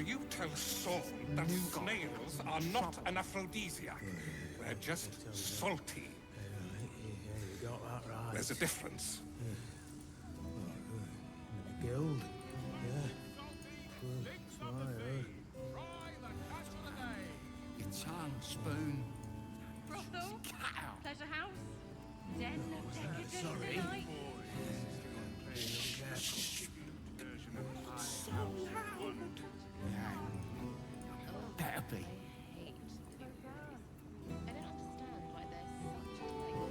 Will you tell Saul that snails are not an aphrodisiac? They're just salty. You got that right. There's a difference. Guild. Yeah. That's what I heard. It's on spoon. Brothel, pleasure house, den of decadent delight. Better be. I don't understand why there's such a thing.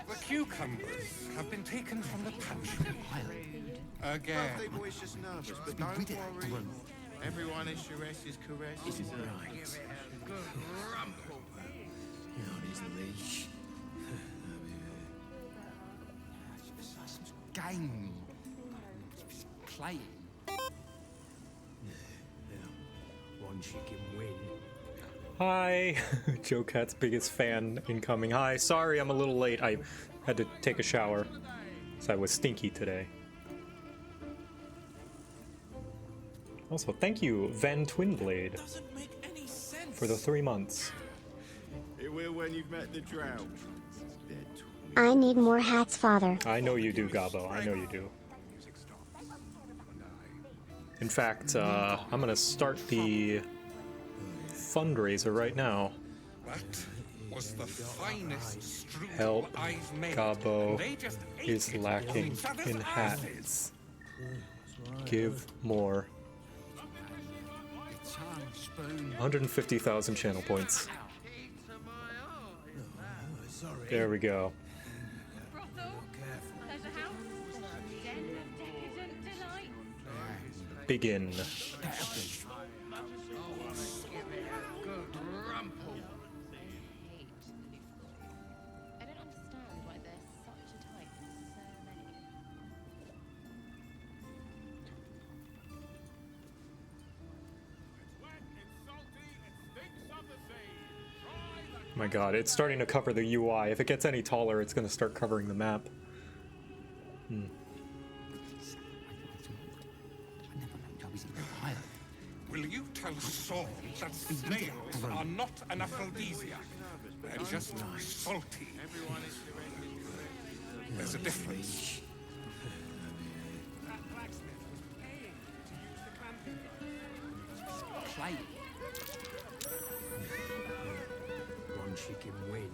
The cucumbers have been taken from the pantry. Again. Birthday boy's just nervous, but don't worry. Everyone is caressed is caressed. Right. You're on his leash. Game. Playing. One she can win. Hi, JoCat's biggest fan incoming. Hi, sorry I'm a little late. I had to take a shower, so I was stinky today. Also, thank you, Van Twinblade, for the 3 months. It will when you've met the drought. I need more hats, Father. I know you do, Gabo. I know you do. In fact, I'm gonna start the fundraiser right now. That was the finest strudel Help I've made. Gabo They just ate is it lacking on each other's in asses. hats. Give more. It's on spoon. 150,000 channel points. There we go. Brothel, pleasure house, den of decadent delight. Begin. Better be. I don't understand why there's such a type for so many. My god, it's starting to cover the UI. If it gets any taller, it's going to start covering the map. Will you tell Saul that snails are not an aphrodisiac? They're just salty. There's a difference. Playing. One she can win.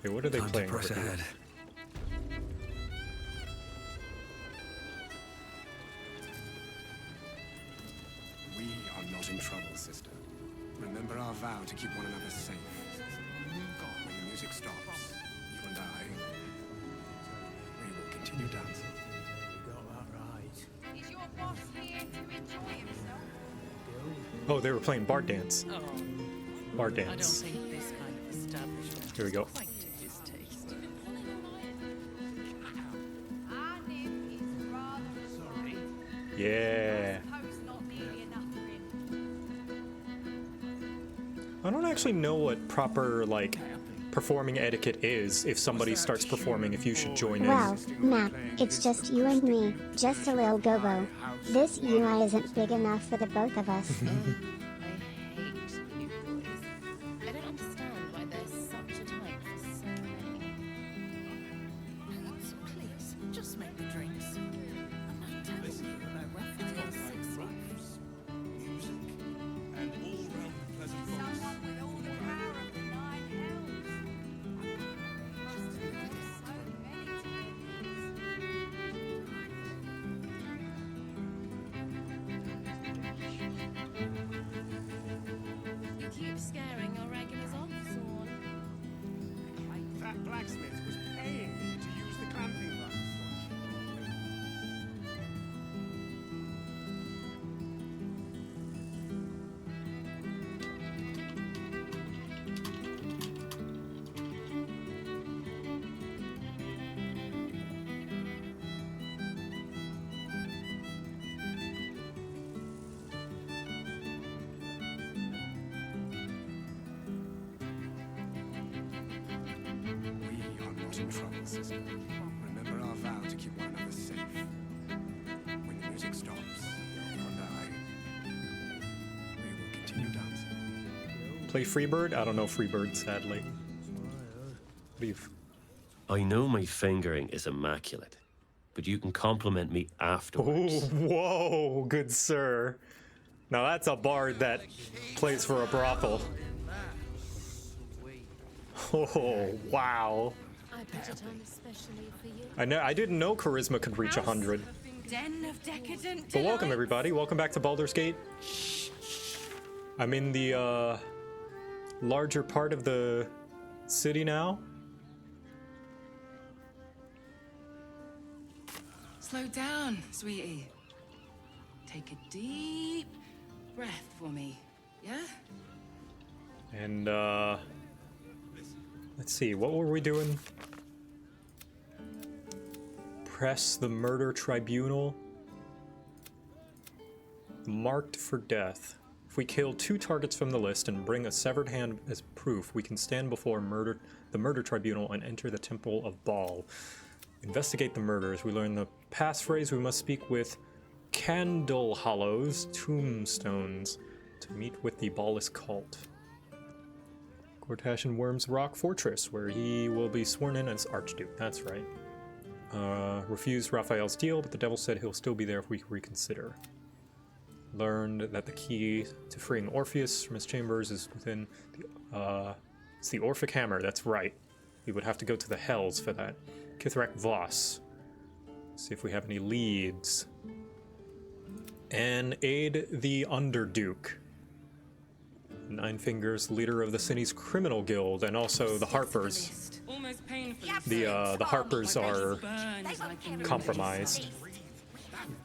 Hey, what are they Time to playing press over here? ahead. We are not in trouble, sister. Remember our vow to keep one another safe. When the music stops, you and I, we will continue dancing. You got that right. Is your boss here to enjoy himself? Oh, they were playing Bard Dance. Oh, Bard I don't Dance. think this kind of establishment Here we go. is quite to his taste. Our nib is rather sorry. Yeah. Post not nearly enough for him. I don't actually know what proper, like, performing etiquette is. If somebody starts performing, if you should join in. Well, Matt, it's just you and me, just a little gobo. This UI isn't big enough for the both of us. I hate you boys. I don't understand why there's such a type for so many. Please, just make the drinks. I'm not telling you about reference. And all round pleasant Someone with all the power of the nine hells. Must have known so many You keep scaring your regulars off, Sworn. That blacksmith was paying me to use the clamping device. sister. Remember our vow to keep one another safe. When the music stops, you and I, we will continue dancing. Play Freebird? I don't know Freebird, sadly. What do you... I know my fingering is immaculate, but you can compliment me afterwards. Oh, whoa, good sir. Now that's a bard that plays for a brothel. Oh, wow. I put it on especially for you. I didn't know charisma could reach 100. Den of decadent But welcome everybody, welcome back to Baldur's Gate. I'm in the larger part of the city now. Slow down, sweetie. Take a deep breath for me, yeah? And let's see, what were we doing? Press the murder tribunal. Marked for death. If we kill 2 targets from the list and bring a severed hand as proof, we can stand before the murder tribunal and enter the Temple of Baal. Investigate the murders. We learn the passphrase. We must speak with Candle Hollows, tombstones, to meet with the Baalis cult. Gortach and Wyrm's Rock Fortress, where he will be sworn in as Archduke. That's right. Refused Raphael's deal, but the devil said he'll still be there if we reconsider. Learned that the key to freeing Orpheus from his chambers is within the, it's the Orphic Hammer, that's right. We would have to go to the Hells for that. Kithrak Voss. See if we have any leads. And aid the Underduke. Nine Fingers, leader of the city's criminal guild, and also the Harpers. The Harpers are compromised.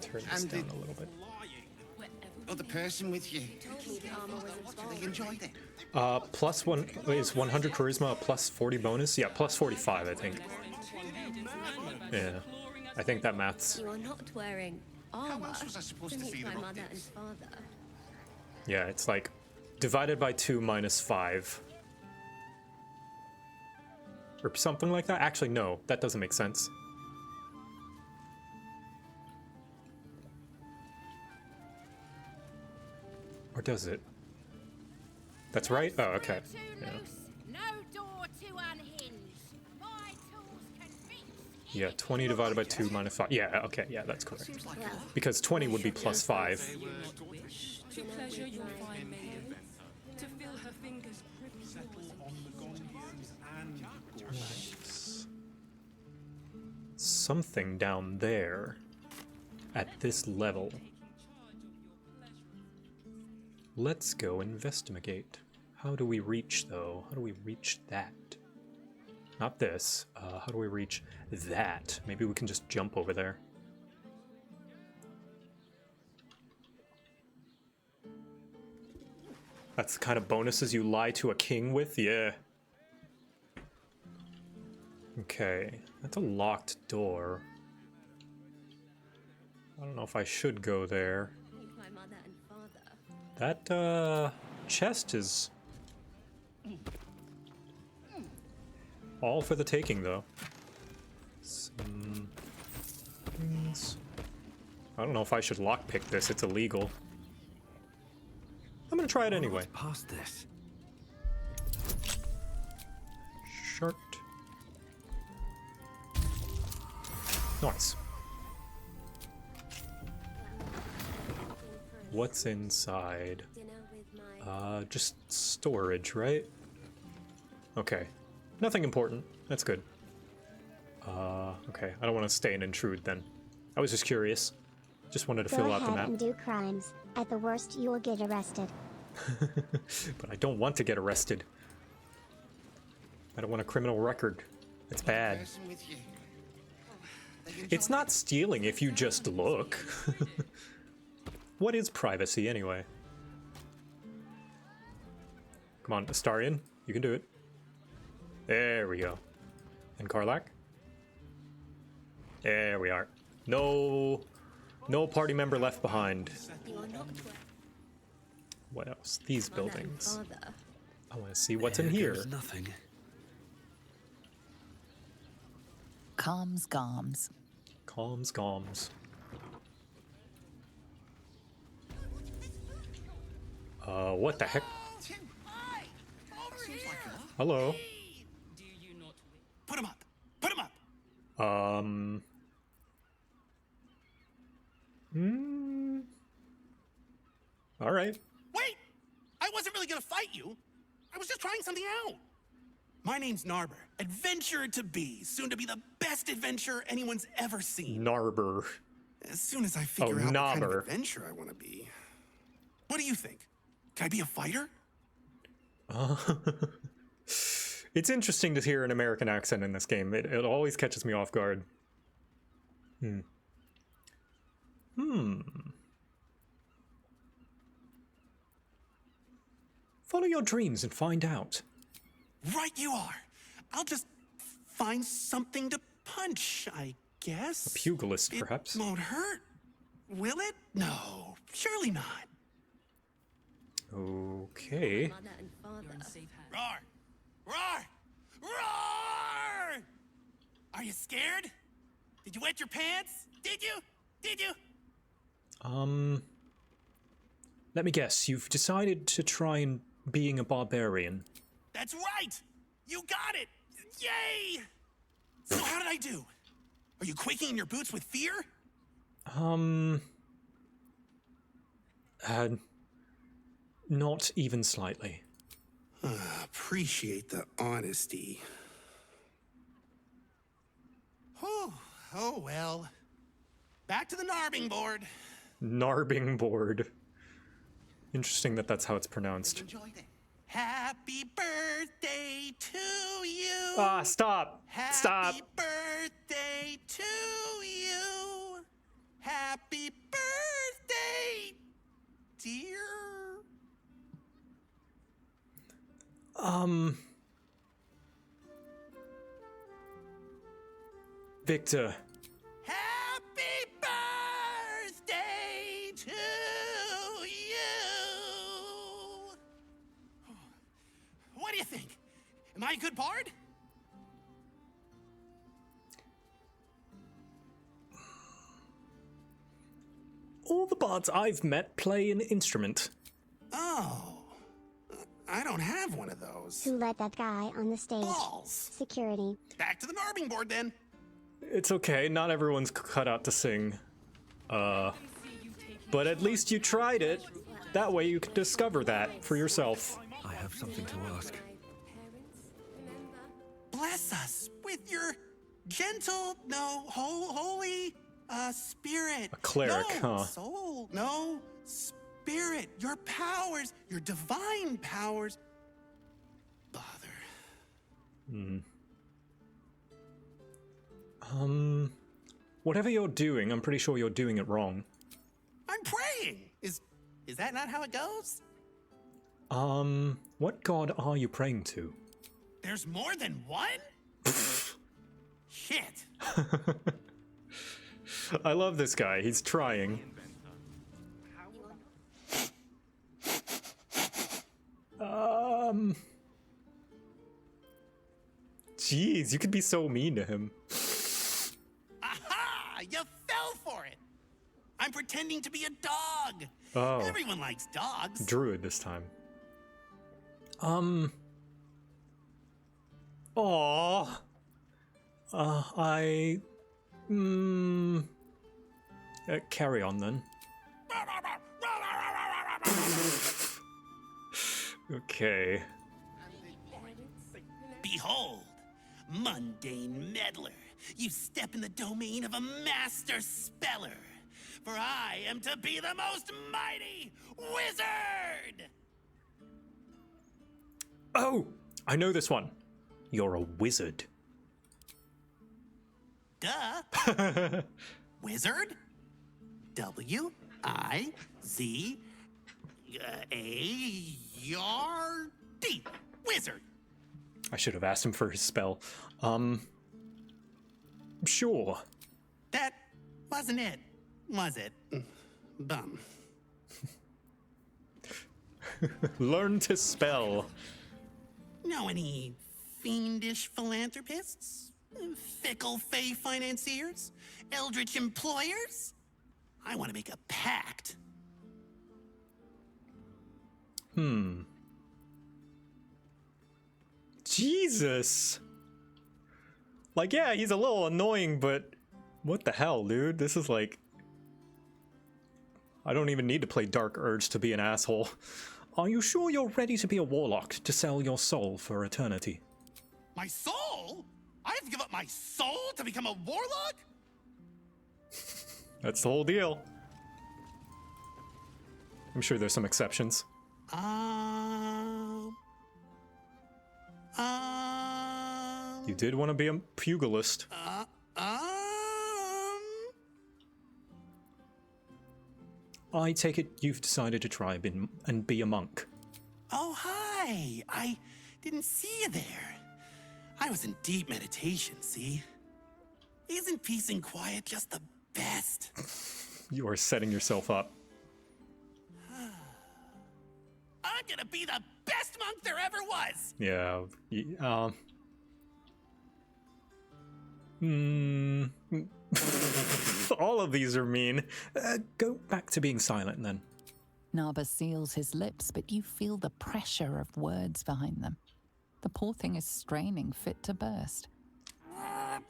Turn this down a little bit. Other person with you. They enjoyed it. Plus one is 100 charisma, a plus 40 bonus. Yeah, plus 45, I think. Yeah, I think that math's. You are not wearing armor. How else was I supposed to feel my about mother this? and father. Yeah, it's like divided by 2 minus 5. Or something like that. Actually, no, that doesn't make sense. Or does it? That's right? Oh, okay. Yeah. No door to unhinge. My tools can fix. Yeah, 20 divided by 2 minus 5. Yeah, okay, yeah, that's correct. Because 20 would be plus 5. To pleasure your fine maiden. To fill her fingers Something down there at this level. Let's go investigate. How do we reach, though? How do we reach that? Not this. How do we reach that? Maybe we can just jump over there. That's the kind of bonuses you lie to a king with? Yeah. Okay. That's a locked door. I don't know if I should go there. My mother and father. That, chest is all for the taking, though. Some things. I don't know if I should lockpick this. It's illegal. I'm gonna try it anyway. Past this. Short. Nice. What's inside? Just storage, right? Okay. Nothing important. That's good. Okay. I don't want to stay and intrude then. I was just curious. Just wanted to fill out the Go map. ahead and do crimes. At the worst, you will get arrested. But I don't want to get arrested. I don't want a criminal record. It's bad. Person with you. They enjoyed It's not stealing if you just look. What is privacy anyway? Come on, Astarion, you can do it. There we go. And Kacharlac? There we are. No party member left behind. What else? These buildings. I want to see what's in here. Nothing. Calms goms. Calms goms. What the heck? Hello. Put him up. Put him up. All right. Wait! I wasn't really gonna fight you. I was just trying something out. My name's Narber, adventurer to be, soon to be the best adventurer anyone's ever seen. Narber. As soon as I figure out what kind of Knobber. adventure I want to be. What do you think? Can I be a fighter? It's interesting to hear an American accent in this game. It always catches me off guard. Follow your dreams and find out. Right you are. I'll just find something to punch, I guess. A pugilist, perhaps? It won't hurt, will it? No, surely not. Okay. Mother and father. Roar! Roar! Roar! Are you scared? Did you wet your pants? Did you? Did you? Let me guess. You've decided to try and being a barbarian. That's right! You got it! Yay! So how did I do? Are you quaking in your boots with fear? Not even slightly. Appreciate the honesty. Oh well. Back to the narbing board. Narbing board. Interesting that that's how it's pronounced. Happy birthday to you. Ah, stop. Stop. Happy birthday to you. Happy birthday, dear. Victor. Happy birthday to you. What do you think? Am I a good bard? All the bards I've met play an instrument. Oh, I don't have one of those. Who let that guy on the stage? Balls. Security. Back to the narbing board then. It's okay, not everyone's cut out to sing. But at least you tried it. That way you can discover that for yourself. I have something to ask. Bless us with your gentle, holy spirit. A cleric, no huh? Soul, no spirit. Your powers, your divine powers. Bother. Whatever you're doing, I'm pretty sure you're doing it wrong. I'm praying. Is that not how it goes? What god are you praying to? There's more than one? Shit. I love this guy, he's trying. Jeez, you could be so mean to him. Aha! You fell for it. I'm pretending to be a dog. Oh. Everyone likes dogs. Druid this time. Carry on then. Okay. Behold, mundane meddler, you step in the domain of a master speller. For I am to be the most mighty wizard! Oh! I know this one. You're a wizard. Duh. Wizard? W-I-Z-A-R-D. Wizard. I should have asked him for his spell. Sure. That wasn't it, was it? Bum. Learn to spell. Know any fiendish philanthropists? Fickle fey financiers? Eldritch employers? I want to make a pact. Jesus. Like, yeah, he's a little annoying, but what the hell, dude? This is like... I don't even need to play Dark Urge to be an asshole. Are you sure you're ready to be a warlock to sell your soul for eternity? My soul? I have to give up my soul to become a warlock? That's the whole deal. I'm sure there's some exceptions. You did want to be a pugilist. I take it you've decided to try and be a monk. Oh, hi. I didn't see you there. I was in deep meditation, see? Isn't peace and quiet just the best? You are setting yourself up. I'm gonna be the best monk there ever was! Yeah. All of these are mean. Go back to being silent then. Naba seals his lips, but you feel the pressure of words behind them. The poor thing is straining, fit to burst. I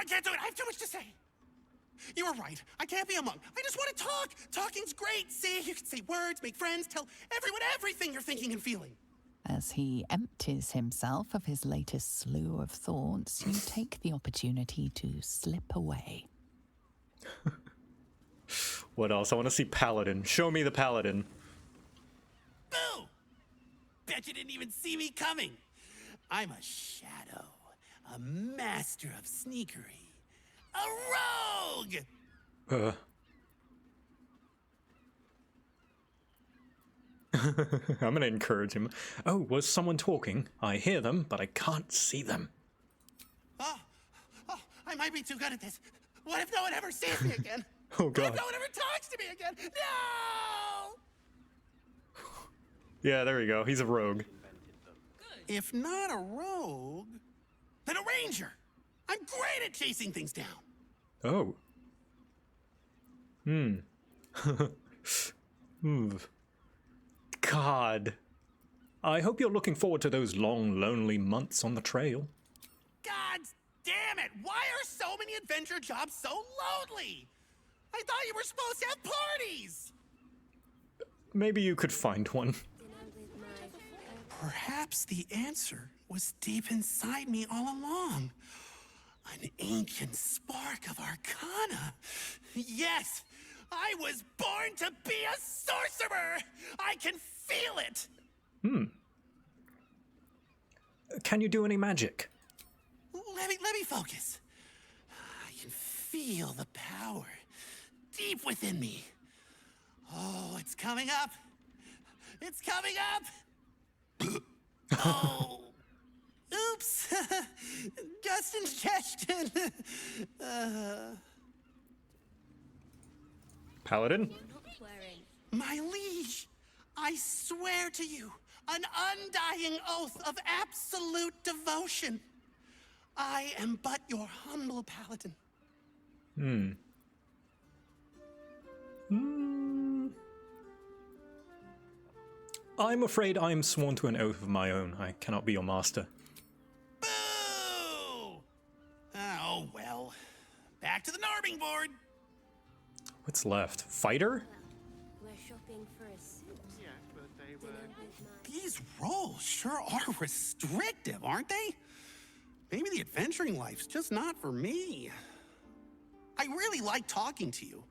can't do it. I have too much to say. You were right. I can't be a monk. I just want to talk. Talking's great. See, you can say words, make friends, tell everyone everything you're thinking and feeling. As he empties himself of his latest slew of thoughts, you take the opportunity to slip away. What else? I want to see Paladin. Show me the Paladin. Boo! Bet you didn't even see me coming. I'm a shadow, a master of sneakery, a rogue! I'm gonna encourage him. Oh, was someone talking? I hear them, but I can't see them. Oh, I might be too good at this. What if no one ever sees me again? Oh, God. What if no one ever talks to me again? No! Yeah, there we go. He's a rogue. If not a rogue, then a ranger. I'm great at chasing things down. Oh. God. I hope you're looking forward to those long, lonely months on the trail. God damn it! Why are so many adventure jobs so lonely? I thought you were supposed to have parties! Maybe you could find one. Perhaps the answer was deep inside me all along. An ancient spark of arcana. Yes, I was born to be a sorcerer! I can feel it! Can you do any magic? Let me focus. I can feel the power deep within me. Oh, it's coming up. It's coming up. Oh. Oops. Just ingestion. Paladin? My liege, I swear to you, an undying oath of absolute devotion. I am but your humble paladin. I'm afraid I'm sworn to an oath of my own. I cannot be your master. Boo! Oh, well. Back to the Narbing board. What's left? Fighter? We're shopping for a suit. Yeah, but they were... These roles sure are restrictive, aren't they? Maybe the adventuring life's just not for me. I really like talking to you.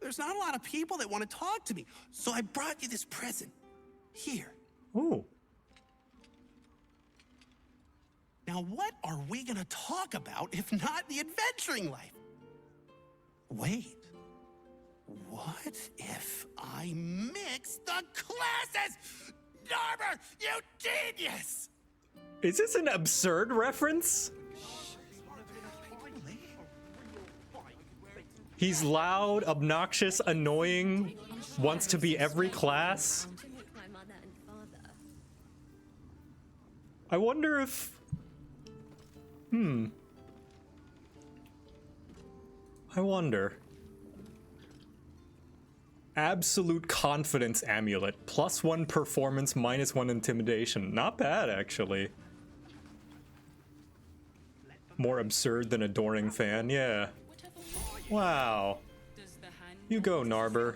There's not a lot of people that want to talk to me, so I brought you this present. Here. Ooh. Now, what are we gonna talk about if not the adventuring life? Wait. What if I mix the classes? Narber, you genius! Is this an absurd reference? He's loud, obnoxious, annoying, wants to be every class. I wonder if I wonder. Absolute confidence amulet. +1 performance, -1 intimidation. Not bad, actually. More absurd than adoring fan, yeah. Wow. You go, Narber.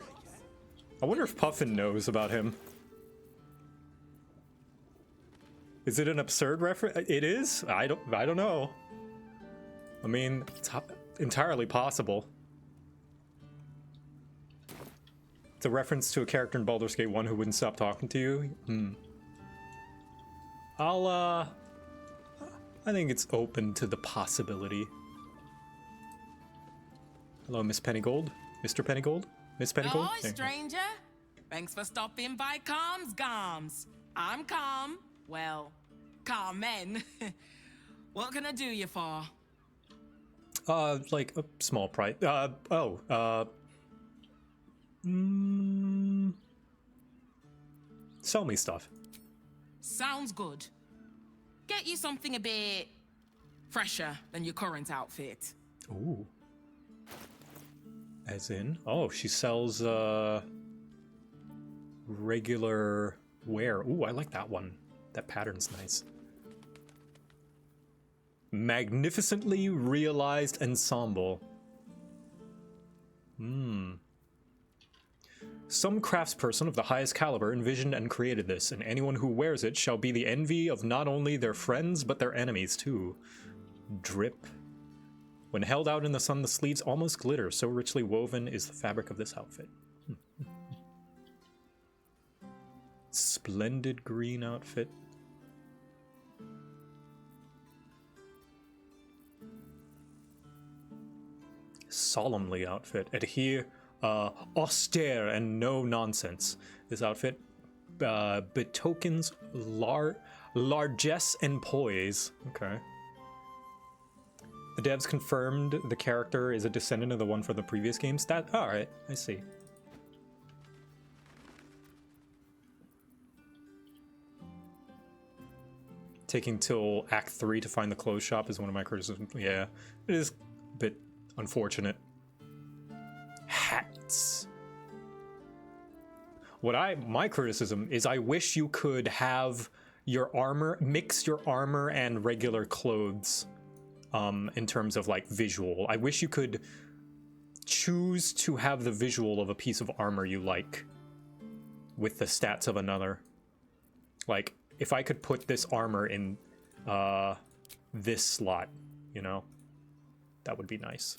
I wonder if Puffin knows about him. Is it an absurd reference? It is? I don't know. I mean, it's entirely possible. It's a reference to a character in Baldur's Gate 1 who wouldn't stop talking to you. I think it's open to the possibility. Hello, Miss Pennygold. Mr. Pennygold? Miss Pennygold? Hi, stranger. Thanks for stopping by Calm's Garms. I'm Calm. Well, Carmen. What can I do you for? Like a small price. Sell me stuff. Sounds good. Get you something a bit fresher than your current outfit. Ooh. As in? Oh, she sells, regular wear. Ooh, I like that one. That pattern's nice. Magnificently realized ensemble. Some craftsperson of the highest caliber envisioned and created this, and anyone who wears it shall be the envy of not only their friends, but their enemies, too. Drip. When held out in the sun, the sleeves almost glitter, so richly woven is the fabric of this outfit. Splendid green outfit. Solemnly outfit. Adhere, austere and no nonsense. This outfit betokens largesse and poise. Okay. The devs confirmed the character is a descendant of the one from the previous games. Alright, I see. Taking till Act 3 to find the clothes shop is one of my criticisms. Yeah, it is a bit unfortunate. Hats. My criticism is I wish you could have your armor, mix your armor and regular clothes. In terms of like visual, I wish you could choose to have the visual of a piece of armor you like with the stats of another. Like if I could put this armor in this slot, you know, that would be nice.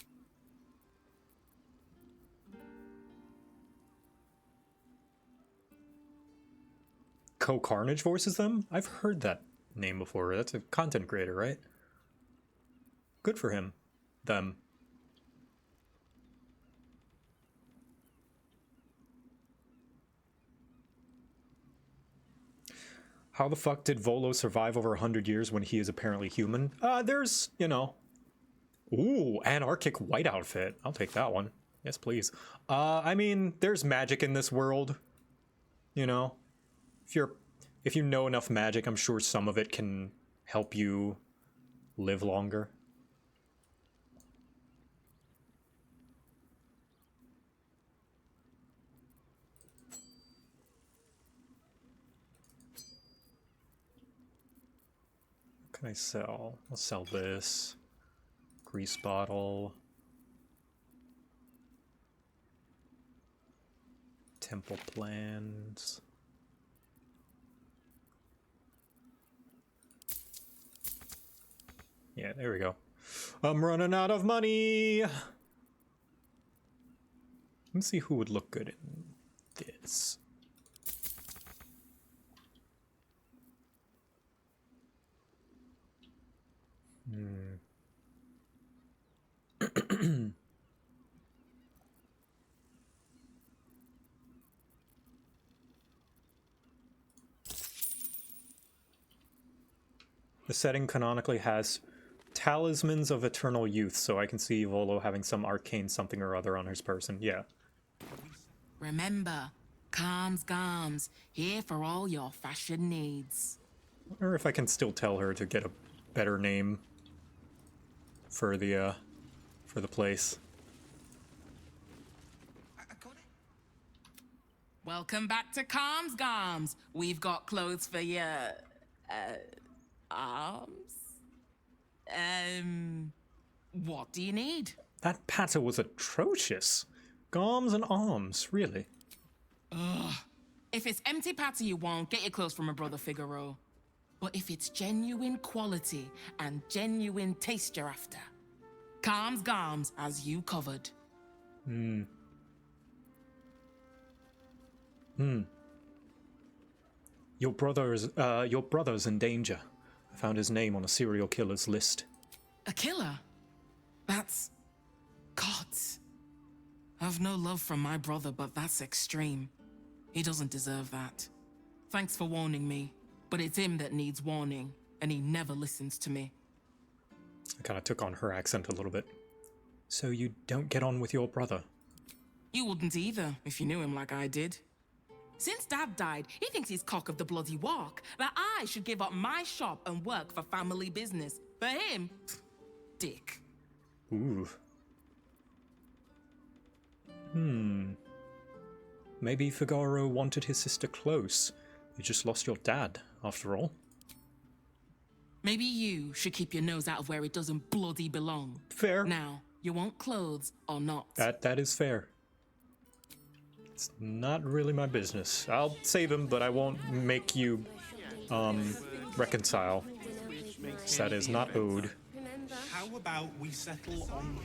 Co-Carnage voices them? I've heard that name before. That's a content creator, right? Good for him. Them. How the fuck did Volo survive over 100 years when he is apparently human? There's, you know. Ooh, anarchic white outfit. I'll take that one. Yes, please. I mean, there's magic in this world. You know. If you know enough magic, I'm sure some of it can help you live longer. What can I sell? I'll sell this. Grease bottle. Temple plans. Yeah, there we go. I'm running out of money. Let's see who would look good in this. The setting canonically has talismans of eternal youth, so I can see Volo having some arcane something or other on his person. Yeah. Remember, Calm's Garms, here for all your fashion needs. I wonder if I can still tell her to get a better name. for the place. Welcome back to Calms Garms. We've got clothes for your arms. What do you need? That patter was atrocious. Garms and arms, really. Ugh. If it's empty patter you want, get your clothes from my brother Figaro. But if it's genuine quality and genuine taste you're after, Calms Garms has you covered. Your brother's in danger. I found his name on a serial killer's list. A killer? That's... gods. I've no love for my brother, but that's extreme. He doesn't deserve that. Thanks for warning me, but it's him that needs warning, and he never listens to me. I kind of took on her accent a little bit. So you don't get on with your brother? You wouldn't either, if you knew him like I did. Since Dad died, he thinks he's cock of the bloody walk, that I should give up my shop and work for family business. For him, dick. Ooh. Maybe Figaro wanted his sister close. You just lost your dad, after all. Maybe you should keep your nose out of where it doesn't bloody belong. Fair. Now, you want clothes or not? That is fair. It's not really my business. I'll save him, but I won't make you reconcile. That is not owed. How about we settle on...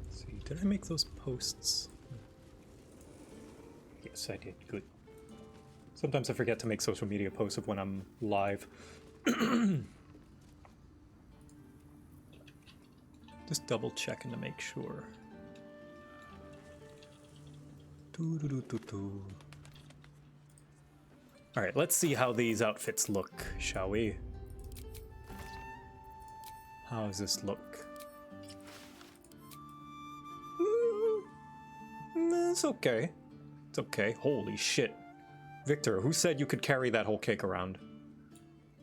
Let's see, did I make those posts? Yes, I did. Good. Sometimes I forget to make social media posts of when I'm live. Just double checking to make sure. Alright, let's see how these outfits look, shall we? How does this look? It's okay. It's okay. Holy shit. Victor, who said you could carry that whole cake around?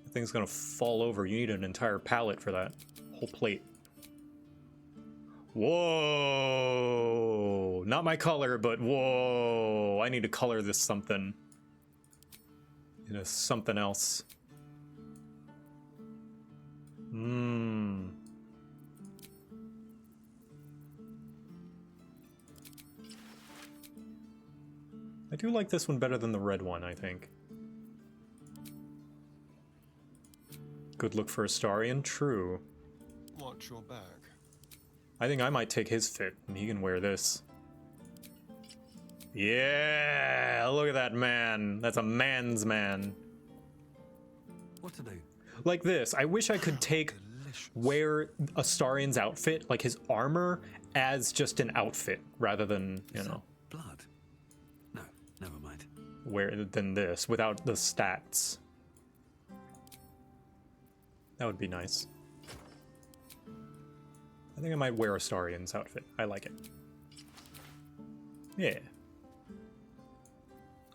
The thing's gonna fall over. You need an entire pallet for that. Whole plate. Whoa! Not my color, but whoa! I need to color this something. Into something else. I do like this one better than the red one, I think. Good look for Astarion, true. Watch your back. I think I might take his fit, and he can wear this. Yeah, look at that man. That's a man's man. What to do? Like this. I wish I could wear Astarion's outfit, like his armor, as just an outfit, rather than, you know. Blood? No, never mind. Than this, without the stats. That would be nice. I think I might wear Astarion's outfit. I like it. Yeah.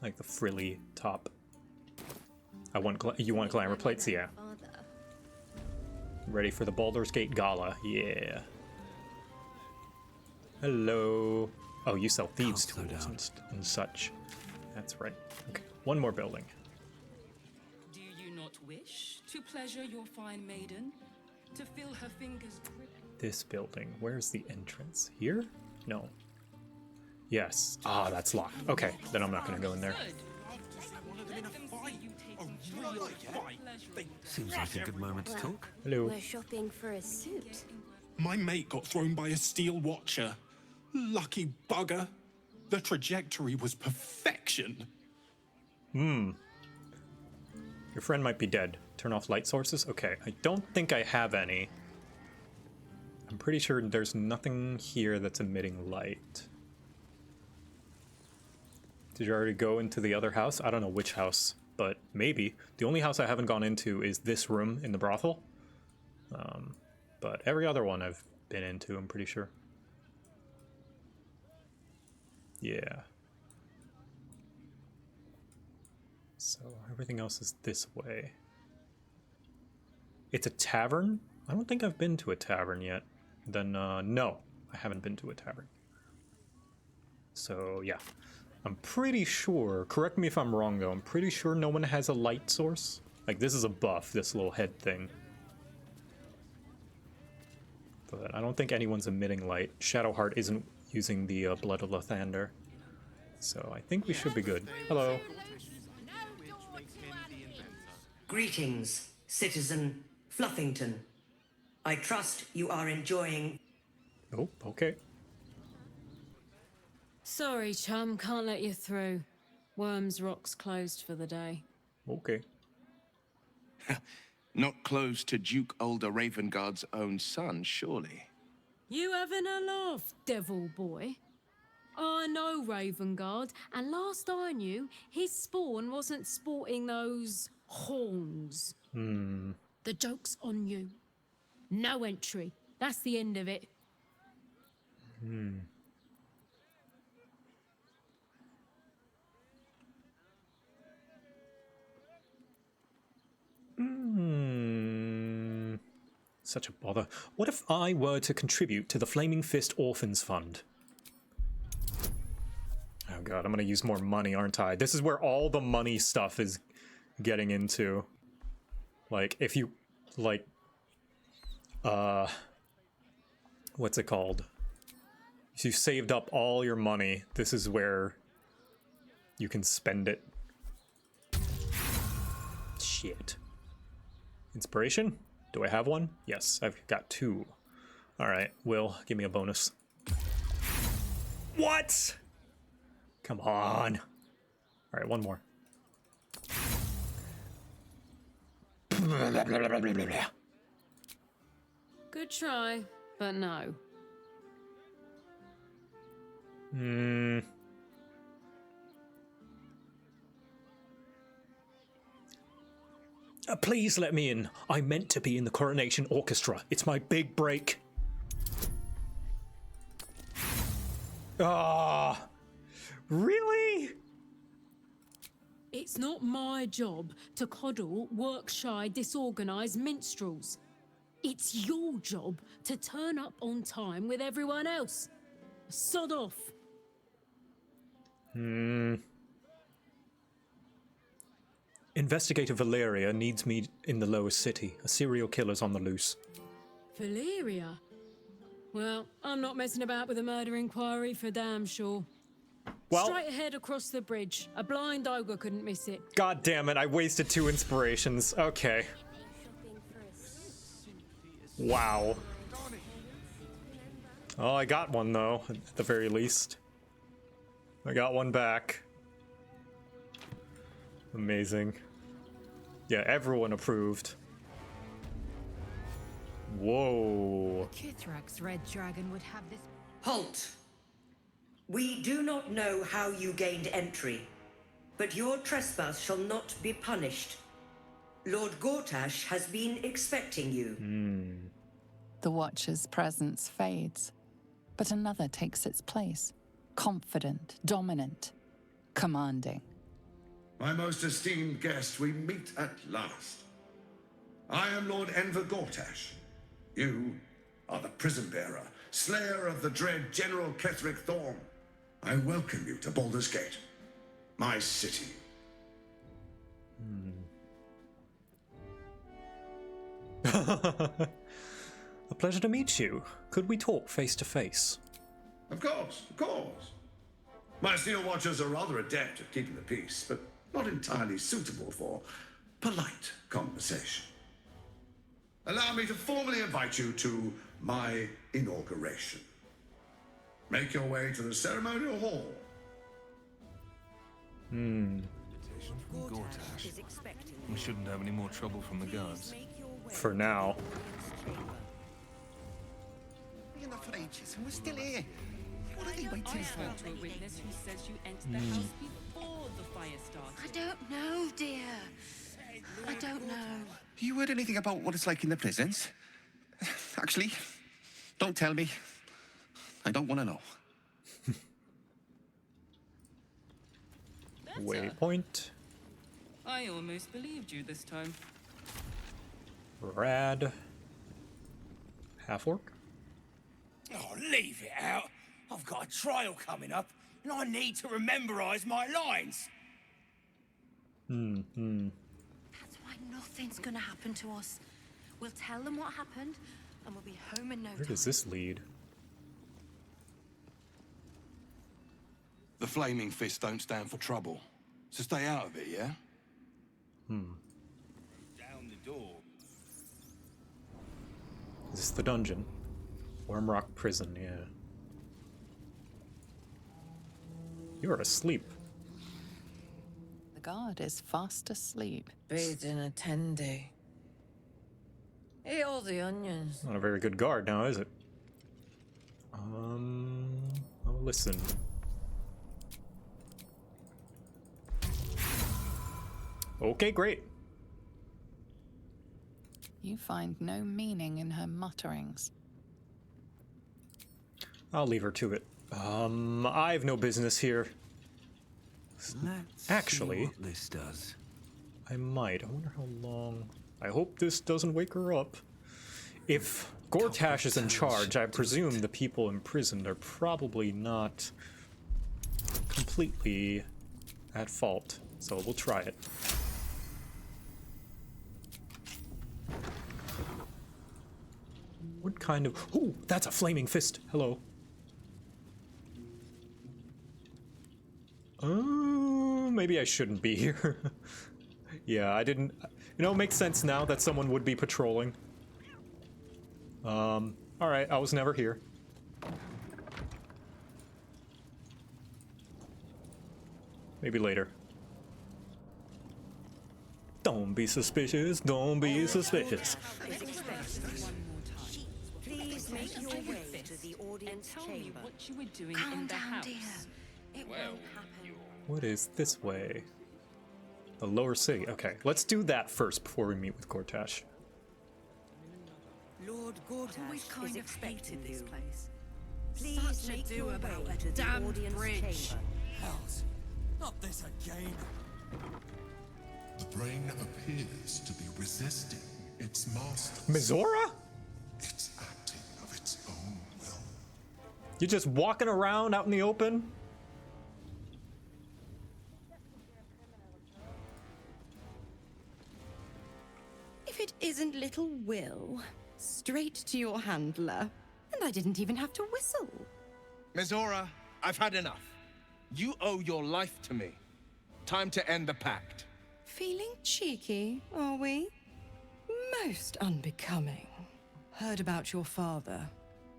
Like the frilly top. You want glamour plates? Yeah. Ready for the Baldur's Gate Gala? Yeah. Hello. Oh, you sell thieves' tools and such. That's right. Okay, one more building. Do you not wish to pleasure your fine maiden? To feel her fingers grip? This building. Where's the entrance? Here? No. Yes. Ah, that's locked. Okay, then I'm not gonna go in there. Seems like a good moment to talk. Hello. We're shopping for a suit. My mate got thrown by a steel watcher. Lucky bugger. The trajectory was perfection. Your friend might be dead. Turn off light sources? Okay, I don't think I have any. I'm pretty sure there's nothing here that's emitting light. Did you already go into the other house? I don't know which house, but maybe. The only house I haven't gone into is this room in the brothel. But every other one I've been into, I'm pretty sure. Yeah. So everything else is this way. It's a tavern? I don't think I've been to a tavern yet. Then, no, I haven't been to a tavern. So, yeah. I'm pretty sure, correct me if I'm wrong though, I'm pretty sure no one has a light source. Like, this is a buff, this little head thing. But I don't think anyone's emitting light. Shadowheart isn't using the Blood of Lathander. So I think we should be good. Hello. Greetings, citizen Fluffington. I trust you are enjoying... Oh, okay. Sorry, chum, can't let you through. Wyrm's Rock's closed for the day. Okay. Not close to Duke Older Ravengard's own son, surely. You having a laugh, devil boy? I know Ravengard, and last I knew, his spawn wasn't sporting those horns. The joke's on you. No entry. That's the end of it. Such a bother. What if I were to contribute to the Flaming Fist Orphans Fund? Oh god, I'm gonna use more money, aren't I? This is where all the money stuff is getting into. Like, if you, like, what's it called? If you saved up all your money, this is where you can spend it. Shit. Inspiration? Do I have one? Yes, I've got 2. Alright, Will, give me a bonus. What? Come on. Alright, one more. Good try, but no. Please let me in. I meant to be in the Coronation Orchestra. It's my big break. Ah, really? It's not my job to coddle work-shy, disorganized minstrels. It's your job to turn up on time with everyone else. Sod off. Investigator Valeria needs me in the lower city. A serial killer's on the loose. Valeria? Well, I'm not messing about with a murder inquiry for damn sure. Well, straight ahead across the bridge. A blind ogre couldn't miss it. God damn it, I wasted 2 inspirations. Okay. Wow. Oh, I got one though, at the very least. I got one back. Amazing. Yeah, everyone approved. Whoa. Kacharlac's red dragon would have this. Halt! We do not know how you gained entry, but your trespass shall not be punished. Lord Gortach has been expecting you. The Watcher's presence fades, but another takes its place. Confident, dominant, commanding. My most esteemed guest, we meet at last. I am Lord Enver Gortach. You are the prison bearer, slayer of the dread General Ketheric Thorm. I welcome you to Baldur's Gate, my city. A pleasure to meet you. Could we talk face to face? Of course, of course. My Steel Watchers are rather adept at keeping the peace, but not entirely suitable for polite conversation. Allow me to formally invite you to my inauguration. Make your way to the ceremonial hall. Invitation from Gortach. We shouldn't have any more trouble from the guards. For now. Been enough for ages, and we're still here. What are they waiting for? To a witness who says you entered the house before the fire started. I don't know, dear. I don't know. You heard anything about what it's like in the prisons? Actually, don't tell me. I don't want to know. Waypoint. I almost believed you this time. Rad. Half-orc? Oh, leave it out. I've got a trial coming up, and I need to rememberize my lines. That's why nothing's gonna happen to us. We'll tell them what happened, and we'll be home in no time. Where does this lead? The flaming fists don't stand for trouble, so stay out of it, yeah? Down the door. Is this the dungeon? Wormrock Prison, yeah. You are asleep. The guard is fast asleep. Bathed in a tendy. Eat all the onions. Not a very good guard now, is it? Oh, listen. Okay, great. You find no meaning in her mutterings. I'll leave her to it. I've no business here. Actually, see what this does. I might. I wonder how long. I hope this doesn't wake her up. If Gortach is in charge, I presume the people imprisoned are probably not completely at fault. So we'll try it. What kind of... Ooh, that's a flaming fist. Hello. Maybe I shouldn't be here. Yeah, I didn't... You know, it makes sense now that someone would be patrolling. Alright, I was never here. Maybe later. Don't be suspicious, don't be suspicious. Please make your way to the audience chamber. What you were doing Calm in the down, house. dear. It won't happen. What is this way? The lower city. Okay, let's do that first before we meet with Gortach. Lord Gortach Always kind is of expecting hated this you. place. Please Such make ado your about way a to the damn audience bridge. chamber. Hells, not this again. The brain appears to be resisting its master. Mizora? It's acting of its own will. You're just walking around out in the open? If it isn't little Will, straight to your handler. And I didn't even have to whistle. Mizora, I've had enough. You owe your life to me. Time to end the pact. Feeling cheeky, are we? Most unbecoming. Heard about your father.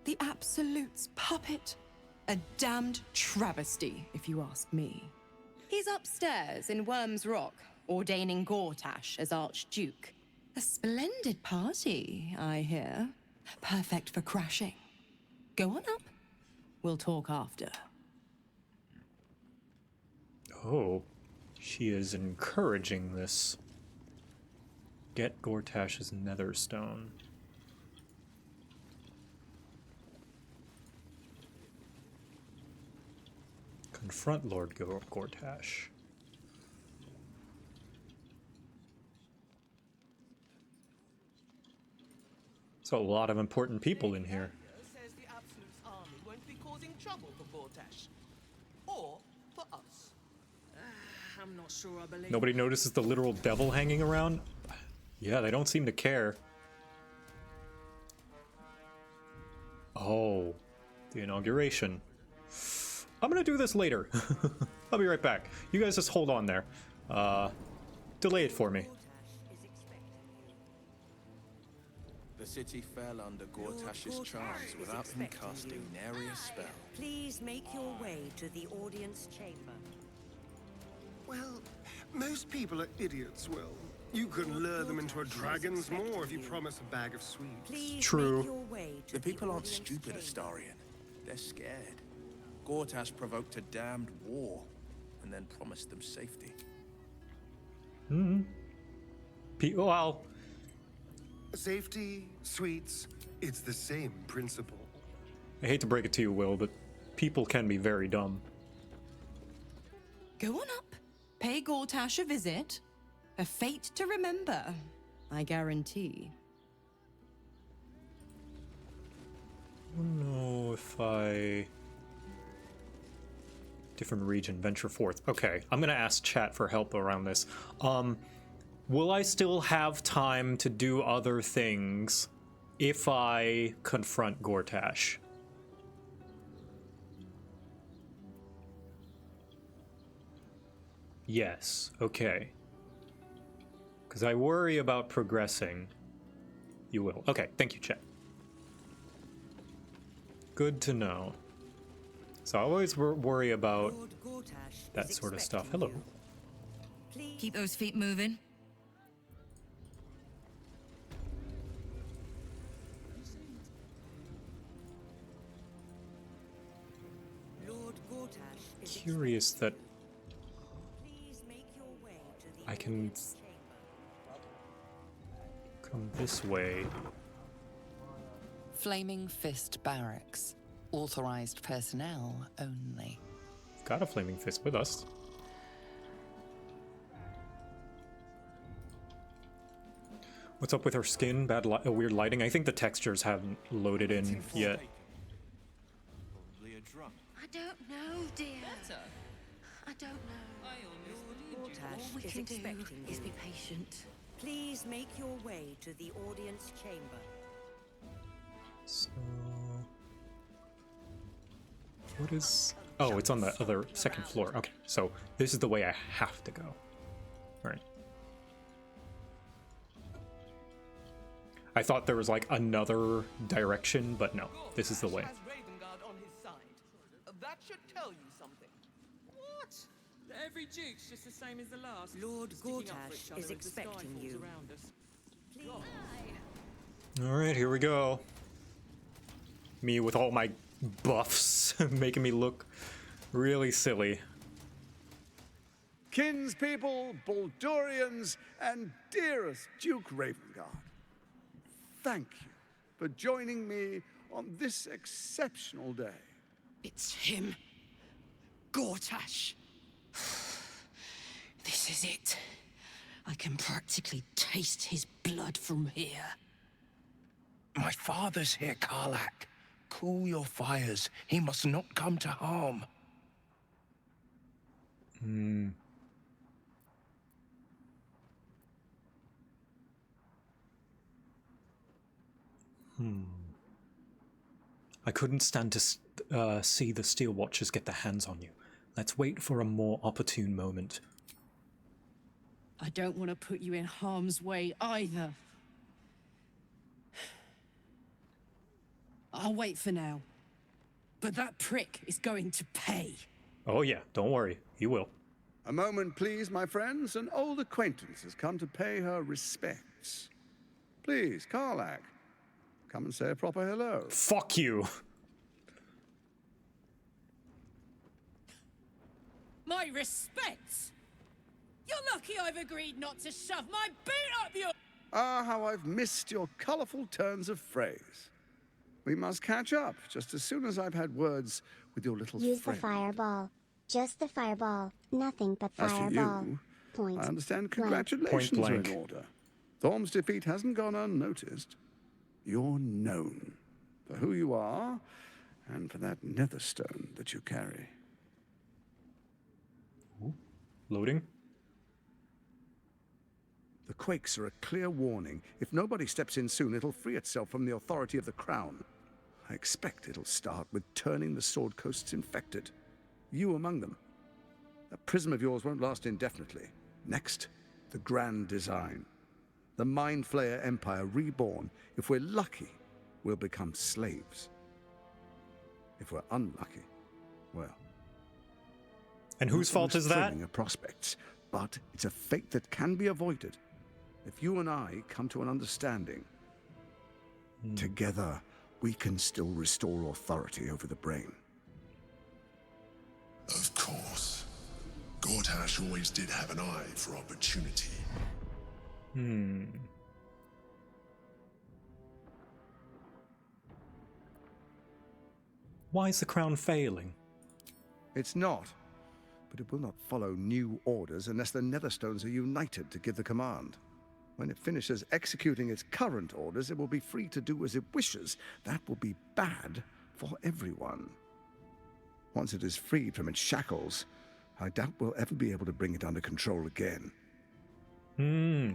The Absolute's puppet. A damned travesty, if you ask me. He's upstairs in Wyrm's Rock, ordaining Gortach as Archduke. A splendid party, I hear. Perfect for crashing. Go on up. We'll talk after. Oh, she is encouraging this. Get Gortach's netherstone. Confront Lord Gortach. So a lot of important people in here. Says the Absolute's army won't be causing trouble for Gortach. Or for us. I'm not sure I believe. Nobody notices the literal devil hanging around? Yeah, they don't seem to care. Oh, the inauguration. I'm gonna do this later. I'll be right back. You guys just hold on there. Delay it for me. The city fell under Gortach's charms without him casting nary a spell. Please make your way to the audience chamber. Well, most people are idiots, Will. You can lure them into a dragon's maw if you promise a bag of sweets. Please True. make your way to The people aren't audience stupid, chamber. Astarion. They're scared. Gortach provoked a damned war, and then promised them safety. Well, Safety, sweets, it's the same principle. I hate to break it to you, Will, but people can be very dumb. Go on up. Pay Gortach a visit. A fate to remember, I guarantee. don't know if I... Different region, venture forth. Okay, I'm gonna ask chat for help around this. Will I still have time to do other things if I confront Gortach? Yes, okay. Because I worry about progressing. You will. Okay, thank you, chat. Good to know. So I always worry about that sort of stuff. Hello. Keep those feet moving. Curious that I can come this way. Flaming Fist Barracks. Authorized personnel only. Got a Flaming Fist with us. What's up with her skin? Weird lighting? I think the textures haven't loaded in yet. I don't know, dear. I don't know. All we can do is be patient. Please make your way to the audience chamber. So... What is... Oh, it's on the other second floor. Okay, so this is the way I have to go. Alright. I thought there was like another direction, but no, this is the way. That should tell you something. What? Every duke's just the same as the last. Lord Gortach is expecting you. Alright, here we go. Me with all my buffs making me look really silly. Kinspeople, Baldurians, and dearest Duke Ravengard, thank you for joining me on this exceptional day. It's him. Gortach. This is it. I can practically taste his blood from here. My father's here, Kacharlac. Cool your fires. He must not come to harm. I couldn't stand to see the Steel Watchers get their hands on you. Let's wait for a more opportune moment. I don't want to put you in harm's way either. I'll wait for now. But that prick is going to pay. Oh yeah, don't worry. He will. A moment, please, my friends. An old acquaintance has come to pay her respects. Please, Kacharlac, come and say a proper hello. Fuck you. My respects? You're lucky I've agreed not to shove my boot up your... Ah, how I've missed your colorful turns of phrase. We must catch up just as soon as I've had words with your little Use friend. the fireball. Just the fireball. Nothing but As for fireball. you, Point. I understand blank. congratulations are Point in blank. order. Thorm's defeat hasn't gone unnoticed. You're known for who you are and for that netherstone that you carry. Loading. The quakes are a clear warning. If nobody steps in soon, it'll free itself from the authority of the crown. I expect it'll start with turning the Sword Coasts infected. You among them. That prism of yours won't last indefinitely. Next, the grand design. The Mind Flayer Empire reborn. If we're lucky, we'll become slaves. If we're unlucky, well... And whose fault is that? Thrilling prospects, but it's a fate that can be avoided. If you and I come to an understanding, together we can still restore authority over the brain. Of course. Gortach always did have an eye for opportunity. Why is the crown failing? It's not, but it will not follow new orders unless the Netherstones are united to give the command. When it finishes executing its current orders, it will be free to do as it wishes. That will be bad for everyone. Once it is freed from its shackles, I doubt we'll ever be able to bring it under control again.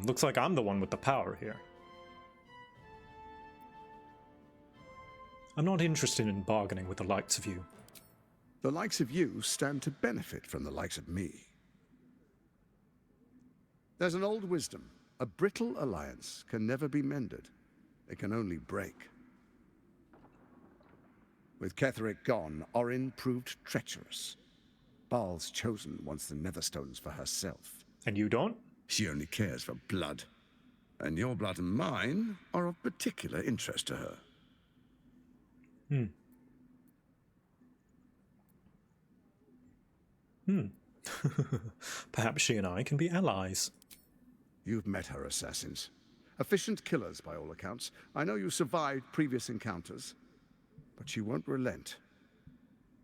Looks like I'm the one with the power here. I'm not interested in bargaining with the likes of you. The likes of you stand to benefit from the likes of me. There's an old wisdom. A brittle alliance can never be mended. It can only break. With Ketheric gone, Orin proved treacherous. Baal's chosen wants the Netherstones for herself. And you don't? She only cares for blood. And your blood and mine are of particular interest to her. Perhaps she and I can be allies. You've met her assassins. Efficient killers, by all accounts. I know you survived previous encounters. But she won't relent.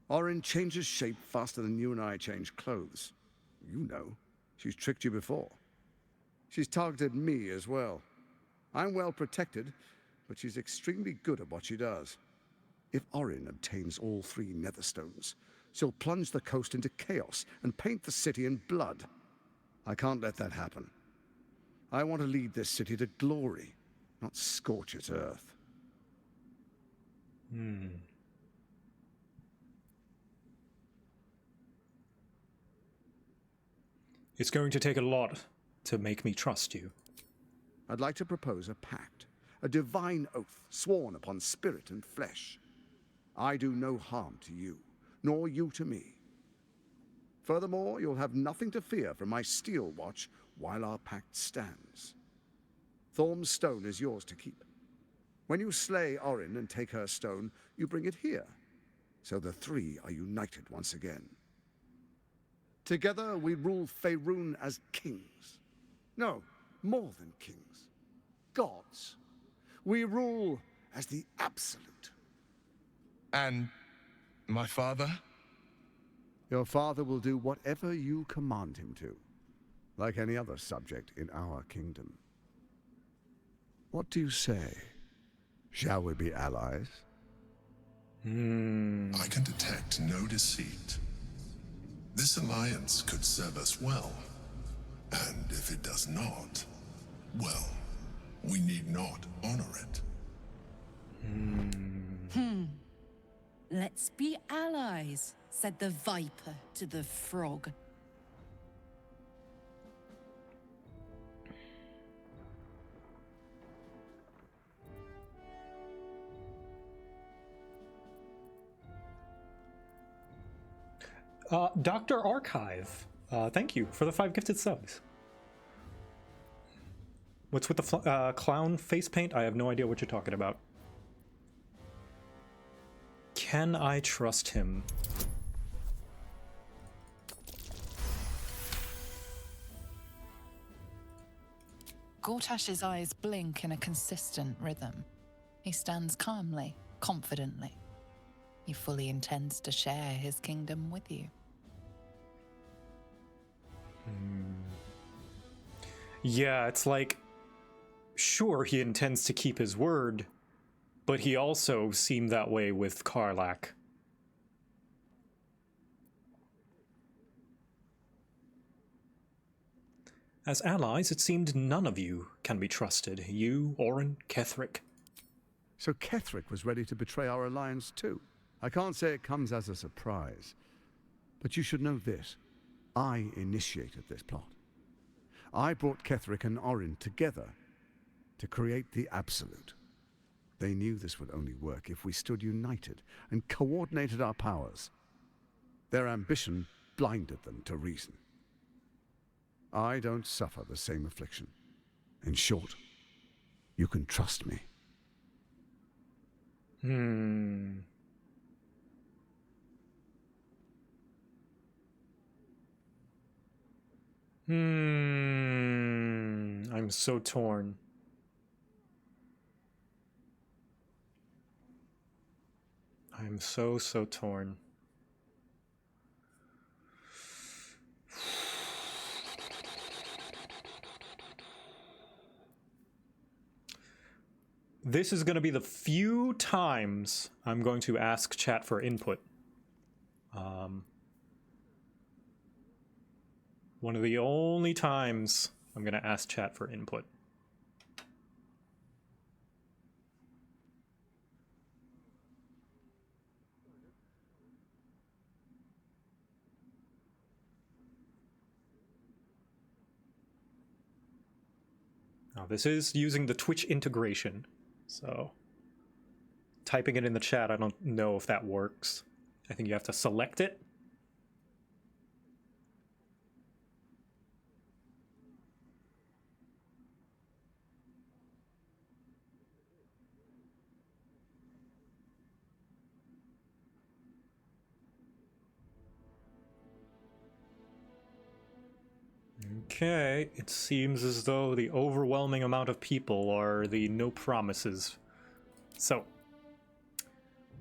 Orin changes shape faster than you and I change clothes. You know. She's tricked you before. She's targeted me as well. I'm well protected, but she's extremely good at what she does. If Orin obtains all 3 Netherstones, she'll plunge the coast into chaos and paint the city in blood. I can't let that happen. I want to lead this city to glory, not scorch its earth. It's going to take a lot to make me trust you. I'd like to propose a pact, a divine oath sworn upon spirit and flesh. I do no harm to you, nor you to me. Furthermore, you'll have nothing to fear from my steel watch while our pact stands. Thorm's stone is yours to keep. When you slay Orin and take her stone, you bring it here, so the 3 are united once again. Together we rule Faerun as kings. No, more than kings. Gods. We rule as the Absolute. And my father? Your father will do whatever you command him to, like any other subject in our kingdom. What do you say? Shall we be allies? I can detect no deceit. This alliance could serve us well. And if it does not, well, we need not honor it. Let's be allies, said the viper to the frog. Dr. Archive, thank you for the 5 gifted subs. What's with the clown face paint? I have no idea what you're talking about. Can I trust him? Gortash's eyes blink in a consistent rhythm. He stands calmly, confidently. He fully intends to share his kingdom with you. Yeah, it's like, sure, he intends to keep his word, but he also seemed that way with Kacharlac. As allies, it seemed none of you can be trusted. You, Orin, Ketheric. So Ketheric was ready to betray our alliance too. I can't say it comes as a surprise. But you should know this. I initiated this plot. I brought Ketheric and Orin together to create the Absolute. They knew this would only work if we stood united and coordinated our powers. Their ambition blinded them to reason. I don't suffer the same affliction. In short, you can trust me. I'm so torn. I'm so torn. This is going to be the few times I'm going to ask chat for input. One of the only times I'm going to ask chat for input. Now, this is using the Twitch integration, so typing it in the chat, I don't know if that works. I think you have to select it. Okay, it seems as though the overwhelming amount of people are the no promises. So,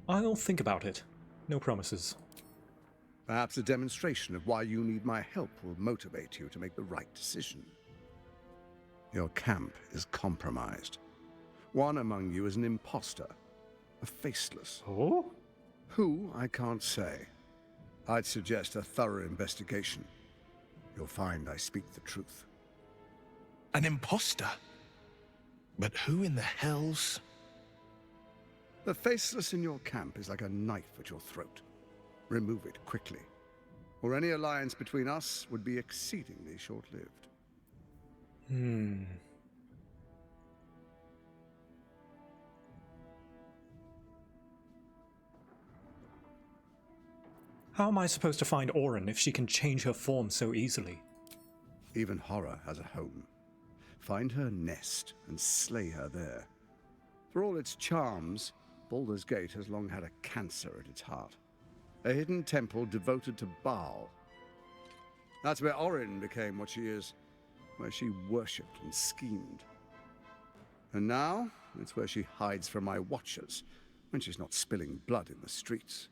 I'll think about it. No promises. Perhaps a demonstration of why you need my help will motivate you to make the right decision. Your camp is compromised. One among you is an impostor, a faceless. Oh? Who, I can't say. I'd suggest a thorough investigation. You'll find I speak the truth. An imposter? But who in the hell's... The faceless in your camp is like a knife at your throat. Remove it quickly, or any alliance between us would be exceedingly short-lived. How am I supposed to find Orin if she can change her form so easily? Even horror has a home. Find her nest and slay her there. For all its charms, Baldur's Gate has long had a cancer at its heart. A hidden temple devoted to Baal. That's where Orin became what she is, where she worshipped and schemed. And now, it's where she hides from my watchers, when she's not spilling blood in the streets.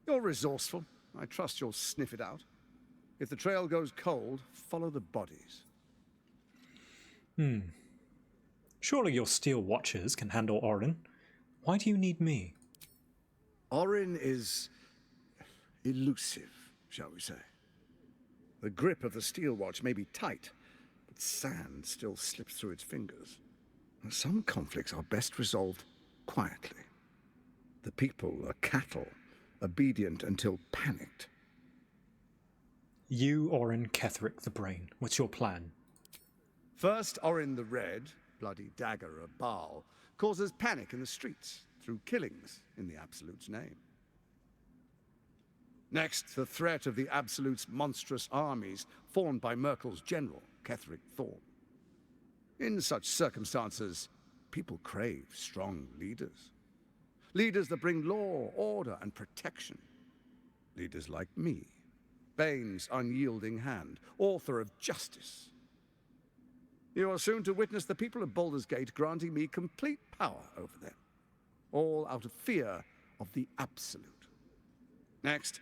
You're resourceful. I trust you'll sniff it out. If the trail goes cold, follow the bodies. Surely your steel watchers can handle Orin. Why do you need me? Orin is elusive, shall we say. The grip of the steel watch may be tight, but sand still slips through its fingers. Some conflicts are best resolved quietly. The people are cattle, obedient until panicked. You, Orin, Ketheric the Brain. What's your plan? First, Orin the Red, bloody dagger of Baal, causes panic in the streets through killings in the Absolute's name. Next, the threat of the Absolute's monstrous armies formed by Merkel's general, Ketheric Thorn. In such circumstances, people crave strong leaders. Leaders that bring law, order, and protection. Leaders like me, Bane's unyielding hand, author of justice. You are soon to witness the people of Baldur's Gate granting me complete power over them, all out of fear of the Absolute. Next,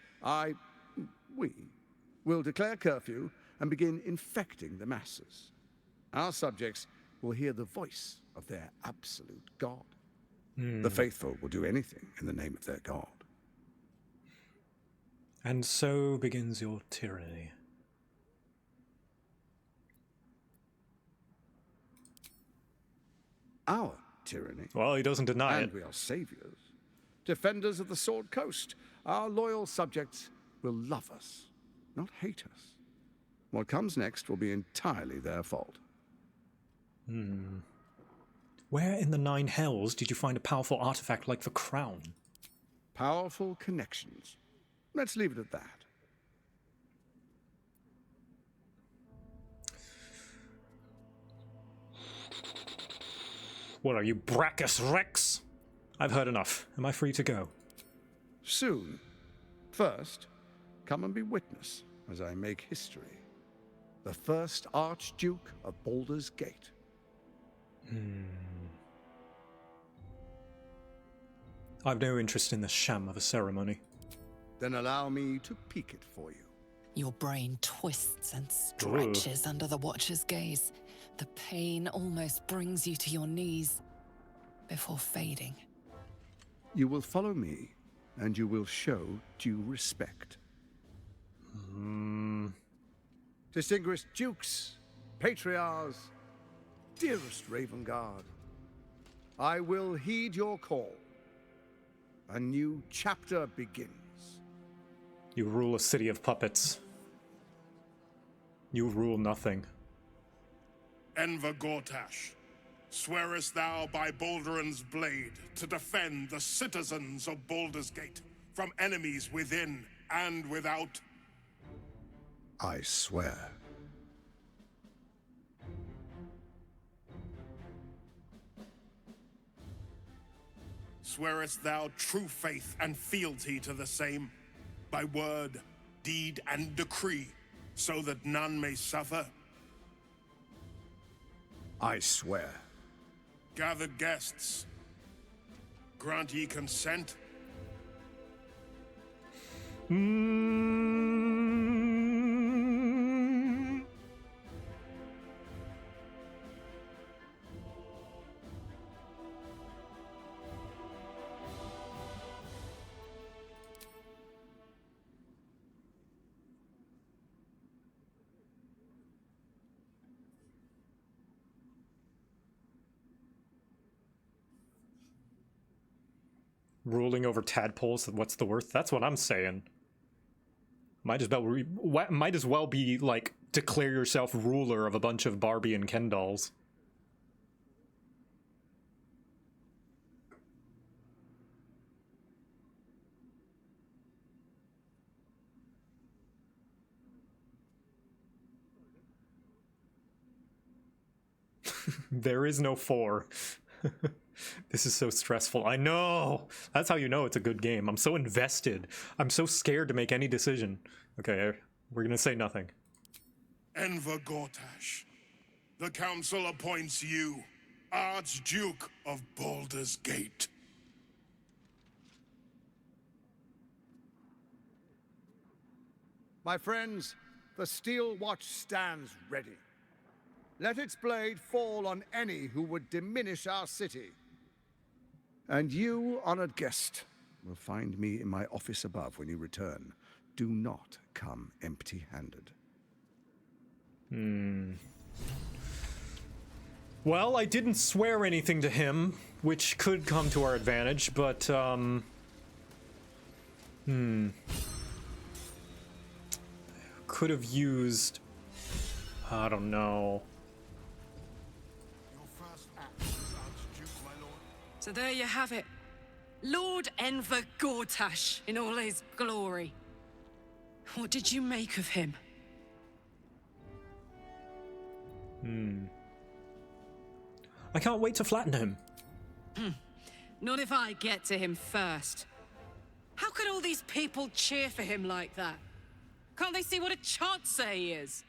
we will declare curfew and begin infecting the masses. Our subjects will hear the voice of their absolute god. The faithful will do anything in the name of their god. And so begins your tyranny. Our tyranny? Well, he doesn't deny it. And we are saviors. Defenders of the Sword Coast. Our loyal subjects will love us, not hate us. What comes next will be entirely their fault. Where in the Nine Hells did you find a powerful artifact like the crown? Powerful connections. Let's leave it at that. What are you, Brachus Rex? I've heard enough. Am I free to go? Soon. First, come and be witness as I make history. The first Archduke of Baldur's Gate. I've no interest in the sham of a ceremony. Then allow me to peek it for you. Your brain twists and stretches under the Watcher's gaze. The pain almost brings you to your knees. before fading. You will follow me, and you will show due respect. Distinguished dukes, patriarchs, dearest Ravengard, I will heed your call. A new chapter begins. You rule a city of puppets. You rule nothing. Enver Gortach, swearest thou by Balduran's blade to defend the citizens of Baldur's Gate from enemies within and without? I swear. Swearest thou true faith and fealty to the same, by word, deed, and decree, so that none may suffer? I swear. Gathered guests, grant ye consent? Ruling over tadpoles, what's the worth? That's what I'm saying. Might as well be like, declare yourself ruler of a bunch of Barbie and Ken dolls. There is no 4. This is so stressful. I know! That's how you know it's a good game. I'm so invested. I'm so scared to make any decision. Okay, we're gonna say nothing. Enver Gortach, the council appoints you Archduke of Baldur's Gate. My friends, the Steel Watch stands ready. Let its blade fall on any who would diminish our city. And you, honored guest, will find me in my office above when you return. Do not come empty-handed. Well, I didn't swear anything to him, which could come to our advantage, but, could have used... I don't know. So there you have it. Lord Enver Gortach in all his glory. What did you make of him? I can't wait to flatten him. Not if I get to him first. How could all these people cheer for him like that? Can't they see what a chancer he is?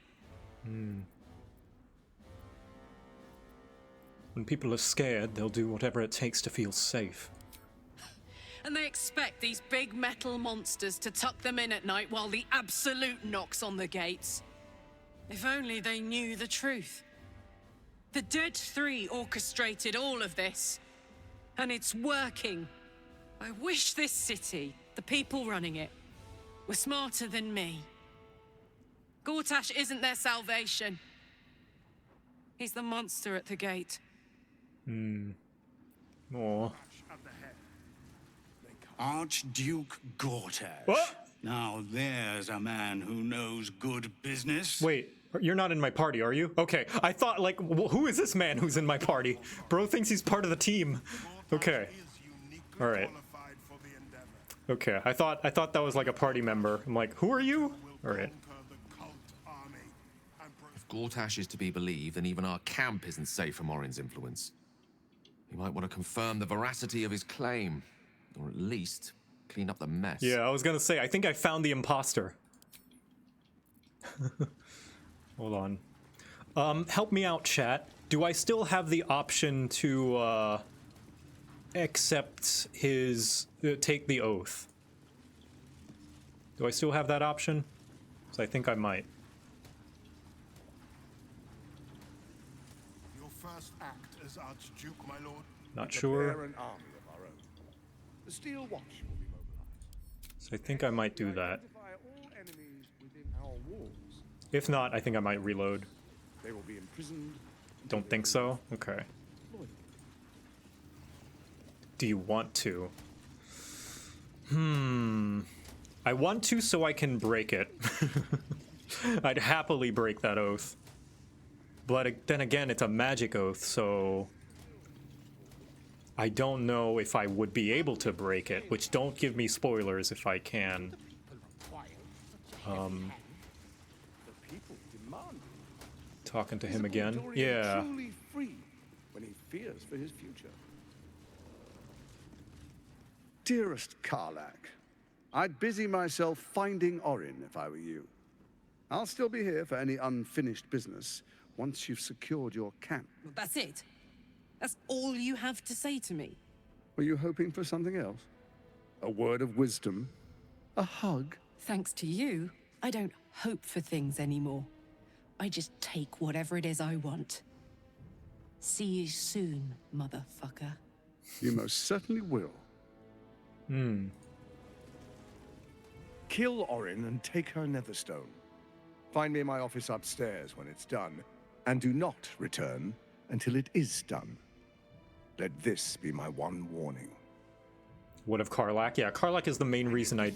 When people are scared, they'll do whatever it takes to feel safe. And they expect these big metal monsters to tuck them in at night while the Absolute knocks on the gates. If only they knew the truth. The Dead Three orchestrated all of this. And it's working. I wish this city, the people running it, were smarter than me. Gortach isn't their salvation. He's the monster at the gate. Aw. Archduke Gortach. What? Now there's a man who knows good business. Wait, you're not in my party, are you? Okay, I thought, like, who is this man who's in my party? Bro thinks he's part of the team. Okay. Alright. Okay, I thought that was like a party member. I'm like, who are you? Alright. If Gortach is to be believed, then even our camp isn't safe from Orin's influence. You might want to confirm the veracity of his claim, or at least clean up the mess. Yeah, I was gonna say, I think I found the imposter. Hold on. Help me out, chat. Do I still have the option to, accept his... take the oath? Do I still have that option? Because I think I might. Your first act as Archduke, my lord? Not sure. Prepare an army of our own. The Steel Watch will be mobilized. So I think I might do that. Identify all enemies within our walls. If not, I think I might reload. They will be imprisoned. Don't think so? Okay. Do you want to? I want to so I can break it. I'd happily break that oath. But then again, it's a magic oath, so I don't know if I would be able to break it, which don't give me spoilers if I can. Talking to him again. Yeah. Truly free when he fears for his future. Dearest Kacharlac, I'd busy myself finding Orin if I were you. I'll still be here for any unfinished business once you've secured your camp. That's it? That's all you have to say to me? Were you hoping for something else? A word of wisdom? A hug? Thanks to you, I don't hope for things anymore. I just take whatever it is I want. See you soon, motherfucker. You most certainly will. Kill Orin and take her netherstone. Find me in my office upstairs when it's done, and do not return until it is done. Let this be my one warning. What of Kacharlac? Yeah, Kacharlac is the main reason I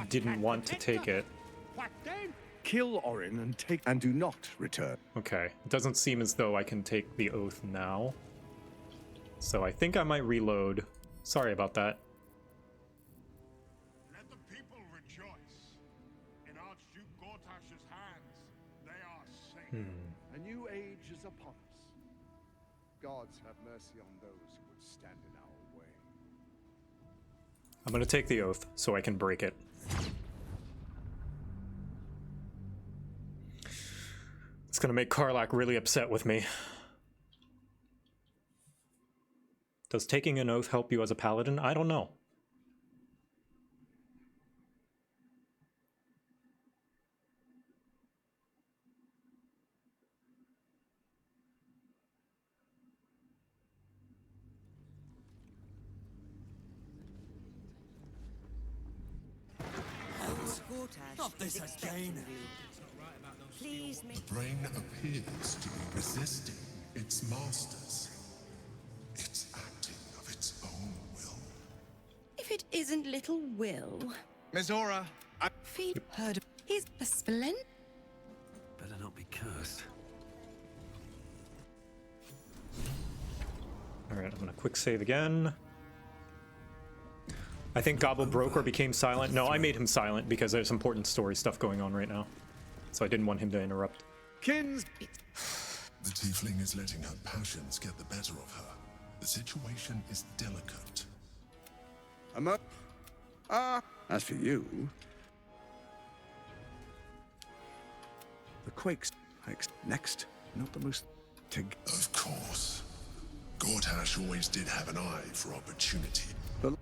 didn't want to take it. Kill Orin and do not return. Okay, it doesn't seem as though I can take the oath now. So I think I might reload. Sorry about that. Let the people rejoice. In Archduke Gortach's hands, they are safe. A new age is upon us. Gods have mercy on those who would stand in our way. I'm gonna take the oath so I can break it. It's gonna make Kacharlac really upset with me. Does taking an oath help you as a paladin? I don't know. Not this again. Please make The brain appears to be resisting its masters. It's acting of its own will. If it isn't little Will. Mizora, Feed heard. He's a splendid. Better not be cursed. Alright, I'm gonna quick save again. I think Gobblebroker became silent. No, I made him silent because there's important story stuff going on right now. So I didn't want him to interrupt. Kins! The tiefling is letting her passions get the better of her. The situation is delicate. As for you, the Quakes next, not the most Of course. Gortach always did have an eye for opportunity. But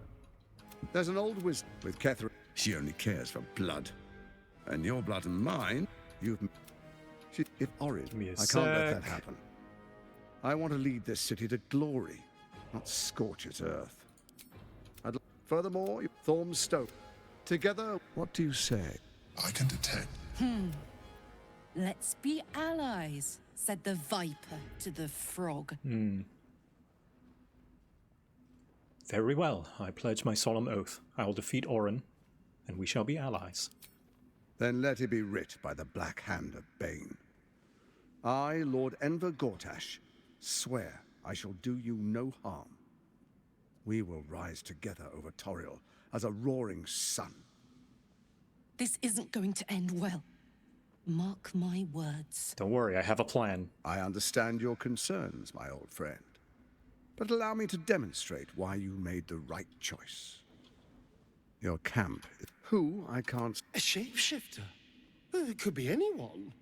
there's an old wisdom with Catherine. She only cares for blood. And your blood and mine, if Orin, I can't let that happen. I want to lead this city to glory, not scorch its earth. Furthermore, Thormstone. Together, what do you say? I can detect. Let's be allies, said the viper to the frog. Very well. I pledge my solemn oath. I will defeat Orin, and we shall be allies. Then let it be writ by the black hand of Bane. I, Lord Enver Gortach, swear I shall do you no harm. We will rise together over Toriel as a roaring sun. This isn't going to end well. Mark my words. Don't worry, I have a plan. I understand your concerns, my old friend. But allow me to demonstrate why you made the right choice. Your camp, who I can't... A shapeshifter? It could be anyone.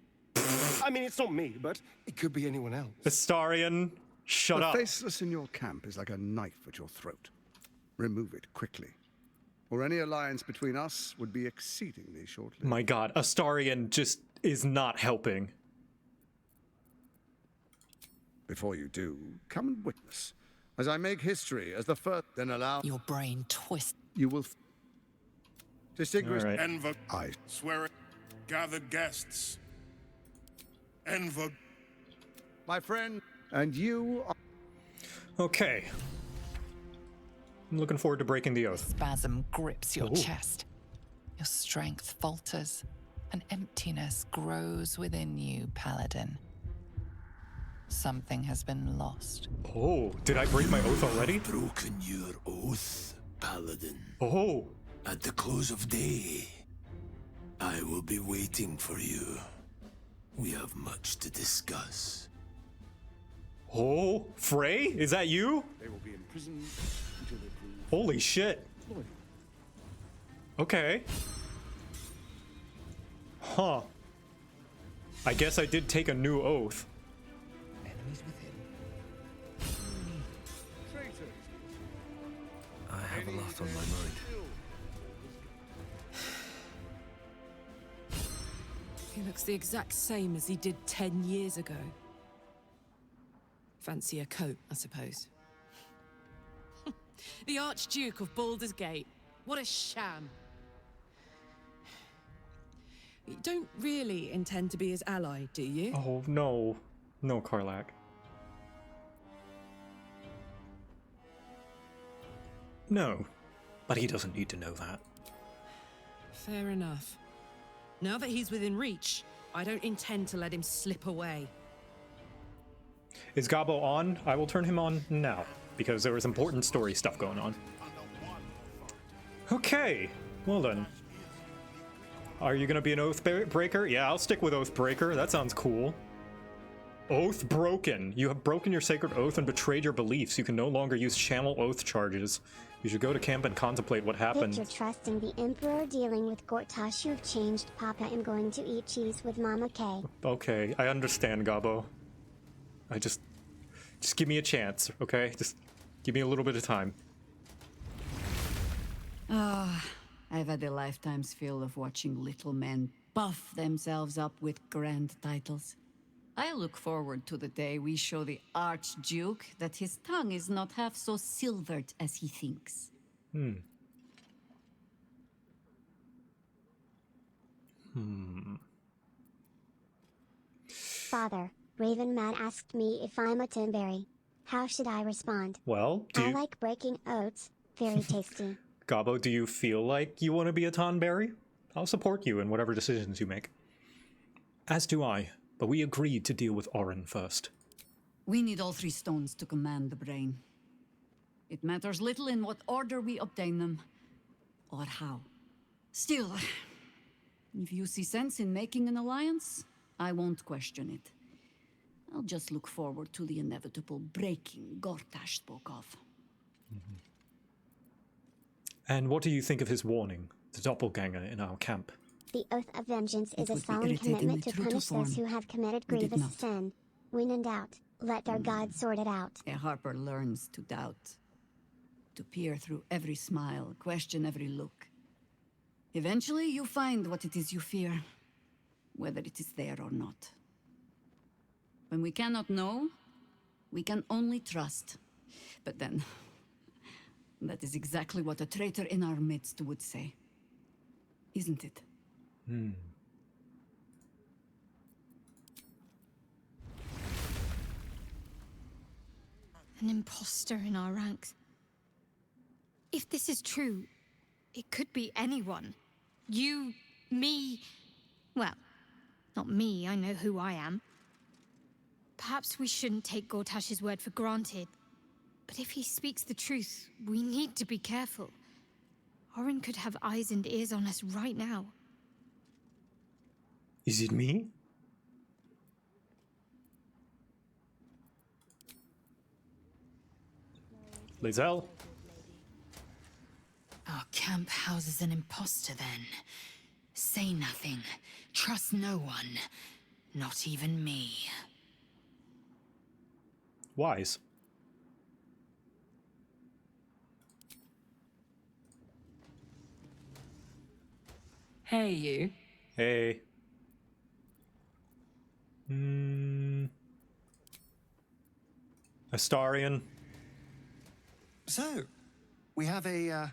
I mean, it's not me, but it could be anyone else. Astarion, shut up. The faceless in your camp is like a knife at your throat. Remove it quickly, or any alliance between us would be exceedingly short-lived. My god, Astarion just is not helping. Before you do, come and witness As I make history as the first, then allow Your brain twist. you will distinguish. All right. Enver, I swear it. Gather guests. Enver, my friend, and you are Okay. I'm looking forward to breaking the oath. Spasm grips your Ooh. chest. Your strength falters. An emptiness grows within you, Paladin. Something has been lost. Oh, did I break my oath already? Broken your oath, Paladin. Oh. At the close of day, I will be waiting for you. We have much to discuss. Oh, Frey? Is that you? they will be imprisoned until they prove Holy shit. loyal. Okay. Huh. I guess I did take a new oath. Enemies within. Traitors. I have a lot on my mind. He looks the exact same as he did 10 years ago. Fancy a coat, I suppose. The Archduke of Baldur's Gate. What a sham. You don't really intend to be his ally, do you? Oh, no. No, Kacharlac. No. But he doesn't need to know that. Fair enough. Now that he's within reach, I don't intend to let him slip away. Is Gabo on? I will turn him on now, because there was important story stuff going on. Okay, well then. Are you gonna be an Oathbreaker? Yeah, I'll stick with Oathbreaker. That sounds cool. Oath broken. You have broken your sacred oath and betrayed your beliefs. You can no longer use channel oath charges. You should go to camp and contemplate what happened. Victor trusting the Emperor dealing with Gortach. You've changed. Papa am going to eat cheese with Mama K. Okay, I understand, Gabo. Just give me a chance, okay? Just give me a little bit of time. Ah, I've had a lifetime's fill of watching little men buff themselves up with grand titles. I look forward to the day we show the Archduke that his tongue is not half so silvered as he thinks. Father, Raven Man asked me if I'm a Timberry. How should I respond? Well, I like breaking oats. Very tasty. Gabo, do you feel like you want to be a Tonberry? I'll support you in whatever decisions you make. As do I, but we agreed to deal with Orin first. We need all three stones to command the brain. It matters little in what order we obtain them, or how. Still, if you see sense in making an alliance, I won't question it. I'll just look forward to the inevitable breaking Gortach spoke of. And what do you think of his warning, the doppelganger in our camp? The Oath of Vengeance is a would be solemn irritatingly commitment to true to punish those form. who have committed We did grievous not. sin. When in doubt, let our God sort it out. A harper learns to doubt, to peer through every smile, question every look. Eventually, you find what it is you fear, whether it is there or not. When we cannot know, we can only trust. But then, that is exactly what a traitor in our midst would say. Isn't it? An impostor in our ranks. If this is true, it could be anyone. You, me... Well, not me, I know who I am. Perhaps we shouldn't take Gortach's word for granted. But if he speaks the truth, we need to be careful. Orin could have eyes and ears on us right now. Is it me? Lae'zel? Our camp houses an impostor then. Say nothing. Trust no one. Not even me. Wise. Hey, you. Hey. Astarion. So, we have a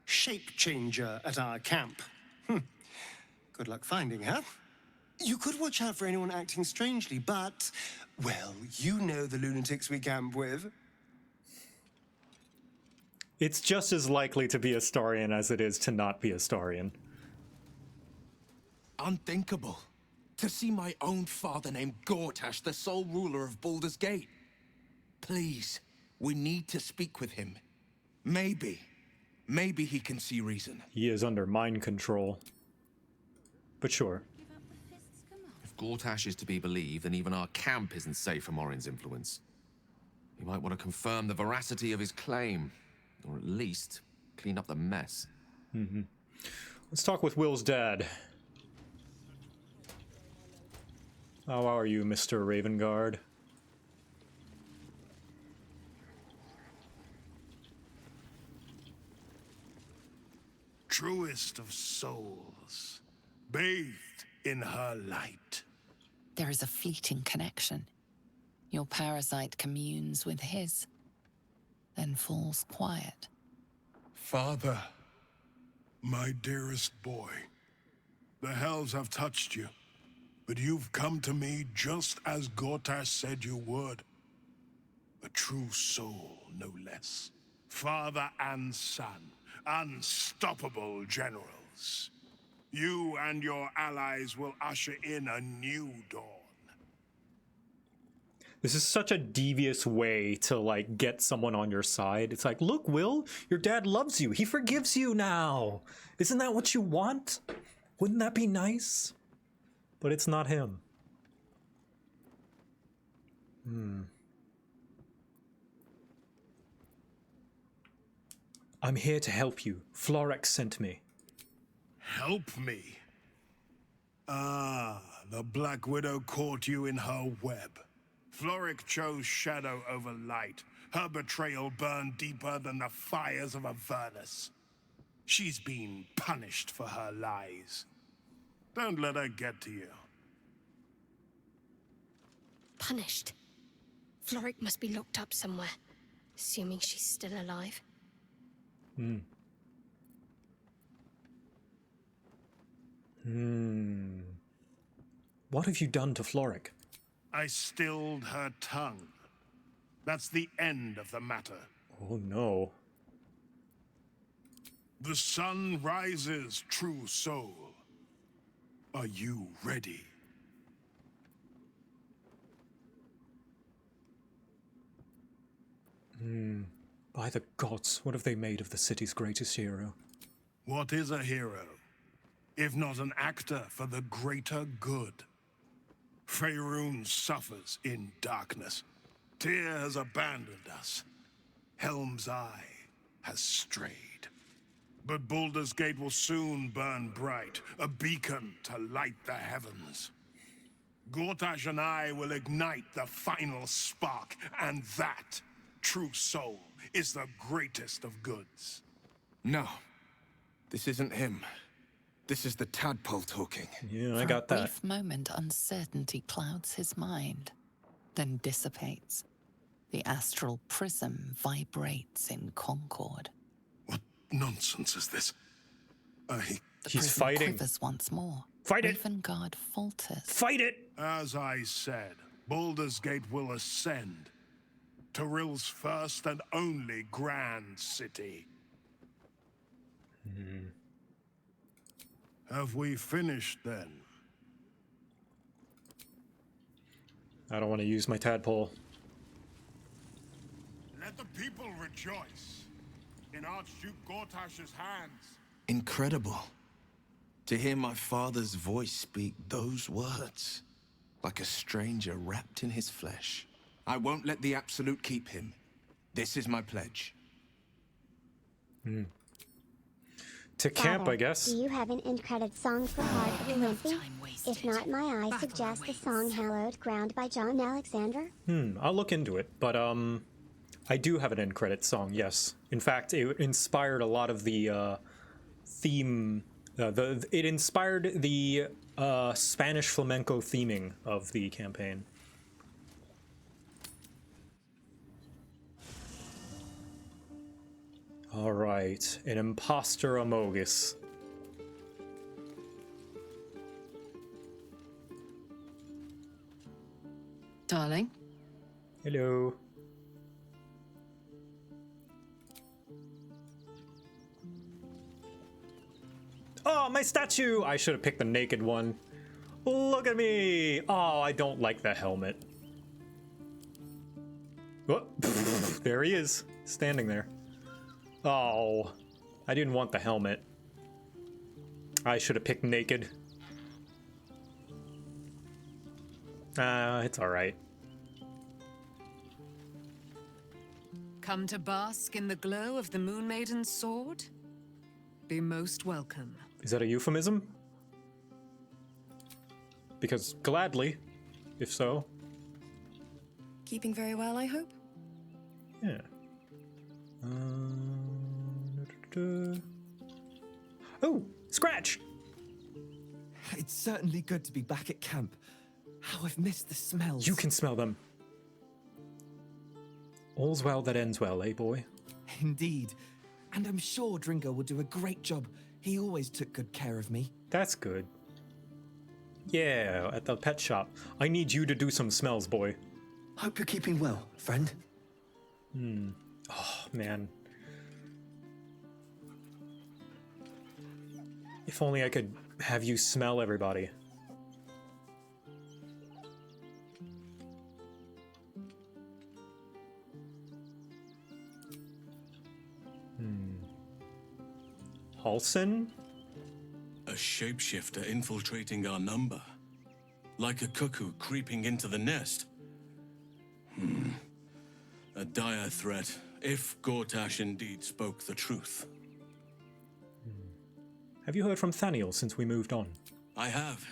shape changer at our camp. Good luck finding her. You could watch out for anyone acting strangely, but, well, you know the lunatics we camp with. It's just as likely to be Astarion as it is to not be Astarion. Unthinkable. To see my own father named Gortach, the sole ruler of Baldur's Gate. Please, we need to speak with him. Maybe he can see reason. He is under mind control. But sure. If Gortach is to be believed, then even our camp isn't safe from Orin's influence. You might want to confirm the veracity of his claim, or at least clean up the mess. Let's talk with Will's dad. How are you, Mr. Ravengard? Truest of souls, bathed in her light. There is a fleeting connection. Your parasite communes with his, then falls quiet. Father, my dearest boy, the hells have touched you, but you've come to me just as Gortach said you would. A true soul, no less. Father and son, unstoppable generals. You and your allies will usher in a new dawn. This is such a devious way to, like, get someone on your side. It's like, look, Will, your dad loves you. He forgives you now. Isn't that what you want? Wouldn't that be nice? But it's not him. I'm here to help you. Florek sent me. Help me? Ah, the Black Widow caught you in her web. Florek chose shadow over light. Her betrayal burned deeper than the fires of a furnace. She's been punished for her lies. Don't let her get to you. Punished? Florek must be locked up somewhere, assuming she's still alive. What have you done to Florek? I stilled her tongue. That's the end of the matter. Oh no. The sun rises, true soul. Are you ready? By the gods, what have they made of the city's greatest hero? What is a hero, if not an actor for the greater good? Faerun suffers in darkness. Tyr has abandoned us. Helm's Eye has strayed. But Baldur's Gate will soon burn bright, a beacon to light the heavens. Gortach and I will ignite the final spark, and that, true soul, is the greatest of goods. No, this isn't him. This is the tadpole talking. Yeah, I For got a that. brief moment, uncertainty clouds his mind, then dissipates. The astral prism vibrates in concord. Nonsense is this? The He's prism fighting. quivers once more. Fight it! Ravengard falters. Fight it! As I said, Baldur's Gate will ascend. Tyrill's first and only grand city. Have we finished then? I don't want to use my tadpole. Let the people rejoice. In Archduke Gortach's hands. Incredible. To hear my father's voice speak those words. Like a stranger wrapped in his flesh. I won't let the Absolute keep him. This is my pledge. To camp, Father, I guess. Do you have an end-credit song for Heart of Olympic? If not, I suggest the song Hallowed Ground by John Alexander. I'll look into it, but I do have an end credit song, yes. In fact, it inspired a lot of the theme. It inspired the Spanish flamenco theming of the campaign. Alright, an impostor Amogus. Darling? Hello. Oh, my statue! I should have picked the naked one. Look at me! Oh, I don't like the helmet. Oh, there he is, standing there. Oh, I didn't want the helmet. I should have picked naked. It's alright. Come to bask in the glow of the Moon Maiden's sword? Be most welcome. Is that a euphemism? Because gladly, if so. Keeping very well, I hope? Yeah. Oh, Scratch! It's certainly good to be back at camp. How I've missed the smells. You can smell them. All's well that ends well, eh, boy? Indeed. And I'm sure Dringo will do a great job. He always took good care of me. That's good. Yeah, at the pet shop. I need you to do some smells, boy. Hope you're keeping well, friend. Oh, man. If only I could have you smell everybody. Halson? A shapeshifter infiltrating our number. Like a cuckoo creeping into the nest. A dire threat, if Gortach indeed spoke the truth. Have you heard from Thaniel since we moved on? I have.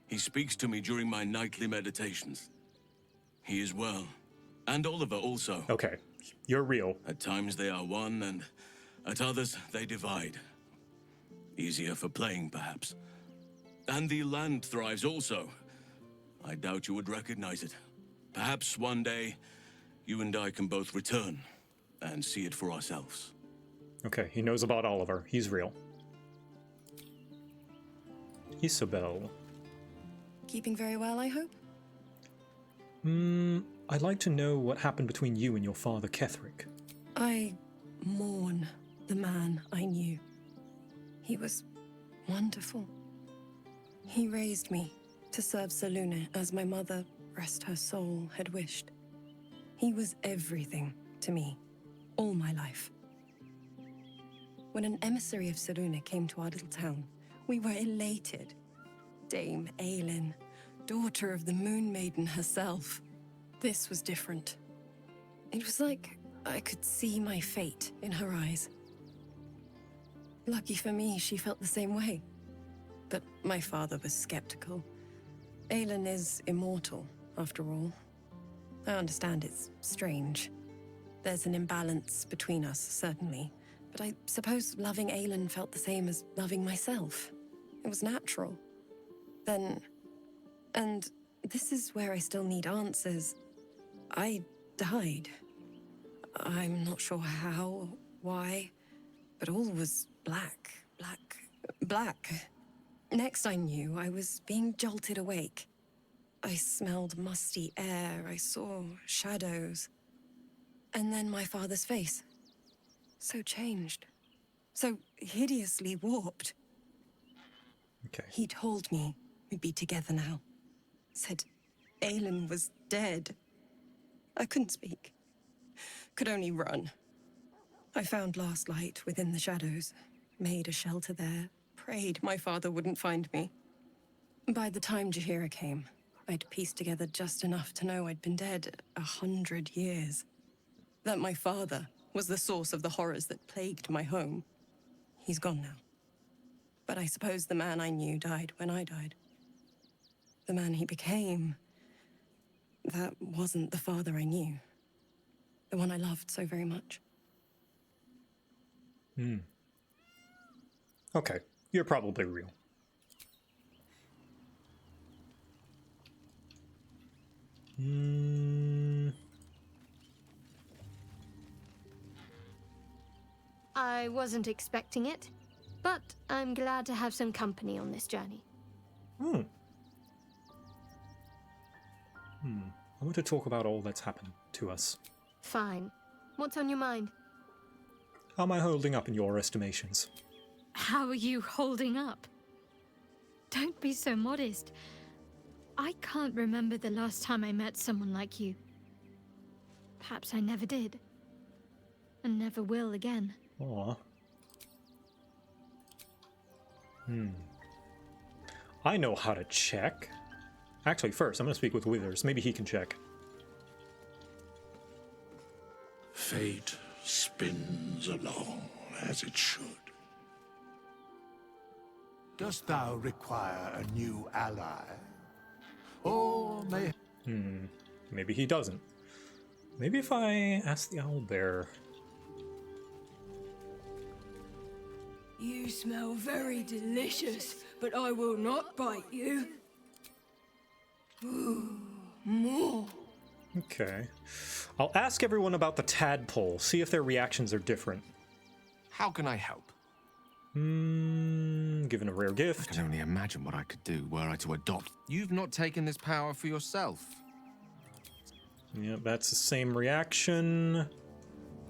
He speaks to me during my nightly meditations. He is well. And Oliver also. Okay, you're real. At times they are one, and at others they divide. Easier for playing, perhaps. And the land thrives also. I doubt you would recognize it. Perhaps one day, you and I can both return and see it for ourselves. Okay, he knows about Oliver. He's real. Isabel. Keeping very well, I hope? I'd like to know what happened between you and your father, Ketheric. I mourn the man I knew. He was wonderful. He raised me to serve Selûne as my mother, rest her soul, had wished. He was everything to me, all my life. When an emissary of Selûne came to our little town, we were elated. Dame Aelin, daughter of the Moon Maiden herself. This was different. It was like I could see my fate in her eyes. Lucky for me, she felt the same way. But my father was skeptical. Aelin is immortal, after all. I understand it's strange. There's an imbalance between us, certainly. But I suppose loving Aelin felt the same as loving myself. It was natural. Then... And this is where I still need answers. I died. I'm not sure how, why, but all was black. Next I knew, I was being jolted awake. I smelled musty air, I saw shadows. And then my father's face. So changed. So hideously warped. Okay. He told me we'd be together now. Said Aelin was dead. I couldn't speak. Could only run. I found last light within the shadows. Made a shelter there. Prayed my father wouldn't find me. By the time Jaheira came, I'd pieced together just enough to know I'd been dead 100 years. That my father was the source of the horrors that plagued my home. He's gone now. But I suppose the man I knew died when I died. The man he became, that wasn't the father I knew. The one I loved so very much. Okay, you're probably real. I wasn't expecting it, but I'm glad to have some company on this journey. I want to talk about all that's happened to us. Fine. What's on your mind? How am I holding up in your estimations? How are you holding up? Don't be so modest. I can't remember the last time I met someone like you. Perhaps I never did. And never will again. Aw. I know how to check. Actually, first, I'm going to speak with Withers. Maybe he can check. Fate spins along as it should. Dost thou require a new ally? Or may... Maybe he doesn't. Maybe if I ask the owlbear. You smell very delicious, but I will not bite you. Ooh, more. Okay. I'll ask everyone about the tadpole, see if their reactions are different. How can I help? Given a rare gift. I can only imagine what I could do were I to adopt. You've not taken this power for yourself. Yeah, that's the same reaction.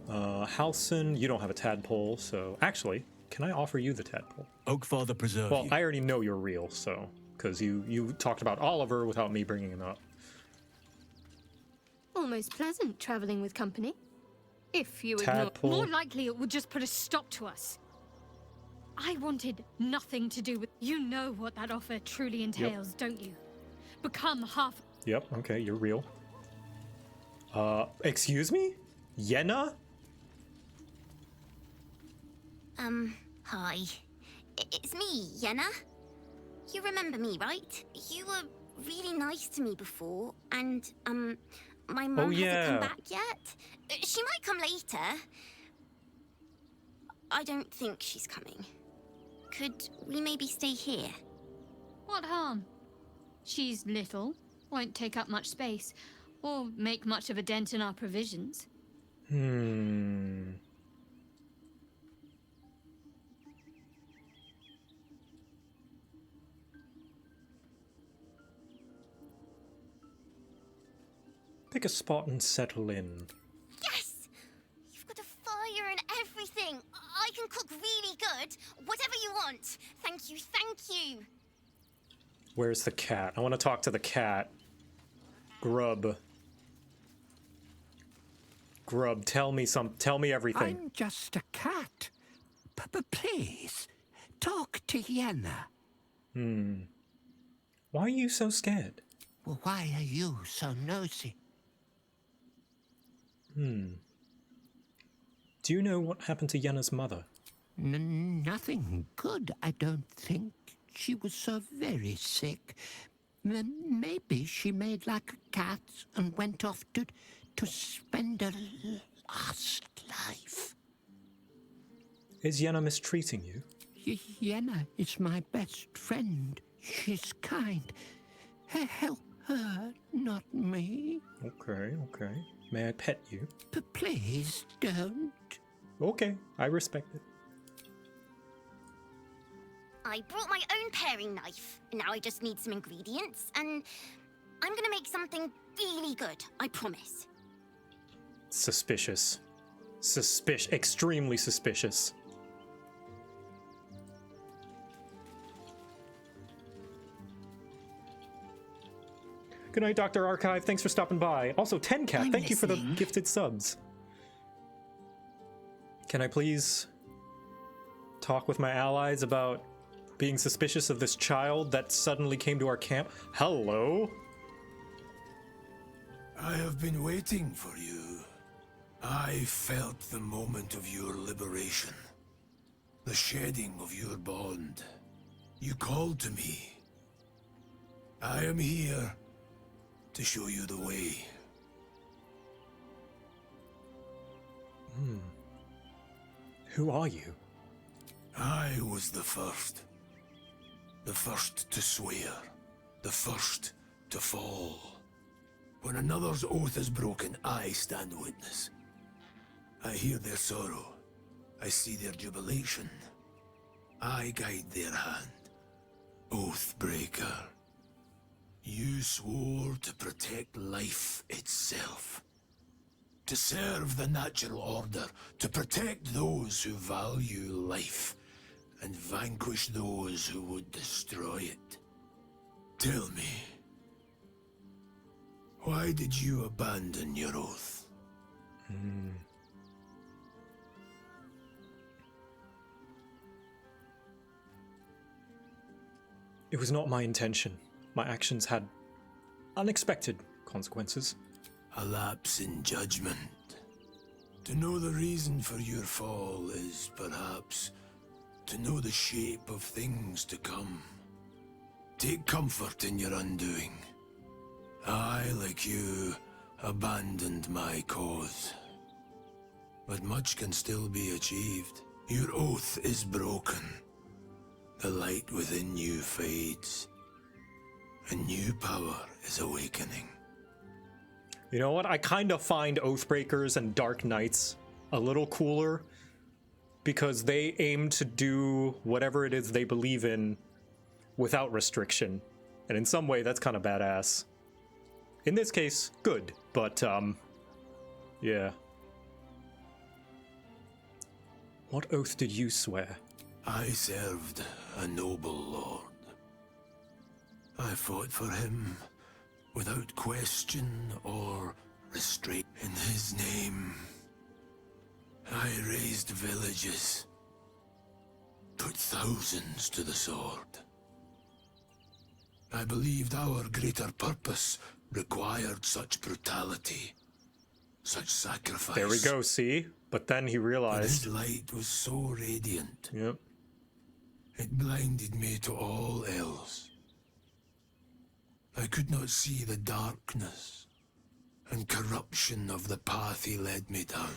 Halson, you don't have a tadpole, so... Actually, can I offer you the tadpole? Oakfather preserve Well, you. I already know you're real, so... Because you talked about Oliver without me bringing him up. Almost pleasant traveling with company. If you ignore... Tadpole. More likely it would just put a stop to us. I wanted nothing to do with... You know what that offer truly entails, don't you? Become half... Yep, okay, you're real. Excuse me? Yenna? Hi. It's me, Yenna. You remember me, right? You were really nice to me before, and, my mum hasn't come back yet. She might come later. I don't think she's coming. Could we maybe stay here? What harm? She's little, won't take up much space, or make much of a dent in our provisions. Pick a spot and settle in. Yes! You've got a fire and everything. I can cook really good. Whatever you want. Thank you, thank you. Where's the cat? I want to talk to the cat. Grub. Grub, tell me everything. I'm just a cat. Please, talk to Yenna. Why are you so scared? Well, why are you so nosy? Do you know what happened to Yenna's mother? Nothing good, I don't think. She was so very sick. Maybe she made like a cat and went off to spend her last life. Is Yenna mistreating you? Yenna is my best friend. She's kind. Help her, not me. Okay, okay. May I pet you? Please don't. Okay, I respect it. I brought my own paring knife. Now I just need some ingredients, and I'm gonna make something really good, I promise. Suspicious. Extremely suspicious. Good night, Dr. Archive. Thanks for stopping by. Also, 10cat, thank you for the gifted subs. Can I please talk with my allies about being suspicious of this child that suddenly came to our camp? Hello? I have been waiting for you. I felt the moment of your liberation. The shedding of your bond. You called to me. I am here to show you the way. Who are you? I was the first. The first to swear. The first to fall. When another's oath is broken, I stand witness. I hear their sorrow. I see their jubilation. I guide their hand. Oathbreaker. You swore to protect life itself. To serve the natural order. To protect those who value life. And vanquish those who would destroy it. Tell me. Why did you abandon your oath? It was not my intention. My actions had unexpected consequences. A lapse in judgment. To know the reason for your fall is, perhaps, to know the shape of things to come. Take comfort in your undoing. I, like you, abandoned my cause. But much can still be achieved. Your oath is broken. The light within you fades. A new power is awakening. You know what? I kind of find Oathbreakers and Dark Knights a little cooler because they aim to do whatever it is they believe in without restriction. And in some way, that's kind of badass. In this case, good, but, yeah. What oath did you swear? I served a noble lord. I fought for him without question or restraint. In his name, I raised villages, put thousands to the sword. I believed our greater purpose required such brutality, such sacrifice. There we go, see? But then he realized... But his light was so radiant. Yep. It blinded me to all else. I could not see the darkness and corruption of the path he led me down.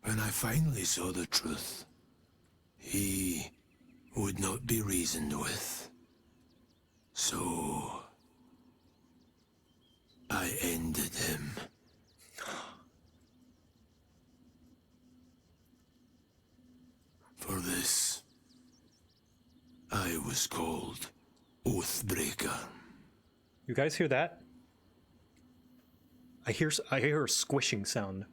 When I finally saw the truth, he would not be reasoned with. So, I ended him. For this, I was called Oathbreaker. You guys hear that? I hear a squishing sound.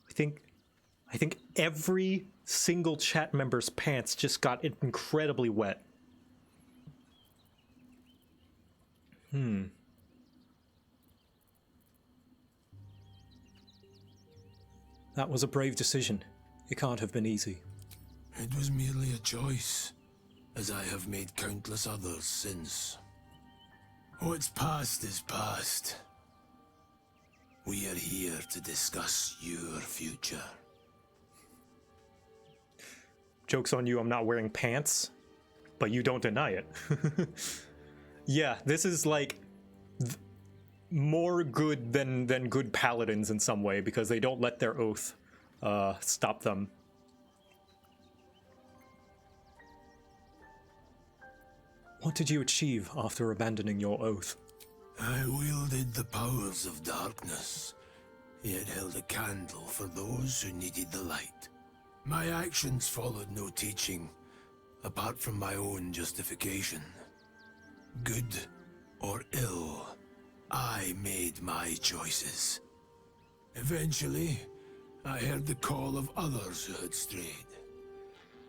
I think every single chat member's pants just got incredibly wet. That was a brave decision. It can't have been easy. It was merely a choice, as I have made countless others since. What's past is past. We are here to discuss your future. Joke's on you, I'm not wearing pants, but you don't deny it. Yeah, this is like more good than good paladins in some way, because they don't let their oath stop them. What did you achieve after abandoning your oath? I wielded the powers of darkness, yet held a candle for those who needed the light. My actions followed no teaching, apart from my own justification. Good or ill, I made my choices. Eventually, I heard the call of others who had strayed.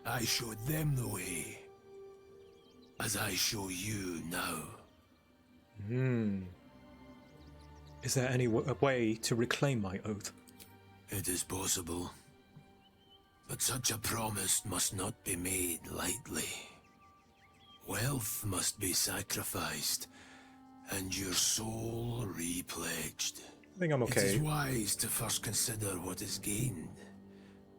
I showed them the way, as I show you now. Is there any way to reclaim my oath? It is possible. But such a promise must not be made lightly. Wealth must be sacrificed, and your soul repledged. I think I'm okay. It is wise to first consider what is gained,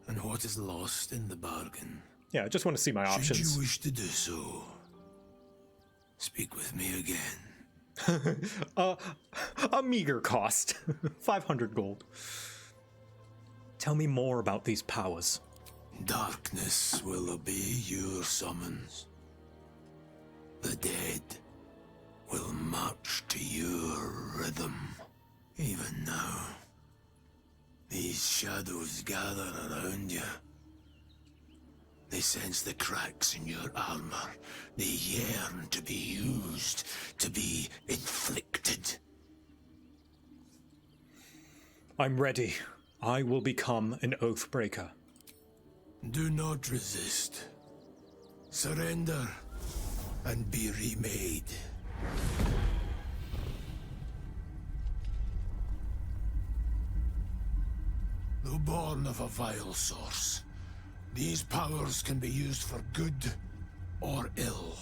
and what is lost in the bargain. Yeah, I just want to see my options. Should you wish to do so, speak with me again. A meager cost. 500 gold. Tell me more about these powers. Darkness will obey your summons. The dead will march to your rhythm. Even now, These shadows gather around you. They sense the cracks in your armor. They yearn to be used, to be inflicted. I'm ready. I will become an Oathbreaker. Do not resist. Surrender and be remade. Though born of a vile source, these powers can be used for good or ill.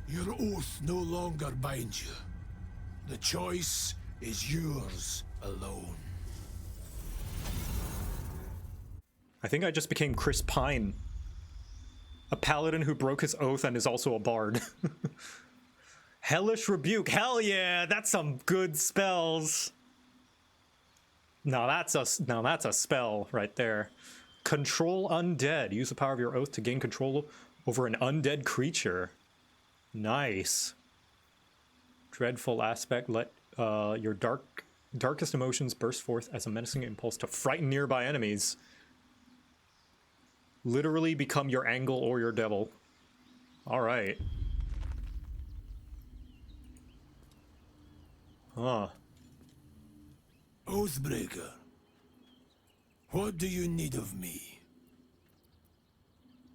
Your oath no longer binds you. The choice is yours alone. I think I just became Chris Pine. A paladin who broke his oath and is also a bard. Hellish Rebuke. Hell yeah, that's some good spells. Now that's a spell right there. Control Undead. Use the power of your oath to gain control over an undead creature. Nice. Dreadful Aspect. Let your darkest emotions burst forth as a menacing impulse to frighten nearby enemies. Literally become your angle or your devil. All right. Huh. Oathbreaker, what do you need of me?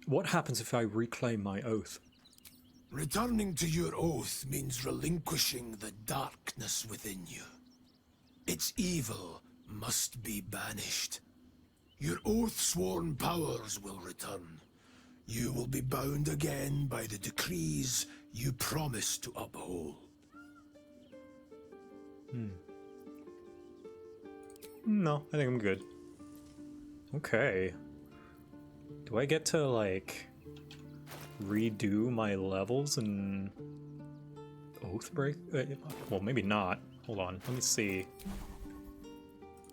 What happens if I reclaim my oath? Returning to your oath means relinquishing the darkness within you. Its evil must be banished. Your oath-sworn powers will return. You will be bound again by the decrees you promised to uphold. No, I think I'm good. Okay. Do I get to, like, redo my levels in Oathbreaker? Well, maybe not. Hold on, let me see.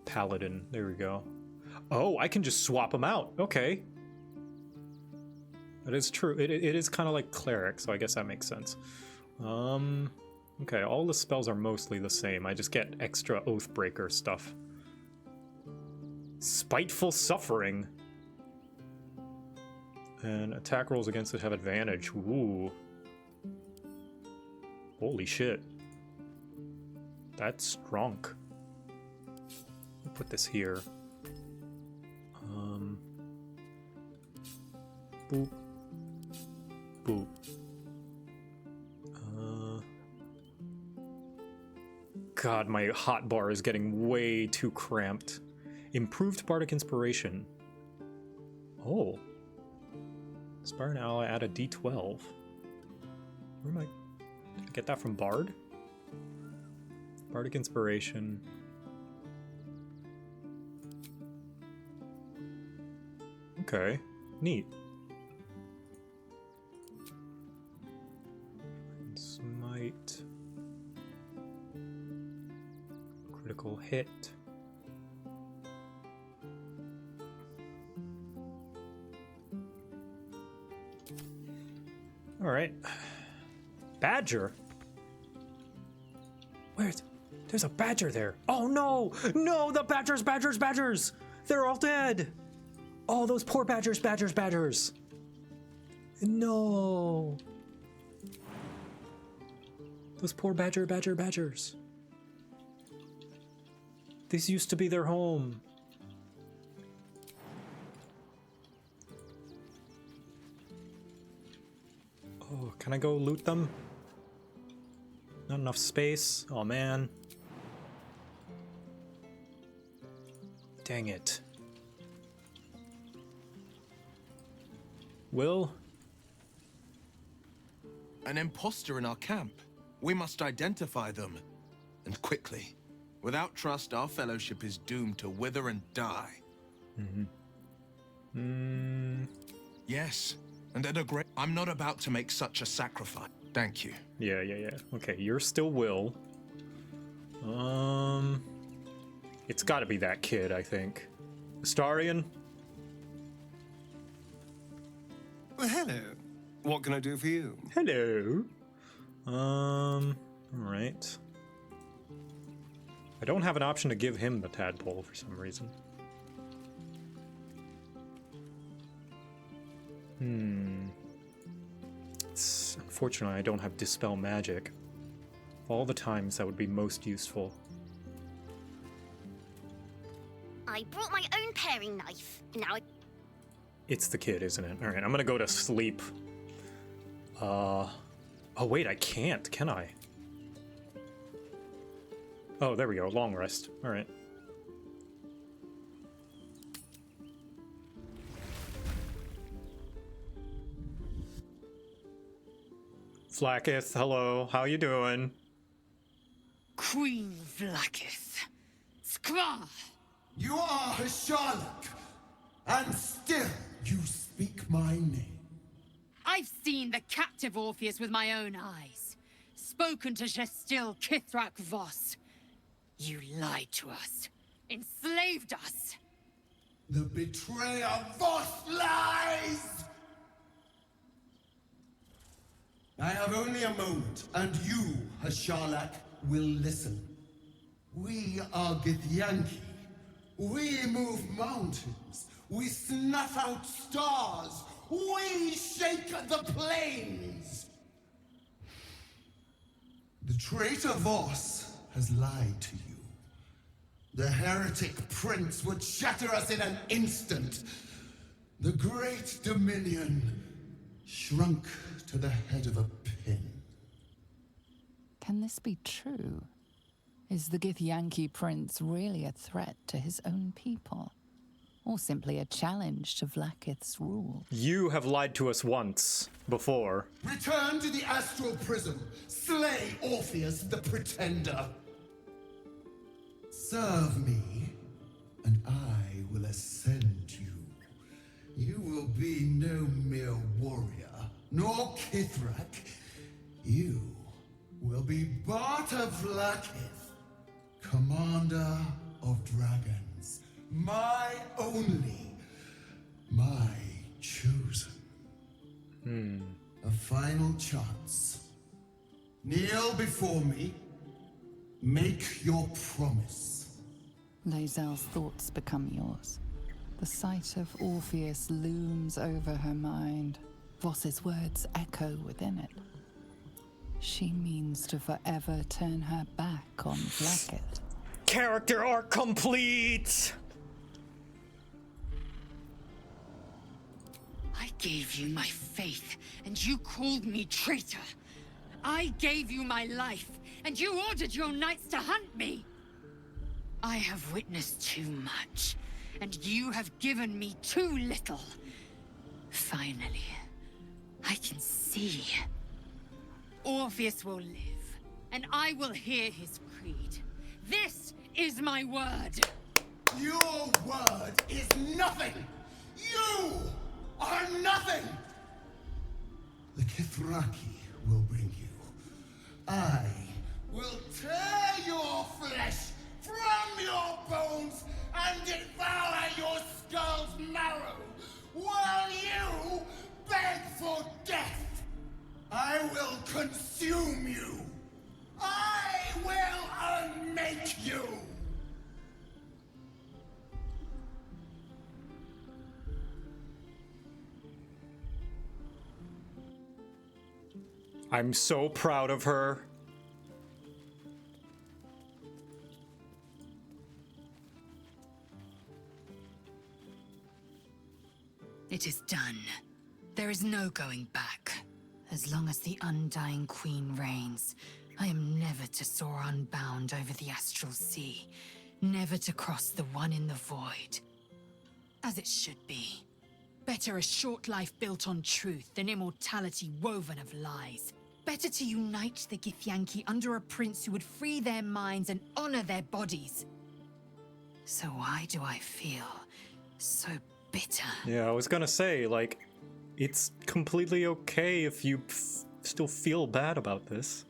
Paladin, there we go. Oh, I can just swap them out. Okay. That is true. It is kind of like Cleric, so I guess that makes sense. Okay, all the spells are mostly the same. I just get extra Oathbreaker stuff. Spiteful Suffering. And attack rolls against it have advantage. Ooh. Holy shit. That's strong. I'll put this here. Boop. Boop. God, my hotbar is getting way too cramped. Improved Bardic Inspiration. Oh. Inspire an ally, add a d12. Where am I? Did I get that from Bard? Bardic Inspiration. Okay, neat. Smite. Critical hit. All right. Badger? There's a badger there. Oh no! No, the badgers! They're all dead! Oh, those poor badgers! No! Those poor badgers. This used to be their home. Oh, can I go loot them? Not enough space. Oh man. Dang it. Will? An impostor in our camp. We must identify them. And quickly. Without trust, our fellowship is doomed to wither and die. Yes. And at a great... I'm not about to make such a sacrifice. Thank you. Yeah. Okay, you're still Will. It's gotta be that kid, I think. Astarion? Well, hello. What can I do for you? Hello. Alright. I don't have an option to give him the tadpole for some reason. It's unfortunate I don't have Dispel Magic. All the times that would be most useful. I brought my own paring knife. Now I... It's the kid, isn't it? Alright, I'm gonna go to sleep. Oh wait, I can't, can I? Oh, there we go, long rest. Alright. Flacketh, hello, how you doing? Queen Vlaakith. Skra! You are Kacharlac, and still you speak my name. I've seen the captive Orpheus with my own eyes. Spoken to Gestil Kithrak Voss. You lied to us. Enslaved us. The betrayer Voss lies! I have only a moment, and you, Kacharlac, will listen. We are Githyanki. We move mountains. We snuff out stars. We shake the plains. The traitor Voss has lied to you. The heretic prince would shatter us in an instant. The great dominion shrunk to the head of a pin. Can this be true? Is the Githyanki prince really a threat to his own people? Or simply a challenge to Vlaakith's rule? You have lied to us once, before. Return to the astral prism. Slay Orpheus the Pretender. Serve me, and I will ascend you. You will be no mere warrior, nor Kithrak. You will be Barta Vlaakith, commander of dragons. My only, my chosen. A final chance. Kneel before me. Make your promise. Lae'zel's thoughts become yours. The sight of Orpheus looms over her mind. Voss's words echo within it. She means to forever turn her back on Vlaakith. Character arc complete! I gave you my faith, and you called me traitor. I gave you my life, and you ordered your knights to hunt me. I have witnessed too much, and you have given me too little. Finally, I can see. Orpheus will live, and I will hear his creed. This is my word. Your word is nothing. You are nothing. The Kithraki will bring you. I will tear your flesh from your bones and devour your skull's marrow while you beg for death. I will consume you. I will unmake you. I'm so proud of her. It is done. There is no going back. As long as the Undying Queen reigns, I am never to soar unbound over the astral sea, never to cross the one in the void. As it should be. Better a short life built on truth than immortality woven of lies. Better to unite the Githyanki under a prince who would free their minds and honor their bodies. So why do I feel so bitter? Yeah, I was gonna say, like, it's completely okay if you still feel bad about this.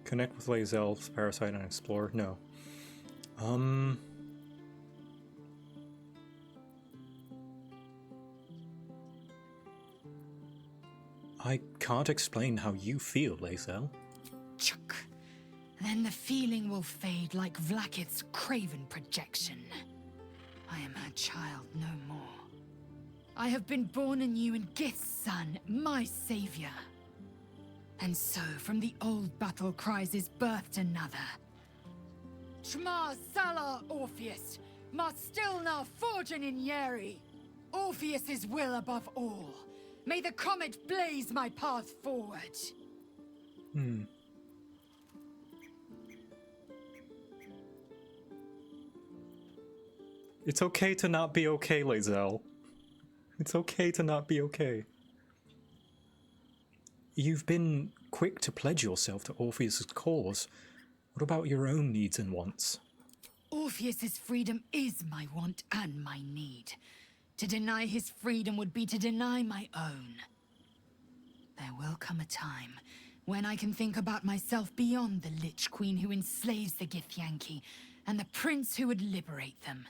Connect with Lae'zel, Parasite, and Explore? No. I can't explain how you feel, Lae'zel. Chuk. Then the feeling will fade like Vlaakith's craven projection. I am her child no more. I have been born anew in Gith's son, my savior. And so, from the old battle cries is birthed another. Shma Salah Orpheus, Ma Stilna Forgin in Yeri. Orpheus's will above all. May the comet blaze my path forward. It's okay to not be okay, Lae'zel. It's okay to not be okay. You've been quick to pledge yourself to Orpheus's cause. What about your own needs and wants? Orpheus's freedom is my want and my need. To deny his freedom would be to deny my own. There will come a time when I can think about myself beyond the Lich Queen who enslaves the Githyanki and the prince who would liberate them.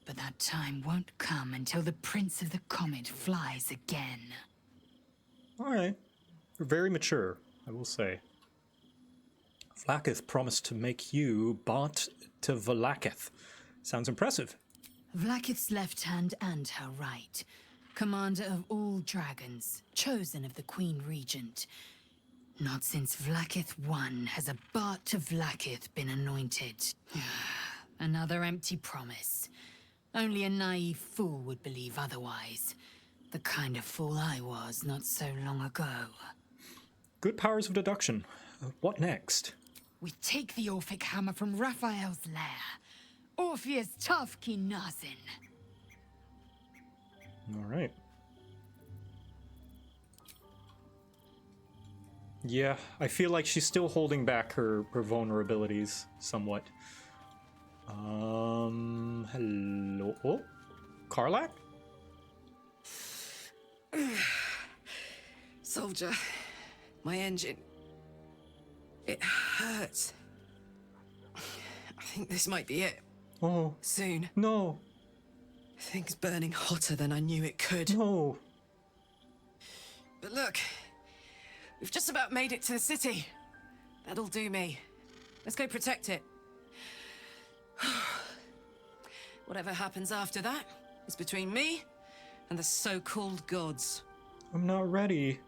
But that time won't come until the Prince of the Comet flies again. Alright. You're very mature, I will say. Vlaakith promised to make you Bart to Vlaakith. Sounds impressive. Vlaakith's left hand and her right. Commander of all dragons, chosen of the Queen Regent. Not since Vlaakith I has a Bart to Vlaakith been anointed. Another empty promise. Only a naive fool would believe otherwise. The kind of fool I was not so long ago. Good powers of deduction. What next? We take the Orphic hammer from Raphael's lair. Orpheus Tavki Nazin. Alright. Yeah, I feel like she's still holding back her vulnerabilities somewhat. Hello? Oh, Kacharlac? Soldier, my engine. It hurts. I think this might be it. Oh. Soon. No. Things burning hotter than I knew it could. No. But look, we've just about made it to the city. That'll do me. Let's go protect it. Whatever happens after that is between me and the so-called gods. I'm not ready.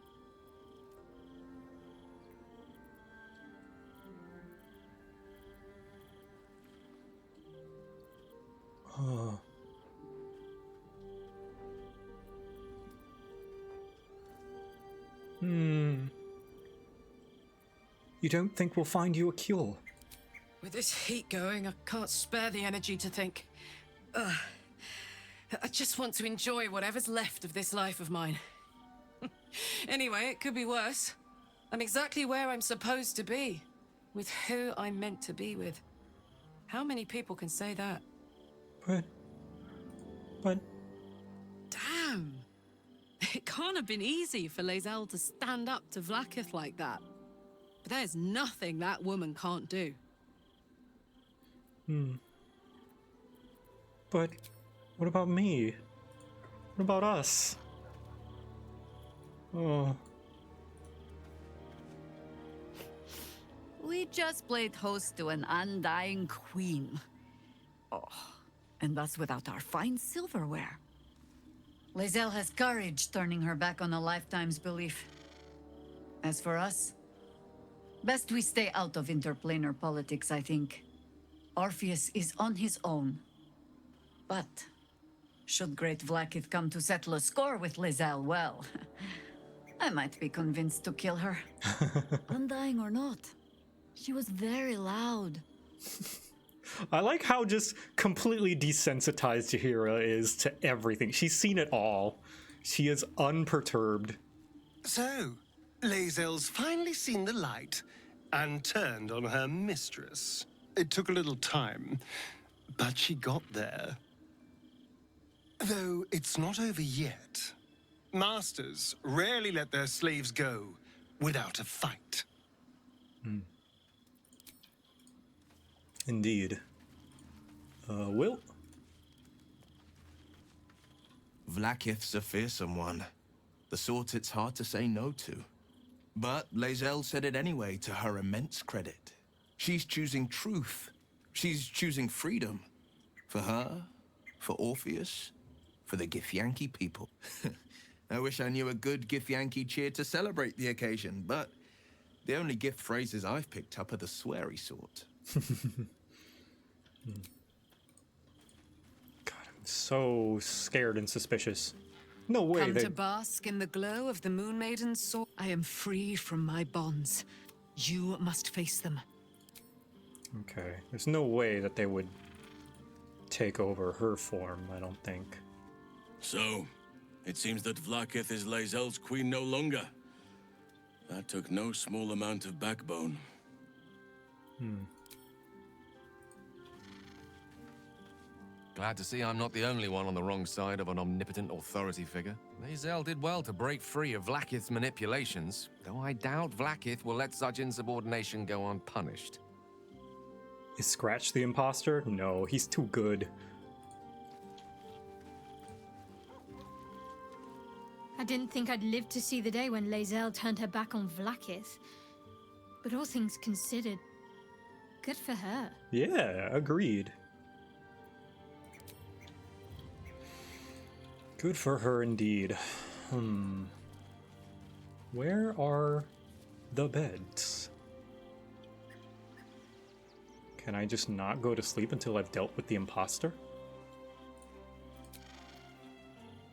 Oh. You don't think we'll find you a cure? With this heat going, I can't spare the energy to think. I just want to enjoy whatever's left of this life of mine. Anyway, it could be worse. I'm exactly where I'm supposed to be, with who I'm meant to be with. How many people can say that? But... Damn! It can't have been easy for Lae'zel to stand up to Vlaakith like that. But there's nothing that woman can't do. But what about me? What about us? Oh. We just played host to an undying queen. Oh, and that's without our fine silverware. Lae'zel has courage turning her back on a lifetime's belief. As for us, best we stay out of interplanar politics, I think. Orpheus is on his own. But should Great Vlaakith come to settle a score with Lae'zel, well, I might be convinced to kill her. Undying or not, she was very loud. I like how just completely desensitized Jaheira is to everything. She's seen it all. She is unperturbed. So, Lae'zel's finally seen the light and turned on her mistress. It took a little time, but she got there. Though it's not over yet. Masters rarely let their slaves go without a fight. Indeed. Will? Vlaakith's a fearsome one. The sort it's hard to say no to. But Lae'zel said it anyway, to her immense credit. She's choosing truth. She's choosing freedom. For her, for Orpheus, for the Githyanki people. I wish I knew a good Githyanki cheer to celebrate the occasion, but the only gift phrases I've picked up are the sweary sort. God, I'm so scared and suspicious. No way Come they... to bask in the glow of the Moon Maiden's sword. I am free from my bonds. You must face them. Okay, there's no way that they would take over her form, I don't think. So, it seems that Vlaakith is Lae'zel's queen no longer. That took no small amount of backbone. Glad to see I'm not the only one on the wrong side of an omnipotent authority figure. Lae'zel did well to break free of Vlaakith's manipulations, though I doubt Vlaakith will let such insubordination go unpunished. Is Scratch the imposter? No, he's too good. I didn't think I'd live to see the day when Lae'zel turned her back on Vlaakith. But all things considered, good for her. Yeah, agreed. Good for her indeed. Where are the beds? Can I just not go to sleep until I've dealt with the imposter?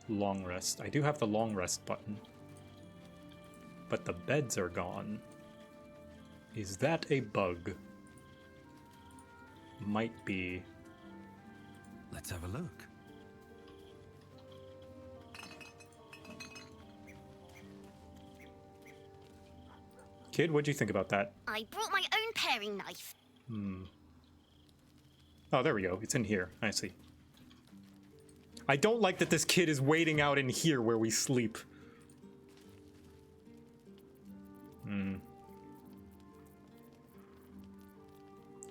Long rest. I do have the long rest button. But the beds are gone. Is that a bug? Might be. Let's have a look. Kid, what'd you think about that? I brought my own paring knife. Oh, there we go. It's in here. I see. I don't like that this kid is waiting out in here where we sleep.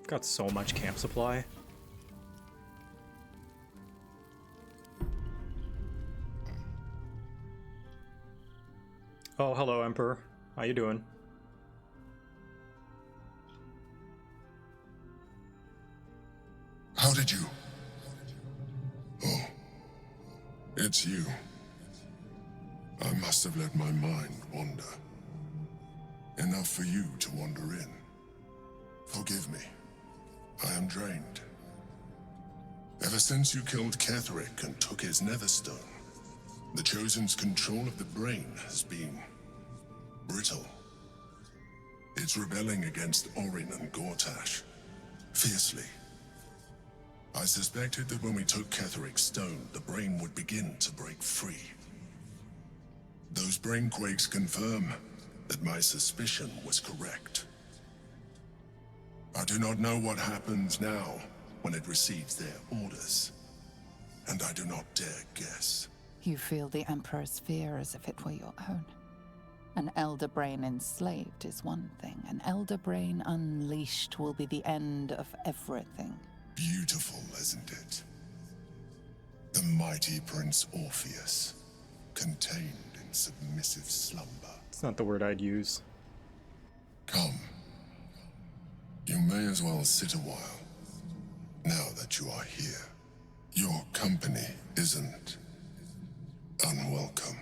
Got so much camp supply. Oh, hello, Emperor. How you doing? How did you? Oh, it's you. I must have let my mind wander. Enough for you to wander in. Forgive me. I am drained. Ever since you killed Kacharlac and took his netherstone, the Chosen's control of the brain has been brittle. It's rebelling against Orin and Gortach fiercely. I suspected that when we took Kacharlac's stone, the brain would begin to break free. Those brain quakes confirm that my suspicion was correct. I do not know what happens now when it receives their orders, and I do not dare guess. You feel the Emperor's fear as if it were your own. An elder brain enslaved is one thing. An elder brain unleashed will be the end of everything. Beautiful, isn't it? The mighty Prince Orpheus, contained in submissive slumber. It's not the word I'd use. Come. You may as well sit a while, now that you are here. Your company isn't unwelcome.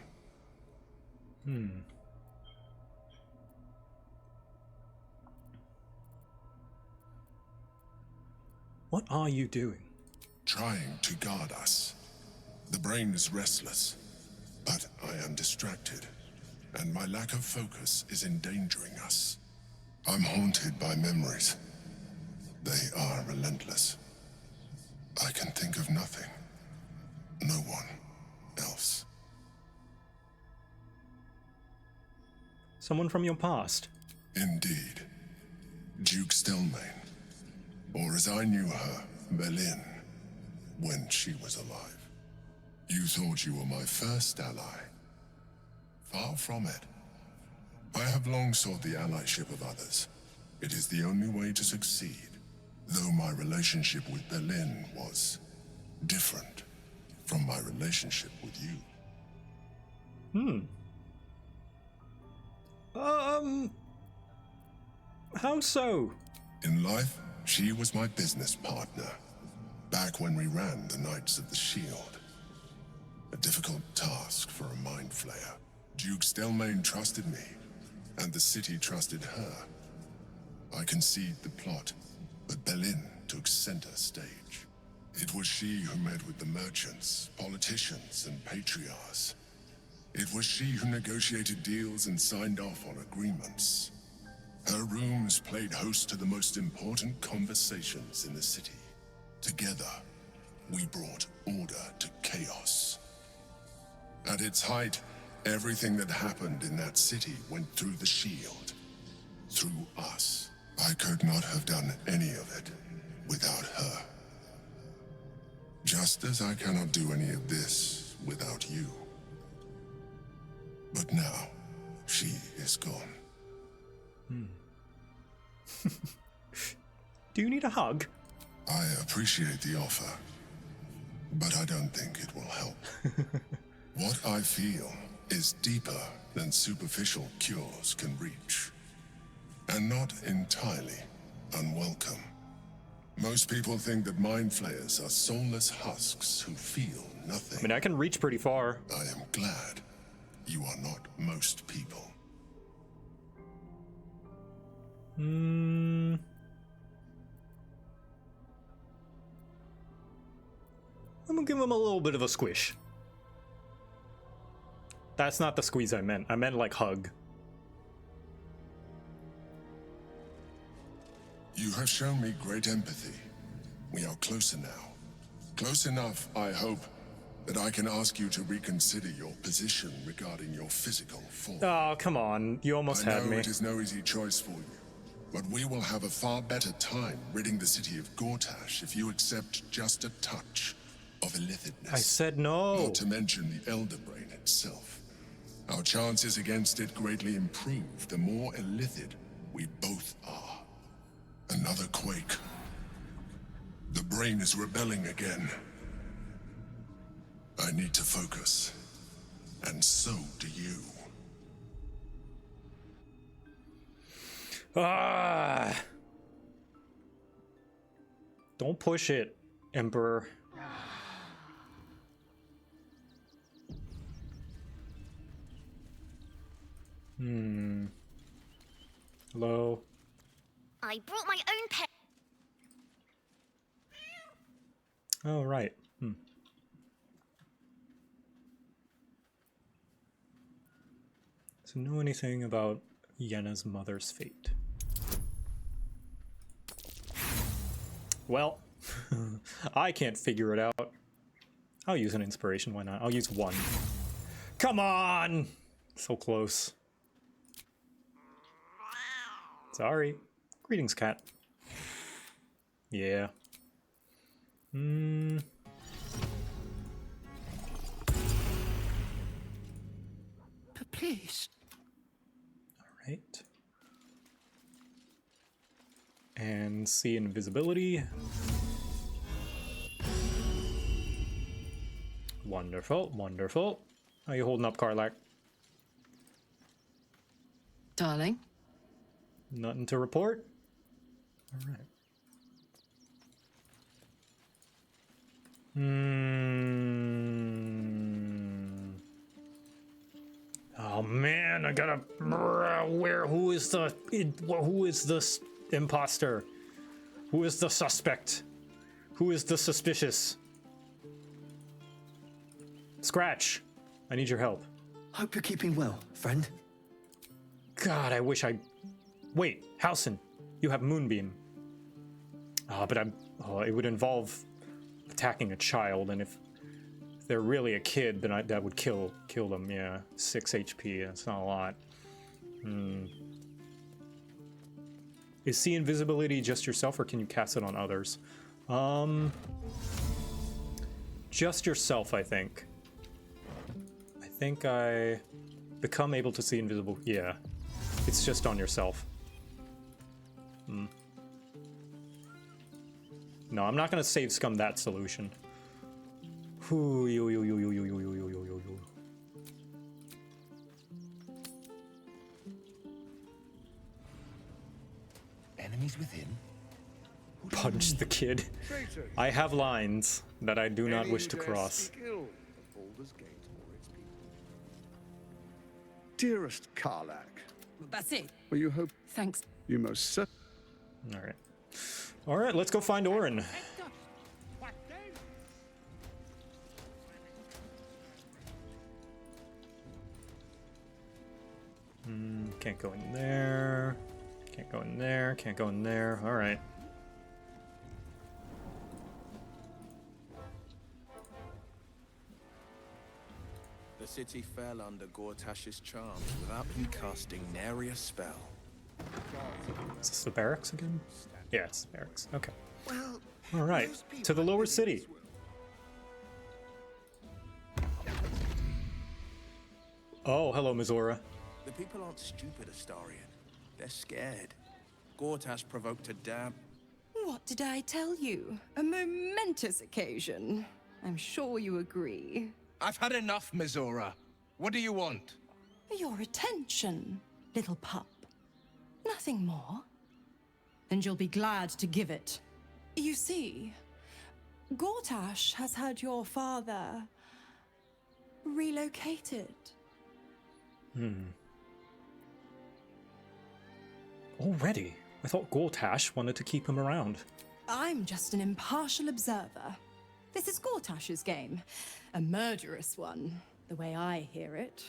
What are you doing? Trying to guard us. The brain is restless, but I am distracted, and my lack of focus is endangering us. I'm haunted by memories. They are relentless. I can think of nothing. No one else. Someone from your past. Indeed. Duke Stelmane. Or as I knew her, Berlin, when she was alive. You thought you were my first ally. Far from it. I have long sought the allyship of others. It is the only way to succeed, though my relationship with Berlin was different from my relationship with you. How so? In life, she was my business partner. Back when we ran the Knights of the Shield. A difficult task for a mind flayer. Duke Stelmane trusted me, and the city trusted her. I conceived the plot, but Berlin took center stage. It was she who met with the merchants, politicians, and patriarchs. It was she who negotiated deals and signed off on agreements. Her rooms played host to the most important conversations in the city. Together, we brought order to chaos. At its height, everything that happened in that city went through the shield. Through us. I could not have done any of it without her. Just as I cannot do any of this without you. But now, she is gone. Do you need a hug? I appreciate the offer, but I don't think it will help. What I feel is deeper than superficial cures can reach, and not entirely unwelcome. Most people think that mind flayers are soulless husks who feel nothing. I mean, I can reach pretty far. I am glad you are not most people. I'm gonna give him a little bit of a squish. That's not the squeeze I meant. I meant like hug. You have shown me great empathy. We are closer now. Close enough, I hope, that I can ask you to reconsider your position regarding your physical form. Oh, come on. You almost had me. I know it is no easy choice for you, but we will have a far better time ridding the city of Gortach if you accept just a touch of illithidness. I said no. Not to mention the Elder Brain itself. Our chances against it greatly improve the more illithid we both are. Another quake. The brain is rebelling again. I need to focus. And so do you. Ah! Don't push it, Emperor. Hello? I brought my own pet. Oh, right. So know anything about Yenna's mother's fate? Well, I can't figure it out. I'll use an inspiration, why not? I'll use one. Come on! So close. Sorry. Greetings, cat. Yeah. Please. Alright. And see invisibility. Wonderful, wonderful. How you holding up, Kacharlac? Darling? Nothing to report? Alright. Oh man, I gotta... Who is this imposter? Who is the suspect? Who is the suspicious? Scratch, I need your help. Hope you're keeping well, friend. God, I wish I... Wait, Housen, you have Moonbeam. But it would involve attacking a child, and if they're really a kid, then that would kill them, yeah. 6 HP, that's not a lot. Is see invisibility just yourself, or can you cast it on others? Just yourself, I think. I think I become able to see invisible, yeah. It's just on yourself. No, I'm not gonna save scum that solution. lies within? Punch the kid. I have lines that I do not wish to cross. Dearest Kacharlac, That's it. well, you hope Thanks. you most certainly. All right, let's go find Orin. Can't go in there. Can't go in there. Can't go in there. All right. The city fell under Gortach's charms without him casting nary a spell. Is this the barracks again? Yeah, it's the barracks. Okay. Well, all right, to the lower city. Oh, hello, Mizora. The people aren't stupid, Astarion. They're scared. Gortach provoked a dam. What did I tell you? A momentous occasion. I'm sure you agree. I've had enough, Mizora. What do you want? Your attention, little pup. Nothing more. And you'll be glad to give it. You see, Gortach has had your father relocated. Already? I thought Gortach wanted to keep him around. I'm just an impartial observer. This is Gortach's game. A murderous one, the way I hear it.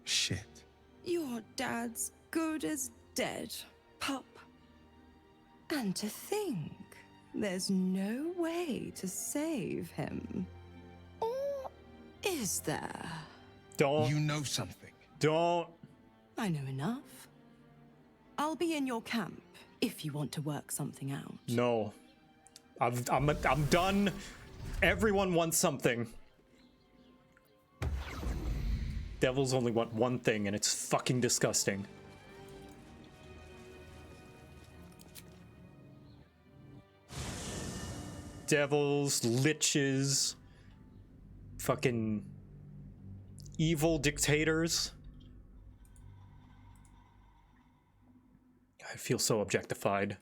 Shit. Your dad's good as dead, pup. And to think, there's no way to save him. Or is there? Don't. You know something. Don't. I know enough. I'll be in your camp if you want to work something out. No. I'm done. Everyone wants something. Devils only want one thing, and it's fucking disgusting. Devils, liches, fucking evil dictators. I feel so objectified.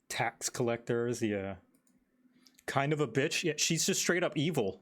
Tax collectors, yeah. Kind of a bitch, yet she's just straight up evil.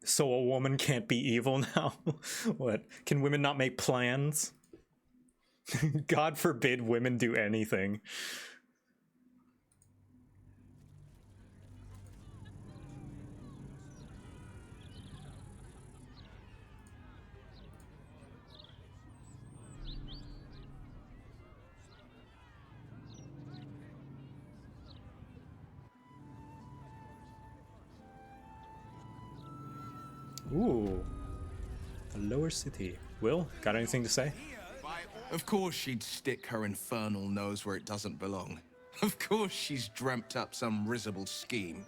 So a woman can't be evil now? What? Can women not make plans? God forbid women do anything. Ooh. The lower city. Will, got anything to say? Of course she'd stick her infernal nose where it doesn't belong. Of course she's dreamt up some risible scheme.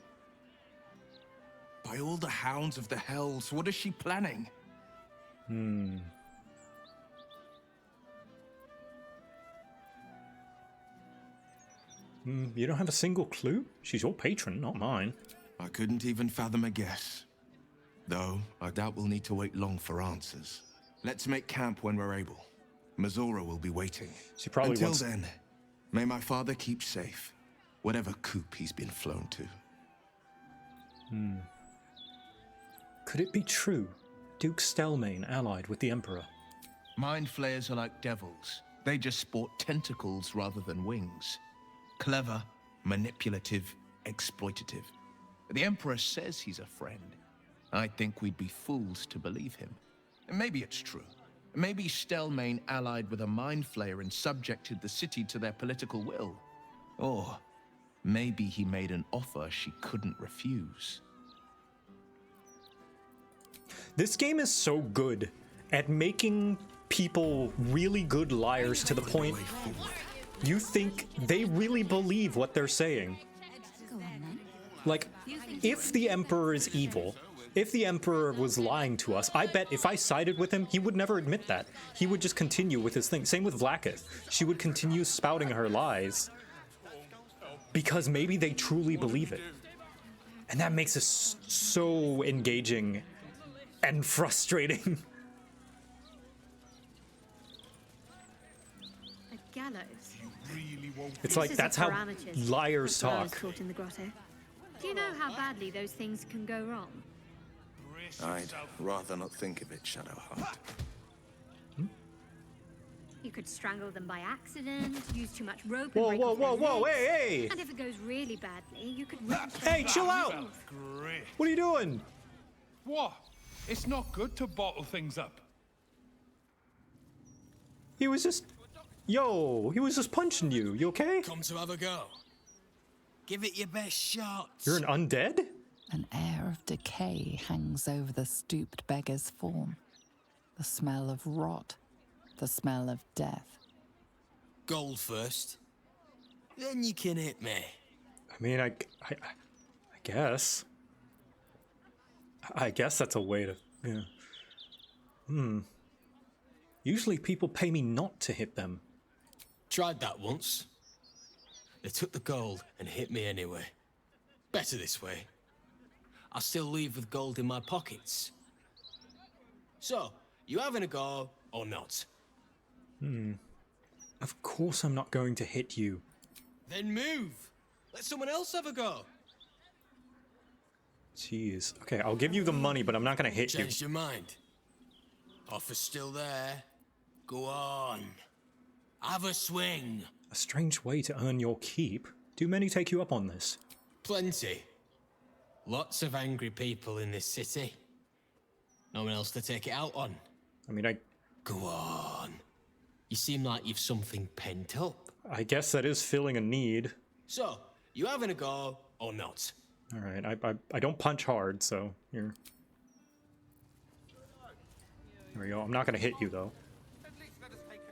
By all the hounds of the hells, what is she planning? You don't have a single clue? She's your patron, not mine. I couldn't even fathom a guess. Though, I doubt we'll need to wait long for answers. Let's make camp when we're able. Mizora will be waiting. She probably Until wants... then, may my father keep safe, whatever coop he's been flown to. Could it be true? Duke Stelmane allied with the Emperor? Mind flayers are like devils. They just sport tentacles rather than wings. Clever, manipulative, exploitative. The Emperor says he's a friend. I think we'd be fools to believe him. And maybe it's true. Maybe Stelmane allied with a mind flayer and subjected the city to their political will. Or maybe he made an offer she couldn't refuse. This game is so good at making people really good liars to the point you think they really believe what they're saying. Like, if the Emperor is evil, if the Emperor was lying to us, I bet if I sided with him, he would never admit that. He would just continue with his thing. Same with Vlaakith. She would continue spouting her lies because maybe they truly believe it. And that makes it so engaging and frustrating. A gallows. It's like, that's how liars talk. Do you know how badly those things can go wrong? I'd rather not think of it, Shadowheart. You could strangle them by accident, use too much rope. Whoa, and break whoa, off their whoa, whoa, legs. hey! And if it goes really badly, you could rip Hey, chill out! What are you doing? What? It's not good to bottle things up. He was just... Yo, he was just punching you. You okay? Come to have a go. Give it your best shot. You're an undead? An air of decay hangs over the stooped beggar's form. The smell of rot. The smell of death. Gold first. Then you can hit me. I mean, I guess. I guess that's a way to... Yeah. Usually people pay me not to hit them. Tried that once. They took the gold and hit me anyway. Better this way. I'll still leave with gold in my pockets. So, you having a go or not? Of course I'm not going to hit you. Then move. Let someone else have a go. Jeez. Okay, I'll give you the money, but I'm not going to hit you. Changed your mind? Offer's still there. Go on. Have a swing. A strange way to earn your keep. Do many take you up on this? Plenty. Lots of angry people in this city. No one else to take it out on. I mean, Go on. You seem like you've something pent up. I guess that is filling a need. So, you having a go or not? All right, I don't punch hard, so here. There we go. I'm not going to hit you, though.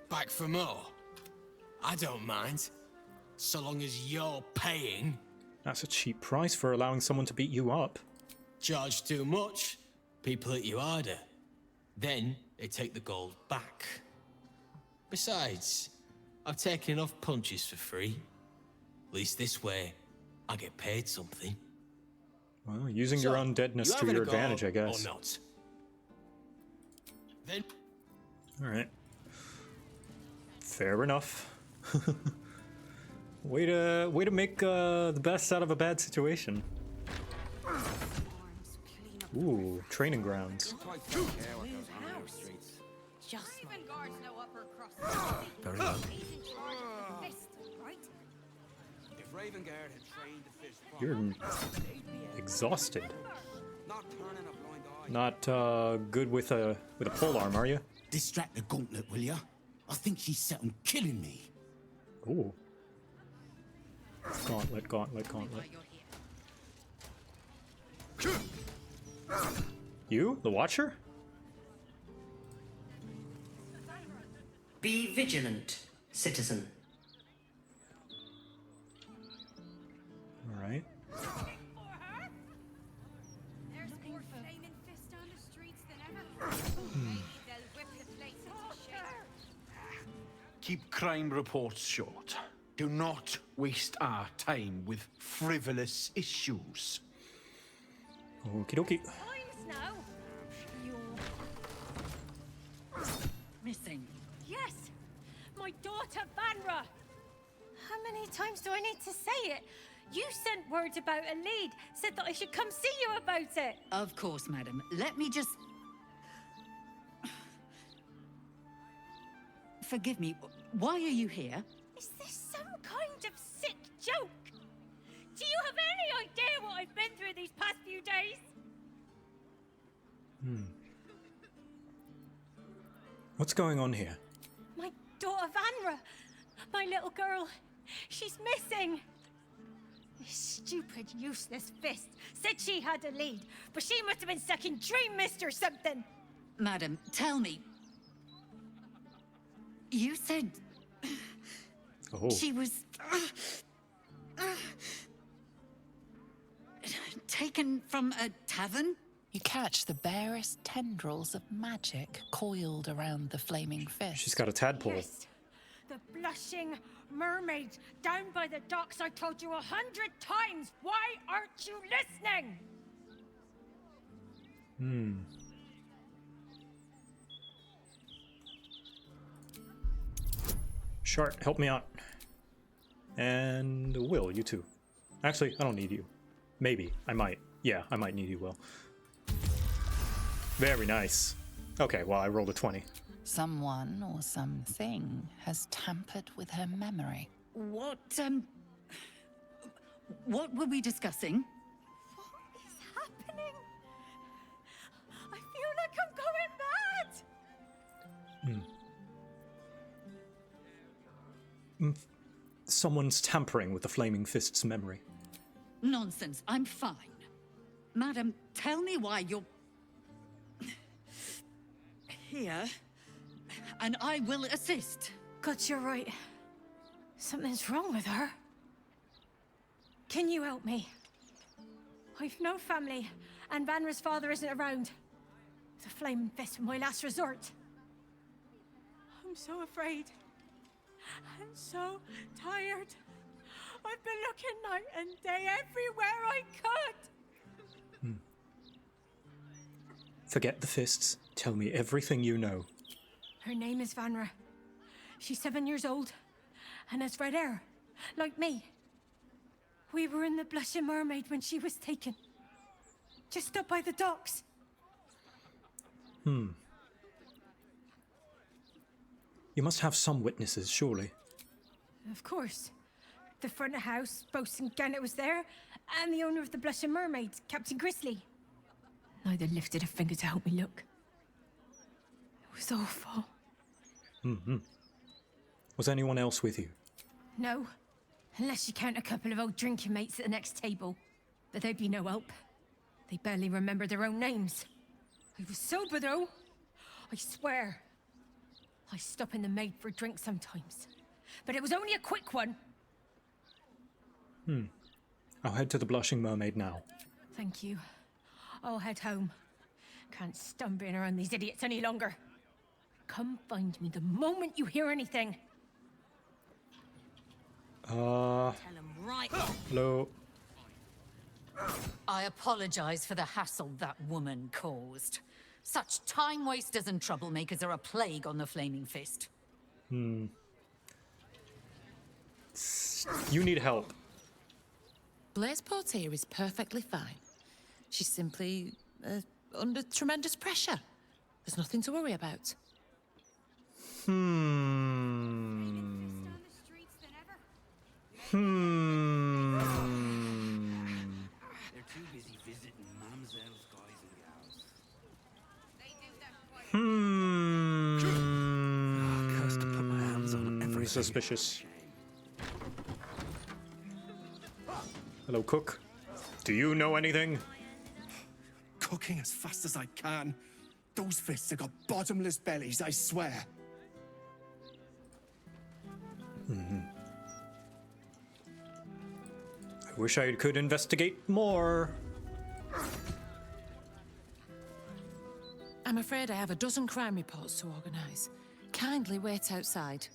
Back for more? I don't mind. So long as you're paying. That's a cheap price for allowing someone to beat you up. Charge too much, people hit you harder. Then they take the gold back. Besides, I've taken enough punches for free. At least this way, I get paid something. Well, using your undeadness to your advantage, I guess. Or not? Then... All right. Fair enough. Way to make the best out of a bad situation. Ooh, training grounds. Very well. You're exhausted. Not good with a polearm, are you? Distract the gauntlet, will ya? I think she's set on killing me. Ooh. Gauntlet, gauntlet, gauntlet. You? The Watcher? Be vigilant, citizen. Alright. Keep crime reports short. Do not waste our time with frivolous issues. Okie dokie. Missing. Yes! My daughter, Vanra! How many times do I need to say it? You sent word about a lead, said that I should come see you about it. Of course, madam. Let me just... forgive me. Why are you here? Is this some kind of sick joke? Do you have any idea what I've been through these past few days? What's going on here? My daughter Vanra, my little girl, she's missing. This stupid, useless fist said she had a lead, but she must have been sucking Dream Mist or something. Madam, tell me. You said... She was... taken from a tavern? You catch the barest tendrils of magic coiled around the flaming fist. She's got a tadpole. Yes, the blushing mermaid down by the docks. I told you 100 times. Why aren't you listening? Shart, help me out. And Will, you too. Actually, I don't need you. Maybe. I might. Yeah, I might need you, Will. Very nice. Okay, well, I rolled a 20. Someone or something has tampered with her memory. What were we discussing? What is happening? I feel like I'm going mad. Someone's tampering with the Flaming Fist's memory. Nonsense, I'm fine. Madam, tell me why you're... here, and I will assist. God, you're right. Something's wrong with her. Can you help me? I've no family, and Vanra's father isn't around. The Flaming Fist was my last resort. I'm so afraid. I'm so tired. I've been looking night and day everywhere I could. Forget the fists. Tell me everything you know. Her name is Vanra. She's 7 years old and has red hair, like me. We were in the Blushing Mermaid when she was taken. Just up by the docks. You must have some witnesses, surely. Of course. The front of house, Bosun Gannet was there, and the owner of the Blushing Mermaid, Captain Grizzly. Neither lifted a finger to help me look. It was awful. Was anyone else with you? No, unless you count a couple of old drinking mates at the next table. But they'd be no help. They barely remember their own names. I was sober, though. I swear. I stop in the maid for a drink sometimes. But it was only a quick one. I'll head to the Blushing Mermaid now. Thank you. I'll head home. Can't stand being around these idiots any longer. Come find me the moment you hear anything. Tell him right. Hello. I apologize for the hassle that woman caused. Such time wasters and troublemakers are a plague on the Flaming Fist. You need help. Blaise Portier is perfectly fine. She's simply under tremendous pressure. There's nothing to worry about. They're too busy visiting Mamselle's guys and gals. Cursed to put my hands on everything. Suspicious. Hello, cook. Do you know anything? Cooking as fast as I can. Those fists have got bottomless bellies, I swear. I wish I could investigate more. I'm afraid I have a dozen crime reports to organize. Kindly wait outside.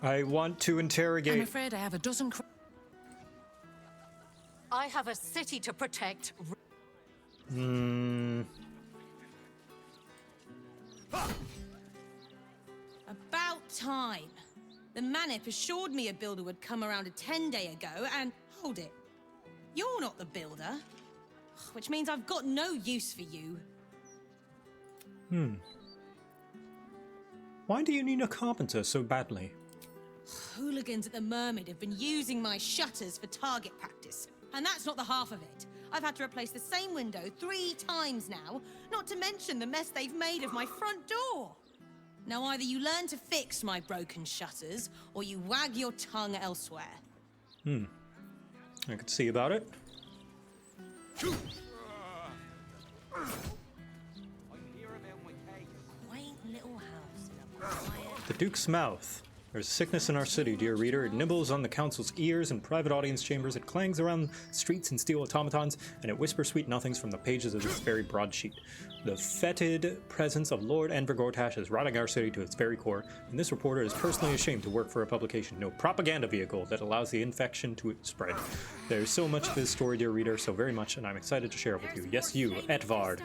I want to interrogate. I'm afraid I have a dozen I have a city to protect. About time. The Manip assured me a builder would come around a 10-day ago, and hold it. You're not the builder. Which means I've got no use for you. Why do you need a carpenter so badly? Hooligans at the Mermaid have been using my shutters for target practice. And that's not the half of it. I've had to replace the same window 3 times now, not to mention the mess they've made of my front door. Now either you learn to fix my broken shutters, or you wag your tongue elsewhere. I could see about it. Quaint little house in a quiet... The Duke's Mouth. There's sickness in our city, dear reader. It nibbles on the council's ears in private audience chambers. It clangs around streets in steel automatons, and it whispers sweet nothings from the pages of this very broadsheet. The fetid presence of Lord Enver Gortach is rotting our city to its very core, and this reporter is personally ashamed to work for a publication, no propaganda vehicle that allows the infection to spread. There's so much of this story, dear reader, so very much, and I'm excited to share it with you. Yes, you, Etvard.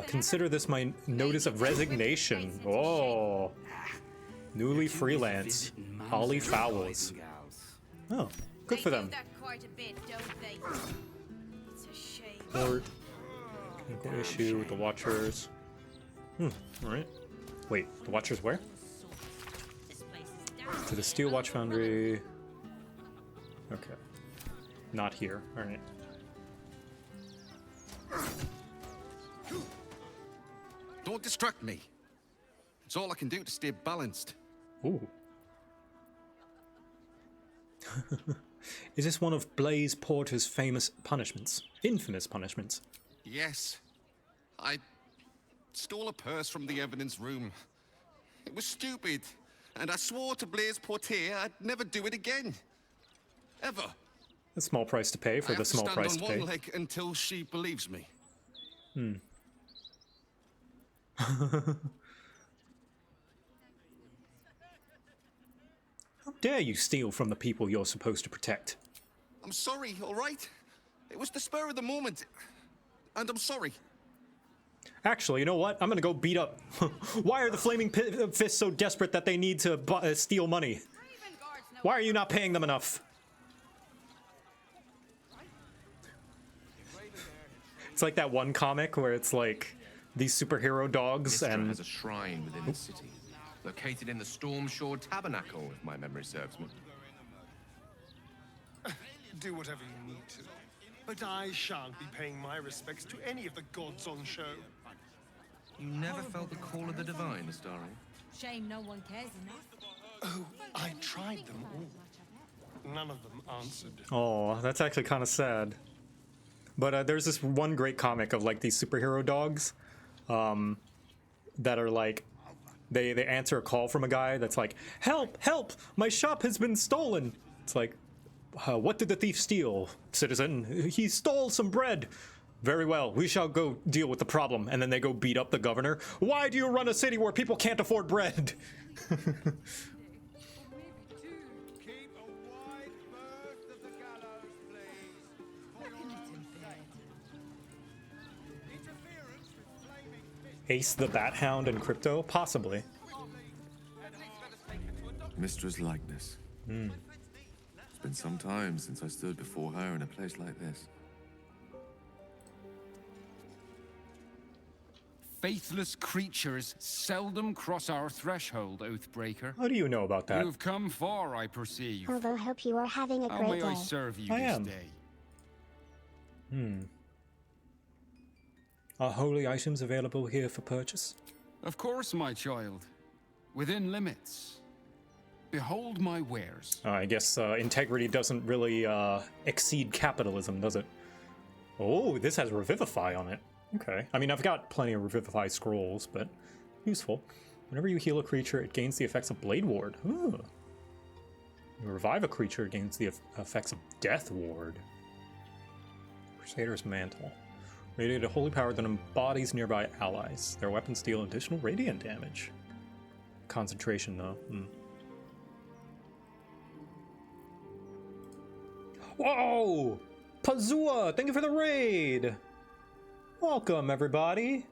Consider this my notice of resignation. Oh. Newly freelance. Holly Fowls. Oh, good for them. Port. Chemical issue with the Watchers. Alright. Wait, the Watchers where? To the Steel Watch Foundry. Okay. Not here. Alright. Don't distract me. It's all I can do to stay balanced. Ooh. Is this one of Blaze Porter's famous punishments? Infamous punishments? Yes. I stole a purse from the evidence room. It was stupid. And I swore to Blaze Porter I'd never do it again. Ever. A small price to pay for the small price to I have to stand pay. on one leg until she believes me. How dare you steal from the people you're supposed to protect? I'm sorry, all right? It was the spur of the moment. And I'm sorry. Actually, you know what? I'm gonna go beat up. Why are the Flaming Fists so desperate that they need to steal money? Why are you not paying them enough? It's like that one comic where it's like these superhero dogs Mizora and... has a shrine within the city, located in the Storm Shore Tabernacle, if my memory serves me. Do whatever you need to. But I shan't be paying my respects to any of the gods on show. You never felt the call of the divine, Astari? Shame no one cares enough. Oh, I tried them all. None of them answered. Oh, that's actually kind of sad. But there's this one great comic of like these superhero dogs that are like, they answer a call from a guy that's like, help, help, my shop has been stolen. It's like, what did the thief steal, citizen? He stole some bread. Very well, we shall go deal with the problem. And then they go beat up the governor. Why do you run a city where people can't afford bread? Ace the Bat Hound and Crypto? Possibly. Mistress' likeness. It's been some time since I stood before her in a place like this. Faithless creatures seldom cross our threshold, Oathbreaker. How do you know about that? You've come far, I perceive. Although hope you are having a How great may day. I serve you I this am. day? Are holy items available here for purchase? Of course, my child. Within limits. Behold my wares. I guess integrity doesn't really exceed capitalism, does it? Oh, this has Revivify on it. Okay. I mean, I've got plenty of Revivify scrolls, but useful. Whenever you heal a creature, it gains the effects of Blade Ward. Ooh. You revive a creature, it gains the effects of Death Ward. Crusader's Mantle. Radiate a holy power that embodies nearby allies. Their weapons deal additional radiant damage. Concentration, though. Whoa! Pazua, thank you for the raid! Welcome, everybody!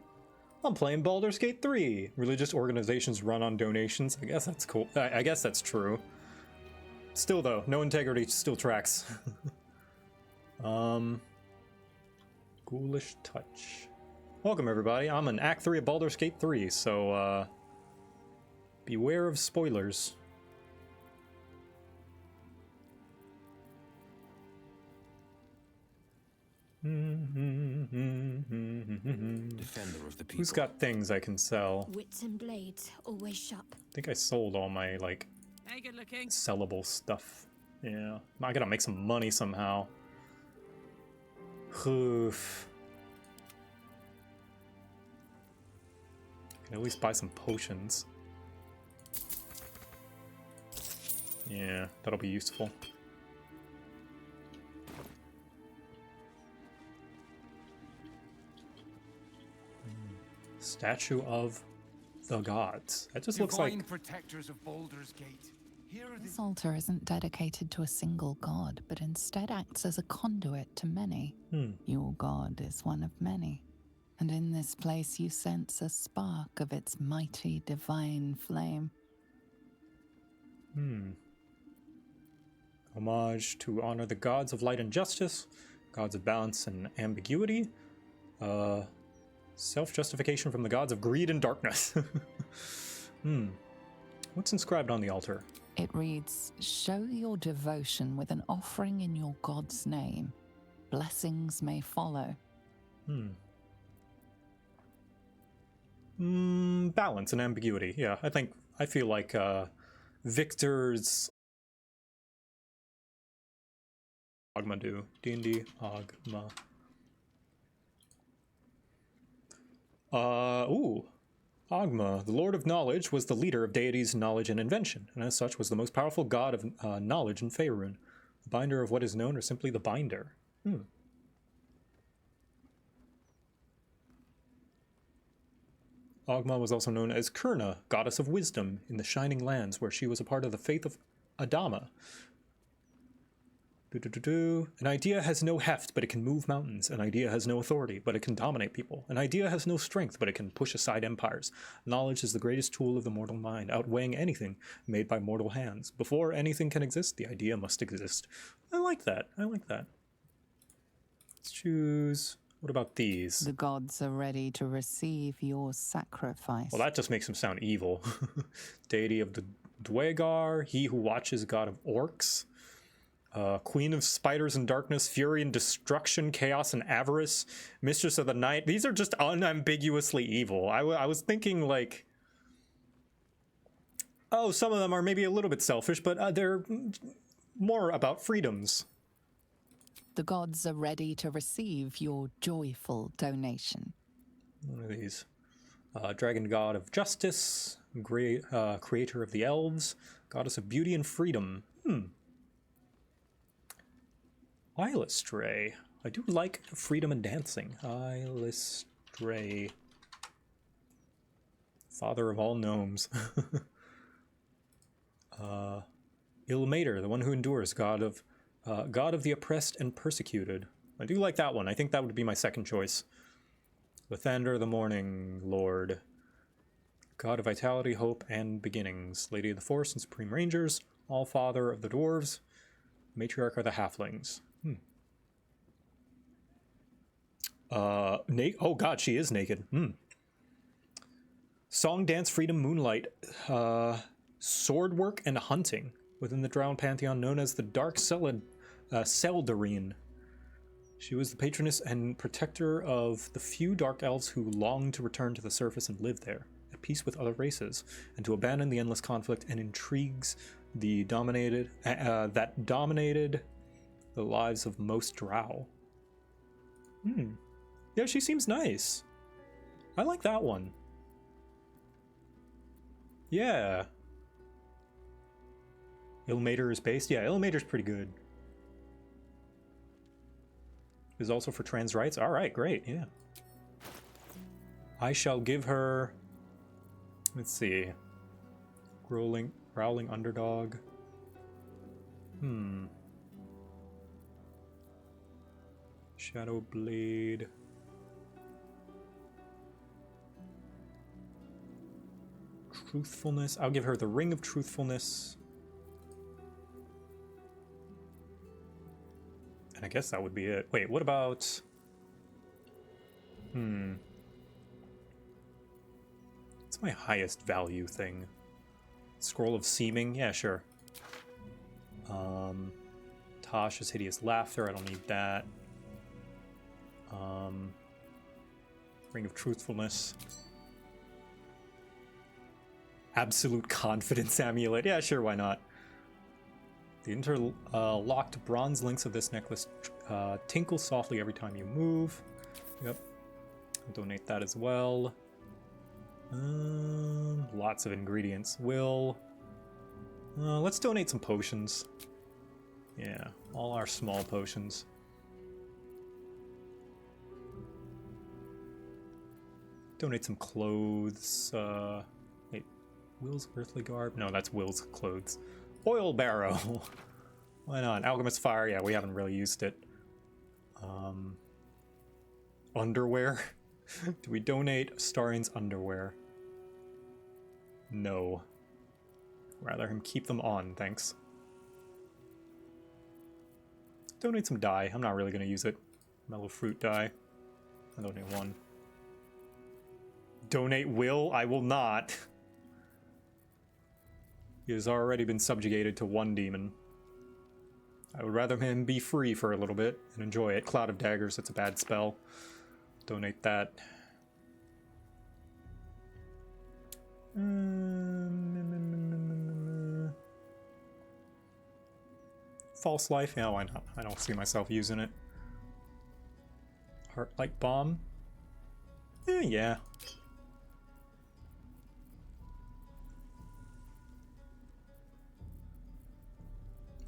I'm playing Baldur's Gate 3. Religious organizations run on donations. I guess that's cool. I guess that's true. Still, though, no integrity still tracks. Ghoulish Touch. Welcome, everybody. I'm in Act 3 of Baldur's Gate 3, so, Beware of spoilers. Defender of the people. Who's got things I can sell? Wits and blades, always sharp. I think I sold all my, like, Hey, good looking. sellable stuff. Yeah. I gotta make some money somehow. Oof. Can at least buy some potions. Yeah, that'll be useful. Statue of the gods. That just looks like... protectors of Baldur's Gate. Here are This altar isn't dedicated to a single god, but instead acts as a conduit to many. Your god is one of many. And in this place you sense a spark of its mighty divine flame. Homage to honor the gods of light and justice, gods of balance and ambiguity, self-justification from the gods of greed and darkness. What's inscribed on the altar? It reads, "Show your devotion with an offering in your god's name. Blessings may follow." Balance and ambiguity. Yeah, I feel like Victor's Ogma do. D&D Ogma. Ogma, the Lord of Knowledge, was the leader of deities, knowledge, and invention, and as such was the most powerful god of knowledge in Faerun. The binder of what is known, or simply the binder. Ogma was also known as Kurna, goddess of wisdom, in the Shining Lands, where she was a part of the faith of Adama. An idea has no heft, but it can move mountains. An idea has no authority, but it can dominate people. An idea has no strength, but it can push aside empires. Knowledge is the greatest tool of the mortal mind, outweighing anything made by mortal hands. Before anything can exist, the idea must exist. I like that. Let's choose... What about these? The gods are ready to receive your sacrifice. Well, that just makes him sound evil. Deity of the Dwegar, he who watches, god of orcs. Queen of spiders and darkness, fury and destruction, chaos and avarice, mistress of the night. These are just unambiguously evil. I was thinking like, oh, some of them are maybe a little bit selfish, but they're more about freedoms. The gods are ready to receive your joyful donation. One of these. Dragon god of justice, creator of the elves, goddess of beauty and freedom. Ilustray. I do like freedom and dancing. Ilustray. Father of all gnomes. Ilmater, the one who endures, god of the oppressed and persecuted. I do like that one. I think that would be my second choice. Lathander, the morning lord. God of vitality, hope, and beginnings. Lady of the Forest and Supreme Rangers. All father of the dwarves. Matriarch of the halflings. Oh god, she is naked. Song, dance, freedom, moonlight, sword work, and hunting within the drowned pantheon known as the Dark Seldarine. She was the patroness and protector of the few dark elves who longed to return to the surface and live there, at peace with other races, and to abandon the endless conflict and intrigues that dominated the lives of most drow. Yeah, she seems nice. I like that one. Yeah. Ilmater is based? Yeah, Ilmater's pretty good. Is also for trans rights? Alright, great, yeah. I shall give her... Let's see. Growling underdog. Shadow Blade. Truthfulness. I'll give her the Ring of Truthfulness. And I guess that would be it. Wait, what about... It's my highest value thing. Scroll of Seeming. Yeah, sure. Tasha's Hideous Laughter. I don't need that. Ring of Truthfulness. Absolute Confidence Amulet. Yeah, sure, why not? The interlocked bronze links of this necklace tinkle softly every time you move. Yep. I'll donate that as well. Lots of ingredients. Let's donate some potions. Yeah, all our small potions. Donate some clothes. Wait, Will's earthly garb? No, that's Will's clothes. Oil barrow. Why not? Alchemist fire. Yeah, we haven't really used it. Underwear. Do we donate Starian's underwear? No. Rather him keep them on, thanks. Donate some dye. I'm not really going to use it. Mellow fruit dye. I'll donate one. Donate Will? I will not. He has already been subjugated to one demon. I would rather him be free for a little bit and enjoy it. Cloud of Daggers, it's a bad spell. Donate that. False Life? Yeah, why not? I don't see myself using it. Heart-like Bomb? Yeah.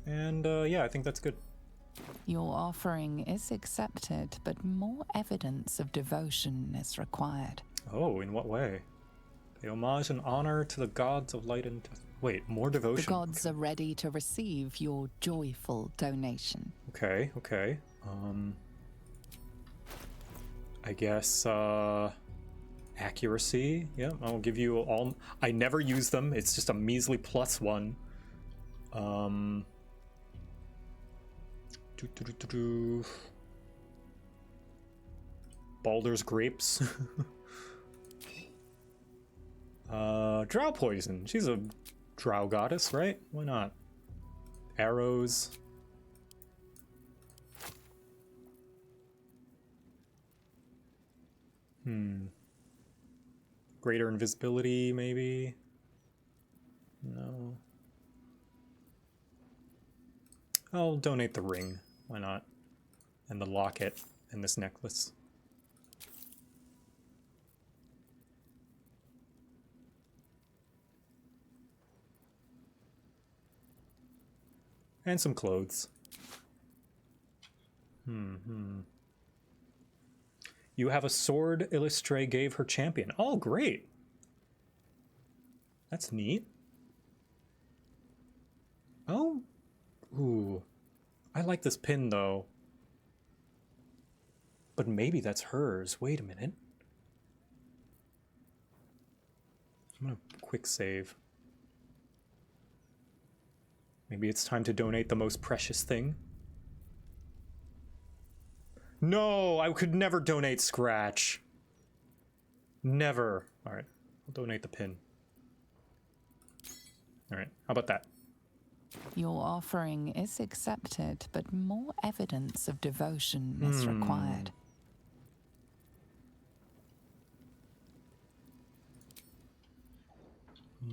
And, yeah, I think that's good. Your offering is accepted, but more evidence of devotion is required. Oh, in what way? Pay homage and honor to the gods of light and... Wait, more devotion? The gods are ready to receive your joyful donation. Okay, okay. I guess, accuracy. Yeah, I'll give you all... I never use them. It's just a measly +1. Baldur's Grapes. Drow Poison. She's a drow goddess, right? Why not? Arrows. Greater invisibility, maybe? No. I'll donate the ring. Why not? And the locket and this necklace. And some clothes. You have a sword Illustre gave her champion. Oh, great. That's neat. Oh. Ooh. I like this pin, though. But maybe that's hers. Wait a minute. I'm gonna quick save. Maybe it's time to donate the most precious thing. No, I could never donate Scratch. Never. All right, I'll donate the pin. All right, how about that? Your offering is accepted, but more evidence of devotion is required.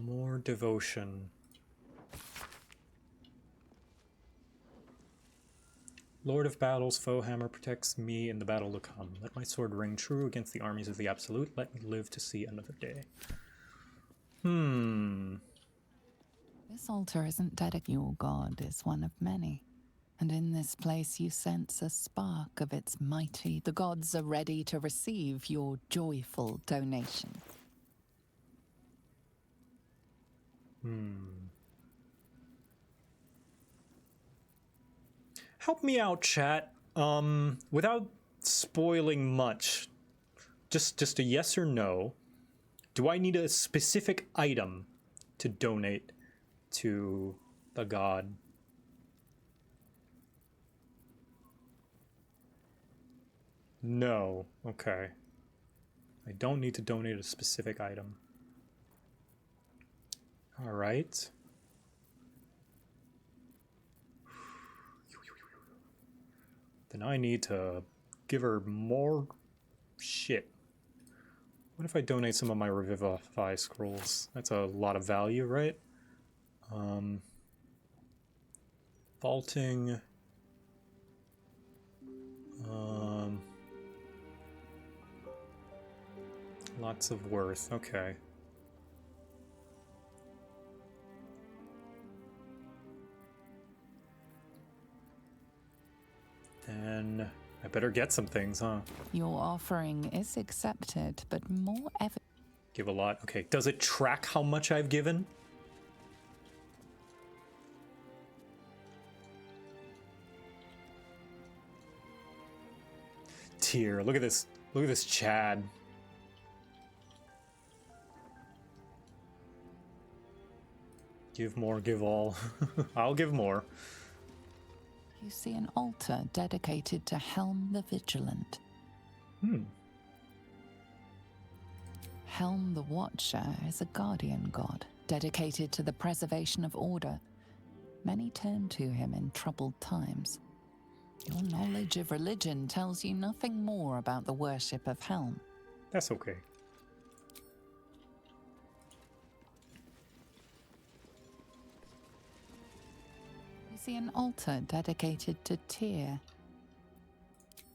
More devotion. Lord of Battles, foe hammer protects me in the battle to come. Let my sword ring true against the armies of the Absolute. Let me live to see another day. This altar isn't dedicated. Your god is one of many. And in this place you sense a spark of its mighty. The gods are ready to receive your joyful donation. Help me out, chat. Without spoiling much, just a yes or no. Do I need a specific item to donate to the god? No. Okay. I don't need to donate a specific item. All right. Then I need to give her more shit. What if I donate some of my Revivify scrolls? That's a lot of value, right? Vaulting. Lots of worth. Okay. Then I better get some things, huh? Your offering is accepted, but more evidence. Give a lot. Okay. Does it track how much I've given? Tier. Look at this. Look at this Chad. Give more, give all. I'll give more. You see an altar dedicated to Helm the Vigilant. Helm the Watcher is a guardian god, dedicated to the preservation of order. Many turn to him in troubled times. Your knowledge of religion tells you nothing more about the worship of Helm. That's okay. You see an altar dedicated to Tyr.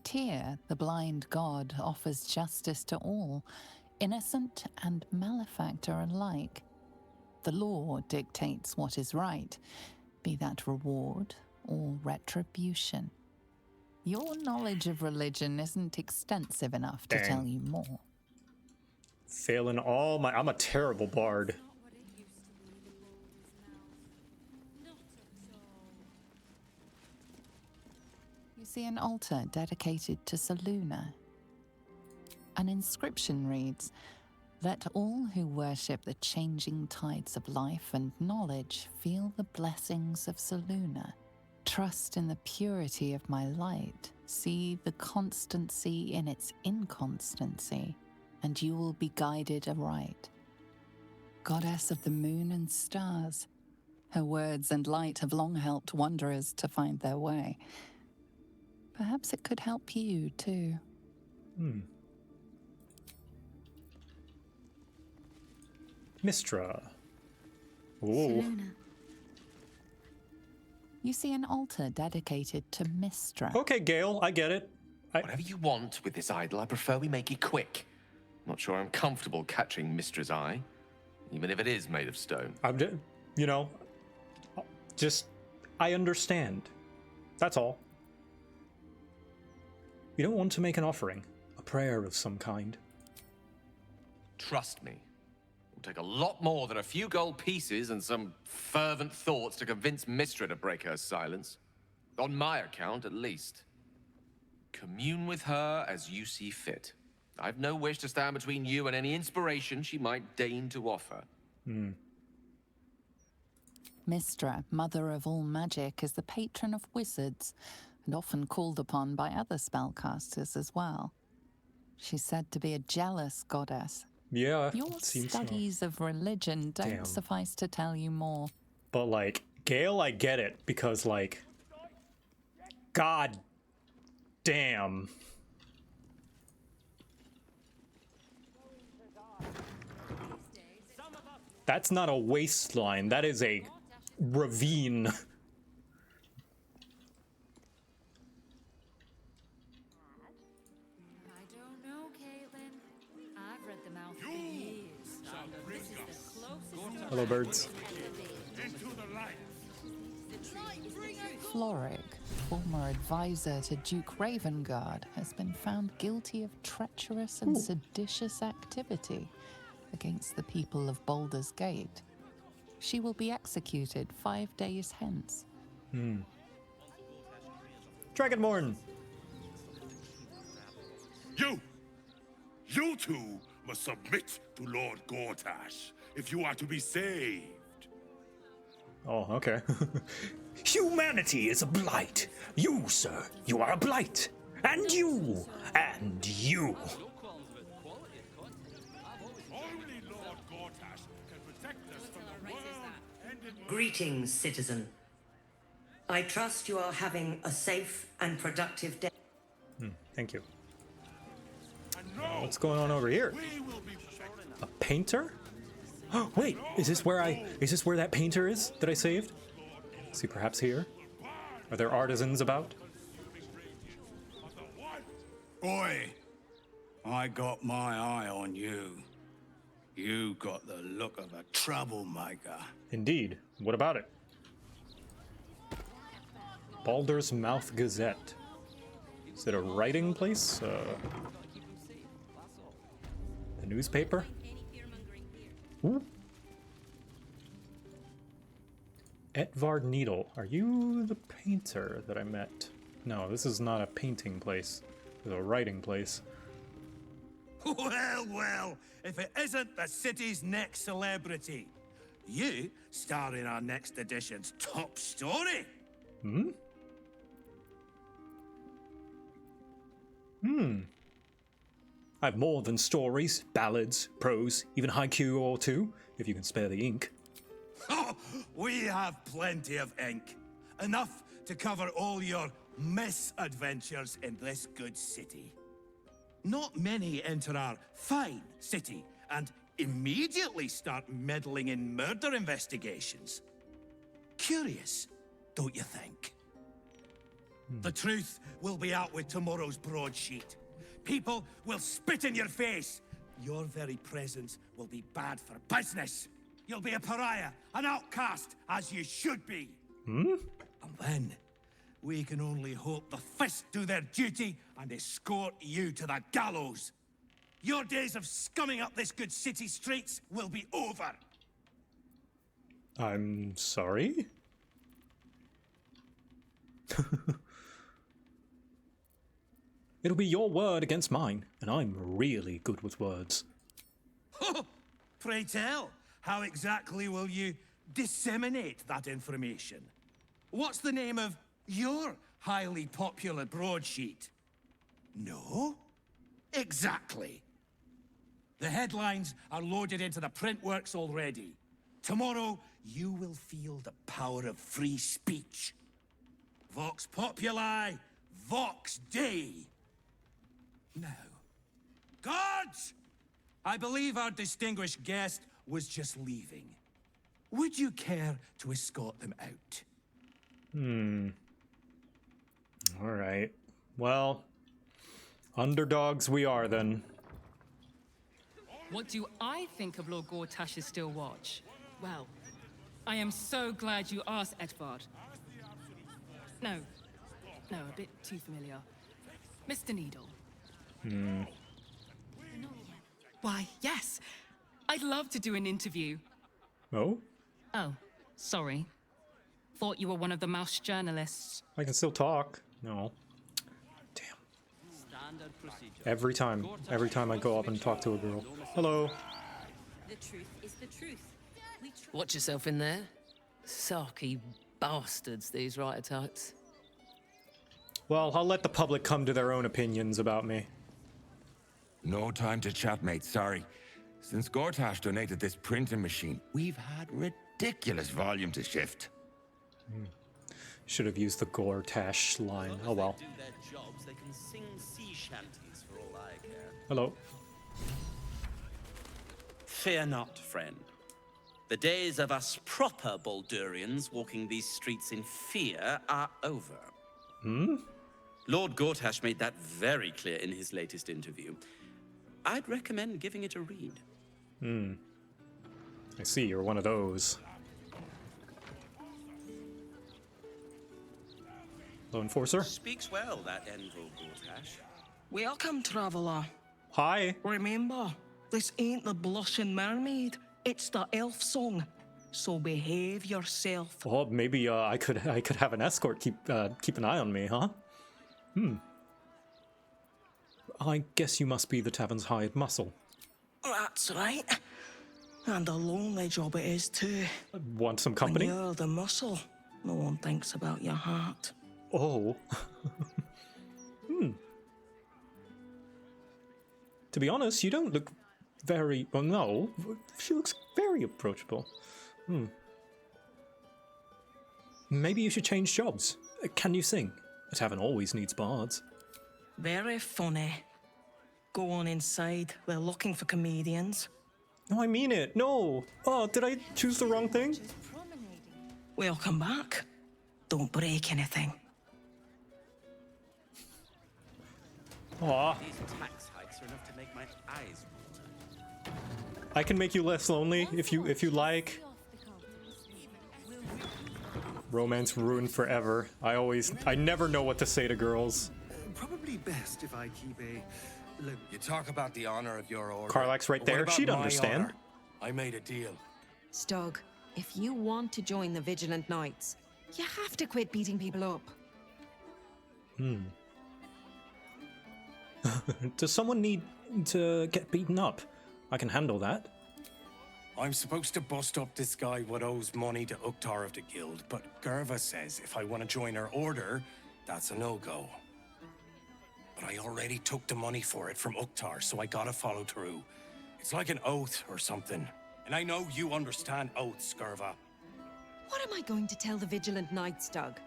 Tyr, the blind god, offers justice to all, innocent and malefactor alike. The law dictates what is right, be that reward or retribution. Your knowledge of religion isn't extensive enough to tell you more. Failing all my... I'm a terrible bard. You see an altar dedicated to Selûne. An inscription reads, "Let all who worship the changing tides of life and knowledge feel the blessings of Selûne. Trust in the purity of my light. See the constancy in its inconstancy, and you will be guided aright. Goddess of the moon and stars, her words and light have long helped wanderers to find their way. Perhaps it could help you, too." Mistra. Ooh. Selûne. You see an altar dedicated to Mistra. Okay, Gale, I get it. Whatever you want with this idol, I prefer we make it quick. Not sure I'm comfortable catching Mistra's eye, even if it is made of stone. I'm just, you know, I understand. That's all. You don't want to make an offering, a prayer of some kind. Trust me. It'll take a lot more than a few gold pieces and some fervent thoughts to convince Mistra to break her silence. On my account, at least. Commune with her as you see fit. I've no wish to stand between you and any inspiration she might deign to offer. Mistra, mother of all magic, is the patron of wizards, and often called upon by other spellcasters as well. She's said to be a jealous goddess. Yeah, Your it seems studies of religion don't Damn. suffice to tell you more. But, like, Gale, I get it, because, like, god damn. That's not a waistline, that is a ravine. Hello, birds. Floric, former advisor to Duke Ravengard, has been found guilty of treacherous and seditious activity against the people of Baldur's Gate. She will be executed 5 days hence. Dragonborn! You two must submit to Lord Gortach if you are to be saved. Oh, okay. Humanity is a blight. You, sir, you are a blight. And you, and you. Only Lord Gortach can protect us from the world Greetings, citizen. I trust you are having a safe and productive day. Thank you. What's going on over here? A painter? Oh, wait, is this where that painter is that I saved? Is he perhaps here? Are there artisans about? Oi! I got my eye on you. You got the look of a troublemaker. Indeed. What about it? Baldur's Mouth Gazette. Is it a writing place? The newspaper? Ooh. Edvard Needle. Are you the painter that I met? No, this is not a painting place. It's a writing place. Well, if it isn't the city's next celebrity. You star in our next edition's top story. I have more than stories, ballads, prose, even haiku or two, if you can spare the ink. Oh, we have plenty of ink. Enough to cover all your misadventures in this good city. Not many enter our fine city and immediately start meddling in murder investigations. Curious, don't you think? The truth will be out with tomorrow's broadsheet. People will spit in your face. Your very presence will be bad for business. You'll be a pariah, an outcast, as you should be. And then, we can only hope the fists do their duty and escort you to the gallows. Your days of scumming up this good city streets will be over. I'm sorry? It'll be your word against mine, and I'm really good with words. Pray tell, how exactly will you disseminate that information? What's the name of your highly popular broadsheet? No? Exactly. The headlines are loaded into the print works already. Tomorrow, you will feel the power of free speech. Vox populi, vox dei. Now, guards! I believe our distinguished guest was just leaving. Would you care to escort them out? All right. Well, underdogs we are then. What do I think of Lord Gortach's Still Watch? Well, I am so glad you asked, Edvard. No, a bit too familiar. Mr. Needle. Why, yes. I'd love to do an interview. Oh? Oh, sorry. Thought you were one of the mouse journalists. I can still talk. No. Every time I go up and talk to a girl. Hello. The truth is the truth. Watch yourself in there. Sarky bastards, these writer types. Well, I'll let the public come to their own opinions about me. No time to chat, mate, sorry. Since Gortach donated this printing machine, we've had ridiculous volume to shift. Should have used the Gortach line. Oh well. They can sing sea shanties for all I care. Hello. Fear not, friend. The days of us proper Baldurians walking these streets in fear are over. Lord Gortach made that very clear in his latest interview. I'd recommend giving it a read. I see, you're one of those. Law enforcer? Speaks well, that Envil Gortach. Welcome, traveller. Hi. Remember, this ain't the blushing mermaid. It's the elf song. So behave yourself. Oh, maybe I could have an escort keep an eye on me, huh? I guess you must be the tavern's hired muscle. That's right. And a lonely job it is too. Want some company? When you're the muscle, no one thinks about your heart. Oh. To be honest, you don't look very... Well, no. She looks very approachable. Maybe you should change jobs. Can you sing? A tavern always needs bards. Very funny. Go on inside. They're looking for comedians. No, I mean it. No. Oh, did I choose the wrong thing? Welcome back. Don't break anything. Aw. These tax hikes are enough to make my eyes water. I can make you less lonely if you like. Romance ruined forever. I never know what to say to girls. Probably best if I keep a... You talk about the honor of your order. Kacharlac's right But what there. about She'd my understand. honor? I made a deal. Stug, if you want to join the Vigilant Knights, you have to quit beating people up. Does someone need to get beaten up? I can handle that. I'm supposed to bust up this guy what owes money to Uktar of the Guild, but Gerva says if I want to join her order, that's a no-go. But I already took the money for it from Uktar, so I gotta follow through. It's like an oath or something. And I know you understand oaths, Gerva. What am I going to tell the Vigilant Knights, Doug?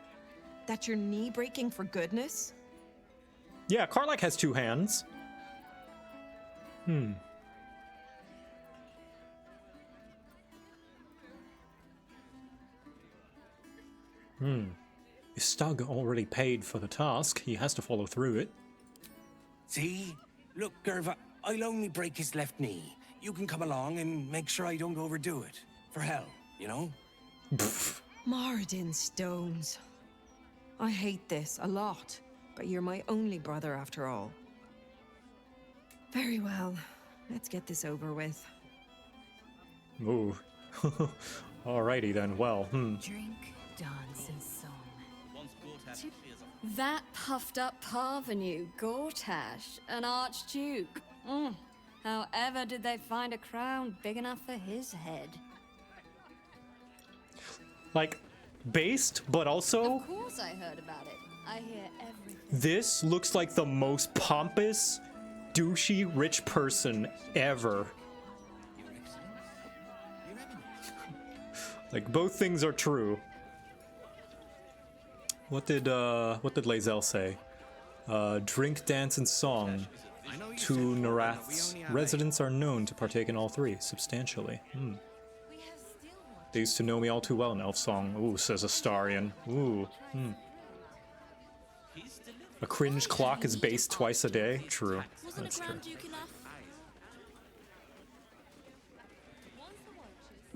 That you're knee-breaking for goodness? Yeah, Kacharlac has two hands. If Stug already paid for the task, he has to follow through it. See? Look, Gerva, I'll only break his left knee. You can come along and make sure I don't overdo it. For hell, you know? Mardin Stones. I hate this a lot, but you're my only brother after all. Very well. Let's get this over with. Ooh. Alrighty then, well, Drink, dance, and song. That puffed up parvenu, Gortach, an archduke. However did they find a crown big enough for his head? Like, based, but also... Of course I heard about it. I hear everything. This looks like the most pompous, douchey, rich person ever. Like, both things are true. What did Lae'zel say? Drink, dance, and song. To Narath's residents are known to partake in all three, substantially. They used to know me all too well in Elf Song. Ooh, says Astarion. Ooh. A cringe clock is based twice a day. True. That's true.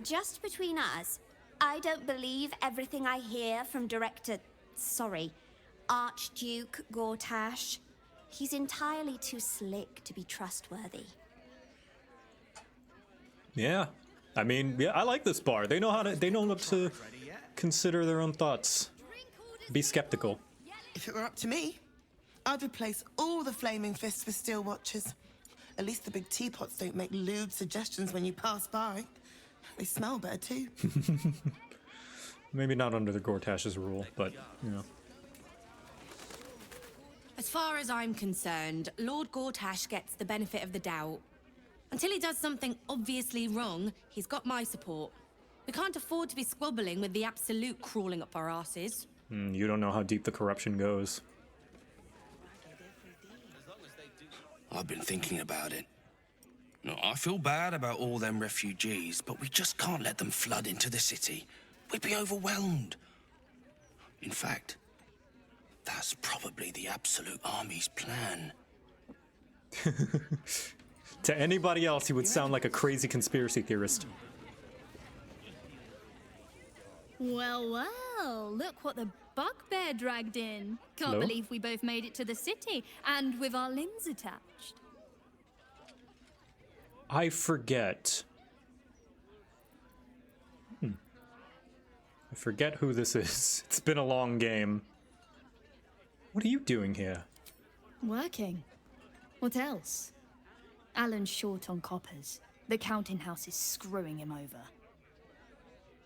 Just between us, I don't believe everything I hear from Archduke Gortach. He's entirely too slick to be trustworthy. Yeah. I mean, yeah, I like this bar. They know how to consider their own thoughts. Be skeptical. If it were up to me, I'd replace all the flaming fists with steel watches. At least the big teapots don't make lewd suggestions when you pass by. They smell better too. Maybe not under the Gortach's rule, but, you know. As far as I'm concerned, Lord Gortach gets the benefit of the doubt. Until he does something obviously wrong, he's got my support. We can't afford to be squabbling with the Absolute crawling up our asses. You don't know how deep the corruption goes. I've been thinking about it. No, I feel bad about all them refugees, but we just can't let them flood into the city. We'd be overwhelmed. In fact, that's probably the Absolute Army's plan. To anybody else, he would sound like a crazy conspiracy theorist. Well, well, look what the bugbear dragged in. Can't Hello? believe we both made it to the city, and with our limbs attached. I forget. I forget who this is. It's been a long game. What are you doing here? Working. What else? Alan's short on coppers. The counting house is screwing him over.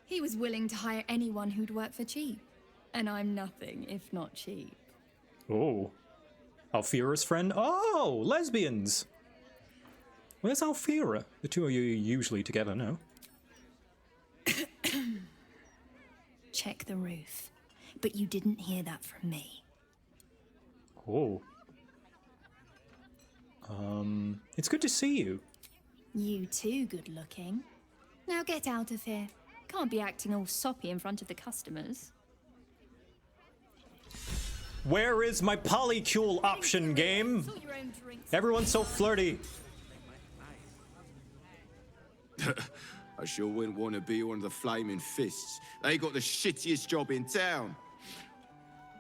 He was willing to hire anyone who'd work for cheap. And I'm nothing if not cheap. Oh. Alfira's friend? Oh, lesbians! Where's Alfira? The two of you are usually together, no? check the roof, but you didn't hear that from me. Oh. It's good to see you. You too, good looking. Now get out of here. Can't be acting all soppy in front of the customers. Where is my polycule option, game? Everyone's so flirty. I sure wouldn't want to be one of the Flaming Fists. They got the shittiest job in town.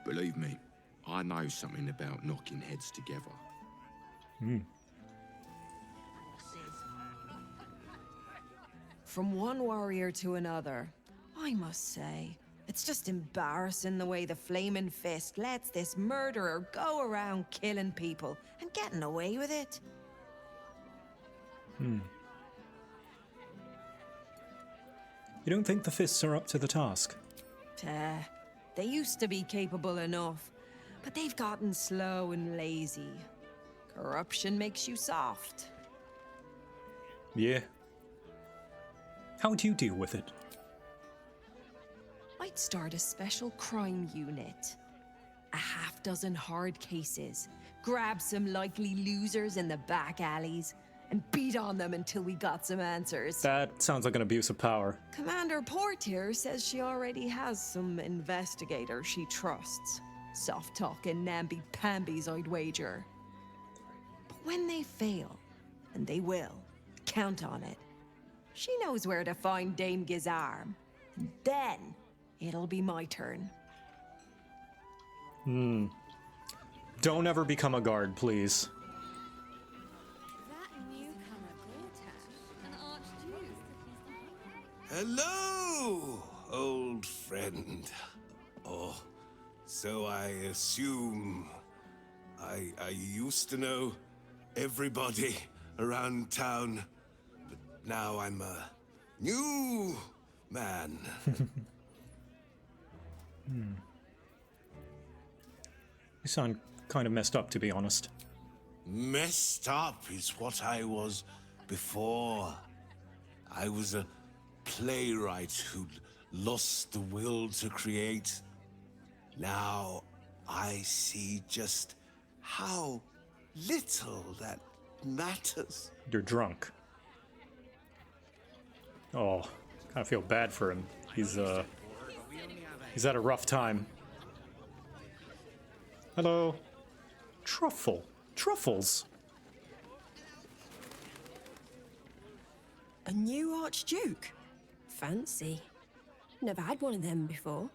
Believe me, I know something about knocking heads together. From one warrior to another, I must say, it's just embarrassing the way the Flaming Fist lets this murderer go around killing people and getting away with it. You don't think the fists are up to the task? They used to be capable enough, but they've gotten slow and lazy. Corruption makes you soft. Yeah. How do you deal with it? I'd start a special crime unit. A half-dozen hard cases. Grab some likely losers in the back alleys and beat on them until we got some answers. That sounds like an abuse of power. Commander Portier says she already has some investigators she trusts. Soft-talking namby-pambies, I'd wager. But when they fail, and they will, count on it, she knows where to find Dame Gizarm. Then it'll be my turn. Don't ever become a guard, please. Hello, old friend. Oh, so I assume I used to know everybody around town, but now I'm a new man. You sound kind of messed up, to be honest. Messed up is what I was before. I was a playwright who'd lost the will to create. Now I see just how little that matters. You're drunk. Oh, kind of feel bad for him. He's had a rough time. Hello. Truffle. Truffles. A new Archduke? Fancy. Never had one of them before.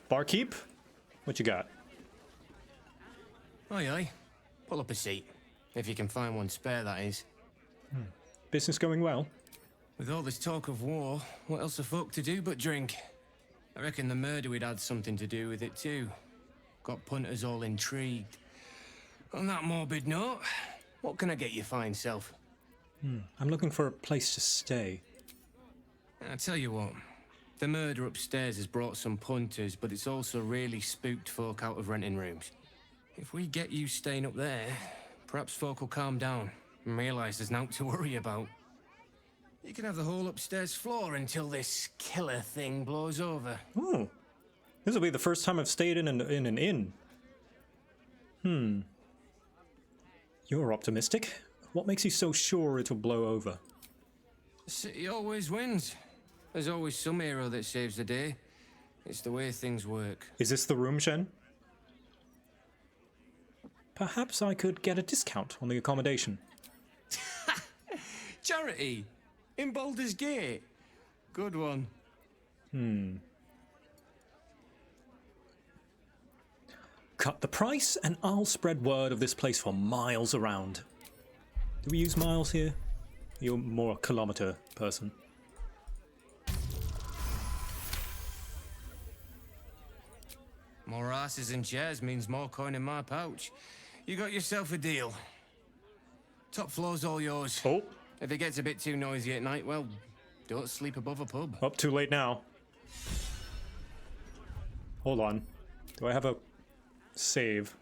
Barkeep? What you got? Aye, aye. Pull up a seat. If you can find one spare, that is. Business going well? With all this talk of war, what else are folk to do but drink? I reckon the murder we'd had something to do with it too. Got punters all intrigued. On that morbid note, what can I get you fine self? I'm looking for a place to stay. I tell you what, the murder upstairs has brought some punters, but it's also really spooked folk out of renting rooms. If we get you staying up there, perhaps folk will calm down and realise there's naught to worry about. You can have the whole upstairs floor until this killer thing blows over. Oh, this will be the first time I've stayed in an inn. You're optimistic. What makes you so sure it'll blow over? The city always wins. There's always some hero that saves the day. It's the way things work. Is this the room, Shen? Perhaps I could get a discount on the accommodation. Charity! In Baldur's Gate. Good one. Cut the price and I'll spread word of this place for miles around. Do we use miles here? You're more a kilometer person. More asses and chairs means more coin in my pouch. You got yourself a deal. Top floor's all yours. Oh. If it gets a bit too noisy at night, well, don't sleep above a pub. Up too late now. Hold on. Do I have a save?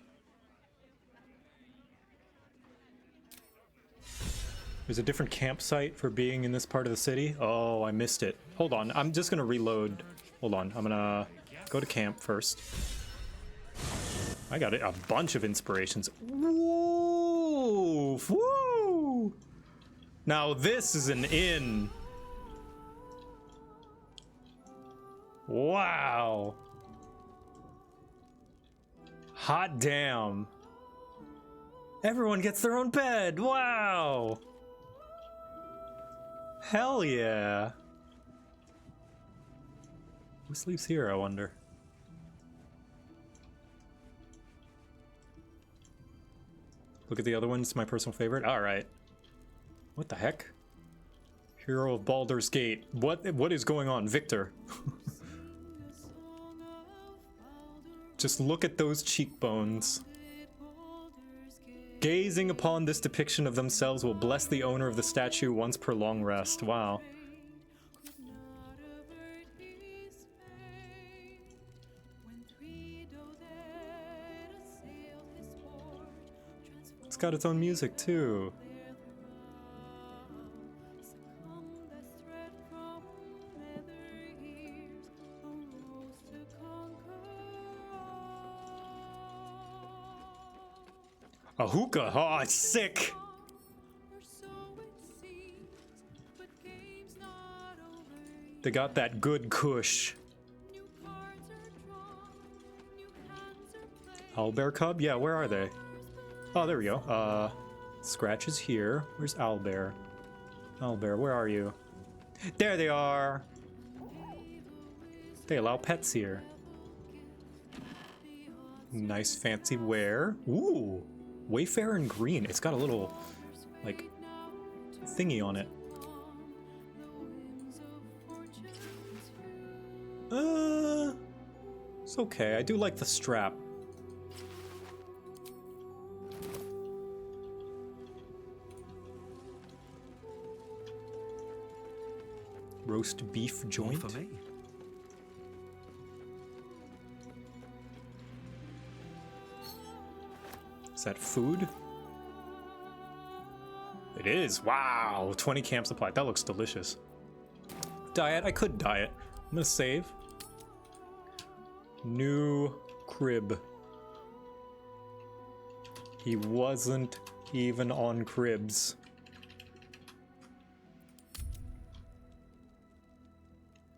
There's a different campsite for being in this part of the city. Oh, I missed it. Hold on, I'm just gonna reload. Hold on, I'm gonna go to camp first. I got a bunch of inspirations. Woo! Woo! Now this is an inn. Wow. Hot damn. Everyone gets their own bed. Wow. Hell yeah. Who sleeps here, I wonder? Look at the other one. It's my personal favorite. All right. What the heck? Hero of Baldur's Gate. What is going on? Victor. Just look at those cheekbones. Gazing upon this depiction of themselves will bless the owner of the statue once per long rest. Wow. It's got its own music too. A hookah, oh, it's sick. They got that good kush. Owlbear cub? Yeah, where are they? Oh, there we go. Scratch is here. Where's Owlbear? Owlbear, where are you? There they are. They allow pets here. Nice fancy wear. Ooh. Wayfarer in green. It's got a little, like, thingy on it. It's okay. I do like the strap. Roast beef joint. More for me. Is that food? It is. Wow. 20 camp supply. That looks delicious. Diet. I could diet. I'm gonna save. New crib. He wasn't even on cribs.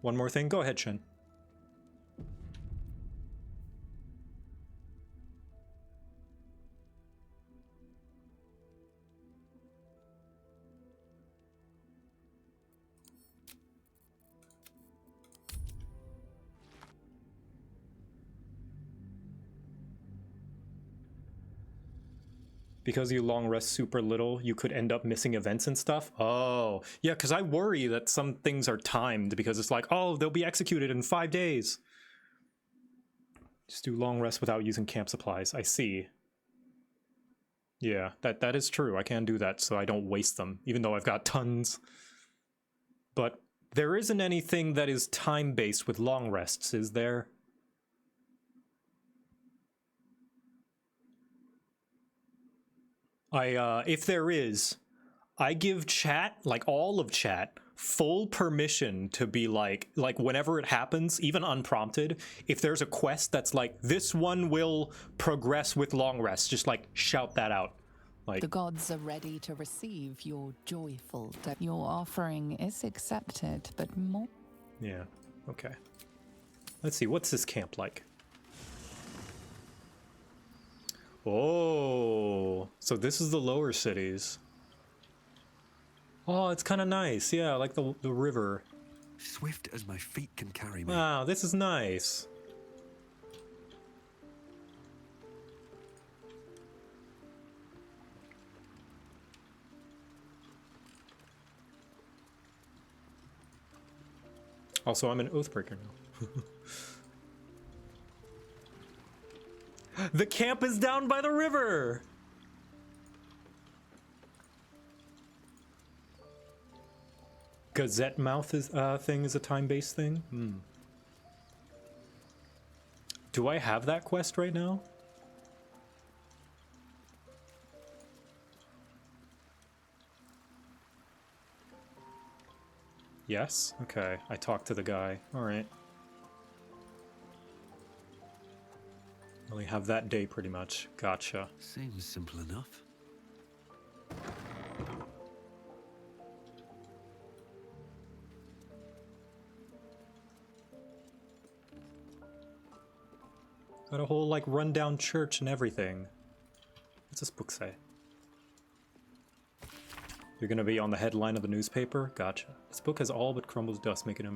One more thing. Go ahead, Shin. Because you long rest super little, you could end up missing events and stuff. Oh, yeah, because I worry that some things are timed because it's like, oh, they'll be executed in 5 days. Just do long rest without using camp supplies. I see. Yeah, that is true. I can do that so I don't waste them, even though I've got tons. But there isn't anything that is time-based with long rests, is there? If there is, I give chat, like all of chat, full permission to be like whenever it happens, even unprompted, if there's a quest that's like, this one will progress with long rest, just like shout that out. Like, the gods are ready to receive your joyful your offering is accepted, but more. Yeah, okay. Let's see, what's this camp like? Oh, so this is the lower cities. Oh, it's kind of nice. Yeah, I like the river. Swift as my feet can carry me. Wow, this is nice. Also, I'm an Oathbreaker now. The camp is down by the river! Gazette mouth is thing is a time-based thing? Hmm. Do I have that quest right now? Yes? Okay, I talked to the guy. Alright. Only have that day pretty much. Gotcha. Seems simple enough. Got a whole, like, rundown church and everything. What's this book say? You're gonna be on the headline of the newspaper? Gotcha. This book has all but crumbles dust, making it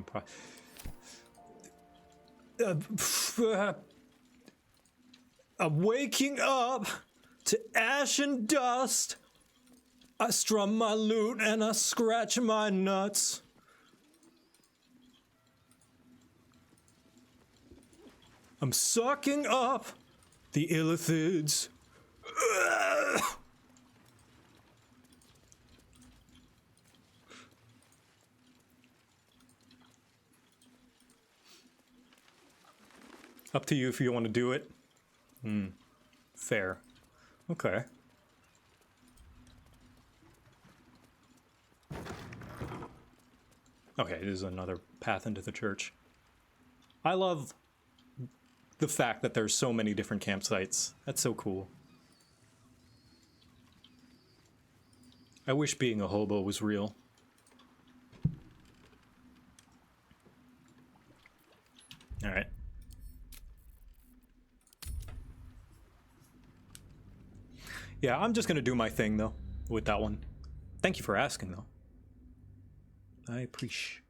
I'm waking up to ash and dust. I strum my lute and I scratch my nuts. I'm sucking up the illithids. Up to you if you want to do it. Fair. Okay. Okay, this is another path into the church. I love the fact that there's so many different campsites. That's so cool. I wish being a hobo was real. All right. Yeah, I'm just gonna do my thing though with that one. Thank you for asking though. I appreciate.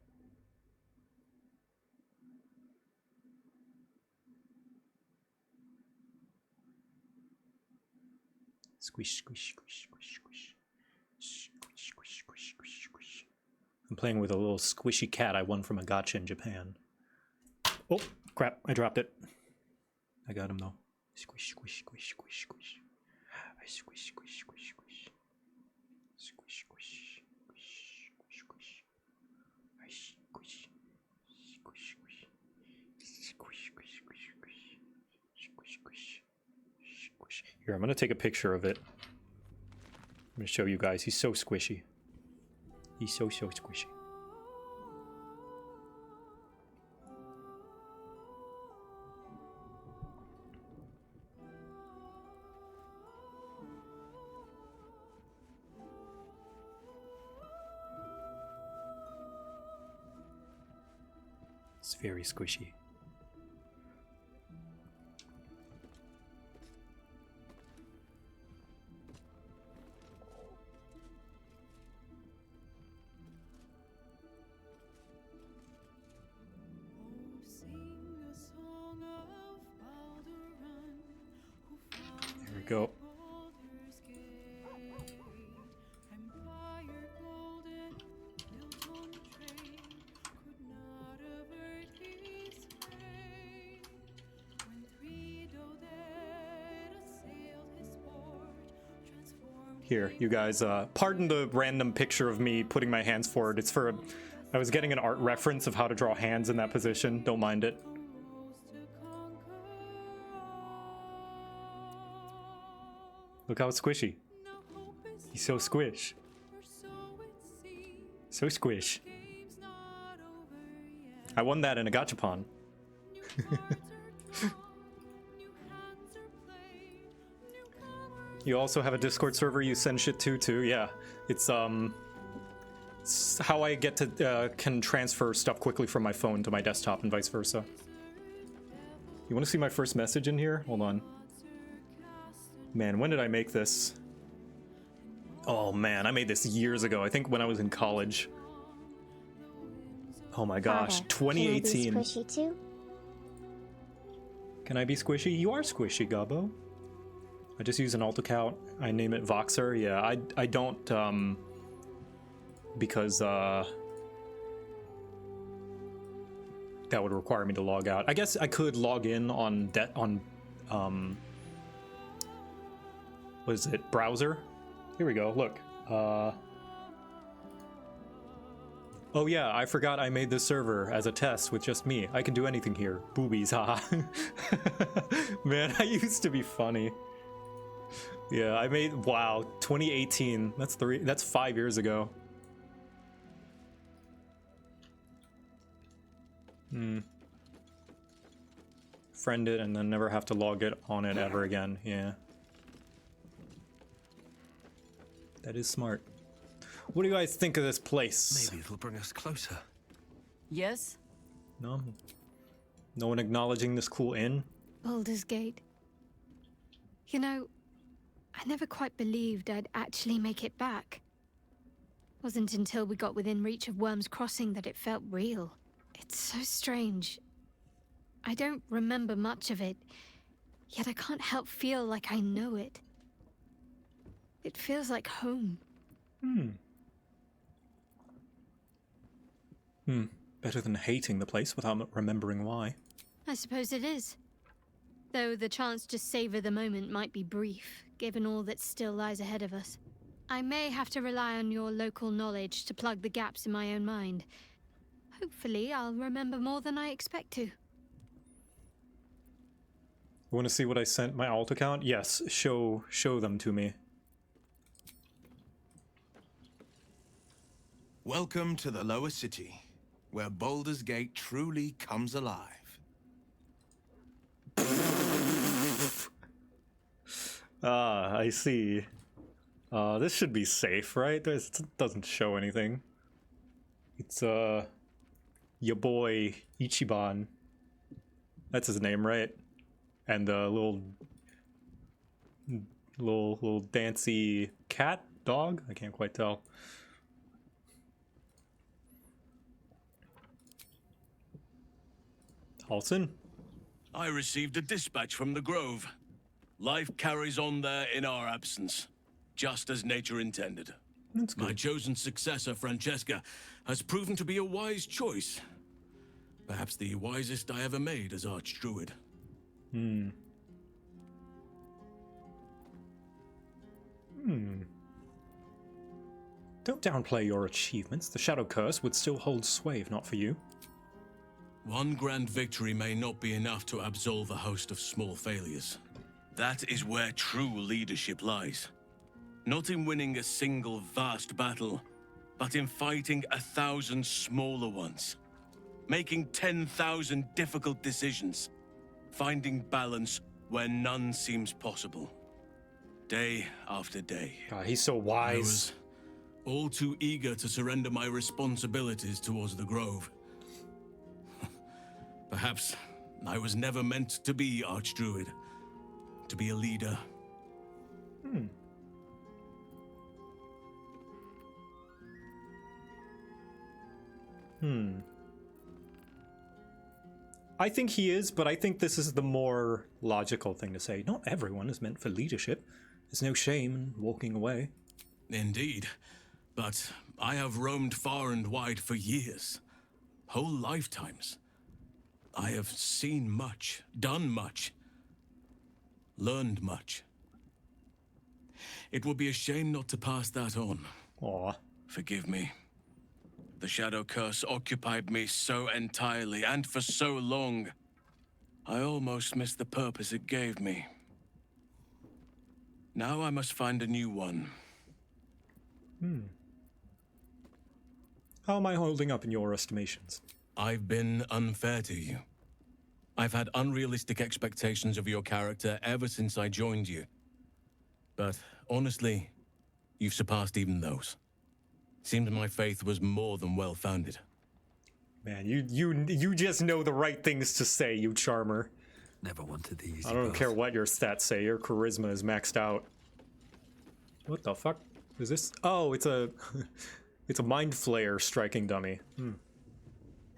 Squish, squish, squish, squish, squish. Squish, squish, squish, squish, squish. I'm playing with a little squishy cat I won from a gacha in Japan. Oh, crap, I dropped it. I got him though. Squish, squish, squish, squish, squish. I squish, squish, squish, squish. Squish, squish, squish, squish, squish. I squish, squish, squish. Squish, squish, squish, squish. Squish, squish, squish. Here, I'm gonna take a picture of it. I'm gonna show you guys. He's so squishy. He's so squishy. It's very squishy. There we go. Here, you guys, pardon the random picture of me putting my hands forward. It's for I was getting an art reference of how to draw hands in that position. Don't mind it. Look how it's squishy. He's so squish. So squish. I won that in a gachapon. You also have a Discord server you send shit to too. Yeah, it's how I get to can transfer stuff quickly from my phone to my desktop and vice versa. You want to see my first message in here? Hold on. Man, when did I make this? Oh man, I made this years ago. I think when I was in college. Oh my gosh, 2018. Can I be squishy too? Can I be squishy? You are squishy, Gabo. I just use an alt account. I name it Voxer. Yeah, I don't because that would require me to log out. I guess I could log in on what is it? Browser? Here we go. Look. Oh yeah, I forgot I made this server as a test with just me. I can do anything here. Boobies, haha. Man, I used to be funny. Yeah, I made, wow, 2018. That's 5 years ago. Friend it and then never have to log it on it ever again. Yeah. That is smart. What do you guys think of this place? Maybe it'll bring us closer. Yes? No? No one acknowledging this cool inn? Baldur's Gate. You know, I never quite believed I'd actually make it back. Wasn't until we got within reach of Wyrm's Crossing that it felt real. It's so strange. I don't remember much of it, yet I can't help feel like I know it. It feels like home. Better than hating the place without remembering why. I suppose it is. Though the chance to savor the moment might be brief, given all that still lies ahead of us. I may have to rely on your local knowledge to plug the gaps in my own mind. Hopefully, I'll remember more than I expect to. Want to see what I sent my alt account? Yes, show them to me. Welcome to the lower city, where Baldur's Gate truly comes alive. Ah, I see. This should be safe, right? This doesn't show anything. It's, your boy, Ichiban. That's his name, right? And the little dancy cat? Dog? I can't quite tell. Halson? I received a dispatch from the Grove. Life carries on there in our absence, just as nature intended. That's good. My chosen successor, Francesca, has proven to be a wise choice. Perhaps the wisest I ever made as Archdruid. Don't downplay your achievements. The Shadow Curse would still hold sway if not for you. One grand victory may not be enough to absolve a host of small failures. That is where true leadership lies. Not in winning a single vast battle, but in fighting 1,000 smaller ones. Making 10,000 difficult decisions. Finding balance where none seems possible. Day after day. God, he's so I wise. was all too eager to surrender my responsibilities towards the Grove. Perhaps I was never meant to be Archdruid, to be a leader. I think he is, but I think this is the more logical thing to say. Not everyone is meant for leadership. There's no shame in walking away. Indeed, but I have roamed far and wide for years, whole lifetimes. I have seen much, done much, learned much. It would be a shame not to pass that on. Aw. Forgive me. The Shadow Curse occupied me so entirely and for so long. I almost missed the purpose it gave me. Now I must find a new one. How am I holding up in your estimations? I've been unfair to you. I've had unrealistic expectations of your character ever since I joined you. But honestly, you've surpassed even those. Seems my faith was more than well-founded. Man, you just know the right things to say, you charmer. Never wanted the easy I don't path. care what your stats say, your charisma is maxed out. What the fuck is this? Oh, it's a it's a mind flayer striking dummy.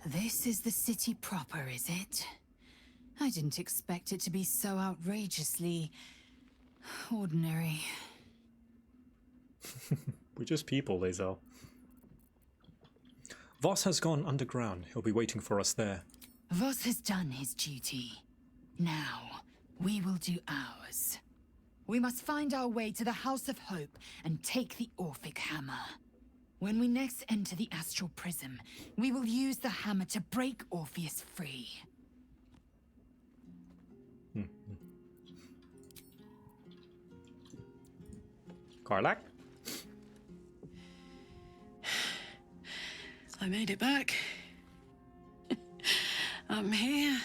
This is the city proper, is it? I didn't expect it to be so outrageously ordinary. We're just people, Lae'zel. Voss has gone underground. He'll be waiting for us there. Voss has done his duty. Now, we will do ours. We must find our way to the House of Hope and take the Orphic Hammer. When we next enter the Astral Prism, we will use the hammer to break Orpheus free. Kacharlac? I made it back. I'm here.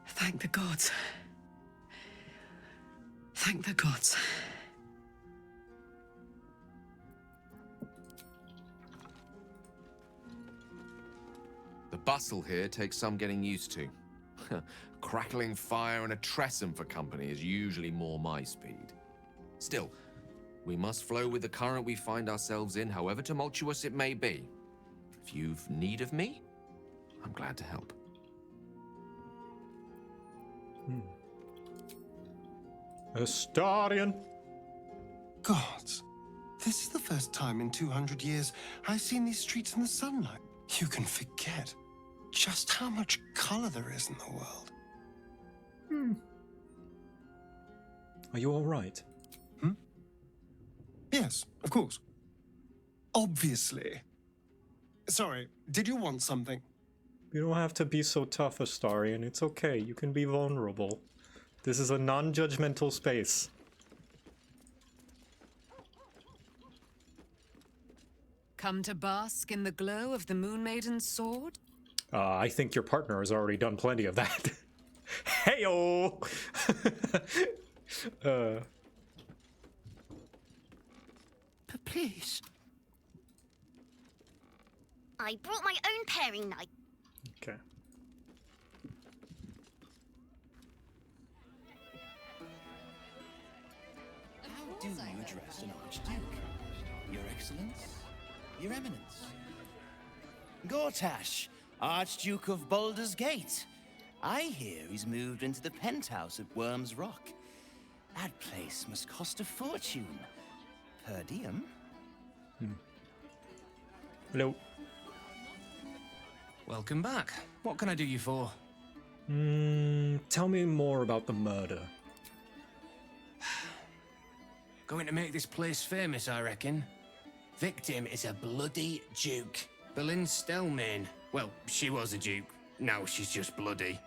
Thank the gods. Thank the gods. The bustle here takes some getting used to. Crackling fire and a tresson for company is usually more my speed. Still, we must flow with the current we find ourselves in, however tumultuous it may be. If you've need of me, I'm glad to help. Astarion. Gods, this is the first time in 200 years I've seen these streets in the sunlight. You can forget just how much color there is in the world. Are you all right? Yes, of course. Obviously. Sorry, did you want something? You don't have to be so tough, Astarion. It's okay. You can be vulnerable. This is a non-judgmental space. Come to bask in the glow of the Moon Maiden's sword? I think your partner has already done plenty of that. Heyo! But please. I brought my own paring knife. Okay. How do you address an Archduke? Your Excellence? Your Eminence? Gortach, Archduke of Baldur's Gate. I hear he's moved into the penthouse at Wyrm's Rock. That place must cost a fortune. Per diem? Hello. Welcome back. What can I do you for? Tell me more about the murder. Going to make this place famous, I reckon. Victim is a bloody duke. Boleyn Stelmane. Well, she was a duke. Now she's just bloody.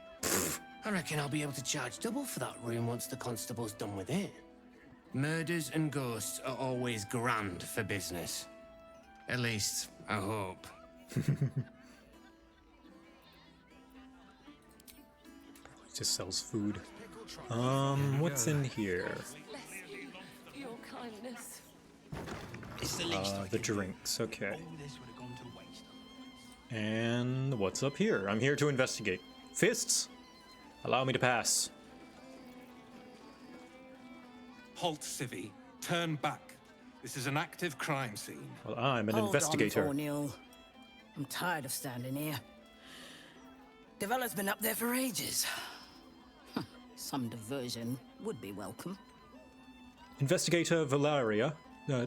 I reckon I'll be able to charge double for that room once the constable's done with it. Murders and ghosts are always grand for business. At least, I hope. Just sells food. What's in here? Your kindness. The drinks, okay. And what's up here? I'm here to investigate. Fists? Allow me to pass. Halt, Civvy. Turn back. This is an active crime scene. Well, I'm an Hold investigator. on, Forneal. I'm tired of standing here. Devella's been up there for ages. Some diversion would be welcome. Investigator Valeria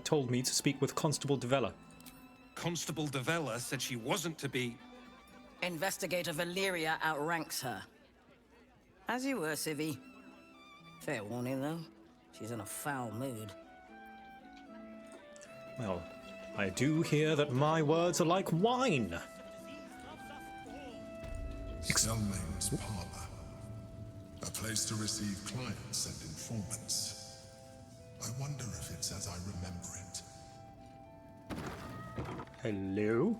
told me to speak with Constable Devella. Constable Devella said she wasn't to be... Investigator Valeria outranks her. As you were, Civvy. Fair warning, though. She's in a foul mood. Well, I do hear that my words are like wine. Stelmane's parlor. A place to receive clients and informants. I wonder if it's as I remember it. Hello?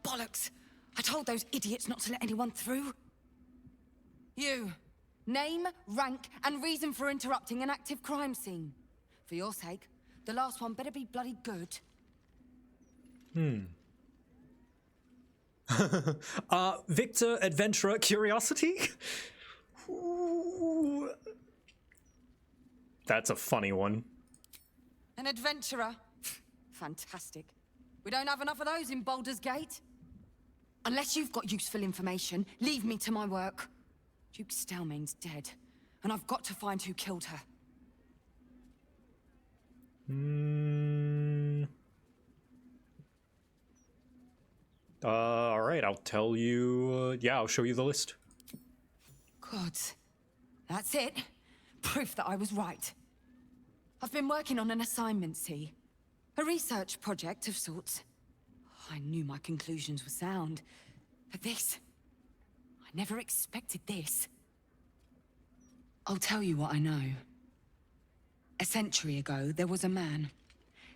Bollocks! I told those idiots not to let anyone through. You. Name, rank, and reason for interrupting an active crime scene. For your sake, the last one better be bloody good. Victor, Adventurer, Curiosity? Ooh. That's a funny one. An adventurer? Fantastic. We don't have enough of those in Baldur's Gate. Unless you've got useful information, leave me to my work. Duke Stelmane's dead, and I've got to find who killed her. Alright, I'll tell you... yeah, I'll show you the list. Good. That's it. Proof that I was right. I've been working on an assignment, see? A research project of sorts. I knew my conclusions were sound. But this... I never expected this. I'll tell you what I know. A century ago, there was a man,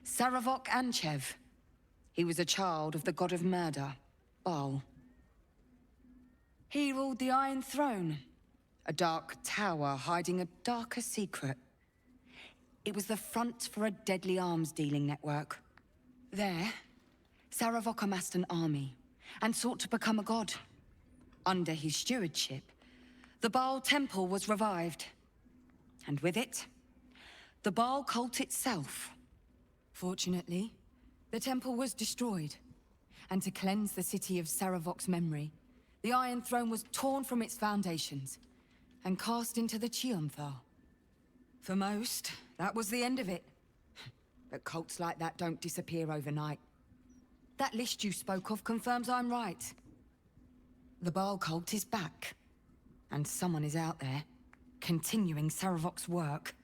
Saravok Anchev. He was a child of the god of murder, Baal. He ruled the Iron Throne, a dark tower hiding a darker secret. It was the front for a deadly arms-dealing network. There, Saravok amassed an army and sought to become a god. Under his stewardship, the Baal Temple was revived. And with it, the Baal cult itself. Fortunately, the temple was destroyed. And to cleanse the city of Saravok's memory, the Iron Throne was torn from its foundations and cast into the Chionthar. For most, that was the end of it. But cults like that don't disappear overnight. That list you spoke of confirms I'm right. The Baal cult is back. And someone is out there, continuing Saravok's work.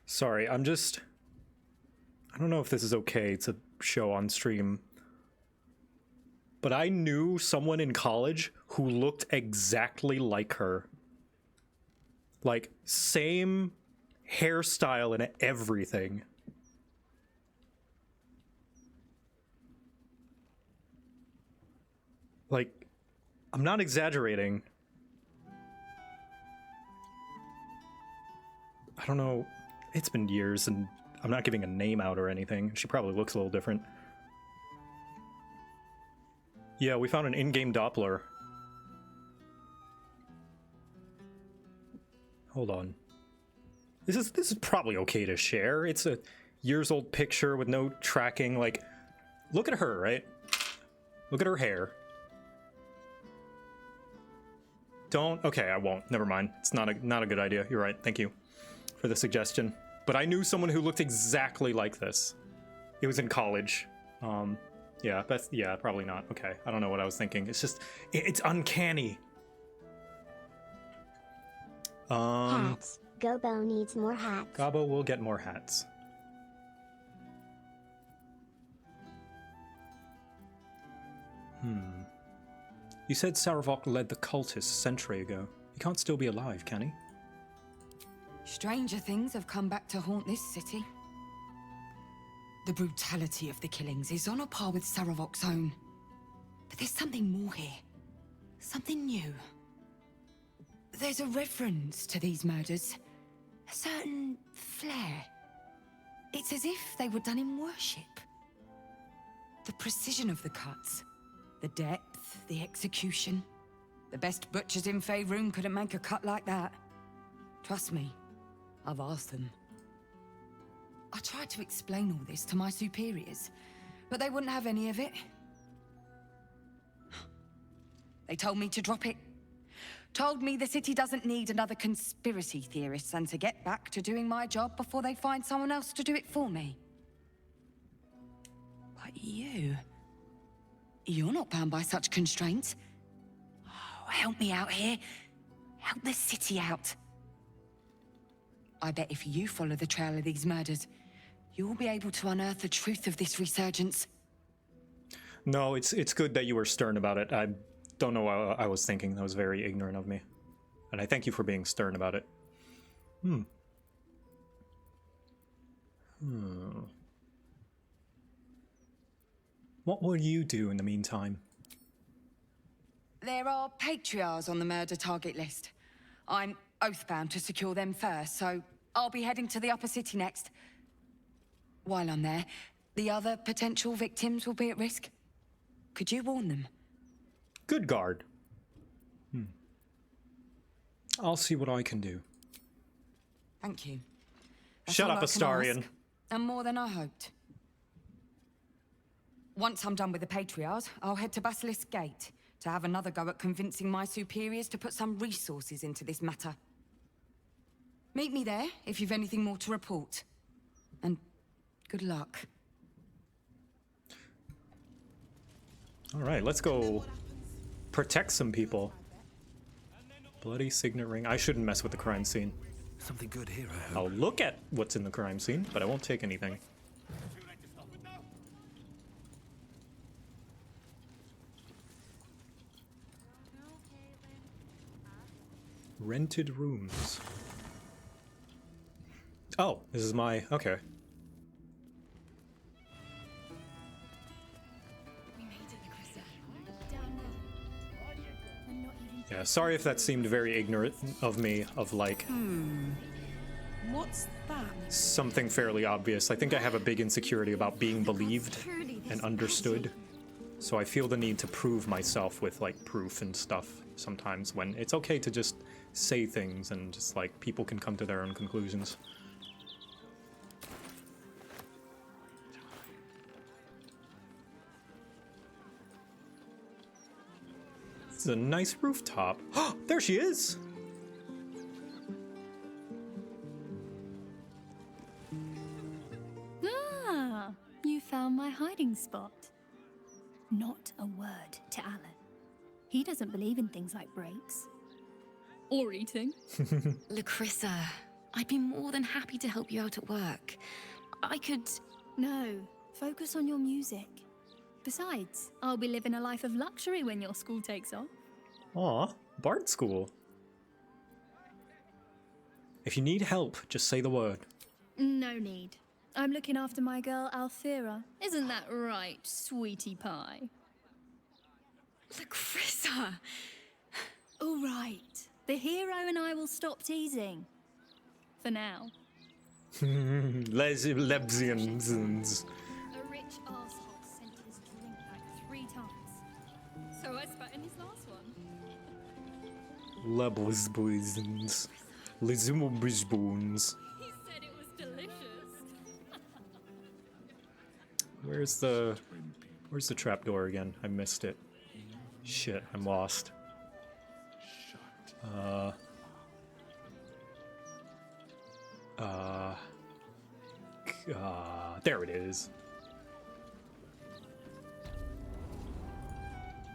Sorry, I don't know if this is okay to show on stream, but I knew someone in college who looked exactly like her. Like, same hairstyle and everything. Like, I'm not exaggerating. I don't know. It's been years, and I'm not giving a name out or anything. She probably looks a little different. Yeah, we found an in-game Doppler. Hold on. This is probably okay to share. It's a years-old picture with no tracking. Like, look at her, right? Look at her hair. Don't. Okay, I won't. Never mind. It's not a good idea. You're right. Thank you for the suggestion. But I knew someone who looked exactly like this. It was in college. Yeah, probably not. Okay, I don't know what I was thinking. It's just, it's uncanny. Hats. Gobo needs more hats. Gabo will get more hats. You said Saravok led the cultists a century ago. He can't still be alive, can he? Stranger things have come back to haunt this city. The brutality of the killings is on a par with Saravok's own. But there's something more here. Something new. There's a reverence to these murders. A certain flair. It's as if they were done in worship. The precision of the cuts. The depth, the execution. The best butchers in Faerun couldn't make a cut like that. Trust me, I've asked them. I tried to explain all this to my superiors, but they wouldn't have any of it. They told me to drop it. Told me the city doesn't need another conspiracy theorist and to get back to doing my job before they find someone else to do it for me. But you're not bound by such constraints. Oh, help me out here. Help the city out. I bet if you follow the trail of these murders, you'll be able to unearth the truth of this resurgence. No, it's good that you were stern about it. I don't know what I was thinking. That was very ignorant of me. And I thank you for being stern about it. What will you do in the meantime? There are patriarchs on the murder target list. I'm oathbound to secure them first, so I'll be heading to the upper city next. While I'm there, the other potential victims will be at risk. Could you warn them? Good guard. I'll see what I can do. Thank you. Shut up, Astarion. And more than I hoped. Once I'm done with the patriarchs, I'll head to Basilisk Gate to have another go at convincing my superiors to put some resources into this matter. Meet me there if you've anything more to report. And good luck. All right, let's go protect some people. Bloody signet ring. I shouldn't mess with the crime scene. Something good here, I hope. I'll look at what's in the crime scene, but I won't take anything. Rented rooms. Oh, this is my... okay. Yeah, sorry if that seemed very ignorant of me, of like... What's that? something fairly obvious. I think I have a big insecurity about being believed and understood. So I feel the need to prove myself with like proof and stuff sometimes, when it's okay to just say things and just like people can come to their own conclusions. This is a nice rooftop. There she is! Ah, you found my hiding spot. Not a word to Alan. He doesn't believe in things like breaks. Or eating. Lacrissa, I'd be more than happy to help you out at work. I could... No, focus on your music. Besides, I'll be living a life of luxury when your school takes off. Aw, Bard School. If you need help, just say the word. No need. I'm looking after my girl Althera. Isn't that right, sweetie pie? Lacrissa! All right. The hero and I will stop teasing. For now. Lesbians. A rich arsehole sent his drink back 3 times. So I spat in his last one. Lesbians. Lesbians. He said it was delicious. Where's the trapdoor again? I missed it. Shit, I'm lost. There it is.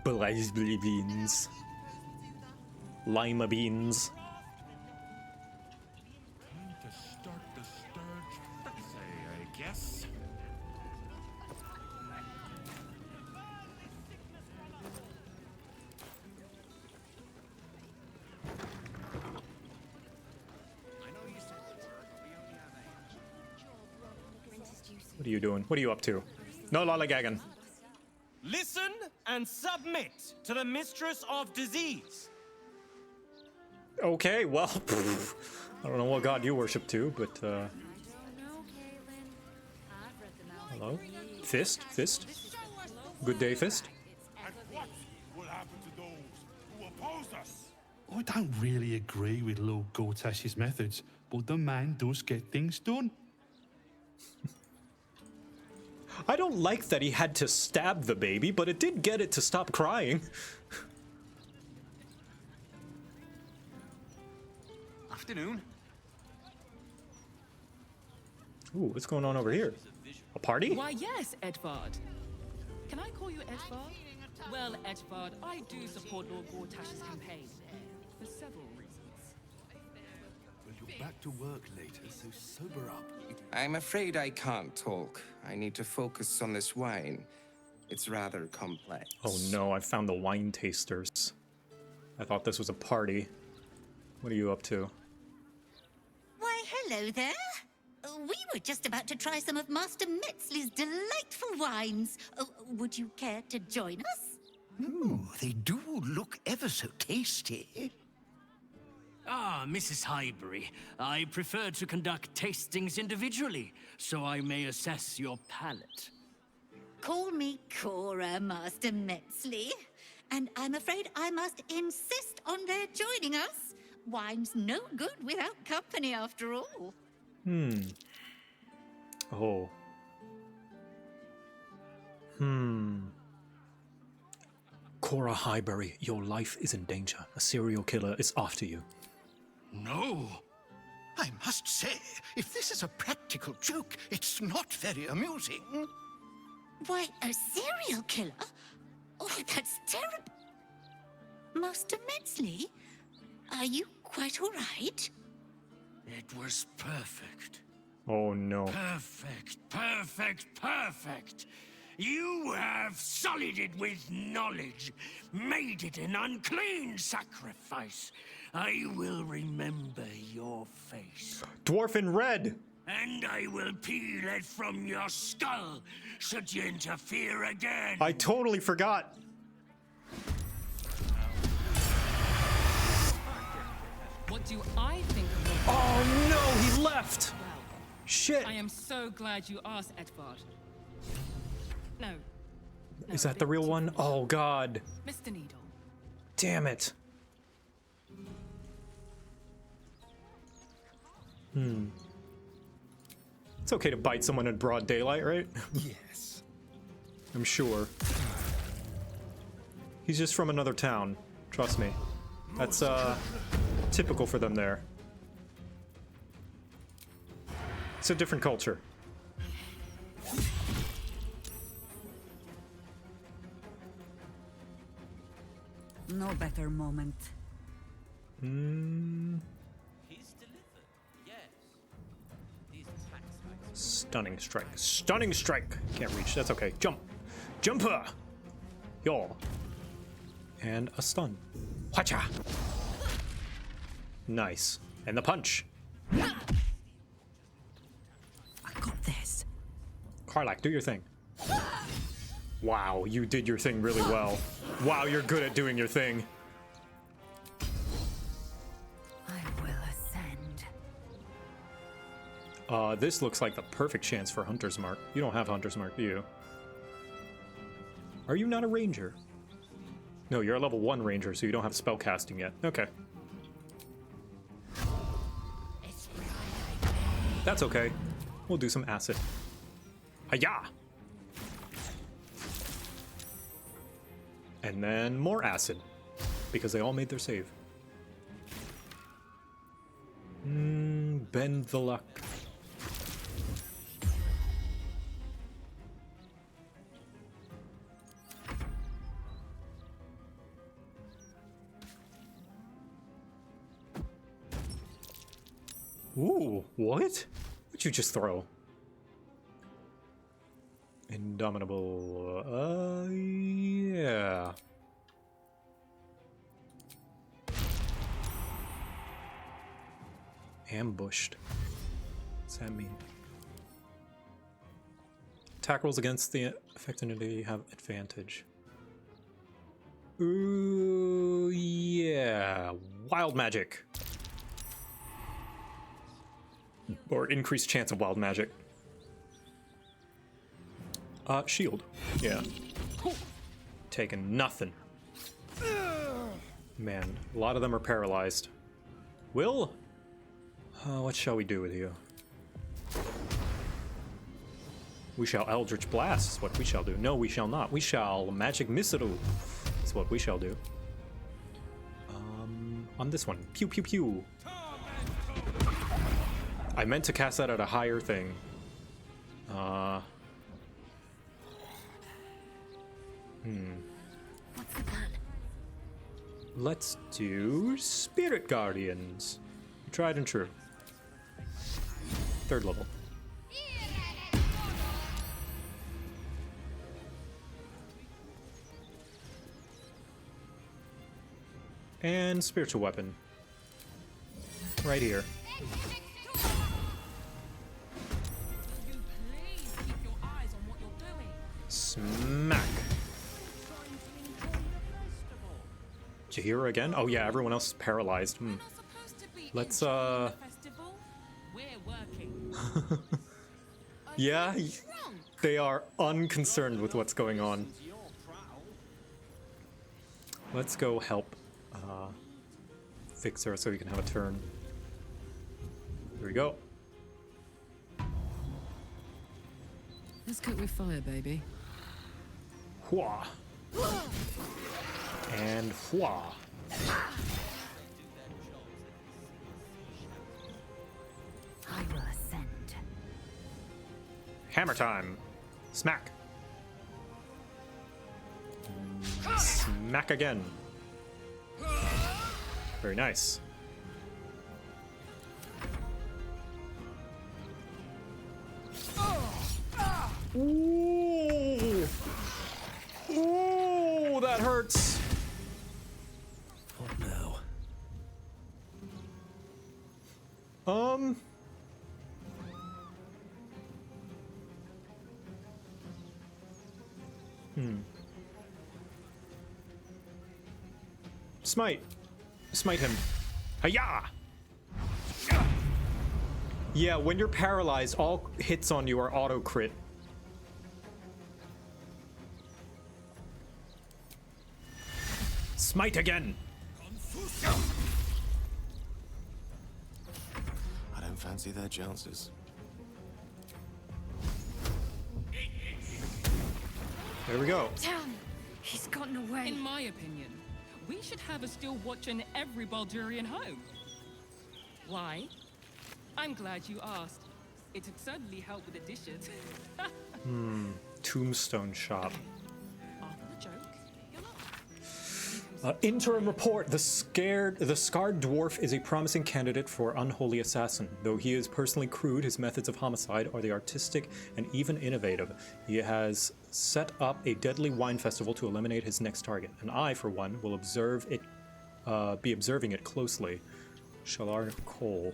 Blaze beans. Lima beans. Time to start the sturge. I guess. What are you doing? What are you up to? No lollygagging. Listen and submit to the Mistress of Disease. Okay, well, I don't know what god you worship to, but, hello? Fist? Fist? Good day, Fist? And what will happen to those who oppose us? I don't really agree with Lord Gortach's methods, but the man does get things done. I don't like that he had to stab the baby, but it did get it to stop crying. Afternoon. Ooh, what's going on over here? A party? Why, yes, Edvard. Can I call you Edvard? Well, Edvard, I do support Lord Gortach's campaign. For several reasons. Well, you're back to work later, so sober up. I'm afraid I can't talk. I need to focus on this wine. It's rather complex. Oh no, I found the wine tasters. I thought this was a party. What are you up to? Why, hello there. We were just about to try some of Master Metzley's delightful wines. Would you care to join us? Ooh, they do look ever so tasty. Ah, Mrs. Highbury, I prefer to conduct tastings individually, so I may assess your palate. Call me Cora, Master Metzley. And I'm afraid I must insist on their joining us. Wine's no good without company, after all. Oh. Cora Highbury, your life is in danger. A serial killer is after you. No. I must say, if this is a practical joke, it's not very amusing. Why, a serial killer? Oh, that's terrible. Master Metzley, are you quite all right? It was perfect. Oh no. Perfect, perfect, perfect. You have sullied it with knowledge, made it an unclean sacrifice. I will remember your face. Dwarf in red! And I will peel it from your skull, should you interfere again. I totally forgot. What do I think of your... Oh no, he left! Shit! I am so glad you asked, Edvard. No. Is that the real one? Oh god. Mr. Needle. Damn it. It's okay to bite someone in broad daylight, right? Yes. I'm sure. He's just from another town. Trust me. That's, typical for them there. It's a different culture. No better moment. Stunning strike. Stunning strike! Can't reach. That's okay. Jump! Jumper! Yaw. And a stun. Wacha! Nice. And the punch. I got this. Kacharlac, do your thing. Wow, you did your thing really well. Wow, you're good at doing your thing. I will ascend. This looks like the perfect chance for Hunter's Mark. You don't have Hunter's Mark, do you? Are you not a ranger? No, you're a level 1 ranger, so you don't have spellcasting yet. Okay. That's okay. We'll do some acid. Hi-ya! And then more acid, because they all made their save. Bend the luck. Ooh, what? What'd you just throw? Indomitable, yeah. Ambushed. What's that mean? Attack rolls against the affected entity have advantage. Ooh, yeah. Wild magic. Or increased chance of wild magic. Shield. Yeah. Taking nothing. Man, a lot of them are paralyzed. Will? What shall we do with you? We shall Eldritch Blast is what we shall do. No, we shall not. We shall Magic Missile is what we shall do. On this one. Pew, pew, pew. I meant to cast that at a higher thing. What's the plan? Let's do Spirit Guardians. Tried and true. 3rd level. And Spiritual Weapon. Right here. Smack. Did you hear her again? Oh yeah, everyone else is paralyzed. Let's yeah, they are unconcerned with what's going on. Let's go help fix her so we can have a turn. Here we go. Let's cook with fire, baby. Hua. And hua. I will ascend. Hammer time. Smack. Smack again. Very nice. Ooh. Ooh, that hurts. What now? Smite. Smite him. Hiya! Yeah, when you're paralyzed, all hits on you are auto crit. Smite again! I don't fancy their chances. There we go. Damn! He's gotten away. In my opinion, we should have a steel watch in every Baldurian home. Why? I'm glad you asked. It'd certainly help with the dishes. Tombstone shop. After the joke, Interim report. The scarred dwarf is a promising candidate for unholy assassin. Though he is personally crude, his methods of homicide are the artistic and even innovative. He has set up a deadly wine festival to eliminate his next target, and I, for one, will be observing it closely. Shalar Cole.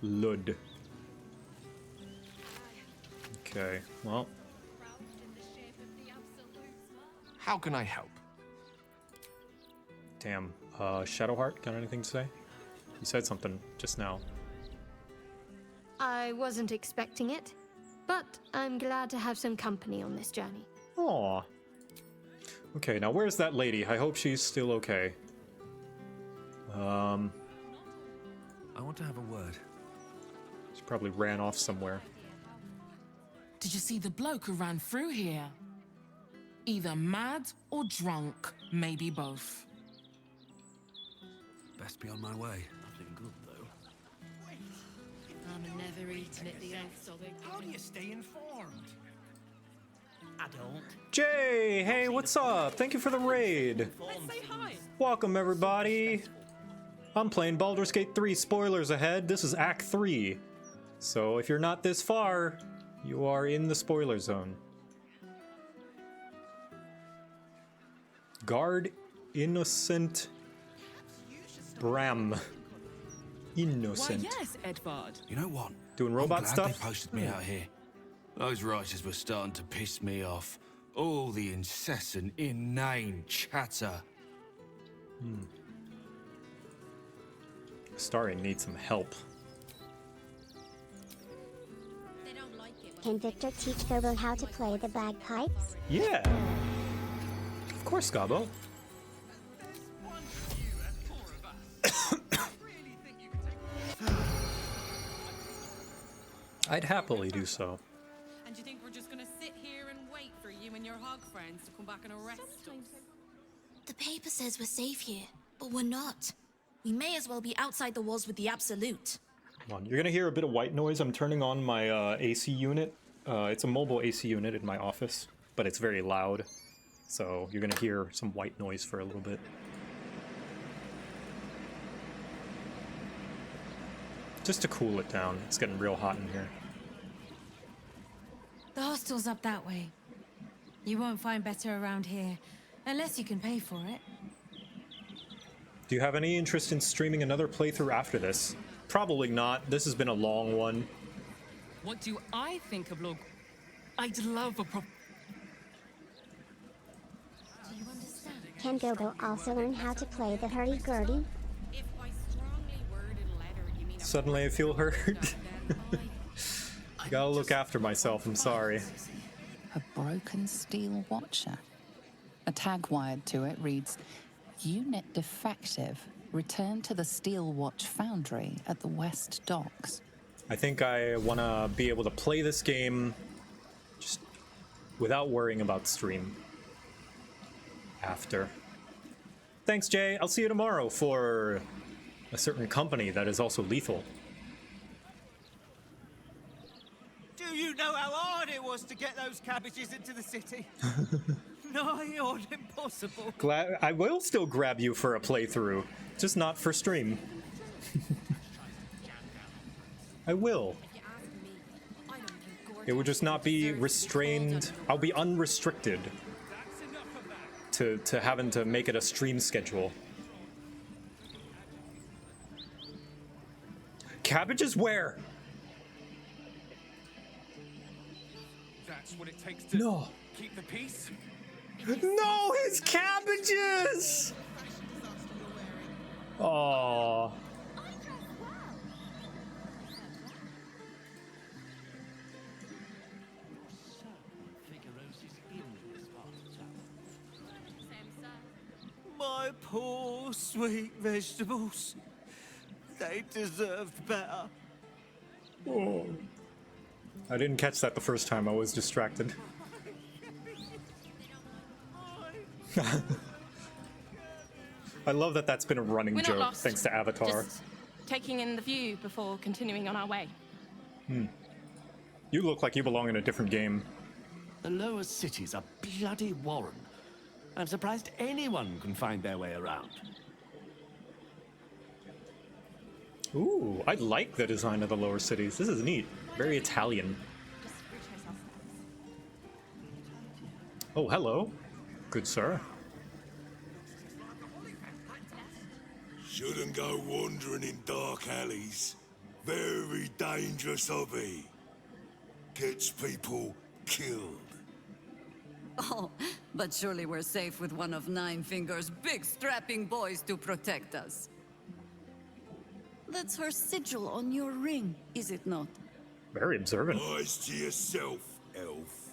Lud. Okay, well. How can I help? Damn. Shadowheart, got anything to say? You said something just now. I wasn't expecting it, but I'm glad to have some company on this journey. Aw. Okay, now where's that lady? I hope she's still okay. I want to have a word. She probably ran off somewhere. Did you see the bloke who ran through here? Either mad or drunk, maybe both. Best be on my way. Nothing good, though. I'm never eating at the oath, so How do you stay informed? I don't. Jay, hey, what's up? Thank you for the raid. let's say hi. Welcome, everybody. I'm playing Baldur's Gate 3. Spoilers ahead. This is Act 3. So if you're not this far, you are in the spoiler zone. Guard Innocent Bram. Innocent. Why, yes, Edvard. You know what? Doing robot I'm glad stuff? They posted me out here. Those writers were starting to piss me off. All the incessant, inane chatter. Starring needs some help. Can Victor teach Gobo how to play the bagpipes? Yeah. Of course, Gabo. I'd happily do so. And you think we're just gonna sit here and wait for you and your hog friends to come back and arrest us? The paper says we're safe here, but we're not. We may as well be outside the walls with the Absolute. Come on, you're gonna hear a bit of white noise. I'm turning on my AC unit. It's a mobile AC unit in my office, but it's very loud. So you're gonna hear some white noise for a little bit. Just to cool it down. It's getting real hot in here. The hostel's up that way. You won't find better around here, unless you can pay for it. Do you have any interest in streaming another playthrough after this? Probably not. This has been a long one. What do I think of Lord? I'd love a Can Gobo also learn how to play the hurdy-gurdy? Suddenly I feel hurt. I gotta look after myself, I'm sorry. A broken steel watcher. A tag wired to it reads, Unit defective. Return to the Steel Watch Foundry at the West Docks. I think I want to be able to play this game just without worrying about stream after. Thanks, Jay. I'll see you tomorrow for a certain company that is also lethal. Do you know how hard it was to get those cabbages into the city? Nigh on impossible. Glad I will still grab you for a playthrough, just not for stream. I will. I don't think It would just not be restrained. I'll be unrestricted to having to make it a stream schedule. Cabbages where? That's what it takes to keep the peace. No, his cabbages! Oh. My poor sweet vegetables. They deserved better. Oh. I didn't catch that the first time. I was distracted. I love that that's been a running We're not joke lost. thanks to Avatar. Just taking in the view before continuing on our way. You look like you belong in a different game. The lower cities are bloody warren. I'm surprised anyone can find their way around. Ooh, I like the design of the lower cities. This is neat. Very Italian. Oh, hello. Good sir. Shouldn't go wandering in dark alleys. Very dangerous hobby. Gets people killed. Oh, but surely we're safe with one of Nine Fingers' big strapping boys to protect us. That's her sigil on your ring, is it not? Very observant. Eyes to yourself, elf.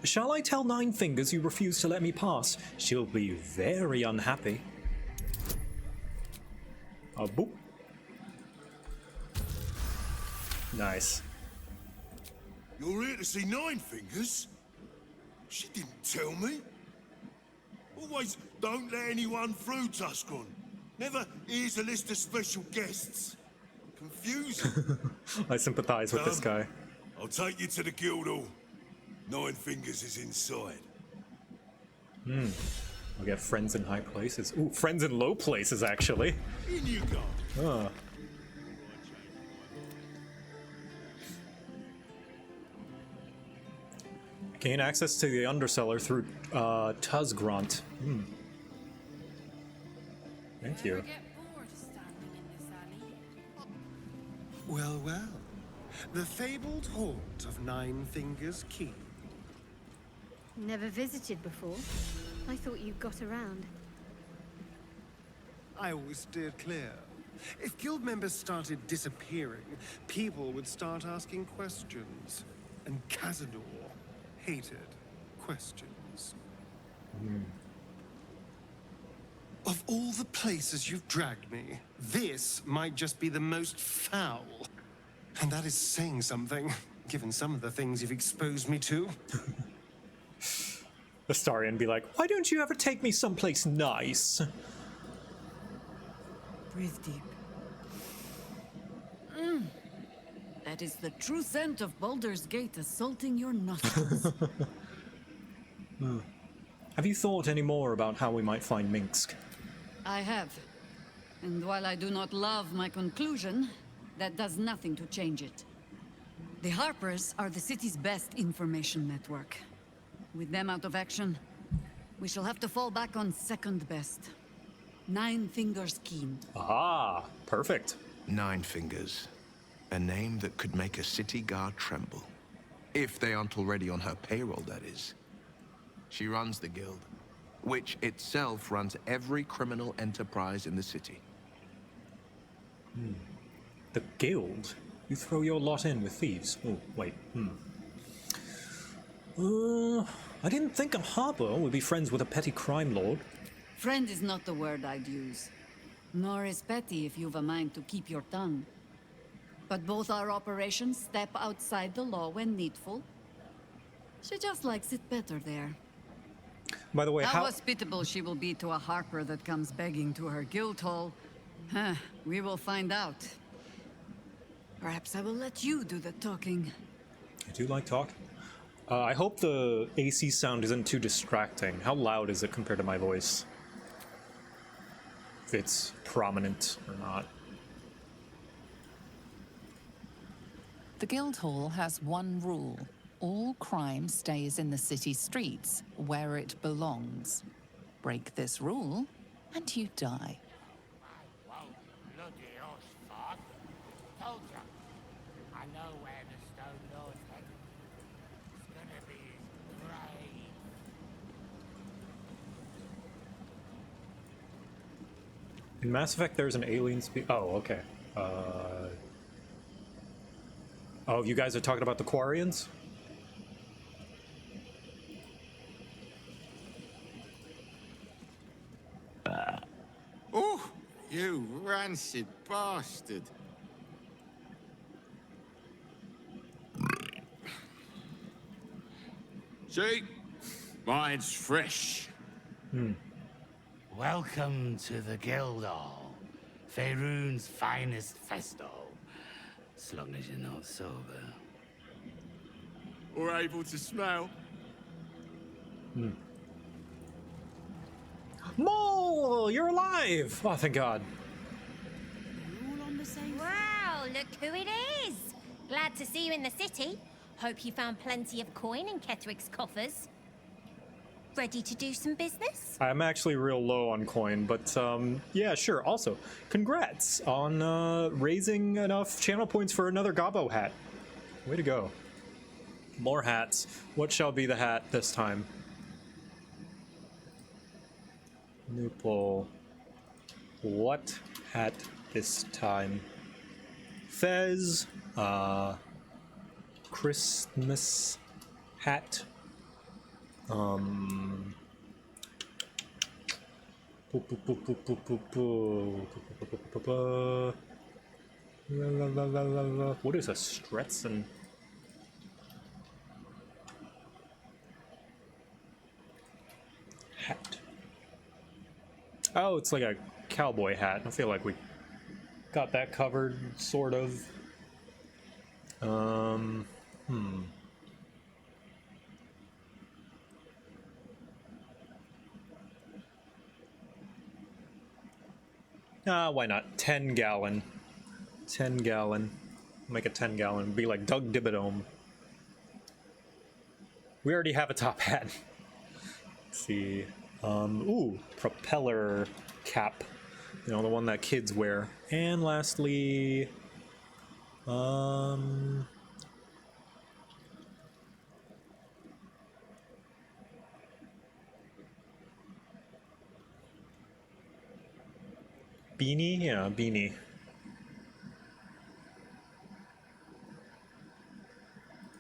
Shall I tell Nine Fingers you refuse to let me pass? She'll be very unhappy. Boop. Nice. You're here to see Nine Fingers? She didn't tell me. Always don't let anyone through, Tuscan. Never here's a list of special guests. Confusing. I sympathize with this guy. I'll take you to the guild hall. Nine Fingers is inside. I'll get friends in high places. Ooh, friends in low places, actually. In you go. Gain access to the undercellar through Tuzgrant. Thank you. Well, well. The fabled haunt of Nine Fingers Keep. Never visited before. I thought you got around. I always steered clear. If guild members started disappearing, people would start asking questions. And Cazador hated questions. Of all the places you've dragged me, this might just be the most foul. And that is saying something, given some of the things you've exposed me to. Astarion be like, why don't you ever take me someplace nice? Breathe deep. That is the true scent of Baldur's Gate assaulting your nostrils. Have you thought any more about how we might find Minsk? I have. And while I do not love my conclusion, that does nothing to change it. The Harpers are the city's best information network. With them out of action, we shall have to fall back on second best. Nine Fingers Keen. Ah, perfect. Nine Fingers. A name that could make a city guard tremble. If they aren't already on her payroll, that is. She runs the guild, which itself runs every criminal enterprise in the city. The guild? You throw your lot in with thieves? Oh, wait. I didn't think a harper would be friends with a petty crime lord. Friend is not the word I'd use. Nor is petty if you've a mind to keep your tongue. But both our operations step outside the law when needful. She just likes it better there. By the way, how hospitable she will be to a harper that comes begging to her guild hall, we will find out. Perhaps I will let you do the talking. I do like talking. I hope the AC sound isn't too distracting. How loud is it compared to my voice? if it's prominent or not. The Guildhall has one rule. All crime stays in the city streets, where it belongs. Break this rule, and you die. I know where the Stone Lord's headed. It's gonna be his grave. In Mass Effect, there's an alien Oh, okay. Oh, you guys are talking about the Quarians? Oh, you rancid bastard. See? Mine's fresh. Welcome to the Guildhall, Faerun's finest festival. As long as you're not sober. Or able to smell. Mole, you're alive! Oh, thank God. Wow, look who it is! Glad to see you in the city. Hope you found plenty of coin in Ketheric's coffers. Ready to do some business? I'm actually real low on coin, but yeah, sure. Also, congrats on raising enough channel points for another Gobbo hat. Way to go. More hats. What shall be the hat this time? New poll. What hat this time? Fez. Christmas hat. What is a Stetson? Hat. Oh, it's like a cowboy hat. I feel like we got that covered, sort of. Why not? 10 gallon. 10 gallon. Make a 10 gallon. Be like Doug Dibadome. We already have a top hat. Let's see. Ooh, propeller cap. You know, the one that kids wear. And lastly, beanie? Yeah, beanie.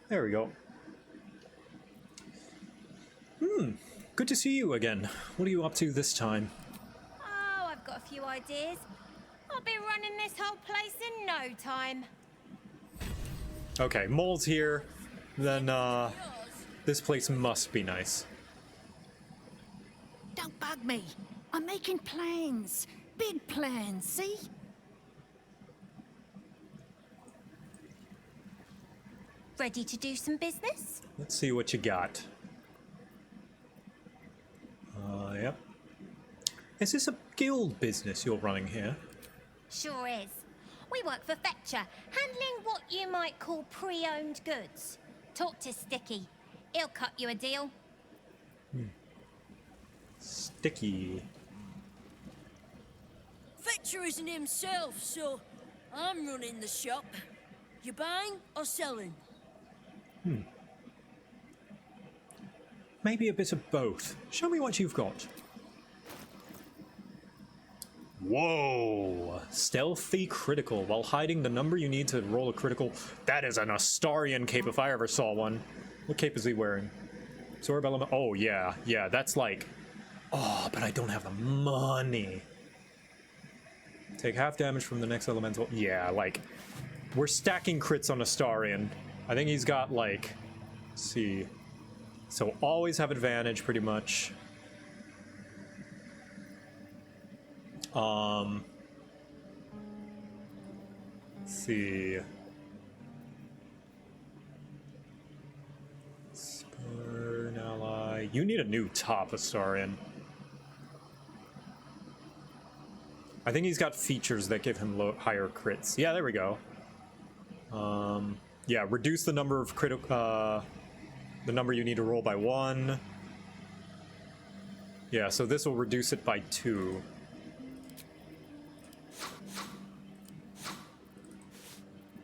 There we go. Good to see you again. What are you up to this time? Oh, I've got a few ideas. I'll be running this whole place in no time. Okay, Mole's here. Then, this place must be nice. Don't bug me. I'm making plans. Big plans, see? Ready to do some business? Let's see what you got. Yep. Is this a guild business you're running here? Sure is. We work for Fetcher, handling what you might call pre-owned goods. Talk to Sticky. He'll cut you a deal. Sticky. Fetcher isn't himself, so I'm running the shop. You buying or selling? Maybe a bit of both. Show me what you've got. Whoa! Stealthy critical. While hiding the number you need to roll a critical. That is an Astarian cape if I ever saw one. What cape is he wearing? Absorb element. Oh, yeah. Yeah, that's like... Oh, but I don't have the money. Take half damage from the next elemental. Yeah, like... We're stacking crits on Astarian. I think he's got, like... Let's see... So always have advantage, pretty much. Let's see. Spurn ally. You need a new top, Astarian. I think he's got features that give him higher crits. Yeah, there we go. Yeah, reduce the number of critical, the number you need to roll by 1. Yeah, so this will reduce it by 2.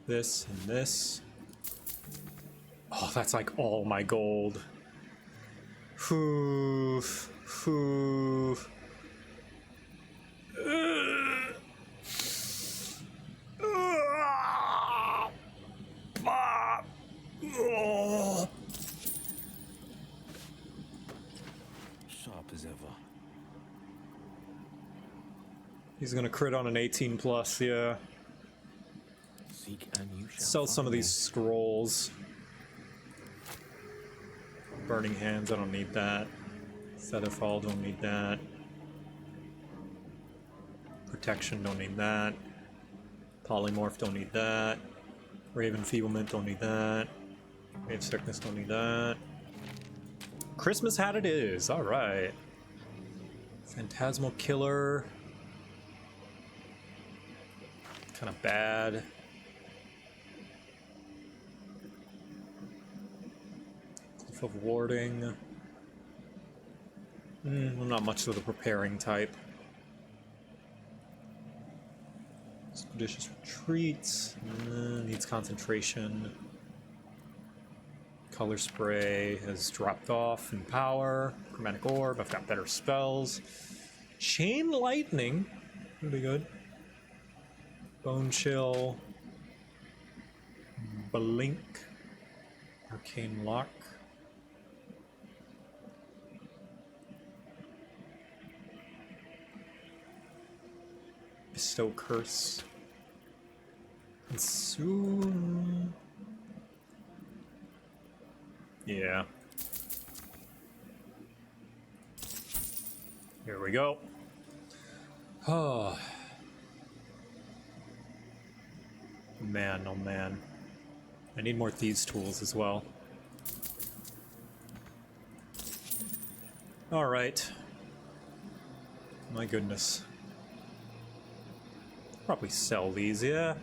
This and this. Oh, that's like all my gold. Whew. Whew. Sharp as ever. He's gonna crit on an 18 plus, yeah. Seek and you shall Sell some of find. these scrolls. Burning Hands, I don't need that. Featherfall, don't need that. Protection, don't need that. Polymorph, don't need that. Raven Feeblement, don't need that. Wave Sickness, don't need that. Christmas Hat it is, alright. Phantasmal Killer. Kind of bad. Cliff of Warding. I'm not much of the preparing type. Expeditious Retreats. Needs concentration. Color Spray has dropped off in power. Chromatic Orb, I've got better spells. Chain Lightning would be good. Bone Chill. Blink. Arcane Lock. Bestow Curse. Consume. Yeah. Here we go. Oh. Man, oh man. I need more Thieves' Tools as well. Alright. My goodness. Probably sell these, yeah.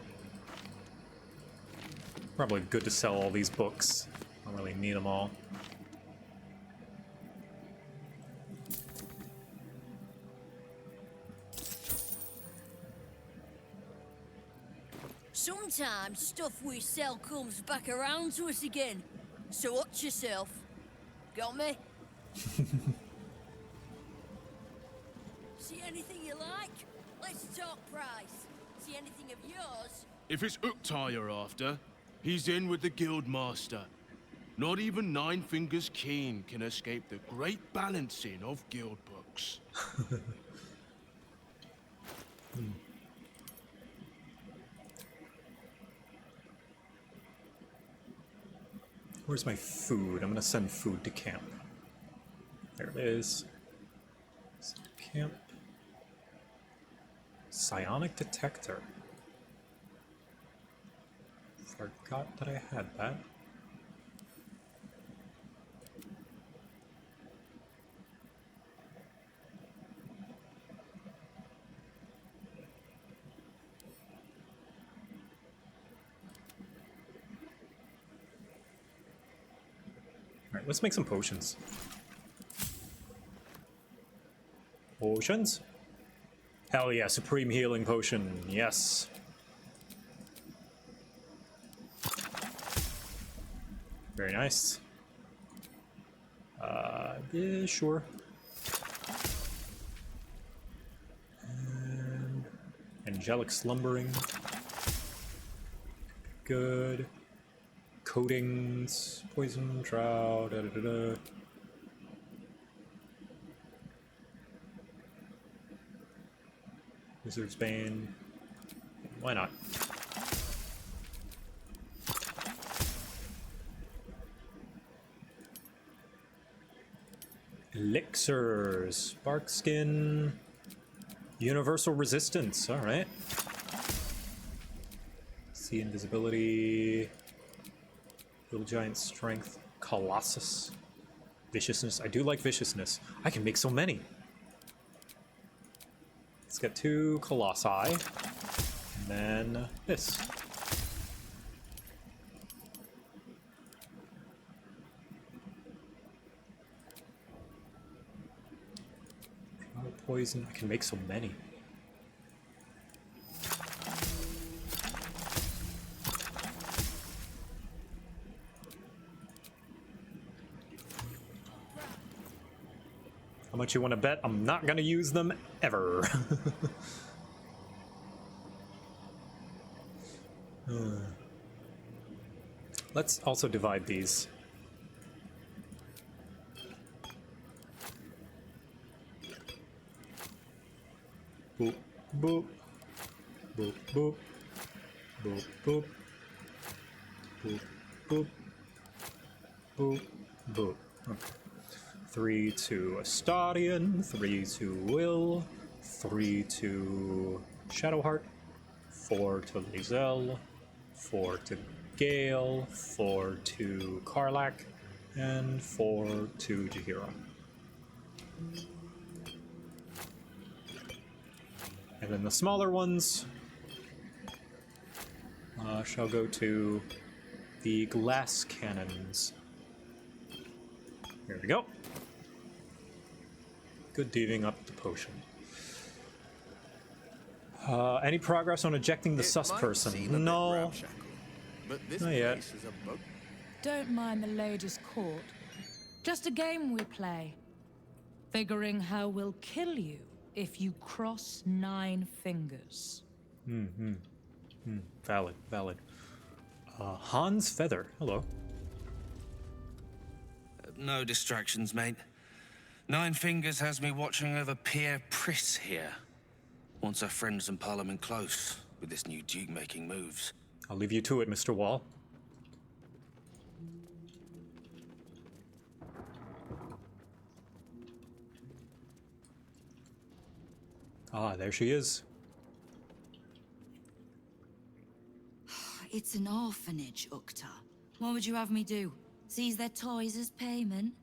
Probably good to sell all these books. I don't really need them all. Sometimes stuff we sell comes back around to us again. So watch yourself. Got me? See anything you like? Let's talk price. See anything of yours? If it's Uktar you're after, he's in with the guild master. Not even Nine Fingers Keen can escape the great balancing of guild books. Where's my food? I'm gonna send food to camp. There it is. Send to camp. Psionic Detector. Forgot that I had that. Alright, let's make some potions. Potions? Hell yeah, Supreme Healing Potion, yes. Very nice. Yeah, sure. And Angelic Slumbering. Good. Coatings, Poison, Shroud, da-da-da-da. Wizard's Bane. Why not? Elixirs, Spark Skin, Universal Resistance, alright. See Invisibility, Little Giant Strength, Colossus, Viciousness. I do like Viciousness. I can make so many. Let's get 2 Colossi. And then this. Poison. I can make so many. How much you want to bet I'm not going to use them ever? Let's also divide these. Boop, boop, boop, boop, boop, boop, boop, boop, boop, boop. Okay. 3 to Astarion, 3 to Will, 3 to Shadowheart, 4 to Lae'zel, 4 to Gale, 4 to Kacharlac, and 4 to Jaheira. And then the smaller ones shall go to the glass cannons. Here we go. Good divvying up the potion. Any progress on ejecting the sus person? No. But this Not yet. place is a boat. Don't mind the lady's court. Just a game we play. Figuring how we'll kill you if you cross 9 fingers. Valid, valid. Hans Feather, hello. No distractions, mate. 9 Fingers has me watching over Pierre Priss here. Wants our friends in Parliament close with this new Duke making moves. I'll leave you to it, Mr. Wall. Ah, there she is. It's an orphanage, Ukta. What would you have me do? Seize their toys as payment?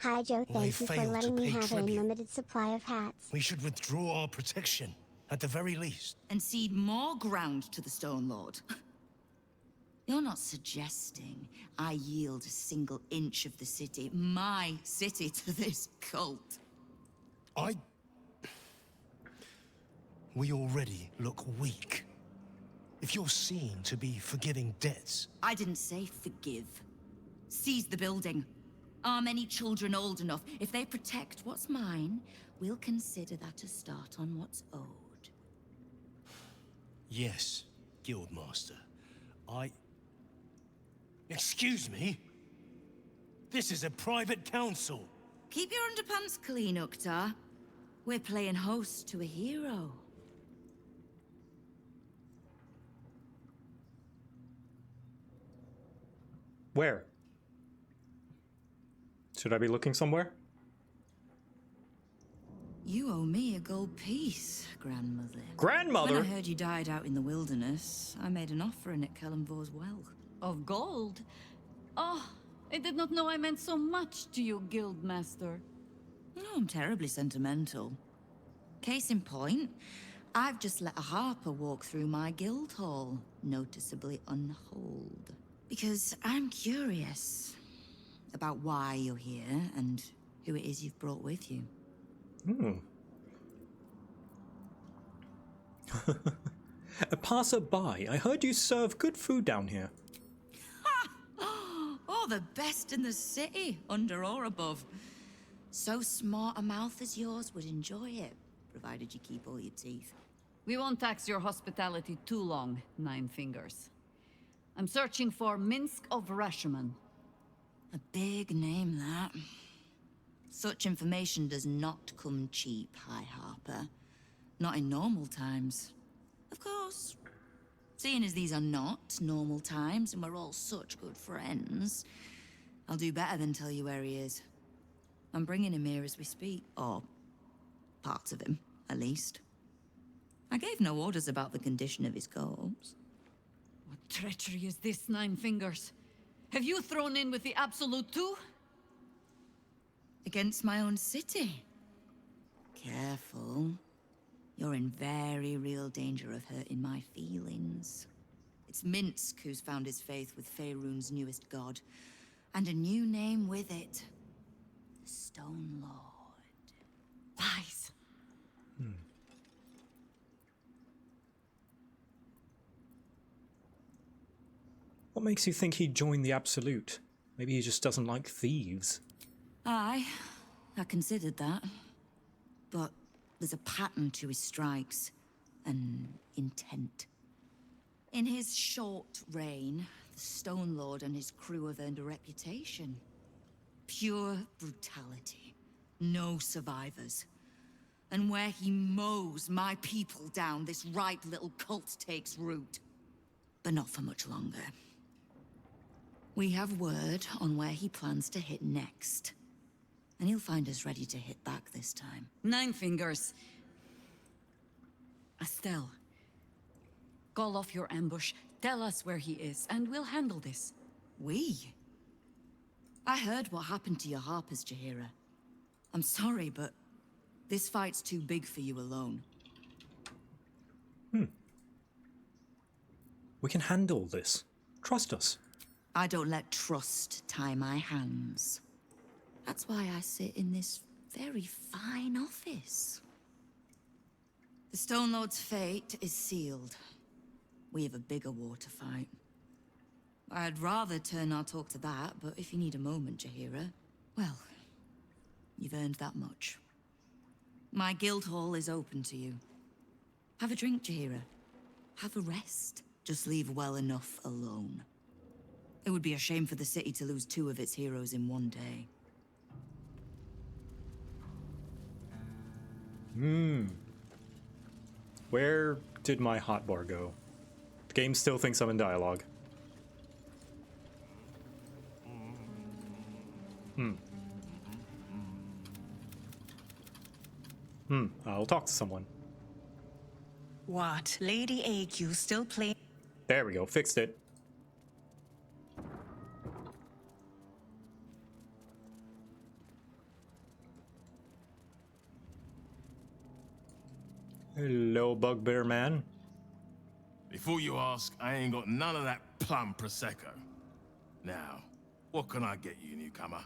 Hi, Joe. Well, they Thank you for failed letting to me pay have an tribute. unlimited supply of hats. We should withdraw our protection, at the very least. And cede more ground to the Stone Lord? You're not suggesting I yield a single inch of the city, my city, to this cult? We already look weak. If you're seen to be forgiving debts... I didn't say forgive. Seize the building. Arm any children old enough. If they protect what's mine, we'll consider that a start on what's owed. Yes, Guildmaster. Excuse me? This is a private council. Keep your underpants clean, Ukta. We're playing host to a hero. Where? Should I be looking somewhere? You owe me a gold piece, Grandmother. Grandmother? When I heard you died out in the wilderness, I made an offering at Kellenvor's well. Of gold? Oh, I did not know I meant so much to you, Guildmaster. No, I'm terribly sentimental. Case in point, I've just let a harper walk through my guild hall, noticeably unholed. Because I'm curious about why you're here and who it is you've brought with you. A passerby, I heard you serve good food down here. Oh, the best in the city, under or above. So smart a mouth as yours would enjoy it, provided you keep all your teeth. We won't tax your hospitality too long, 9 Fingers. I'm searching for Minsk of Rashomon. A big name, that. Such information does not come cheap, High Harper. Not in normal times. Of course. Seeing as these are not normal times and we're all such good friends, I'll do better than tell you where he is. I'm bringing him here as we speak. Or parts of him, at least. I gave no orders about the condition of his corpse. What treachery is this, 9 Fingers? Have you thrown in with the Absolute too? Against my own city. Careful. you're in very real danger of hurting my feelings. It's Minsk who's found his faith with Faerun's newest god, and a new name with it. The Stone Lord. Lies. What makes you think he'd join the Absolute? Maybe he just doesn't like thieves. Aye, I considered that. But there's a pattern to his strikes, an intent. In his short reign, the Stone Lord and his crew have earned a reputation. Pure brutality. No survivors. And where he mows my people down, this ripe little cult takes root. But not for much longer. We have word on where he plans to hit next. And he'll find us ready to hit back this time. Nine Fingers. Estelle. Call off your ambush, tell us where he is, and we'll handle this. We? I heard what happened to your harpers, Jaheira. I'm sorry, but this fight's too big for you alone. We can handle this. Trust us. I don't let trust tie my hands. That's why I sit in this very fine office. The Stone Lord's fate is sealed. We have a bigger war to fight. I'd rather turn our talk to that, but if you need a moment, Jaheira, well, you've earned that much. My guild hall is open to you. Have a drink, Jaheira. Have a rest. Just leave well enough alone. It would be a shame for the city to lose 2 of its heroes in one day. Where did my hotbar go? The game still thinks I'm in dialogue. I'll talk to someone. What? Lady AQ still playing? There we go, fixed it. Hello, bugbear man. Before you ask, I ain't got none of that plum prosecco. Now, what can I get you, newcomer?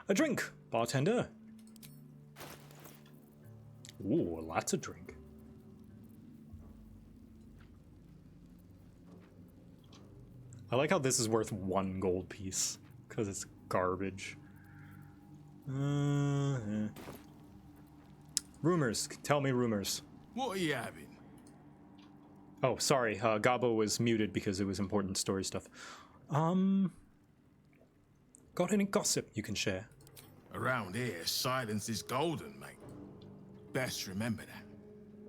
A drink, bartender. Ooh, lots of drink. I like how this is worth 1 gold piece, because it's garbage. Rumors. Tell me rumors. What are you having? Oh, sorry. Gabo was muted because it was important story stuff. Got any gossip you can share? Around here, silence is golden, mate. Best remember that.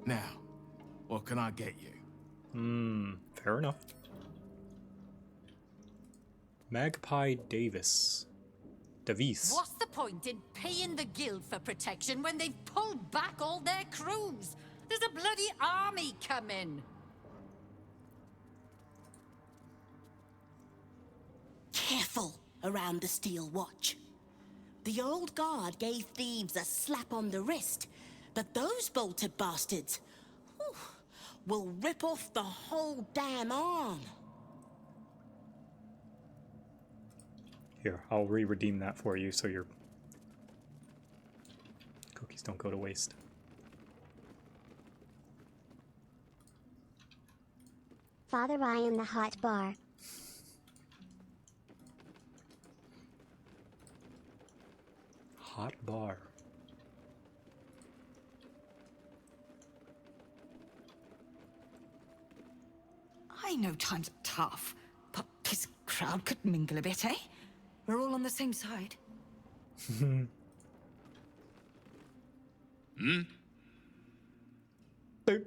Now, what can I get you? Fair enough. Magpie Davis. What's the point in paying the guild for protection when they've pulled back all their crews? There's a bloody army coming. Careful around the Steel Watch. The old guard gave thieves a slap on the wrist, but those bolted bastards will rip off the whole damn arm. Here, I'll re-redeem that for you so your cookies don't go to waste. Father Ryan the hot bar. Hot bar. I know times are tough, but this crowd could mingle a bit, eh? We're all on the same side. Boop.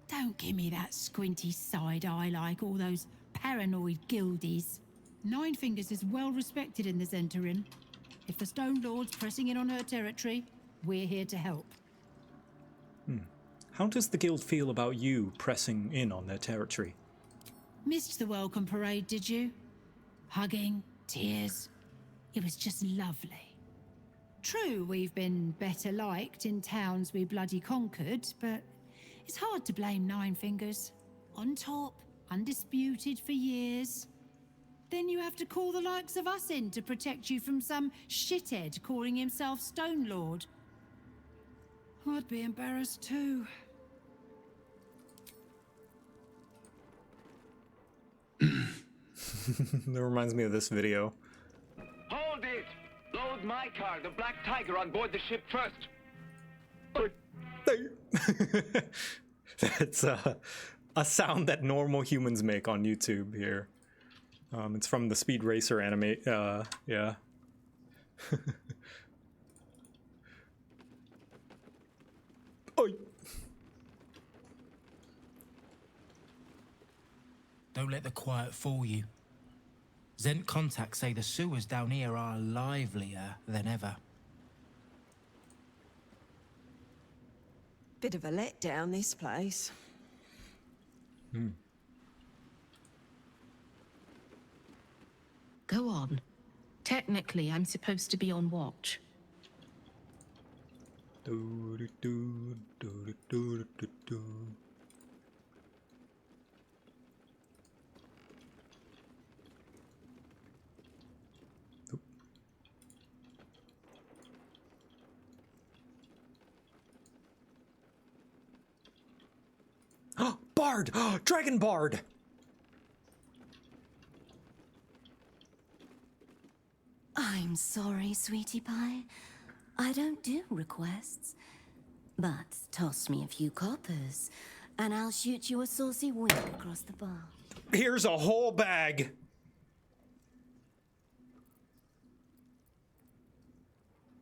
Don't give me that squinty side eye like all those paranoid guildies. Nine Fingers is well respected in the Zentarin. If the Stone Lord's pressing in on her territory, we're here to help. How does the guild feel about you pressing in on their territory? Missed the welcome parade, did you? Hugging, tears. It was just lovely. True, we've been better liked in towns we bloody conquered, but it's hard to blame Nine Fingers. On top, undisputed for years. Then you have to call the likes of us in to protect you from some shithead calling himself Stone Lord. I'd be embarrassed too. That reminds me of this video. Hold it! Load my car, the Black Tiger, on board the ship first. That's a sound that normal humans make on YouTube here. It's from the Speed Racer anime. Yeah. Oi. Don't let the quiet fool you. Zent contacts say the sewers down here are livelier than ever. Bit of a letdown, this place. Go on. Technically, I'm supposed to be on watch. Bard! Dragon Bard! I'm sorry, sweetie pie. I don't do requests. But toss me a few coppers, and I'll shoot you a saucy wink across the bar. Here's a whole bag!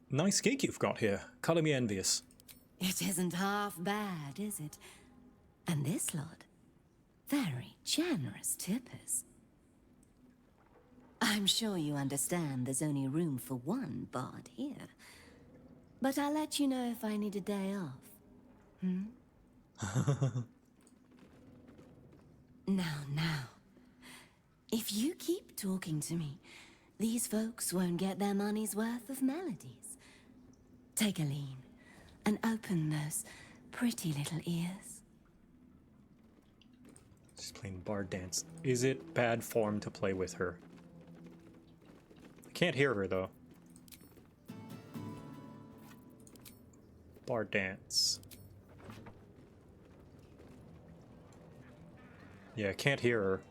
Nice gig you've got here. Color me envious. It isn't half bad, is it? And this lot, very generous tippers. I'm sure you understand there's only room for one bard here. But I'll let you know if I need a day off. Now. If you keep talking to me, these folks won't get their money's worth of melodies. Take a lean and open those pretty little ears. She's playing Bard dance. Is it bad form to play with her? I can't hear her though. Bard dance. Yeah, I can't hear her.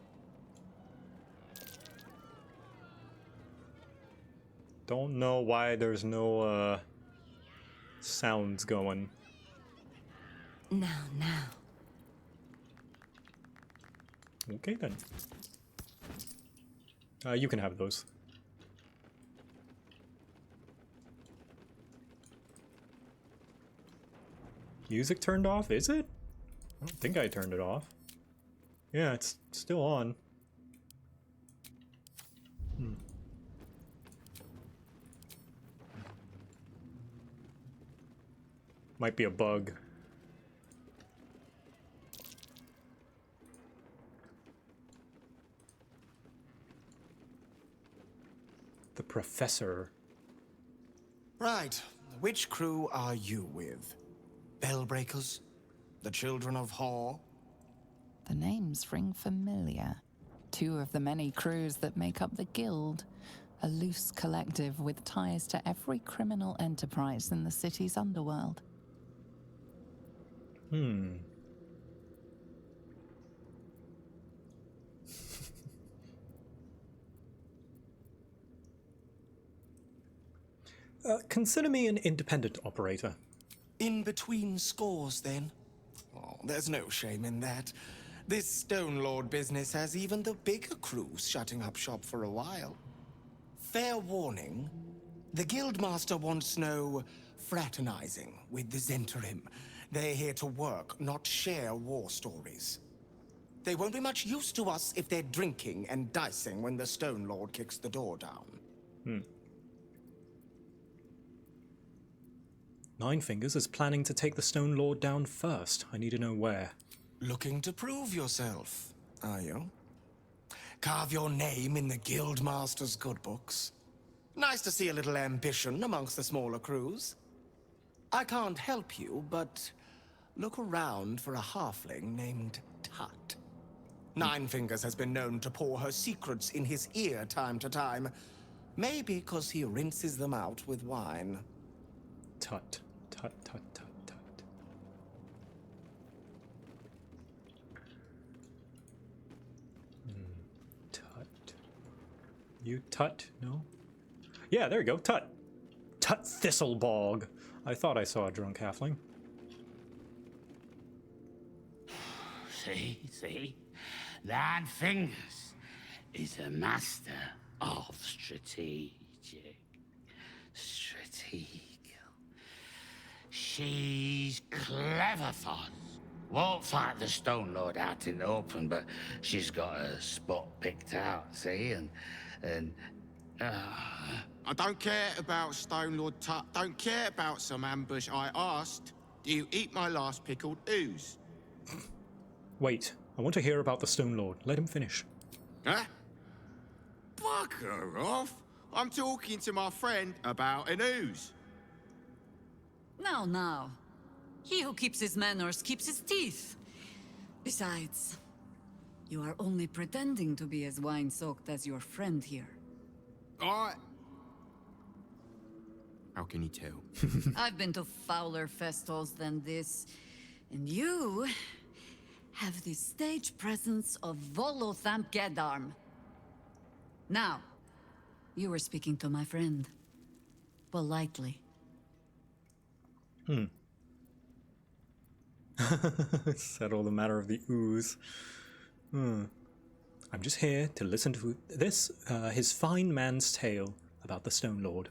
Don't know why there's no sounds going. Now. Okay then. You can have those. Music turned off, is it? I don't think I turned it off. Yeah, it's still on. Might be a bug. The professor. Right. Which crew are you with? Bellbreakers? The Children of Hor? The names ring familiar. Two of the many crews that make up the Guild. A loose collective with ties to every criminal enterprise in the city's underworld. Consider me an independent operator. In between scores, then? Oh, there's no shame in that. This Stone Lord business has even the bigger crews shutting up shop for a while. Fair warning, the Guildmaster wants no fraternizing with the Zhentarim. They're here to work, not share war stories. They won't be much use to us if they're drinking and dicing when the Stone Lord kicks the door down. Nine Fingers is planning to take the Stone Lord down first. I need to know where. Looking to prove yourself, are you? Carve your name in the Guildmaster's good books? Nice to see a little ambition amongst the smaller crews. I can't help you, but look around for a halfling named Tut. Nine Fingers has been known to pour her secrets in his ear time to time. Maybe because he rinses them out with wine. Tut. Tut, tut, tut, tut. Tut. You Tut? No? Yeah, there you go. Tut. Tut Thistlebog. I thought I saw a drunk halfling. See? Nine Fingers is a master of strategic. She's clever, Foz. Won't fight the Stone Lord out in the open, but she's got a spot picked out, see? I don't care about Stone Lord Tut. Don't care about some ambush. I asked, do you eat my last pickled ooze? Wait, I want to hear about the Stone Lord. Let him finish. Huh? Bugger off! I'm talking to my friend about an ooze. Now. He who keeps his manners keeps his teeth. Besides, you are only pretending to be as wine-soaked as your friend here. How can you tell? I've been to fouler festivals than this, and you have the stage presence of Volothamp Gedarm. Now, you were speaking to my friend. Politely. Settle the matter of the ooze. I'm just here to listen to this, his fine man's tale about the Stone Lord.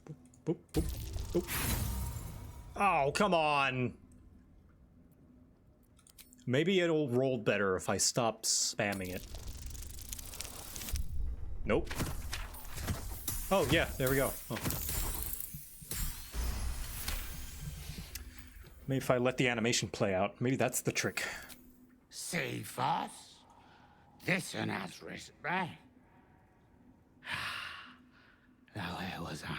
Boop, boop, boop, boop. Oh, come on! Maybe it'll roll better if I stop spamming it. Nope. Oh, yeah, there we go. Oh. Maybe if I let the animation play out, maybe that's the trick. See, Foz? This one has risk, right? Now, where was I?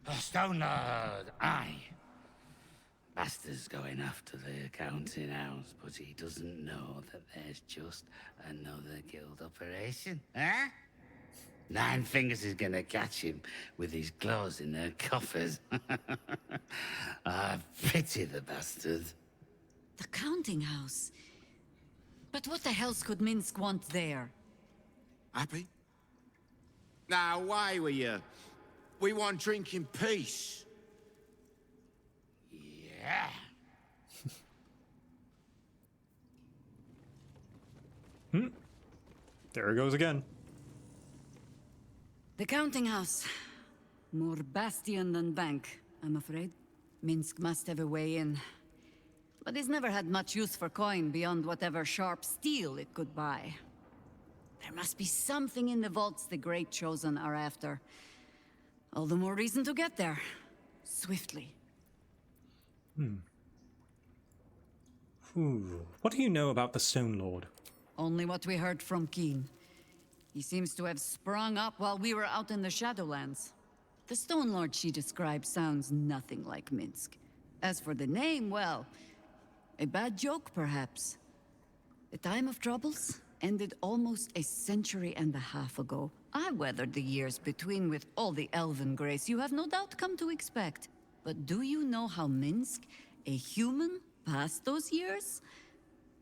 The Stone Lord, aye. Bastard's going after the accounting house, but he doesn't know that there's just another guild operation, huh? Nine Fingers is gonna catch him with his claws in their coffers. I pity the bastard. The counting house? But what the hell could Minsk want there? Happy? Now, away with you. We want drink in peace. Yeah. There it goes again. The counting house. More bastion than bank, I'm afraid. Minsk must have a way in. But it's never had much use for coin beyond whatever sharp steel it could buy. There must be something in the vaults the Great Chosen are after. All the more reason to get there. Swiftly. What do you know about the Stone Lord? Only what we heard from Keen. He seems to have sprung up while we were out in the Shadowlands. The Stone Lord she described sounds nothing like Minsk. As for the name, well, a bad joke perhaps. The time of troubles ended almost a century and a half ago. I weathered the years between with all the elven grace you have no doubt come to expect. But do you know how Minsk, a human, passed those years?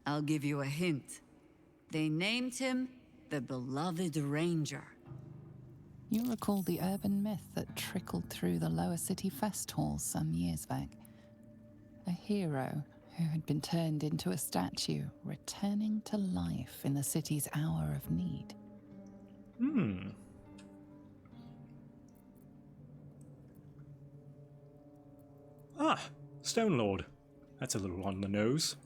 I'll give you a hint. They named him the Beloved Ranger. You recall the urban myth that trickled through the lower city fest halls some years back. A hero who had been turned into a statue, returning to life in the city's hour of need. Stone Lord. That's a little on the nose.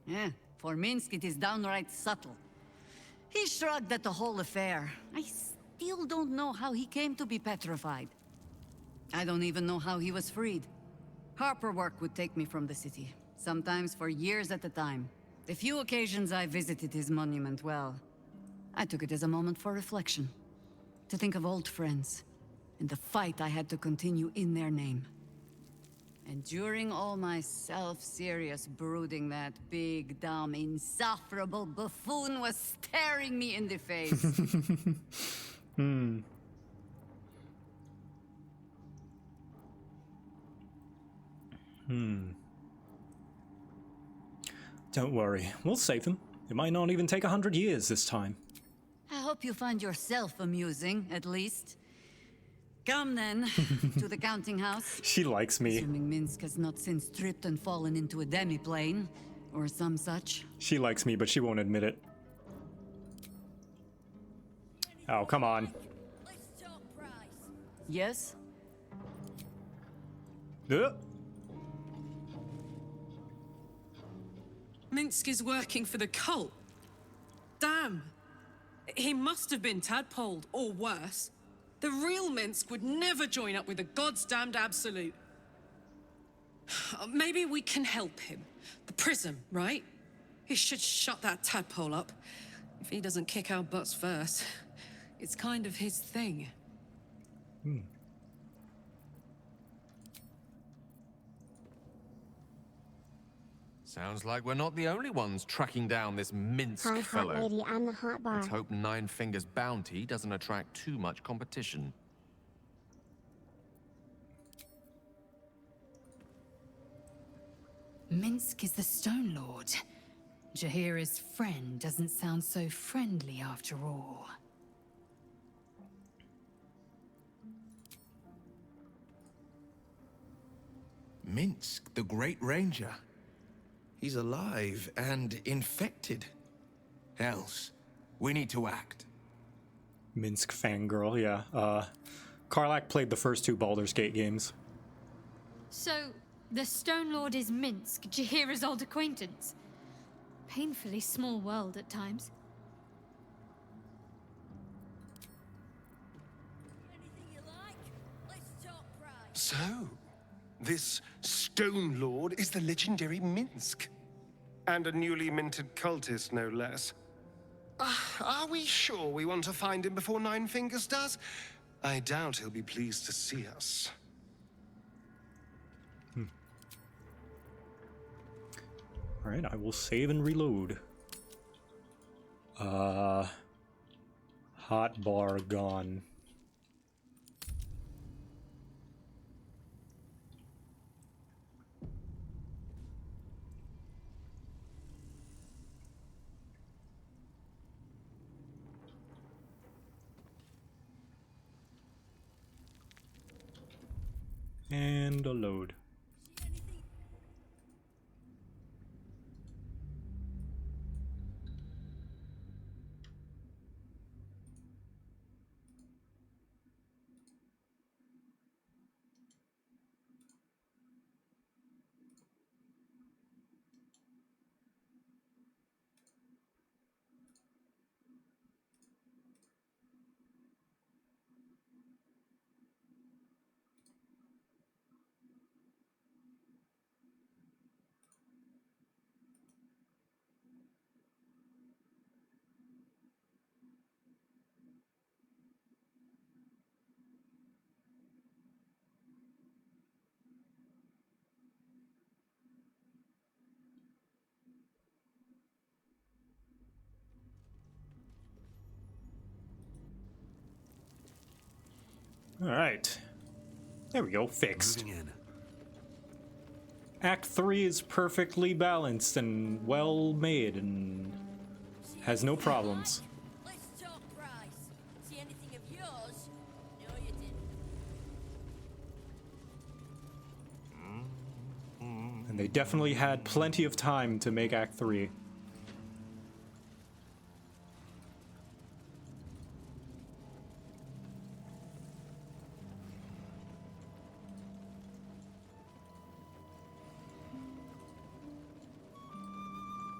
Yeah, for Minsk it is downright subtle. He shrugged at the whole affair. I still don't know how he came to be petrified. I don't even know how he was freed. Harper work would take me from the city, sometimes for years at a time. The few occasions I visited his monument, well, I took it as a moment for reflection. To think of old friends, and the fight I had to continue in their name. And during all my self-serious brooding, that big, dumb, insufferable buffoon was staring me in the face. Don't worry, we'll save him. It might not even take 100 years this time. I hope you find yourself amusing, at least. Come then, to the counting house. She likes me. Assuming Minsk has not since tripped and fallen into a demi-plane, or some such. She likes me, but she won't admit it. Oh, come on. Yes? Minsk is working for the cult. Damn. He must have been tadpoled, or worse. The real Minsk would never join up with the God's damned Absolute. Maybe we can help him. The prism, right? He should shut that tadpole up. If he doesn't kick our butts first. It's kind of his thing. Sounds like we're not the only ones tracking down this Minsk Hi, fellow. hot lady, I'm the hot bar. Let's hope Nine Fingers' bounty doesn't attract too much competition. Minsk is the Stone Lord. Jaheira's friend doesn't sound so friendly after all. Minsk, the Great Ranger. He's alive and infected. Else, we need to act. Minsk fangirl, yeah. Kacharlac played the first 2 Baldur's Gate games. So, the Stone Lord is Minsk, Jaheira's old acquaintance. Painfully small world at times. So, this Stone Lord is the legendary Minsk. And a newly minted cultist, no less. Are we sure we want to find him before Nine Fingers does? I doubt he'll be pleased to see us. Alright, I will save and reload. Hot bar gone. And a load. Alright. There we go, fixed. Act 3 is perfectly balanced and well made and has no problems. Let's talk price. See anything of yours? No, you didn't. And they definitely had plenty of time to make Act 3.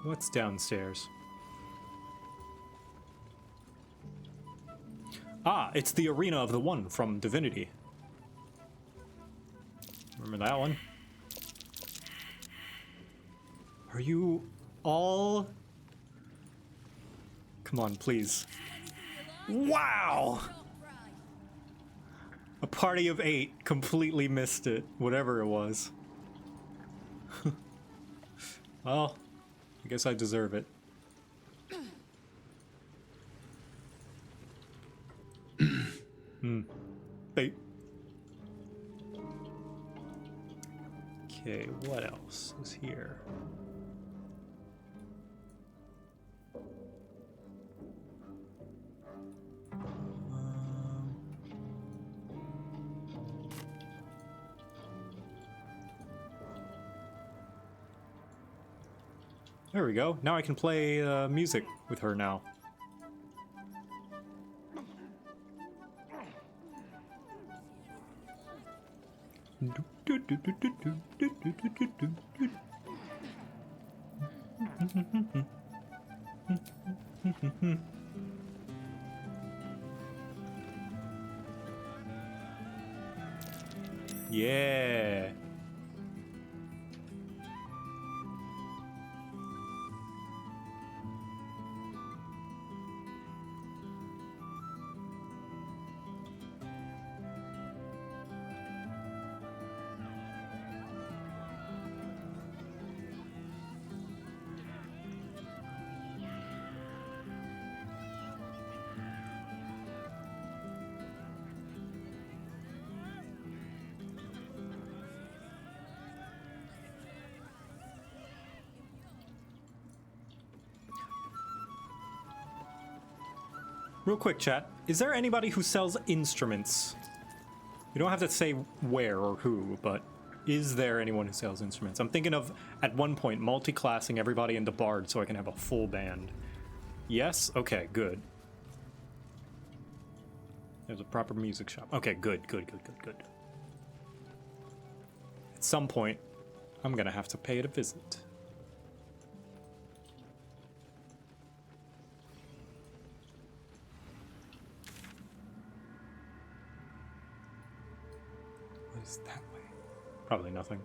What's downstairs? Ah, it's the Arena of the One from Divinity. Remember that one? Are you all... Come on, please. Wow! A party of 8 completely missed it, whatever it was. Well, I guess I deserve it. Hey. Okay, what else is here? There we go. Now I can play music with her now. Yeah. Real quick, chat. Is there anybody who sells instruments? You don't have to say where or who, but is there anyone who sells instruments? I'm thinking of, at one point, multi-classing everybody into Bard so I can have a full band. Yes? Okay, good. There's a proper music shop. Okay, good. At some point, I'm gonna have to pay it a visit. That way. Probably nothing.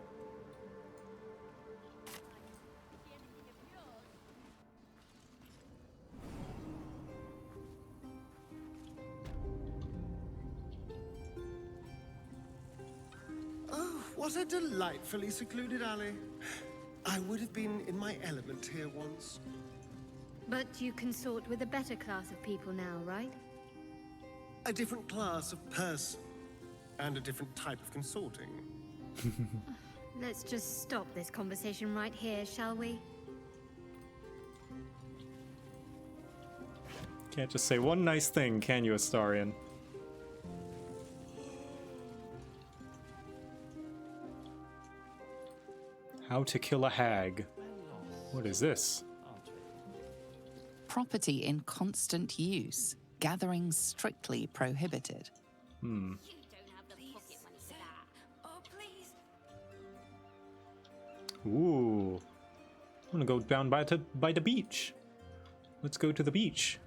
Oh, what a delightfully secluded alley. I would have been in my element here once. But you consort with a better class of people now, right? A different class of person. And a different type of consorting. Let's just stop this conversation right here, shall we? Can't just say one nice thing, can you, Astarion? How to kill a hag. What is this? Property in constant use. Gathering strictly prohibited. Ooh. I'm gonna go down by the beach. Let's go to the beach.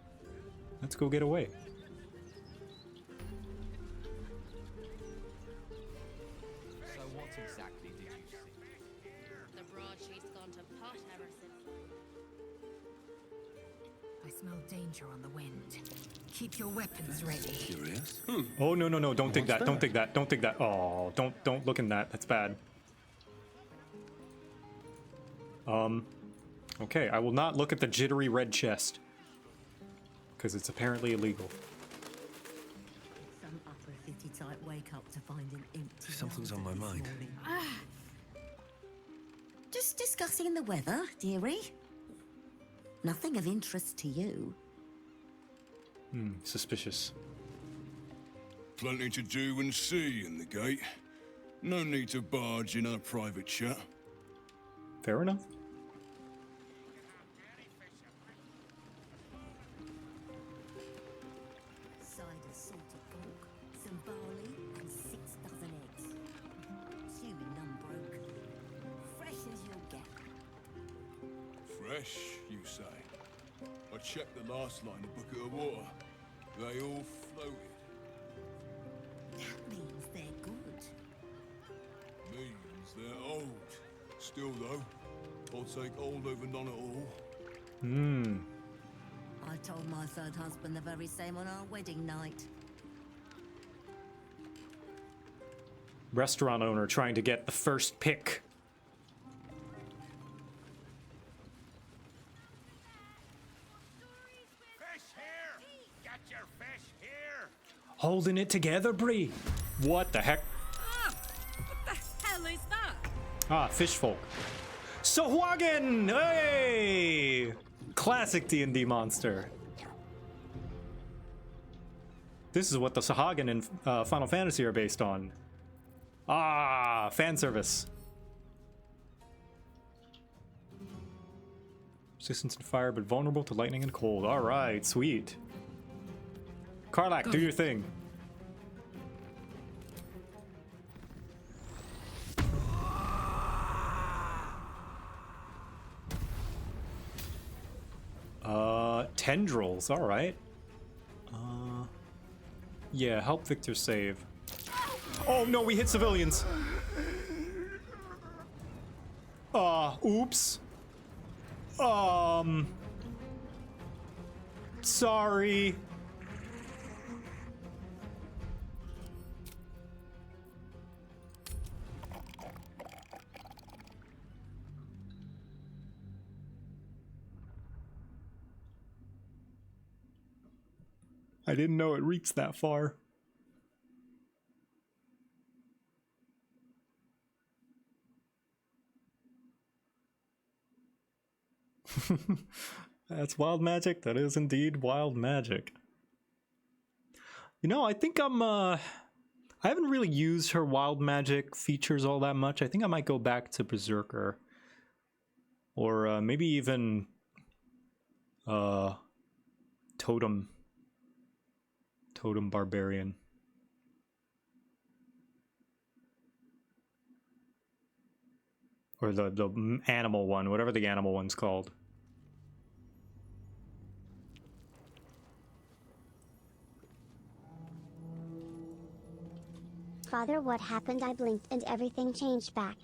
Let's go get away. So what exactly did you see? The broadsheet's gone to pot ever since. I smell danger on the wind. Keep your weapons ready. Curious? Oh no, don't think that. Don't think that. Don't think that. Oh, don't look in that. That's bad. Okay, I will not look at the jittery red chest. Because it's apparently illegal. Some upper 50 type wake up to find an empty. Something's on my mind. Just discussing the weather, dearie. Nothing of interest to you. Suspicious. Plenty to do and see in the gate. No need to barge in our private chat. Fair enough. Cider salted pork, some barley, and 6 dozen eggs. Assuming none broke. Fresh as you'll get. Fresh, you say? I checked the last line of bucket of water. They all floated. That means they're good. Means they're old. Still though, I'll take old over none at all. Hmm. I told my third husband the very same on our wedding night. Restaurant owner trying to get the first pick. Fish here! Get your fish here! Holding it together, Bree. What the heck? What the hell is that? Ah, fish folk. Sahuagin! Hey! Classic D&D monster. This is what the Sahuagin in Final Fantasy are based on. Ah, fan service. Resistant to fire, but vulnerable to lightning and cold. All right, sweet. Kacharlac, do your thing. Tendrils, all right. Yeah, help Victor save. Oh no, we hit civilians. Oops. Sorry. I didn't know it reached that far. That's wild magic. That is indeed wild magic. You know, I think I haven't really used her wild magic features all that much. I think I might go back to Berserker. Or maybe even Totem Barbarian. Or the animal one, whatever the animal one's called. Father, what happened? I blinked and everything changed back.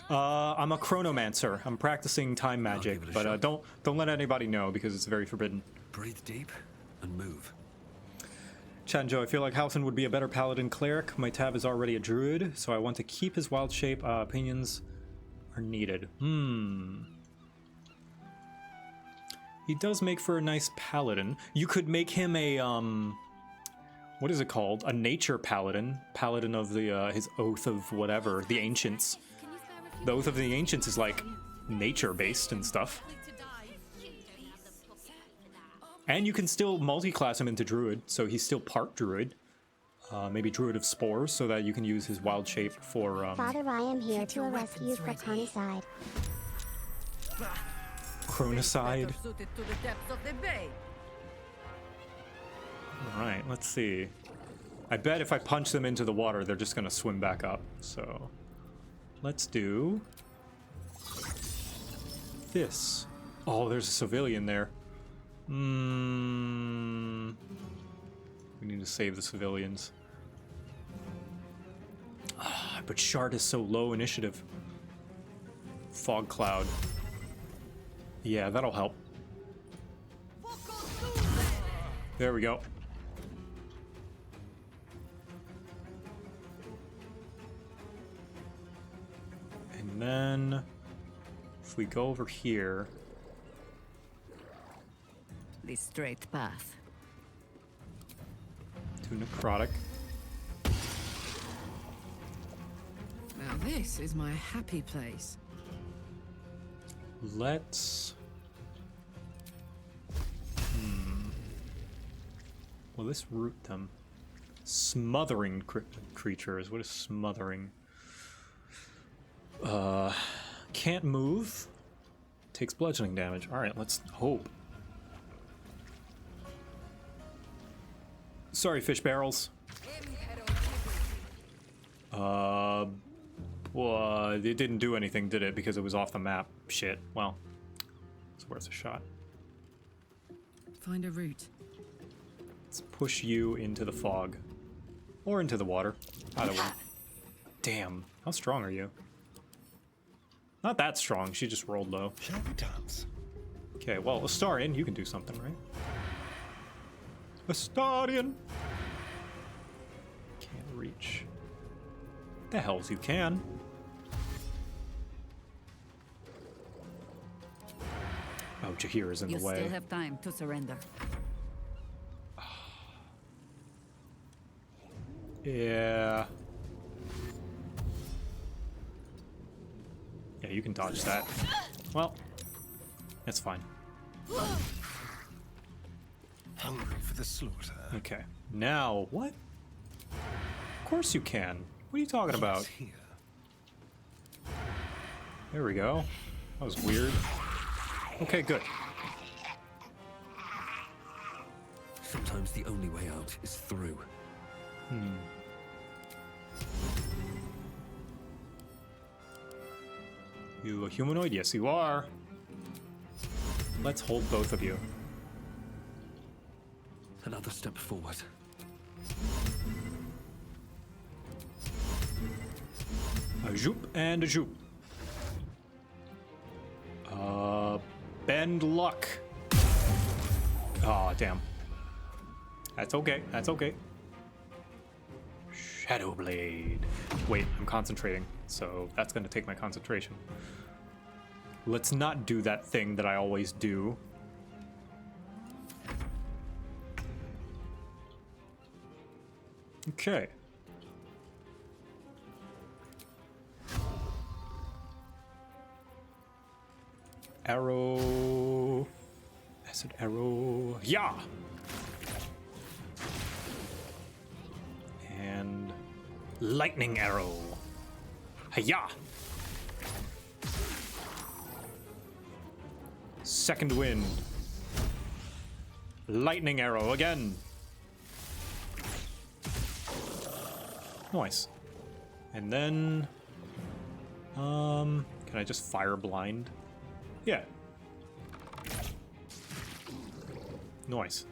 I'm a chronomancer. I'm practicing time magic, but don't let anybody know because it's very forbidden. Breathe deep and move. Chanjo, I feel like Halsin would be a better paladin cleric. My Tav is already a druid, so I want to keep his wild shape. Opinions are needed. He does make for a nice paladin. You could make him a what is it called? A nature paladin. Paladin of the his oath of whatever, the ancients. The oath of the ancients is like nature based and stuff. And you can still multi-class him into druid, so he's still part druid. Maybe druid of spores, so that you can use his wild shape for Father, I am here to arrest you for chronicide. Chronicide. Alright, let's see. I bet if I punch them into the water, they're just gonna swim back up. So let's do this. Oh, there's a civilian there. We need to save the civilians. But Shard is so low initiative. Fog cloud. Yeah, that'll help. There we go. And then if we go over here, The straight path. to necrotic. Now this is my happy place. Let's... Will this root them? Smothering creatures. What is smothering? Can't move. Takes bludgeoning damage. Alright, let's hope. Sorry, fish barrels. Well, it didn't do anything, did it? Because it was off the map. Shit. Well, it's worth a shot. Find a route. Let's push you into the fog. Or into the water. Either one. Damn. How strong are you? Not that strong. She just rolled low. Shall we dance? Okay, well, Astarion, you can do something, right? Astarion! Can't reach. The hells you can. Oh, Jahir is in the way. You still have time to surrender. Yeah. Yeah, you can dodge that. Well, that's fine. Hungry for the slaughter. Okay. Now, what? Of course you can. What are you talking about? There we go. That was weird. Okay, good. Sometimes the only way out is through. You a humanoid? Yes, you are. Let's hold both of you. Another step forward. A zoop and a zoop. Bend luck. Aw, damn. That's okay. That's okay. Shadow Blade. Wait, I'm concentrating, so that's gonna take my concentration. Let's not do that thing that I always do. Okay. Arrow. Acid arrow. Yeah! And lightning arrow. Hiya! Second wind. Lightning arrow again. Nice. And then can I just fire blind? Yeah. Nice.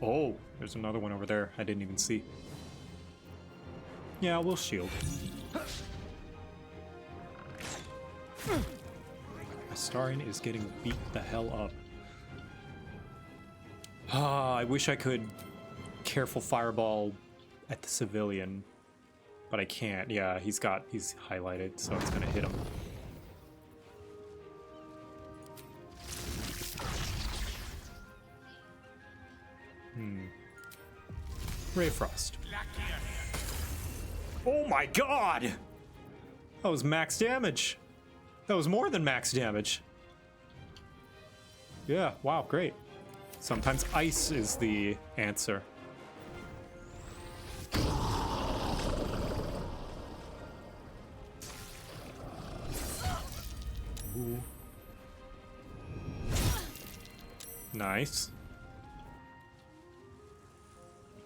Oh, there's another one over there I didn't even see. Yeah, we'll shield. Astarion is getting beat the hell up. Ah, I wish I could careful fireball at the civilian, but I can't. Yeah, he's highlighted, so it's gonna hit him. Ray Frost. Oh my god! That was max damage. That was more than max damage. Yeah, wow, great. Sometimes ice is the answer. Ooh. Nice.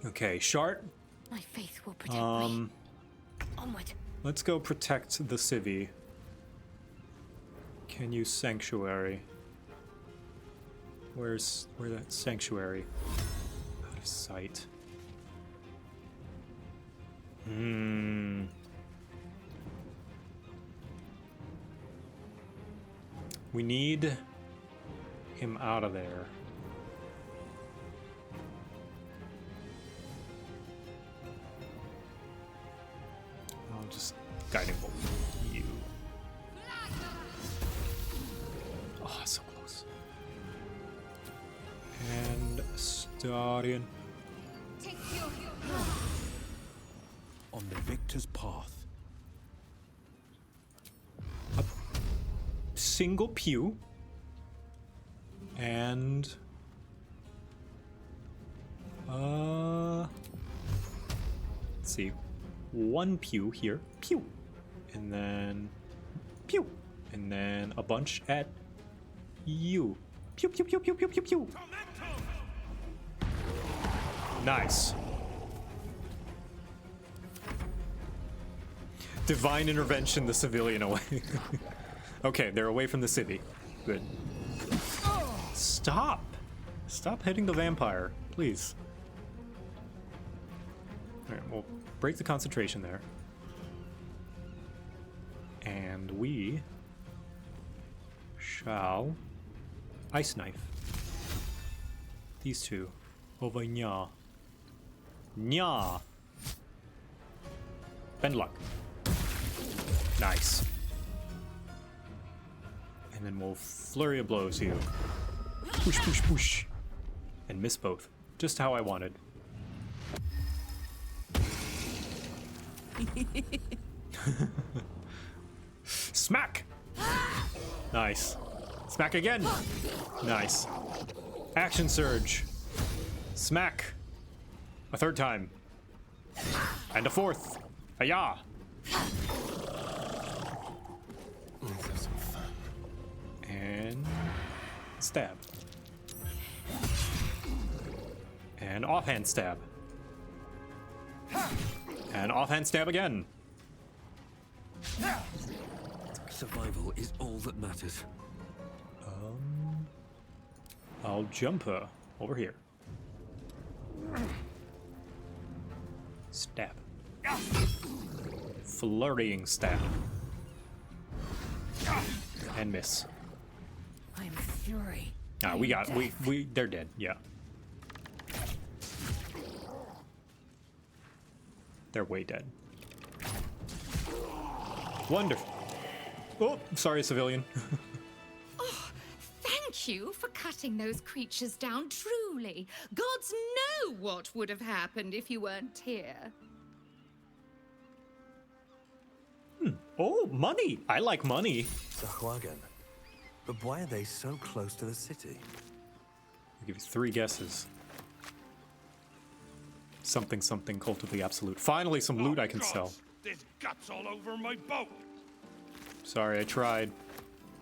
Okay, Shart. My faith will protect me. Onward. Let's go protect the civvy. Can use sanctuary. Where's that sanctuary? Out of sight. We need him out of there. I'll just guiding bolt you. Oh, so close. And Astarion. On the victor's path. A single pew. And let's see. One pew here. Pew. And then pew. And then a bunch at you. Pew pew pew pew pew pew pew. Nice. Divine intervention, the civilian away. Okay, they're away from the city. Good. Stop! Stop hitting the vampire, please. Alright, we'll break the concentration there. And we shall ice knife these two over nya. Nya. Bend luck. Nice. And then we'll flurry of blows you. Push, push, push. And miss both. Just how I wanted. Smack! Nice. Smack again! Nice. Action surge. Smack. A third time. And a fourth. Ayah! And stab. And offhand stab. And offhand stab again. Survival is all that matters. I'll jump her over here. Stab. Flurrying stab. And miss. I'm fury. Ah, they're dead, yeah. They're way dead. Wonderful. Oh, sorry, civilian. Oh, thank you for cutting those creatures down, truly. Gods know what would have happened if you weren't here. Oh, money! I like money. Sahuagin. But why are they so close to the city? I'll give you 3 guesses. Something, something, cult of the absolute. Finally, some loot I can sell. There's guts all over my boat. Sorry, I tried.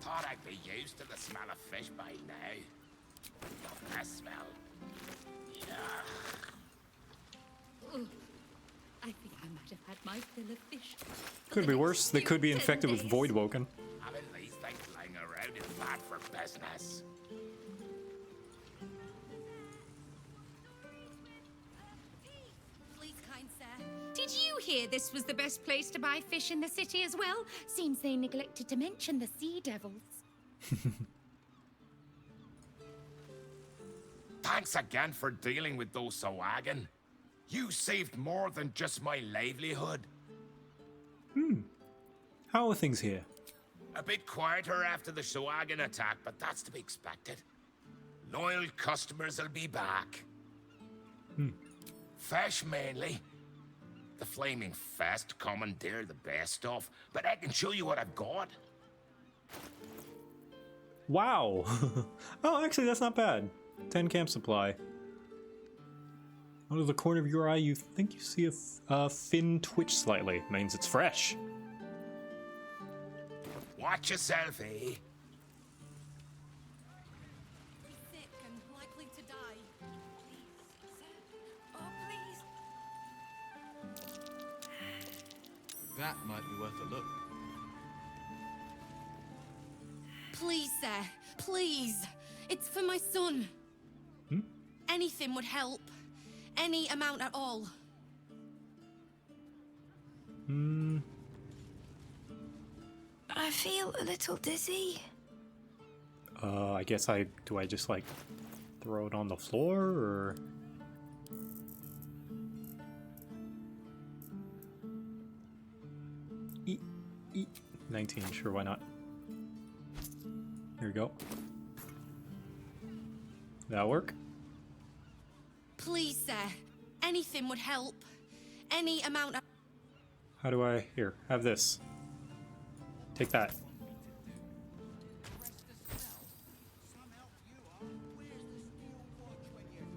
Thought I'd be used to the smell of fish by now. Love that smell. Ugh. I think I might have had my fill of fish. Could be worse. They could be infected with Voidwoken. Having these things lying around is bad for business. Please, kind sir. Did you hear this was the best place to buy fish in the city as well? Seems they neglected to mention the sea devils. Thanks again for dealing with those Sahuagin. You saved more than just my livelihood. How are things here? A bit quieter after the Sahuagin attack, but that's to be expected. Loyal customers will be back. Fish mainly. The Flaming Fest commandeer the best stuff, but I can show you what I've got. Wow. Oh, actually, that's not bad. 10 camp supply. Out of the corner of your eye, you think you see a fin twitch slightly. Means it's fresh. Watch yourself, eh? Sick and likely to die. Please, sir. Oh, please. That might be worth a look. Please, sir. Please. It's for my son. Anything would help. Any amount at all. I feel a little dizzy. I guess do I just like throw it on the floor or? Eat. 19, sure, why not? Here we go. That'll work. Please, sir. Anything would help. Any amount of... How do I... Here, have this. Take that.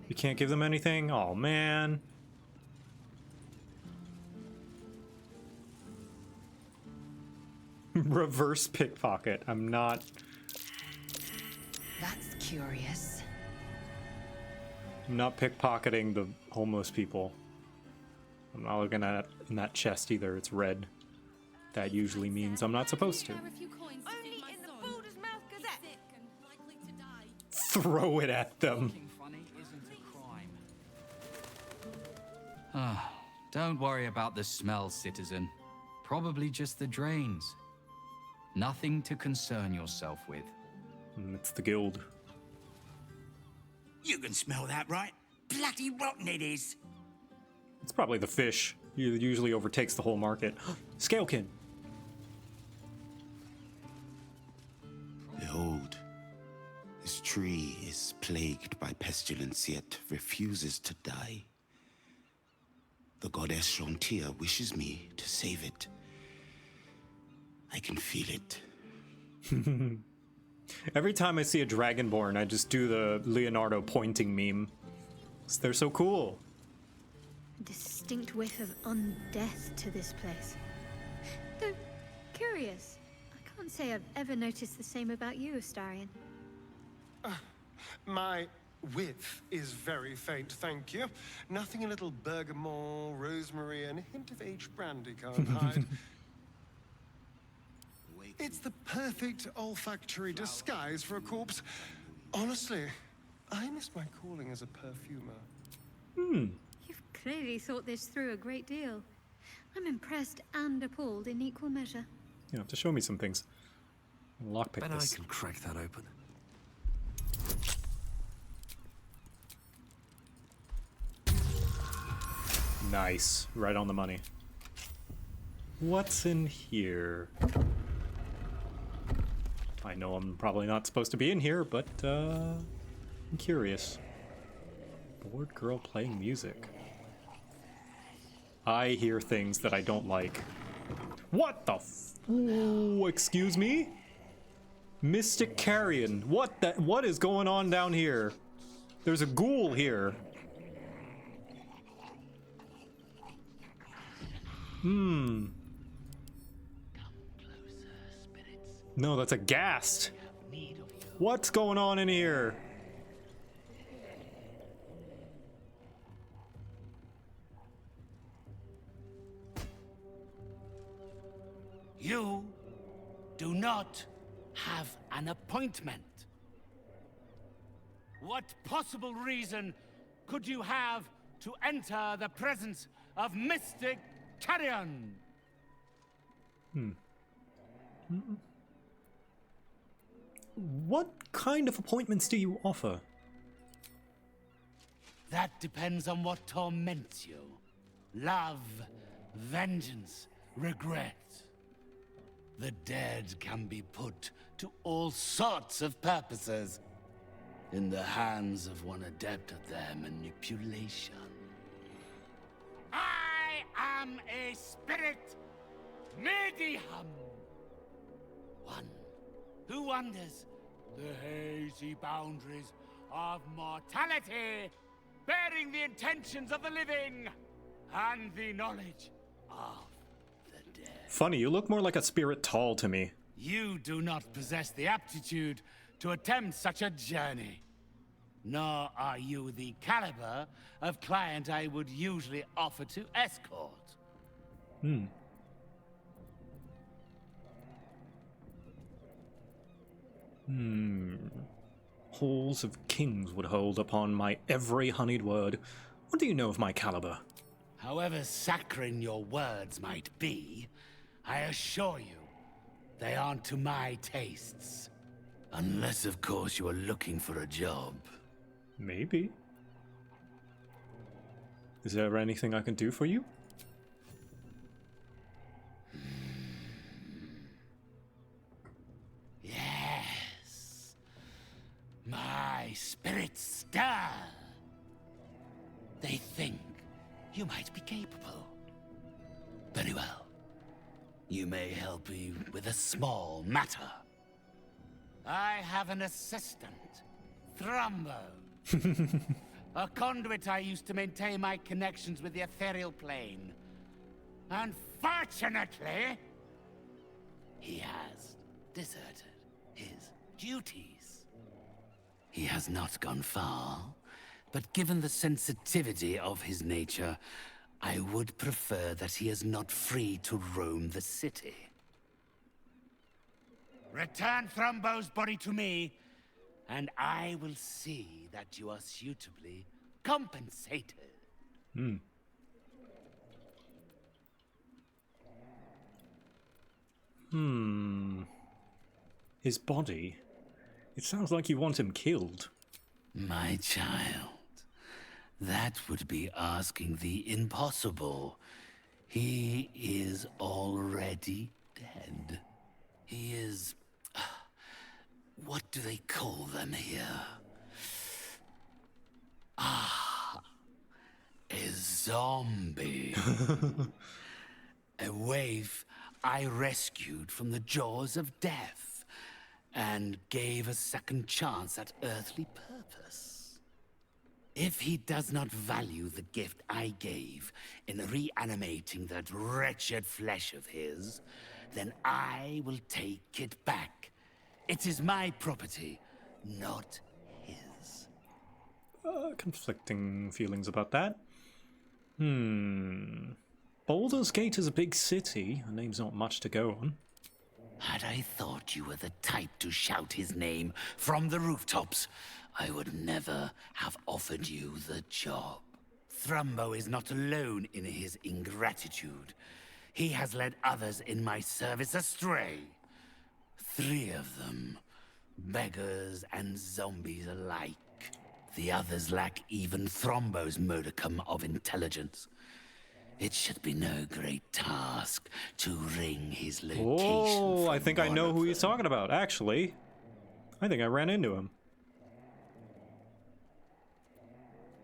You can't give them anything? Oh, man. Reverse pickpocket. I'm not... That's curious. I'm not pickpocketing the homeless people. I'm not looking at it in that chest either. It's red. That usually means I'm not supposed to. Throw it at them. Don't worry about the smell, citizen. Probably just the drains. Nothing to concern yourself with. It's the guild. You can smell that, right? Bloody rotten it is. It's probably the fish. It usually overtakes the whole market. Scalekin. Behold, this tree is plagued by pestilence, yet refuses to die. The goddess Shontia wishes me to save it. I can feel it. Every time I see a Dragonborn, I just do the Leonardo pointing meme. They're so cool. Distinct whiff of undeath to this place. Though, curious, I can't say I've ever noticed the same about you, Astarion. My whiff is very faint, thank you. Nothing a little bergamot, rosemary, and a hint of aged brandy can't hide. It's the perfect olfactory disguise for a corpse. Honestly, I missed my calling as a perfumer. You've clearly thought this through a great deal. I'm impressed and appalled in equal measure. You have to show me some things. Lockpick Bet this. I can crack that open. Nice. Right on the money. What's in here? I know I'm probably not supposed to be in here, but I'm curious. Bored girl playing music. I hear things that I don't like. What the Ooh, excuse me? Mystic Carrion. What is going on down here? There's a ghoul here. No, that's a ghast. What's going on in here? You do not have an appointment. What possible reason could you have to enter the presence of Mystic Carrion? What kind of appointments do you offer? That depends on what torments you. Love, vengeance, regret. The dead can be put to all sorts of purposes in the hands of one adept at their manipulation. I am a spirit medium. One who wanders the hazy boundaries of mortality, bearing the intentions of the living and the knowledge of the dead. Funny, you look more like a spirit tall to me. You do not possess the aptitude to attempt such a journey. Nor are you the caliber of client I would usually offer to escort. Halls of kings would hold upon my every honeyed word. What do you know of my caliber? However saccharine your words might be, I assure you, they aren't to my tastes. Unless, of course, you are looking for a job. Maybe. Is there anything I can do for you? Yes. My spirits stir. They think you might be capable. Very well. You may help me with a small matter. I have an assistant, Thrumbo. A conduit I used to maintain my connections with the ethereal plane. Unfortunately, he has deserted his duties. He has not gone far, but given the sensitivity of his nature, I would prefer that he is not free to roam the city. Return Thrumbo's body to me, and I will see that you are suitably compensated. his body. It sounds like you want him killed. My child, that would be asking the impossible. He is already dead. He is... what do they call them here? Ah, a zombie. A waif I rescued from the jaws of death and gave a second chance at earthly purpose. If he does not value the gift I gave in reanimating that wretched flesh of his, then I will take it back. It is my property, not his. Conflicting feelings about that. Baldur's Gate is a big city. The name's not much to go on. Had I thought you were the type to shout his name from the rooftops, I would never have offered you the job. Thrumbo is not alone in his ingratitude. He has led others in my service astray. 3 of them, beggars and zombies alike. The others lack even Thrombo's modicum of intelligence. It should be no great task to wring his location. Oh, I think I know who he's talking about, actually. I think I ran into him.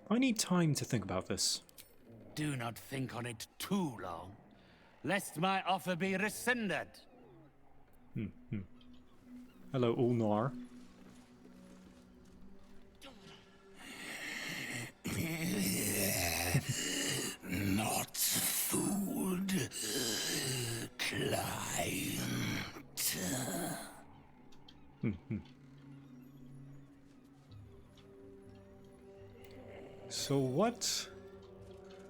I need time to think about this. Do not think on it too long, lest my offer be rescinded. Hello, Ulnar. Not food, client. So what?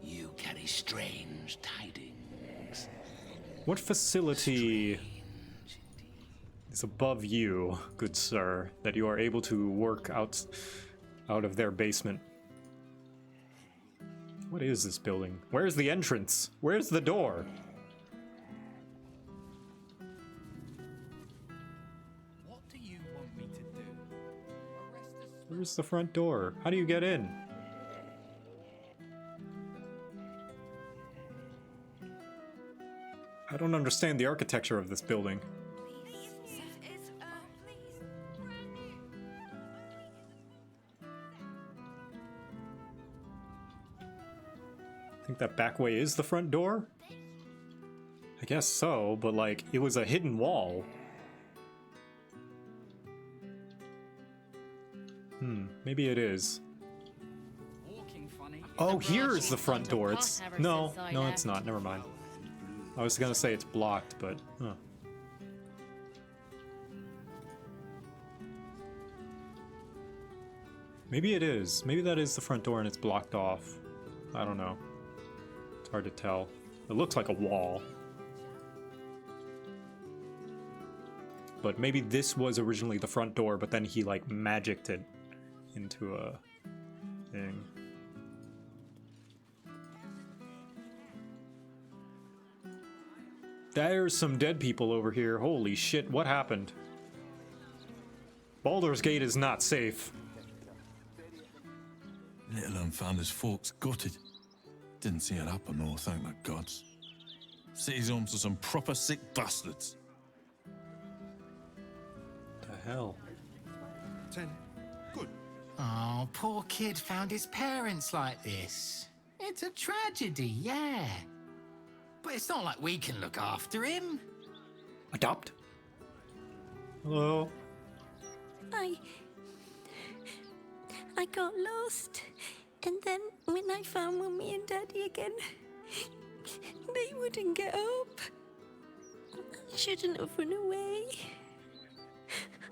You carry strange tidings. What facility is above you, good sir, that you are able to work out of their basement? What is this building? Where's the entrance? Where's the door? What do you want me to do? Where's the front door? How do you get in? I don't understand the architecture of this building. I think that back way is the front door? I guess so, but like, it was a hidden wall. Maybe it is. Oh, here is the front door. It's... No, it's not. Never mind. I was gonna say it's blocked, but... Maybe it is. Maybe that is the front door and it's blocked off. I don't know. It's hard to tell. It looks like a wall. But maybe this was originally the front door, but then he like magicked it into a thing. There's some dead people over here. Holy shit, what happened? Baldur's Gate is not safe. Little Unfounders Fork's gutted. Didn't see it happen, or thank the gods. City's home to some proper sick bastards. The hell? 10. Good. Oh, poor kid found his parents like this. It's a tragedy, yeah. But it's not like we can look after him. Adopt? Hello? I got lost. And then when I found Mummy and Daddy again, they wouldn't get up. I shouldn't have run away.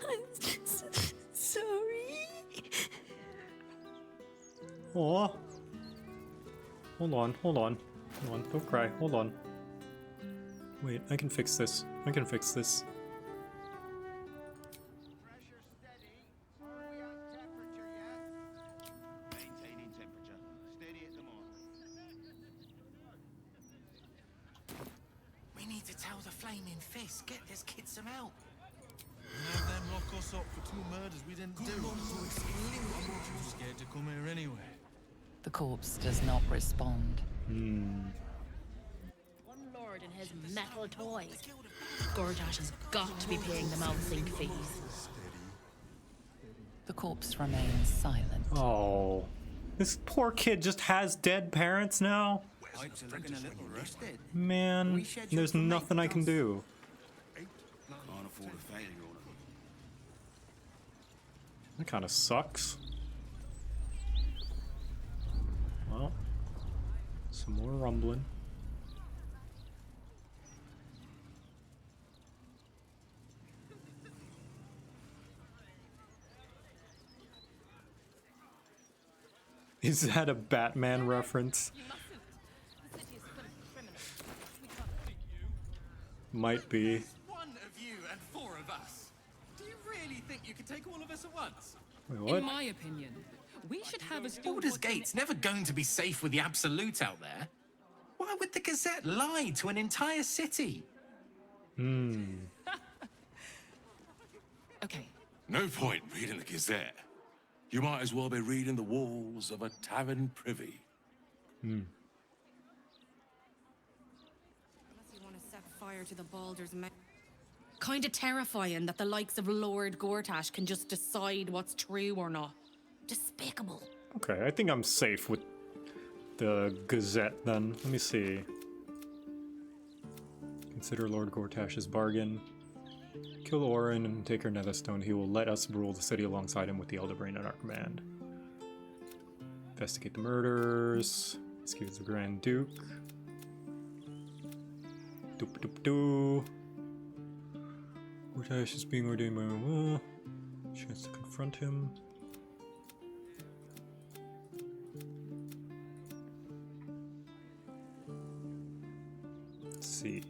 I'm just sorry. Aw. Hold on. Don't cry. Hold on. Wait, I can fix this. Maintaining temperature. Steady at the moment. We need to tell the Flaming Fist. Get this kid some help. Have them lock us up for 2 murders we didn't do. I'm too scared to come here anyway. The corpse does not respond. One lord and his metal toys. Gortach has got to be paying them out sync fees. The corpse remains silent. Oh. This poor kid just has dead parents now? Man, there's nothing I can do. That kind of sucks. Well, some more rumbling. Is that a Batman reference? Might be. One of you and 4 of us. Do you really think you could take all of us at once? Wait, what? In my opinion, we should have a Baldur's Gate's never going to be safe with the Absolute out there. Why would the Gazette lie to an entire city? Okay. No point reading the Gazette. You might as well be reading the walls of a tavern privy. Unless you want to set fire to the Baldur's mouth. Kinda terrifying that the likes of Lord Gortach can just decide what's true or not. Despicable. Okay, I think I'm safe with the Gazette then. Let me see. Consider Lord Gortach's bargain. Kill Orin and take her Netherstone. He will let us rule the city alongside him with the Elder Brain at our command. Investigate the murders. Excuse the Grand Duke. Doop doop doo. Gortach is being ordained by will. Chance to confront him. Let's see.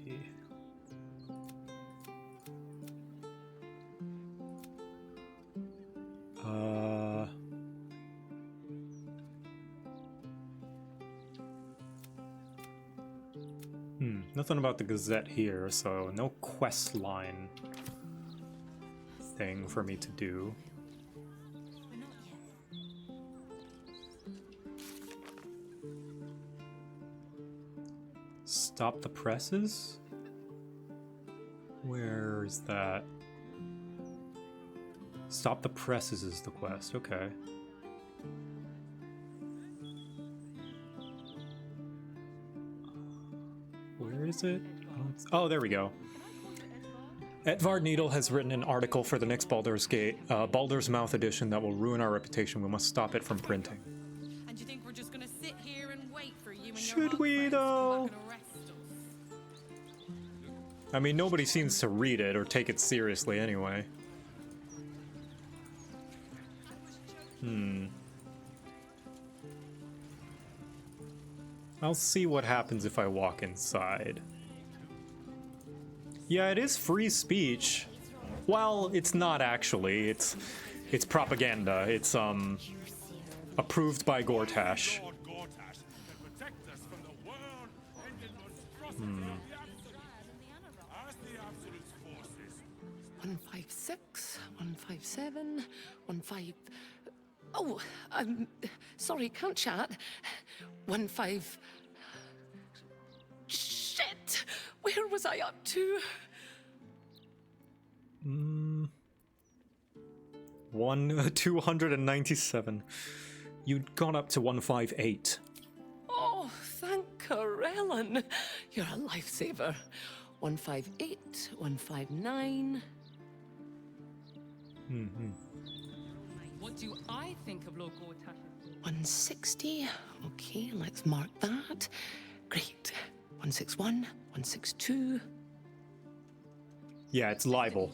Nothing about the Gazette here, so no quest line thing for me to do. Stop the presses? Where is that? Stop the presses is the quest, okay. Where is it? Oh, there we go. Edvard Needle has written an article for the next Baldur's Gate, Baldur's Mouth edition that will ruin our reputation. We must stop it from printing. And you think we're just gonna sit here and wait for you and Should we, though? I mean, nobody seems to read it or take it seriously anyway. I'll see what happens if I walk inside. Yeah, it is free speech. Well, it's not actually. It's propaganda. It's approved by Gortach. 156, 157, 15. Oh, sorry, can't chat. 15. Shit! Where was I up to? 297. You'd gone up to 158. Oh, thank Karelin. You're a lifesaver. 158, 159. What do I think of Lord Gortach? 160. Okay, let's mark that. Great. 161, 162. Yeah, it's libel.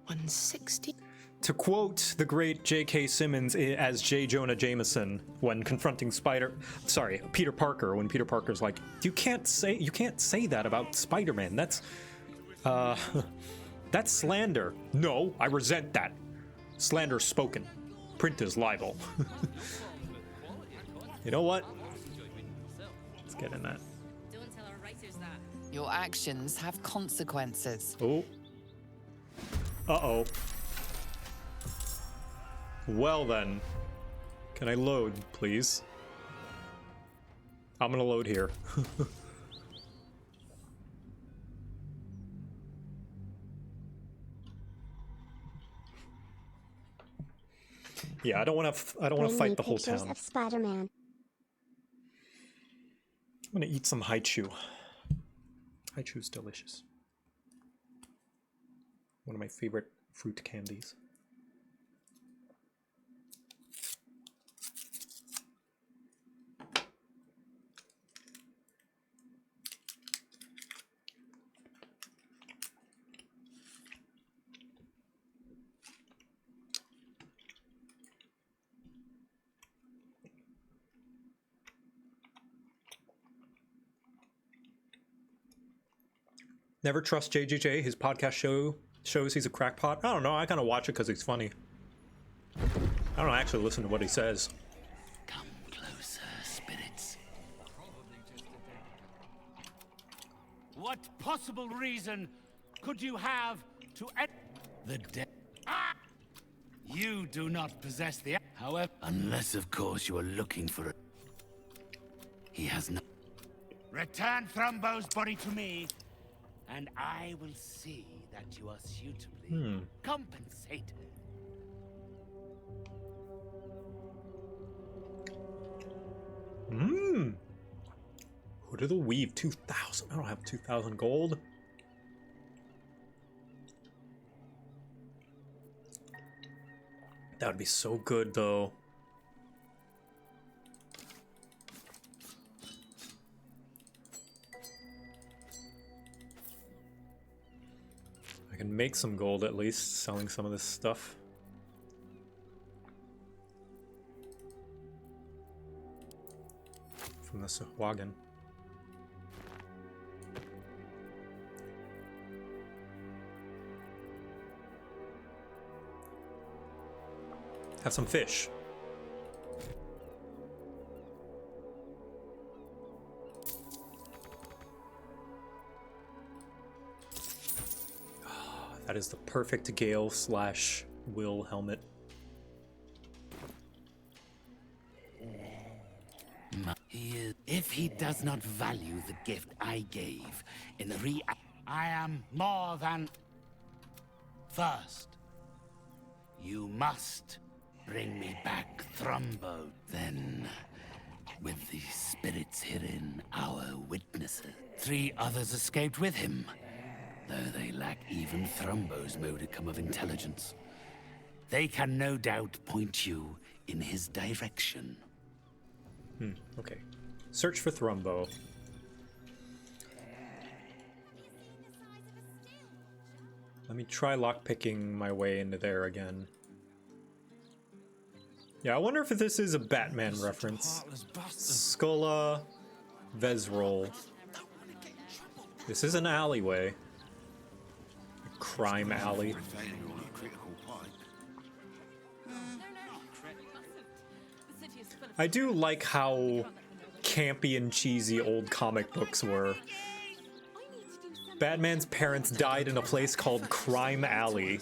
160. To quote the great J.K. Simmons as J. Jonah Jameson when confronting Peter Parker, when Peter Parker's like, you can't say that about Spider-Man. That's slander. No, I resent that. Slander spoken. Print is libel. You know what? Let's get in that. Don't tell our writers that. Your actions have consequences. Oh. Uh-oh. Well then. Can I load, please? I'm gonna load here. Yeah, I don't want to fight the whole town. Of Spider-Man. I'm gonna eat some haichu. Haichu's delicious. One of my favorite fruit candies. Never trust JJJ. His podcast shows he's a crackpot. I don't know. I kind of watch it because he's funny. I don't actually listen to what he says. Come closer, spirits. What possible reason could you have to end the dead? You do not possess the... However, unless, of course, you are looking for it. He has no... Return Thrumbo's body to me, and I will see that you are suitably compensated. Hood of the Weave, 2,000. I don't have 2,000 gold. That would be so good, though. I can make some gold at least, selling some of this stuff. From the Sahuagin. Have some fish. That is the perfect Gale / Will helmet. If he does not value the gift I gave in the I am more than... First, you must bring me back Thrumbo. Then, with the spirits herein, our witnesses, 3 others escaped with him. Though they lack even Thrumbo's modicum of intelligence. They can no doubt point you in his direction. Okay. Search for Thrumbo. Let me try lockpicking my way into there again. Yeah, I wonder if this is a Batman reference. Skola Vezrol. This is an alleyway. A crime alley. I do like how campy and cheesy old comic books were. Batman's parents died in a place called Crime Alley.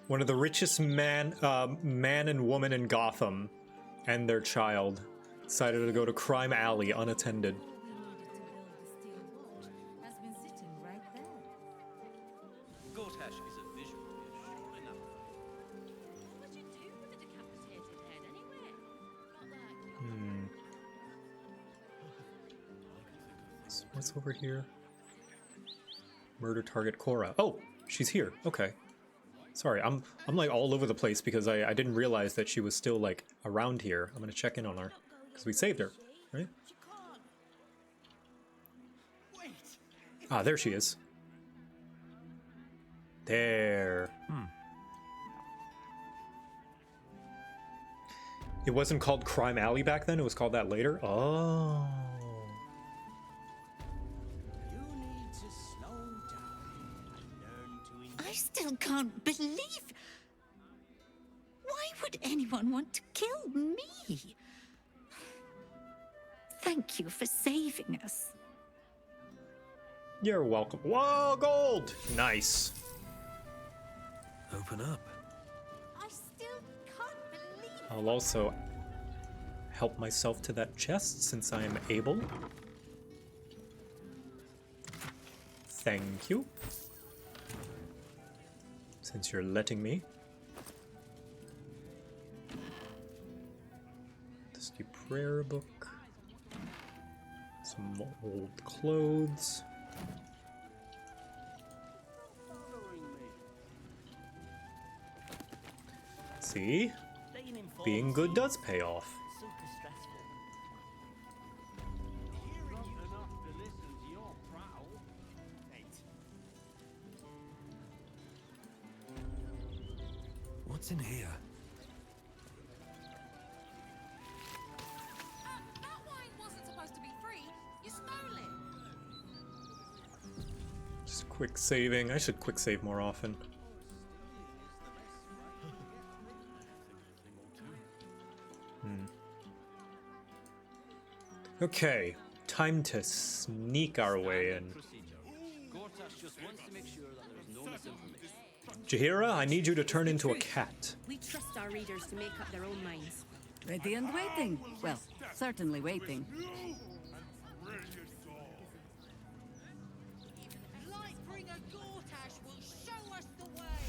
One of the richest man and woman in Gotham and their child decided to go to Crime Alley unattended. Gortach is a visual dish, I know. What would you do with a decapitated head anyway? Not that. What's over here? Murder target Cora. Oh, she's here. Okay. Sorry, I'm like all over the place because I didn't realize that she was still like around here. I'm gonna check in on her because we saved her, right? Ah, there she is. There. It wasn't called Crime Alley back then. It was called that later. Oh. I still can't believe... Why would anyone want to kill me? Thank you for saving us. You're welcome. Whoa, gold! Nice. Open up. I still can't believe I'll also help myself to that chest since I am able. Thank you. Since you're letting me. Dusty prayer book. Some old clothes. See? Being good does pay off. What's in here? that wine wasn't supposed to be free. You stole it. Just quick saving. I should quick save more often. Okay, time to sneak our way in. Gortach just wants to make sure that there's no misinformation. Jaheira, I need you to turn into a cat. We trust our readers to make up their own minds. Ready and waiting. Well, certainly waiting. Lightbringer Gortach will show us the way.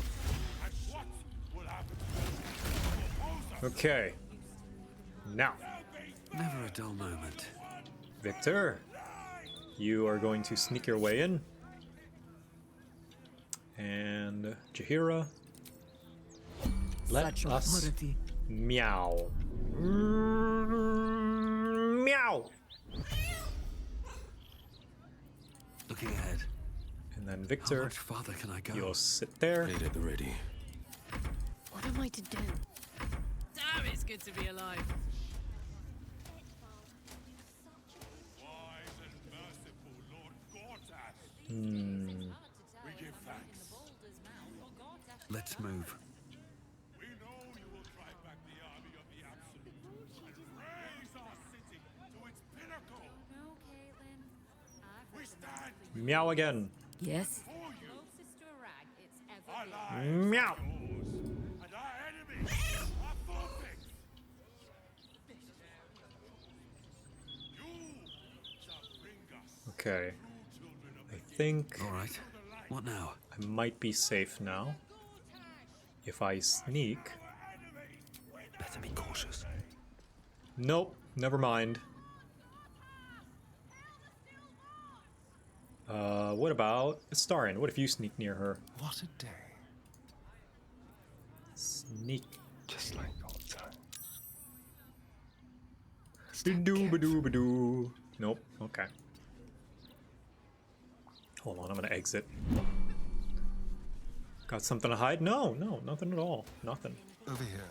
Okay. Now, Never a dull moment. Victor, you are going to sneak your way in. And Jaheira, let us meow. Meow. Looking ahead. And then Victor, How much farther can I go? you'll sit there. Made at the ready. What am I to do? Damn, it's good to be alive. We give thanks. Let's move. We know you will drive back the army of the Absolute and raise our city to its pinnacle. No, Caitlin. We stand Meow again. Yes. Closest to a rag it's ever our been. lives, Meow. and our enemies are forfeit. You shall bring us. Okay. I think All right. What now? I might be safe now. If I sneak. Better be cautious. Nope, never mind. What about Starin? What if you sneak near her? What a day. Sneak. Just like old times. Badoo, badoo, badoo. Nope, okay. Hold on, I'm gonna exit. Got something to hide? No, nothing at all. Nothing. Over here.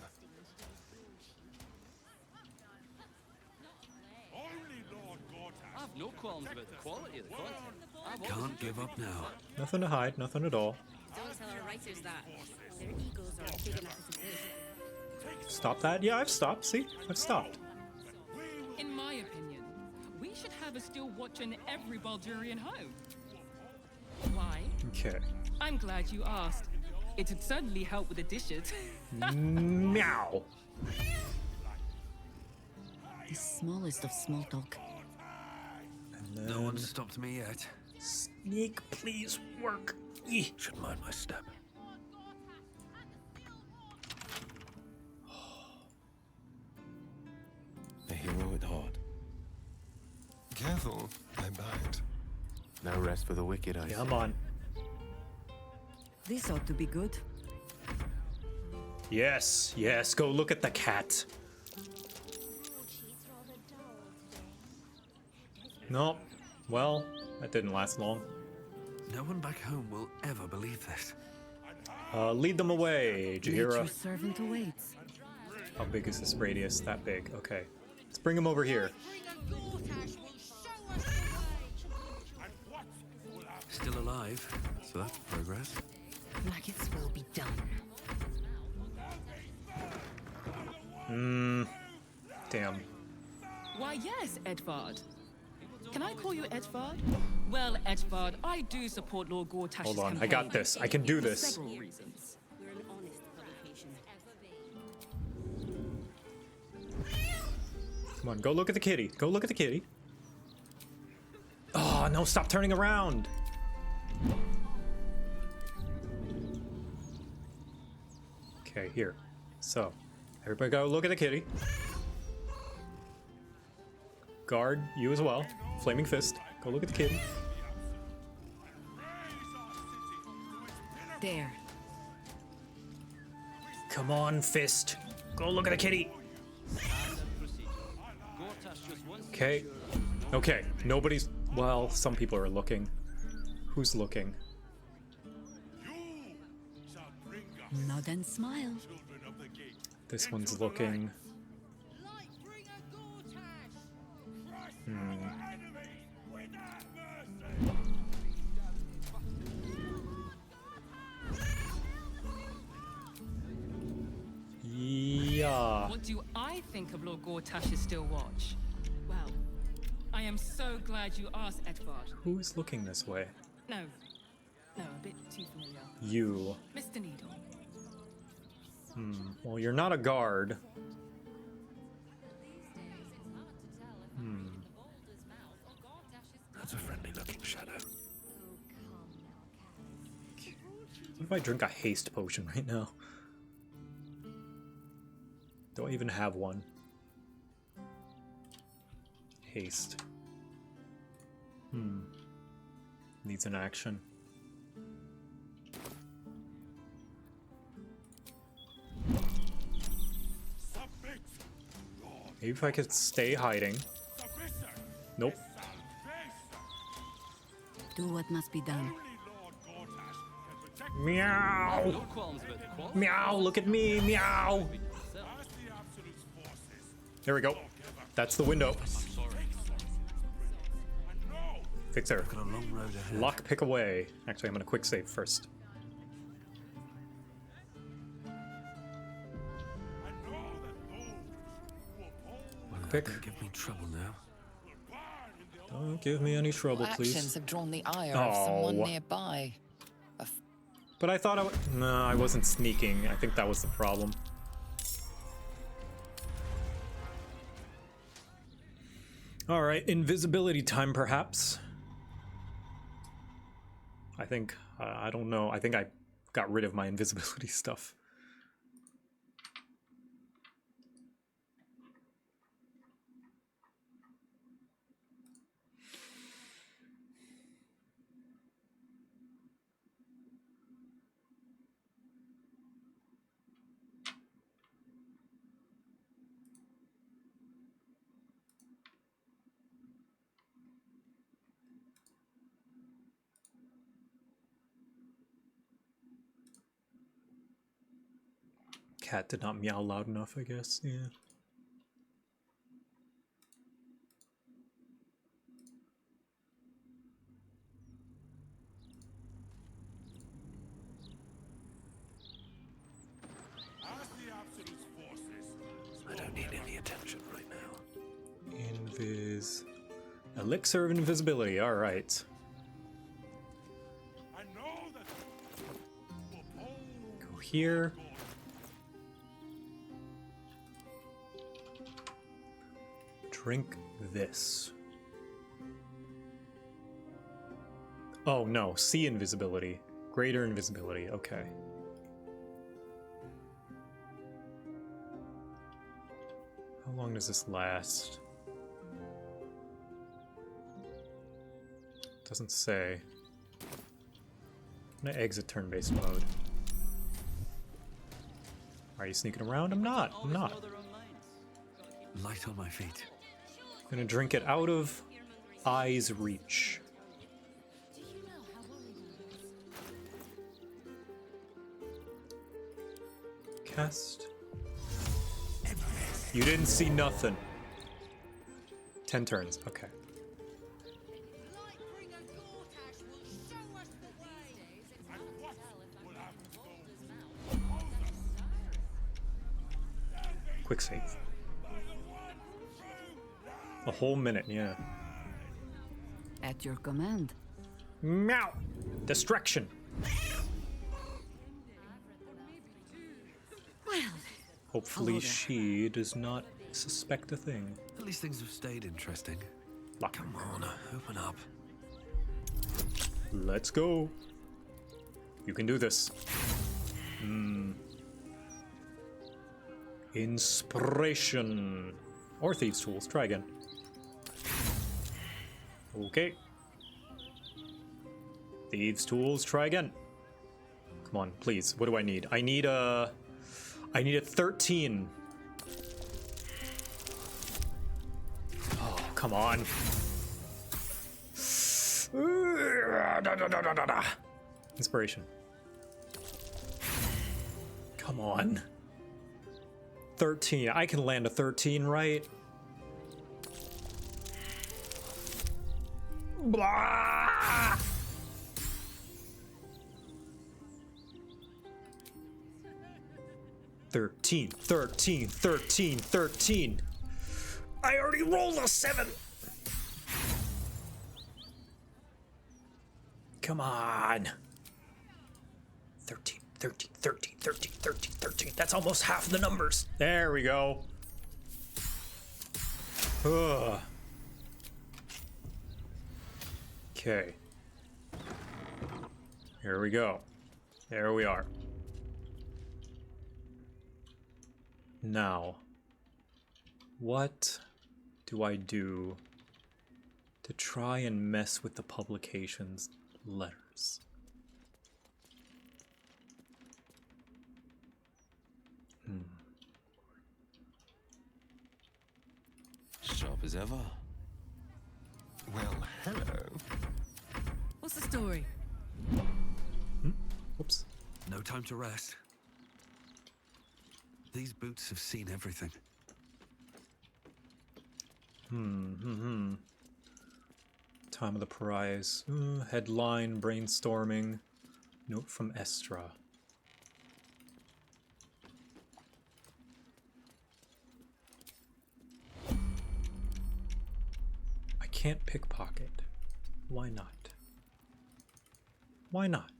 I've no qualms about the quality of the content. Can't give up now. Nothing to hide, nothing at all. Don't tell our writers that. Their egos aren't big enough to exist. Stop that? Yeah, I've stopped. See? I've stopped. In my opinion, we should have a steel watch in every Baldurian home. Why? Okay. I'm glad you asked. It'd certainly help with the dishes. Meow. The smallest of small talk. No one's stopped me yet. Sneak, please work. Should mind my step. A hero at heart. Careful, I bite. No rest for the wicked, I Come on. This ought to be good. Yes, yes, go look at the cat. Nope. Well, that didn't last long. No one back home will ever believe this. Lead them away, Jaheira. Nature's servant awaits. How big is this radius? That big. Okay. Let's bring him over here. Still alive, so that's progress. Maggots will be done. Damn. Why, yes, Edvard. Can I call you Edvard? Well, Edvard, I do support Lord Gortach's Hold on, campaign. I got this. I can do For this. several reasons. We're an honest publication. Come on, go look at the kitty. Go look at the kitty. Oh, no, stop turning around. Okay, here. So, everybody go look at the kitty. Guard, you as well. Flaming Fist. Go look at the kitty. There. Come on, Fist. Go look at the kitty. Okay. Okay, nobody's... Well, some people are looking. Who's looking? Nod and smile. This one's looking. Yeah. What do I think of Lord Gortach's Still Watch? Well, I am so glad you asked, Edvard. Who's looking this way? No, a bit too familiar. You. Mr. Needle. Well, you're not a guard. That's a friendly-looking shadow. What if I drink a haste potion right now? Do I even have one? Haste. Needs an action. Maybe if I could stay hiding. Nope. Do what must be done. Meow! Meow, look at me, meow! There we go. That's the window. Fixer. Lock pick away. Actually, I'm gonna quick save first. Lock pick. Don't give me trouble now. Don't give me any trouble, please. Actions have drawn the ire of someone nearby. But I thought no, I wasn't sneaking. I think that was the problem. All right, invisibility time, perhaps. I think, I don't know. I think I got rid of my invisibility stuff. Cat did not meow loud enough, I guess. Yeah. I don't need any attention right now. Invis... Elixir of invisibility, alright. Go here. Drink this. Oh no, see invisibility. Greater invisibility, okay. How long does this last? Doesn't say. I'm gonna exit turn-based mode. Are you sneaking around? I'm not. I'm not. Light on my feet. I'm gonna drink it out of eye's reach. Cast. You didn't see nothing. 10 turns, okay. Quick save. A whole minute, yeah. At your command. Meow! Distraction. Well, Hopefully she does not suspect a thing. At least things have stayed interesting. Lock. Come on, open up. Let's go. You can do this. Inspiration. Or Thieves' Tools. Try again. Okay. Thieves' Tools. Try again. Come on, please. What do I need? I need a 13. Oh, come on. Inspiration. Come on. 13. I can land a 13, right? Blah! Thirteen. I already rolled a 7. Come on. 13. That's almost half the numbers. There we go. Ugh. Okay. Here we go. There we are. Now, what do I do to try and mess with the publication's letters? Sharp as ever. Well, hello. What's the story? Whoops. No time to rest. These boots have seen everything. Time of the prize. Headline, brainstorming. Note from Estra. I can't pickpocket. Why not? Why not?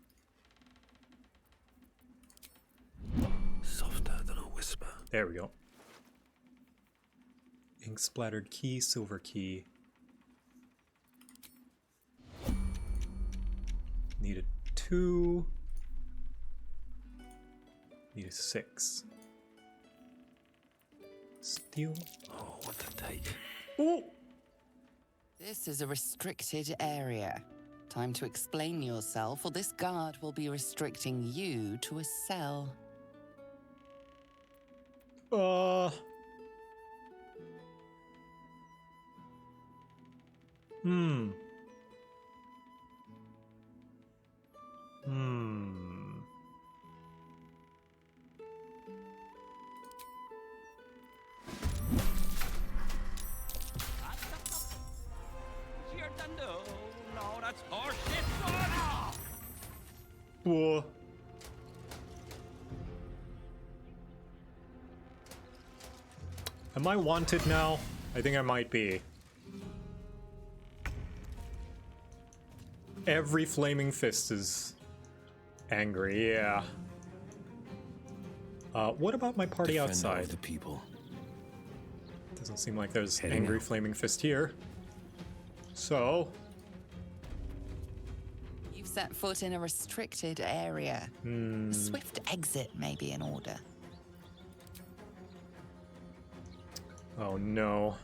Softer than a whisper. There we go. Ink splattered key, silver key. Need a 2. Need a 6. Steel. Oh, what to take? Ooh! This is a restricted area. Time to explain yourself, or this guard will be restricting you to a cell. No, that's horseshit. Whoa. Am I wanted now? I think I might be. Every flaming fist is angry, yeah. What about my party Defender outside? of the people. Doesn't seem like there's Heading angry out. flaming fist here. So, You've set foot in a restricted area. A swift exit may be in order. oh no.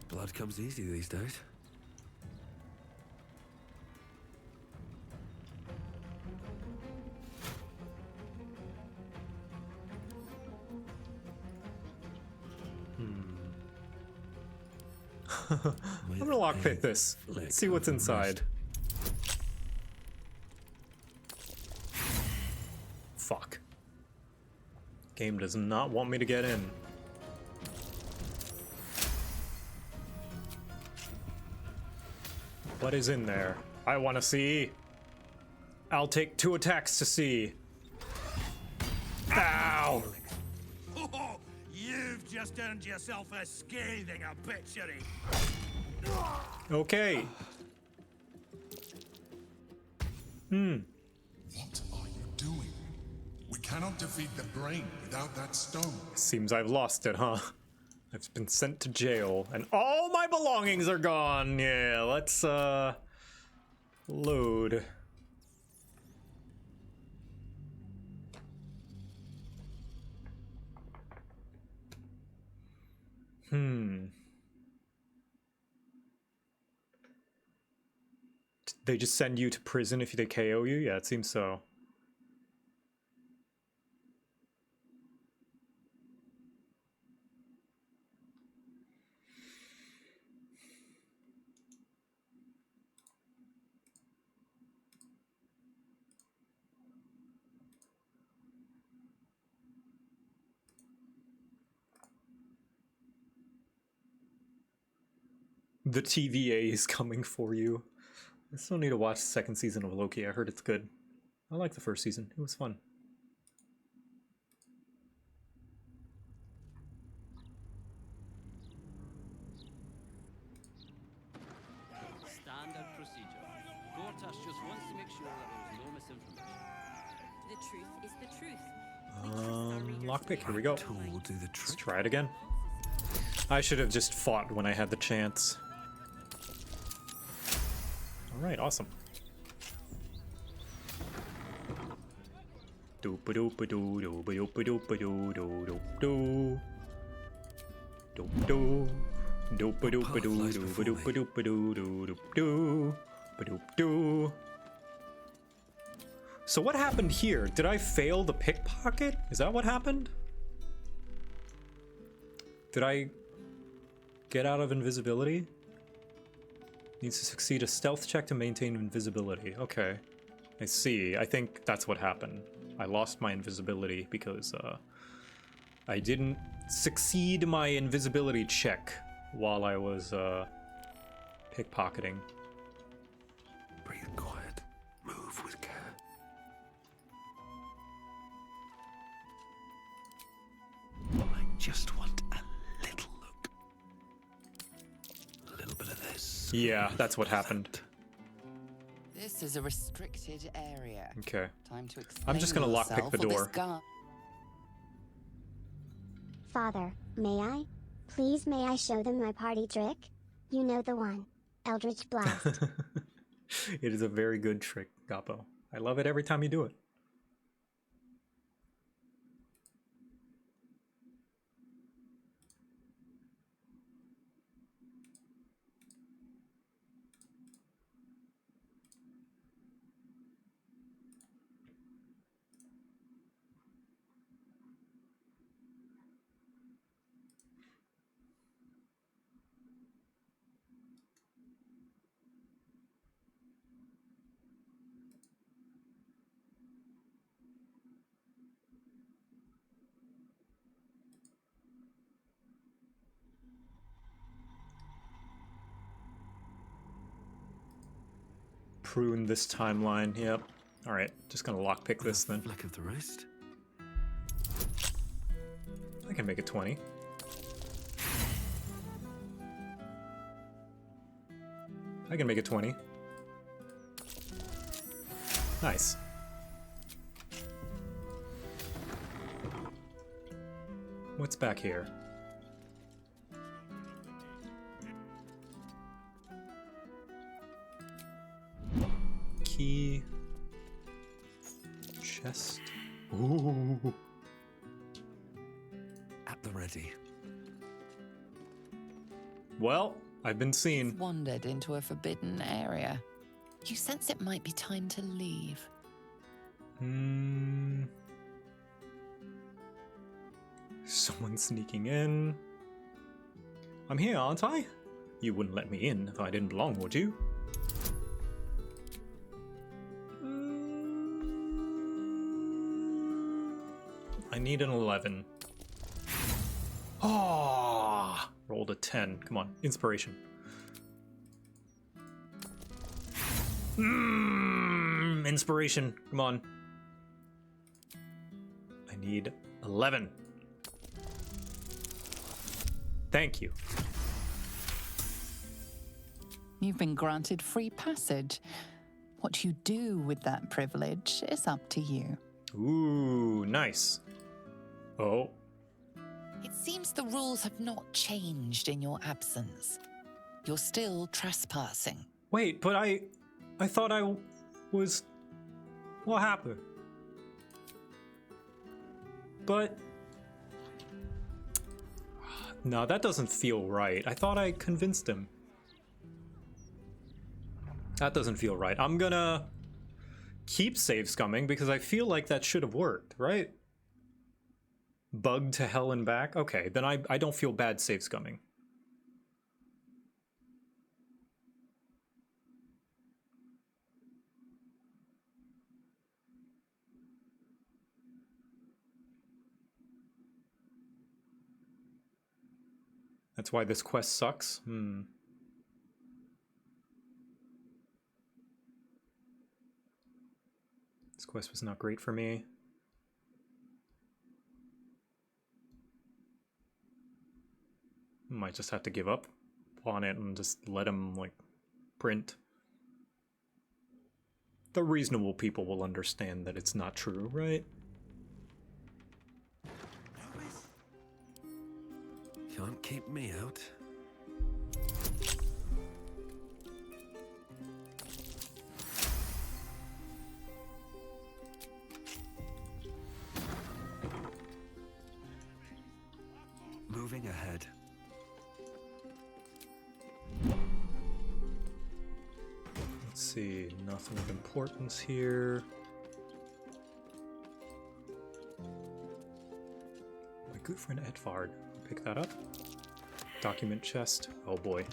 Blood comes easy these days. I'm gonna lockpick this. Let's see what's inside. Fuck. Game does not want me to get in. What is in there? I want to see. I'll take 2 attacks to see. Ow! Oh, You've just earned yourself a scathing obituary. Okay. What are you doing? We cannot defeat the brain without that stone. Seems I've lost it, huh? I've been sent to jail, and all my belongings are gone. Yeah, let's, load. They just send you to prison if they KO you? Yeah, it seems so. The TVA is coming for you. I still need to watch the second season of Loki. I heard it's good. I like the first season. It was fun. Standard procedure. Gortach just wants to make sure that there was no misinformation. The truth is the truth. Lockpick, here we go. Let's try it again. I should have just fought when I had the chance. Alright, awesome. So what happened here? Did I fail the pickpocket? Is that what happened? Did I get out of invisibility? Needs to succeed a stealth check to maintain invisibility. Okay, I see. I think that's what happened. I lost my invisibility because I didn't succeed my invisibility check while I was pickpocketing. Breathe quiet. Move with care. I just want a little look. A little bit of this. Yeah, that's what happened. This is a restricted area. Okay. Time to I'm just gonna lockpick the door. Father, may I? Please may I show them my party trick? You know the one. Eldritch Blast. It is a very good trick, Gappo. I love it every time you do it. Prune this timeline. Yep. All right. Just gonna lockpick this then. Flick of the wrist. I can make it 20. I can make it 20. Nice. What's back here? Key. Chest. Ooh. At the ready. Well, I've been seen. Wandered into a forbidden area. You sense it might be time to leave. Someone sneaking in. I'm here, aren't I? You wouldn't let me in if I didn't belong, would you? I need an 11. Oh, rolled a 10. Come on, inspiration. Inspiration. Come on. I need 11. Thank you. You've been granted free passage. What you do with that privilege is up to you. Ooh, nice. Oh. It seems the rules have not changed in your absence. You're still trespassing. Wait, but I thought I was... What happened? But... No, that doesn't feel right. I thought I convinced him. That doesn't feel right. I'm gonna keep save scumming because I feel like that should have worked, right? Bug to hell and back? Okay, then I don't feel bad save scumming. That's why this quest sucks? This quest was not great for me. Might just have to give up on it and just let him, like, print. The reasonable people will understand that it's not true, right? Can't keep me out. Moving ahead. Let's see, nothing of importance here. My good friend Edvard. Pick that up. Document chest. Oh boy.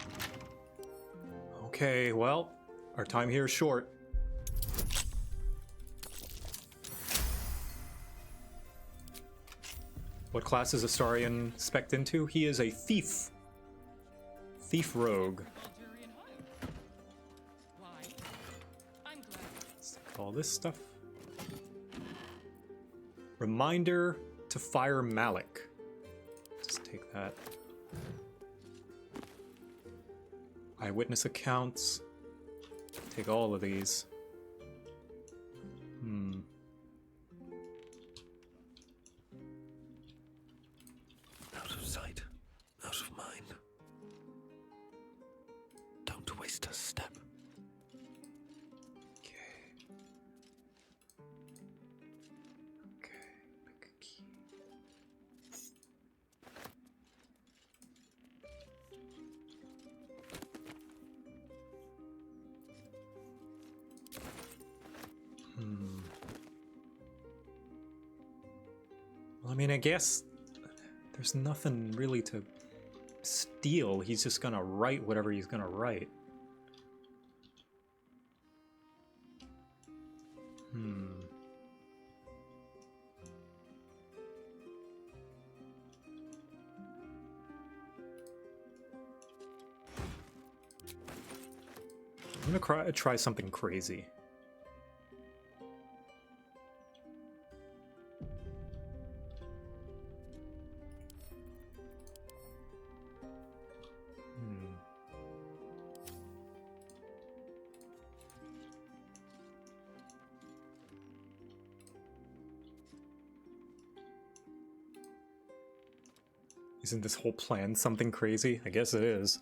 Okay, well, our time here is short. What class is Astarion spec'd into? He is a thief. Thief rogue. Let's take all this stuff. Reminder to fire Malik. Just take that. Eyewitness accounts. Take all of these. Out of sight, out of mind. Don't waste a step. Well, I mean, I guess there's nothing really to steal. He's just gonna write whatever he's gonna write. I'm gonna try something crazy. Isn't this whole plan something crazy? I guess it is.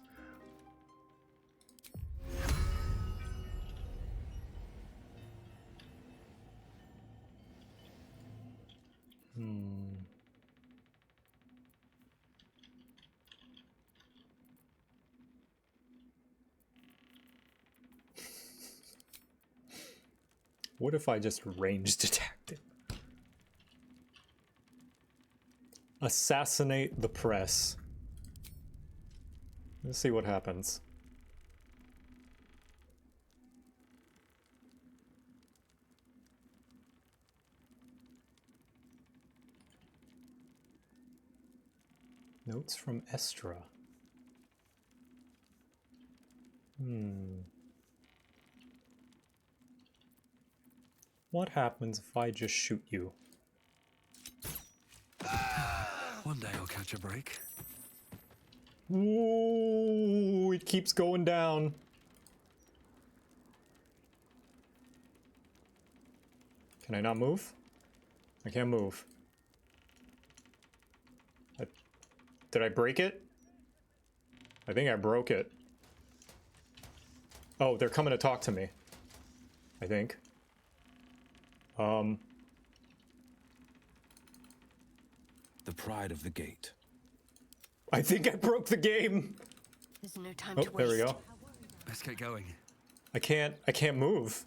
What if I just ranged attacked it? Assassinate the press. Let's see what happens. Notes from Estra. What happens if I just shoot you? One day I'll catch a break. Ooh, it keeps going down. Can I not move? I can't move. Did I break it? I think I broke it. Oh, they're coming to talk to me. I think. The pride of the gate. I think I broke the game. There's no time Oh, to waste. there we go. Let's get going. I can't move.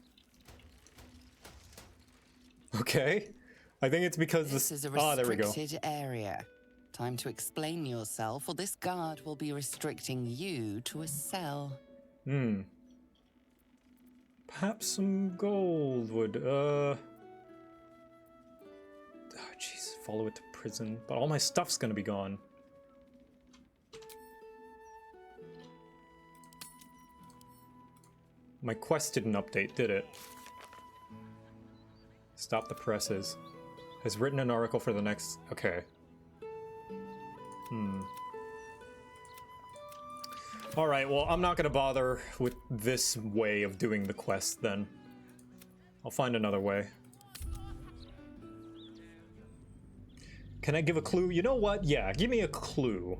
Okay. I think it's because This is a there we go. restricted area. Time to explain yourself, or this guard will be restricting you to a cell. Perhaps some gold would, oh, jeez, follow it to prison. But all my stuff's gonna be gone. My quest didn't update, did it? Stop the presses. Has written an article for the next... Okay. Alright, well, I'm not gonna bother with this way of doing the quest, then. I'll find another way. Can I give a clue? You know what? Yeah, give me a clue.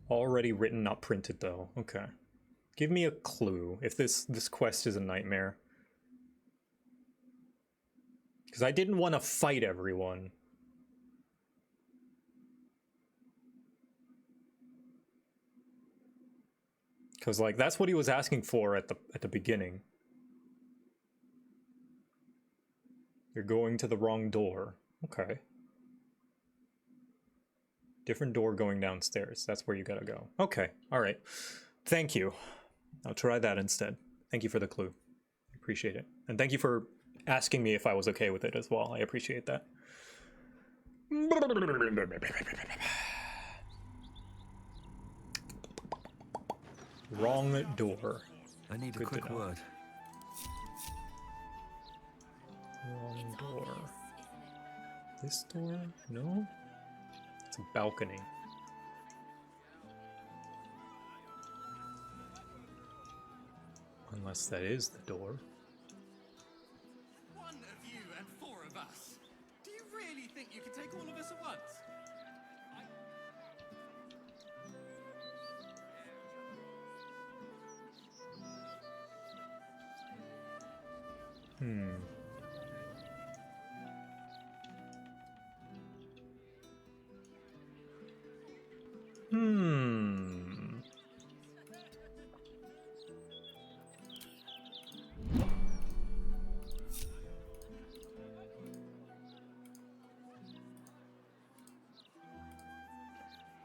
Already written, not printed, though. Okay. Give me a clue if this quest is a nightmare. Because I didn't want to fight everyone. Because, like, that's what he was asking for at the beginning. You're going to the wrong door. Okay. Different door going downstairs. That's where you gotta go. Okay, alright. Thank you. I'll try that instead. Thank you for the clue. I appreciate it. And thank you for asking me if I was okay with it as well. I appreciate that. Wrong door. I need Good a quick word. Wrong door. This door? No? It's a balcony. Unless that is the door. One of you and four of us. Do you really think you can take all of us at once?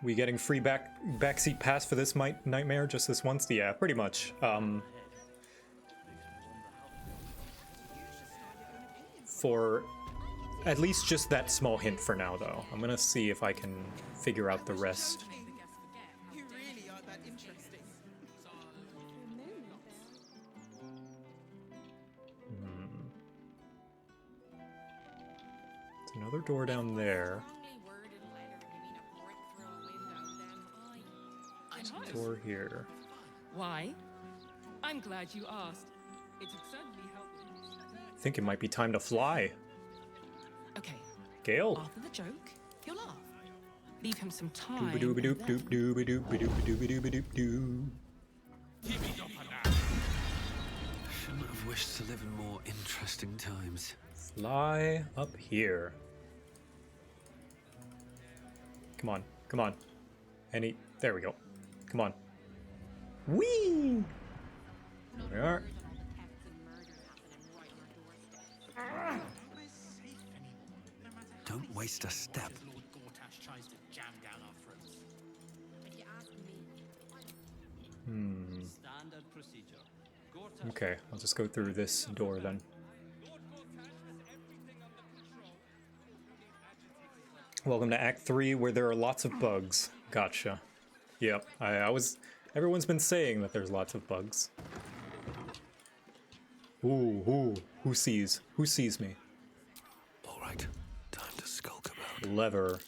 We getting free backseat pass for this nightmare just this once? Yeah, pretty much. For at least just that small hint for now, though. I'm gonna see if I can figure out the rest. You really are that interesting. There's another door down there. Door here. Why? I'm glad you asked. It would certainly help. I think it might be time to fly. Okay. Gale. After the joke, he'll laugh. Leave him some time. Doo-ba-doo-ba-doop-doo-ba-doop-ba-doop-ba-doop-ba-doop-doo. Shouldn't have wished to live in more interesting times. Fly up here. Come on, come on. There we go. Come on. Whee! There we are. Don't waste a step. Lord Gortach tries to jam down our throats. If you ask me. Standard procedure. Okay, I'll just go through this door then. Welcome to Act 3, where there are lots of bugs. Gotcha. Yep, everyone's been saying that there's lots of bugs. Ooh, who sees? Who sees me? All right, time to skulk about. Lever.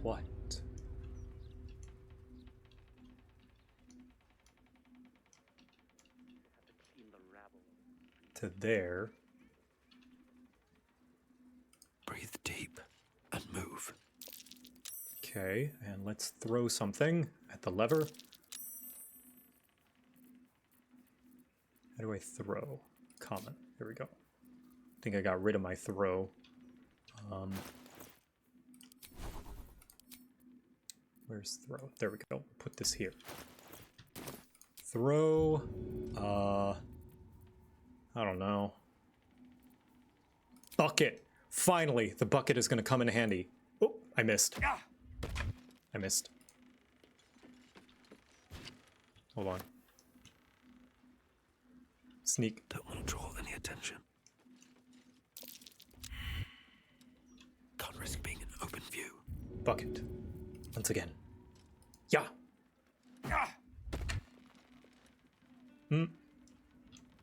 what? To there. Breathe deep and move. Okay, and let's throw something at the lever. How do I throw? Common. Here we go. I think I got rid of my throw. Where's throw? There we go. Put this here. Throw. I don't know. Bucket. Finally, the bucket is going to come in handy. Oh, I missed. I missed. Hold on. Sneak. Don't want to draw any attention. Can't risk being in open view. Bucket. Once again. Yeah.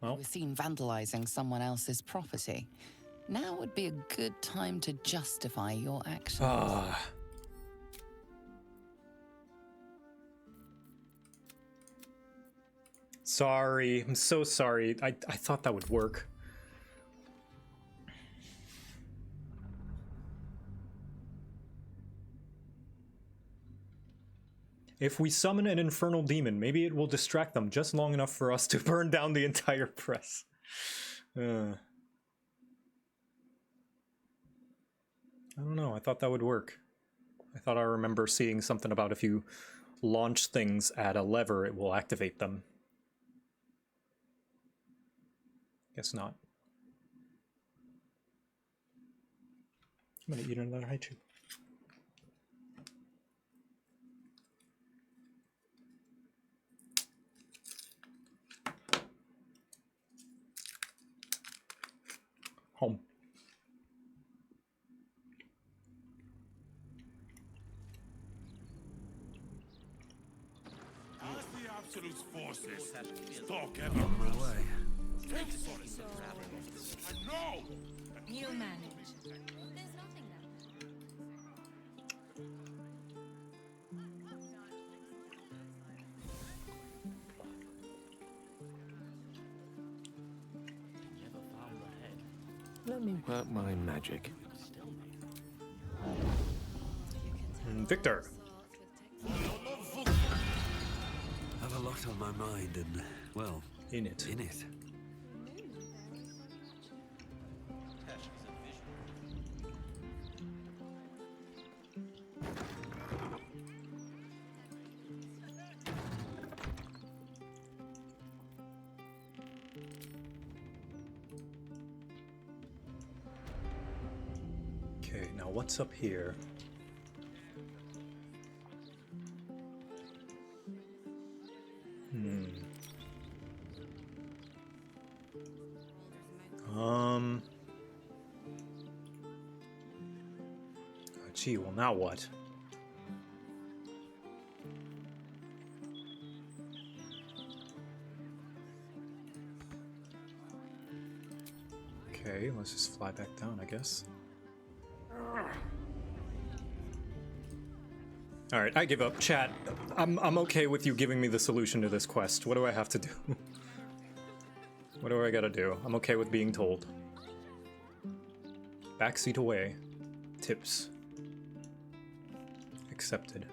Well. We're seen vandalizing someone else's property. Now would be a good time to justify your actions. Sorry. I'm so sorry. I thought that would work. If we summon an infernal demon, maybe it will distract them just long enough for us to burn down the entire press. I don't know. I thought that would work. I thought I remember seeing something about if you launch things at a lever, it will activate them. Guess not. I'm gonna eat another haichu. Home. As the Absolute's forces stalk ever On my way. And no! He'll manage. There's nothing there. Let me work my magic. Victor. I have a lot on my mind and, well, in it. Okay, now what's up here? Oh, gee, well now what? Okay, let's just fly back down, I guess. Alright, I give up. Chat, I'm okay with you giving me the solution to this quest. What do I have to do? What do I gotta do? I'm okay with being told. Backseat away. Tips. Accepted.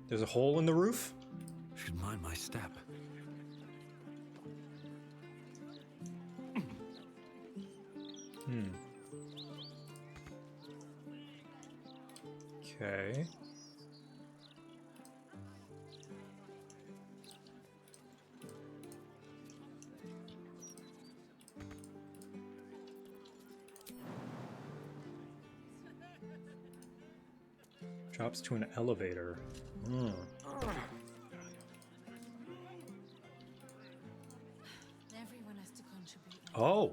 There's a hole in the roof? Should mind my step. Okay. Drops to an elevator. Everyone has to contribute. Oh.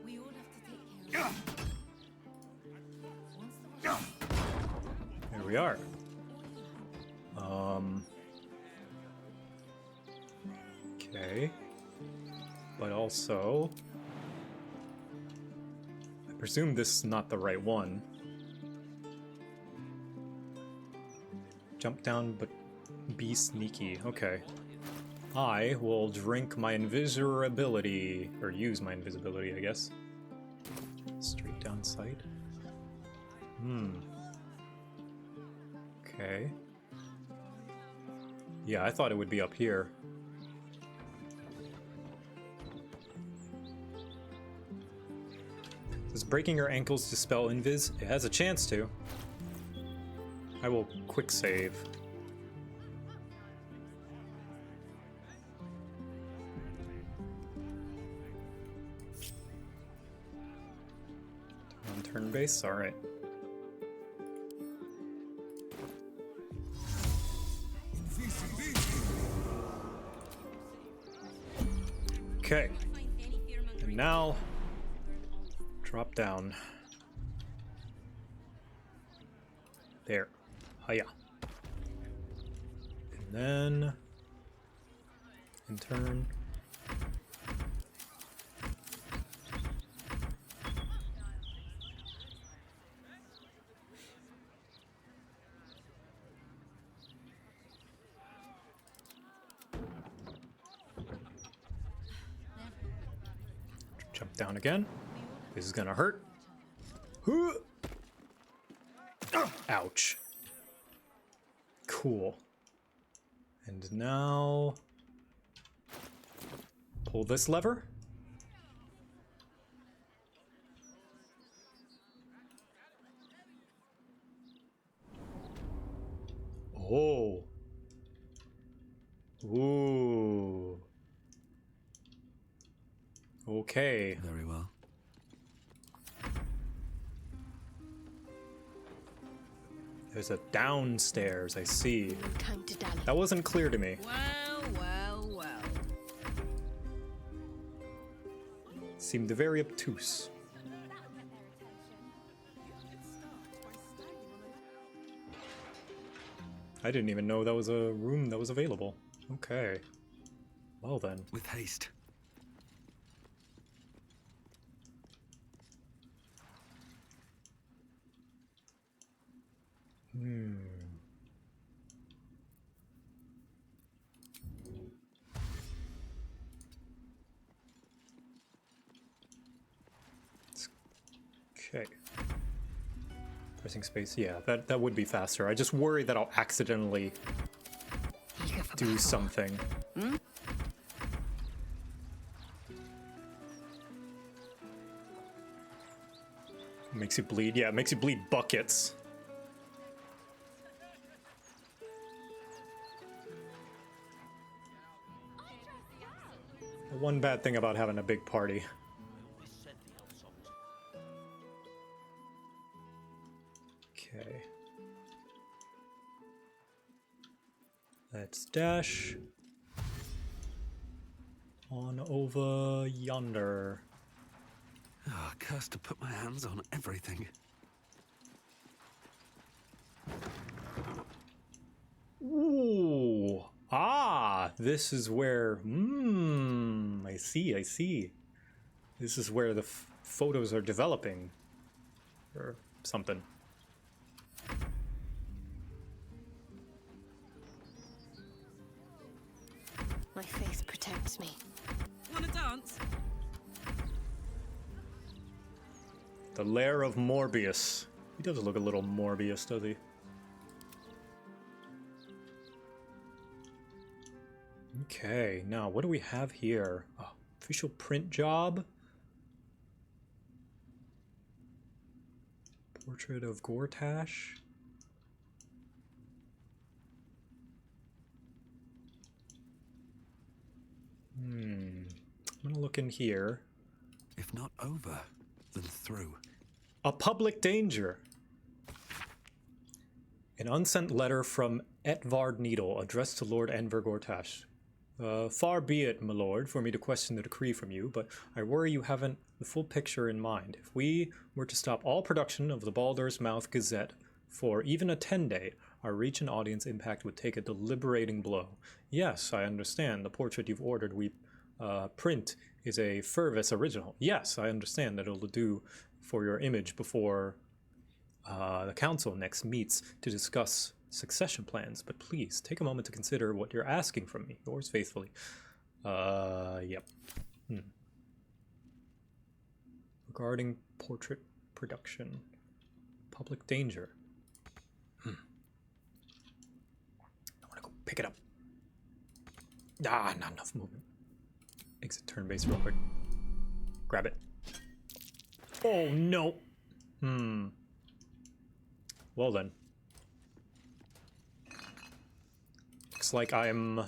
We all have to take care of it. There we are. Okay. But also... presume this is not the right one. Jump down, but be sneaky. Okay. I will drink my invisibility, or use my invisibility, I guess. Straight down sight. Okay. Yeah, I thought it would be up here. Does breaking your ankles dispel invis? It has a chance to. I will quick save. On turn base, alright. Okay. And now, drop down. There. Hiya. And then, in turn. Jump down again. This is gonna hurt. Ouch. Cool. And now pull this lever. Oh. Ooh. Okay. Very well. There's a downstairs, I see. No time to dally. That wasn't clear to me. Well, well, well. Seemed very obtuse. I didn't even know that was a room that was available. Okay. Well then. With haste. Okay. Pressing space, yeah, that would be faster. I just worry that I'll accidentally do something. Makes you bleed, yeah, it makes you bleed buckets. The one bad thing about having a big party. Okay. Let's dash on over yonder. Ah, oh, cursed to put my hands on everything. Ooh. Ah, this is where... I see, I see. This is where the photos are developing. Or something. My faith protects me. Wanna dance? The Lair of Morbius. He does look a little Morbius, does he? Okay, now what do we have here? Oh, official print job. Portrait of Gortach. I'm gonna look in here. If not over, then through. A public danger. An unsent letter from Etvard Needle addressed to Lord Enver Gortach. Far be it, my lord, for me to question the decree from you, but I worry you haven't the full picture in mind. If we were to stop all production of the Baldur's Mouth Gazette for even a 10-day, our reach and audience impact would take a deliberating blow. Yes, I understand. The portrait you've ordered we print is a Fervis original. Yes, I understand that it'll do for your image before the council next meets to discuss succession plans, but please take a moment to consider what you're asking from me. Yours faithfully. Yep. Regarding portrait production. Public danger. I want to go pick it up. Ah, not enough movement. Exit turn base real quick. Grab it. Oh, no. Well then. Looks like I'm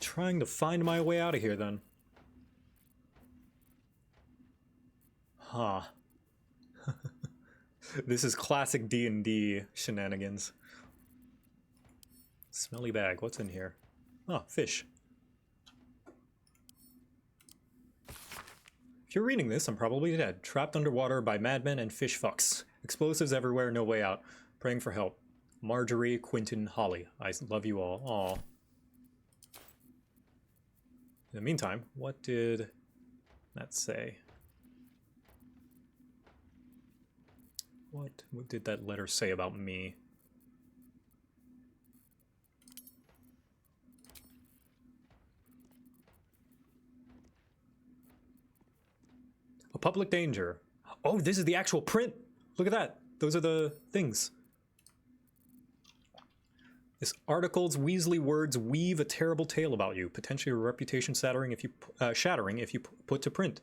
trying to find my way out of here then. Huh. This is classic D&D shenanigans. Smelly bag, what's in here? Oh, fish. If you're reading this, I'm probably dead. Trapped underwater by madmen and fish fucks. Explosives everywhere, no way out. Praying for help. Marjorie, Quentin, Holly. I love you all. Aw. In the meantime, what did that say? What did that letter say about me? A public danger. Oh, this is the actual print. Look at that. Those are the things. This article's Weasley words weave a terrible tale about you, potentially a reputation shattering if you put to print.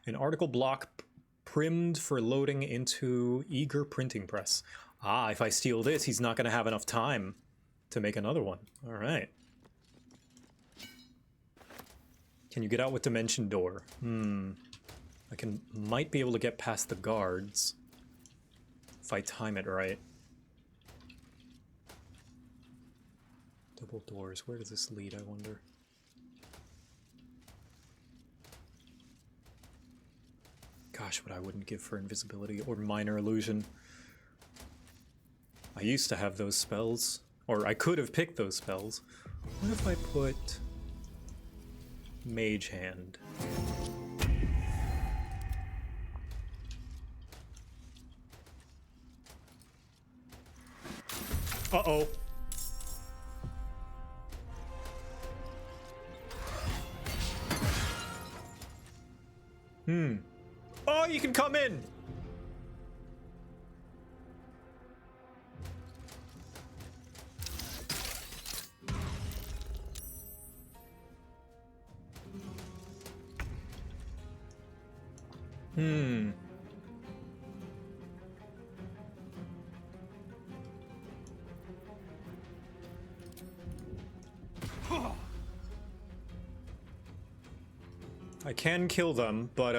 An article block primmed for loading into eager printing press. Ah, if I steal this, he's not going to have enough time to make another one. All right. Can you get out with Dimension Door? I might be able to get past the guards if I time it right. Double doors. Where does this lead, I wonder? Gosh, what I wouldn't give for invisibility or minor illusion. I used to have those spells, or I could have picked those spells. What if I put Mage Hand? Uh-oh. Oh, you can come in! I can kill them, but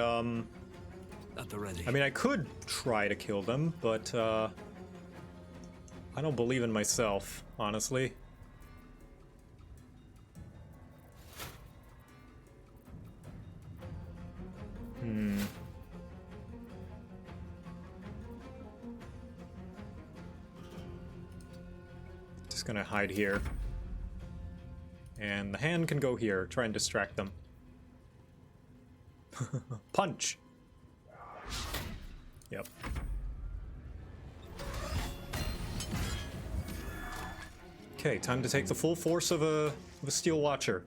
At the ready. I mean, I could try to kill them, but I don't believe in myself, honestly. Just gonna hide here. And the hand can go here, try and distract them. Punch! Yep. Okay, time to take the full force of a Steel Watcher.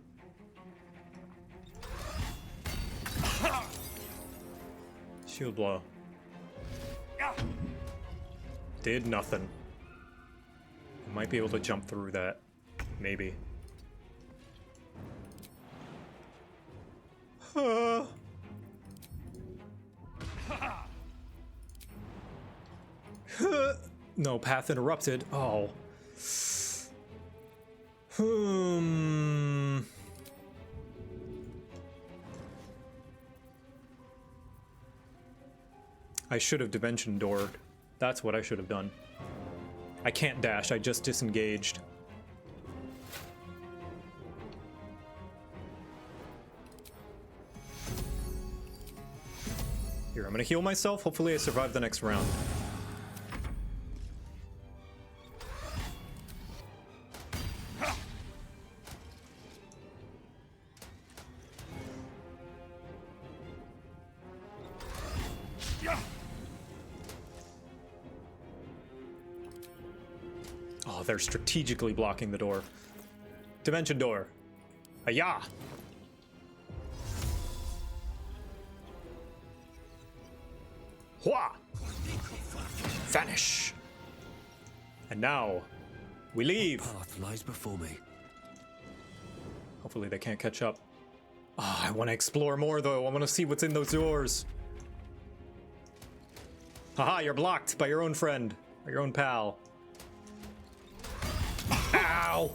Shield blow. Did nothing. I might be able to jump through that. Maybe. No, path interrupted. Oh. I should have Dimension Doored. That's what I should have done. I can't dash, I just disengaged. Here, I'm gonna heal myself. Hopefully I survive the next round. Oh, they're strategically blocking the door. Dimension door. Ayah! Hua! Vanish! And now, we leave. Path lies before me. Hopefully they can't catch up. Oh, I want to explore more though. I want to see what's in those doors. Haha, you're blocked by your own friend. Or your own pal. Ow!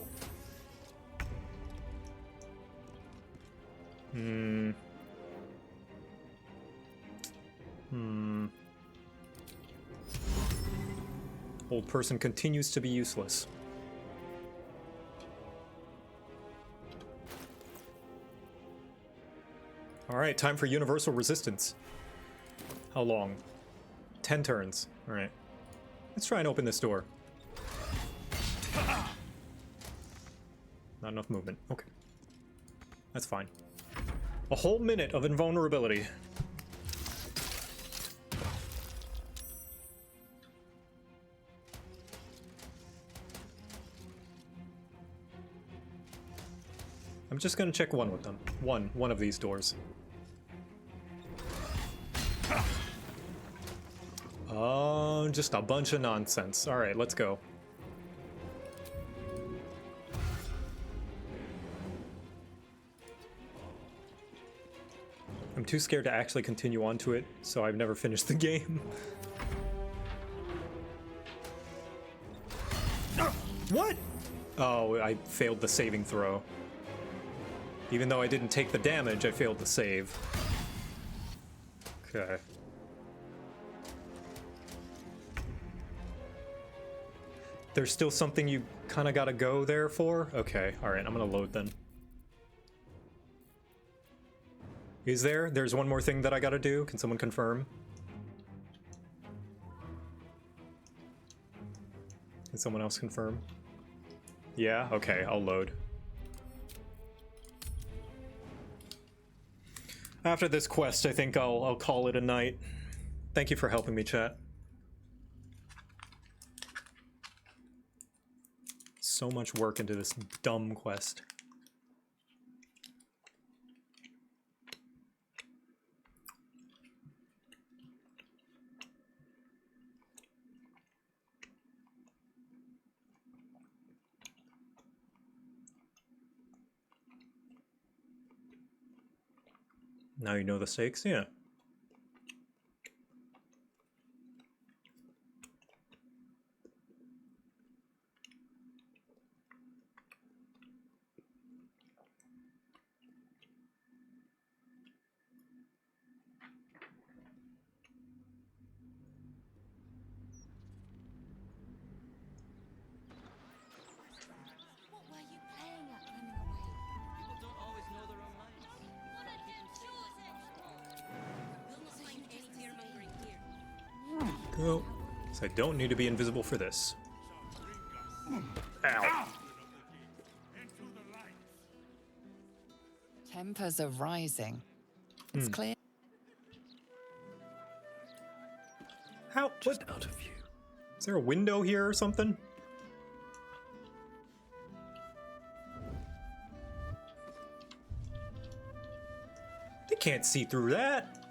Old person continues to be useless. Alright, time for universal resistance. How long? 10 turns. Alright. Let's try and open this door. Not enough movement. Okay. That's fine. A whole minute of invulnerability. I'm just gonna check one with them. One of these doors. Oh, just a bunch of nonsense. All right, let's go. I'm too scared to actually continue on to it, so I've never finished the game. What? Oh, I failed the saving throw. Even though I didn't take the damage, I failed to save. Okay. There's still something you kind of gotta go there for? Okay, alright, I'm gonna load then. Is there? There's one more thing that I gotta do? Can someone confirm? Can someone else confirm? Yeah? Okay, I'll load. After this quest, I think I'll call it a night. Thank you for helping me, chat. So much work into this dumb quest. Now you know the stakes? Yeah. Go. So I don't need to be invisible for this. Ow. Tempers are rising. It's clear. How? Just out of view. Is there a window here or something? They can't see through that.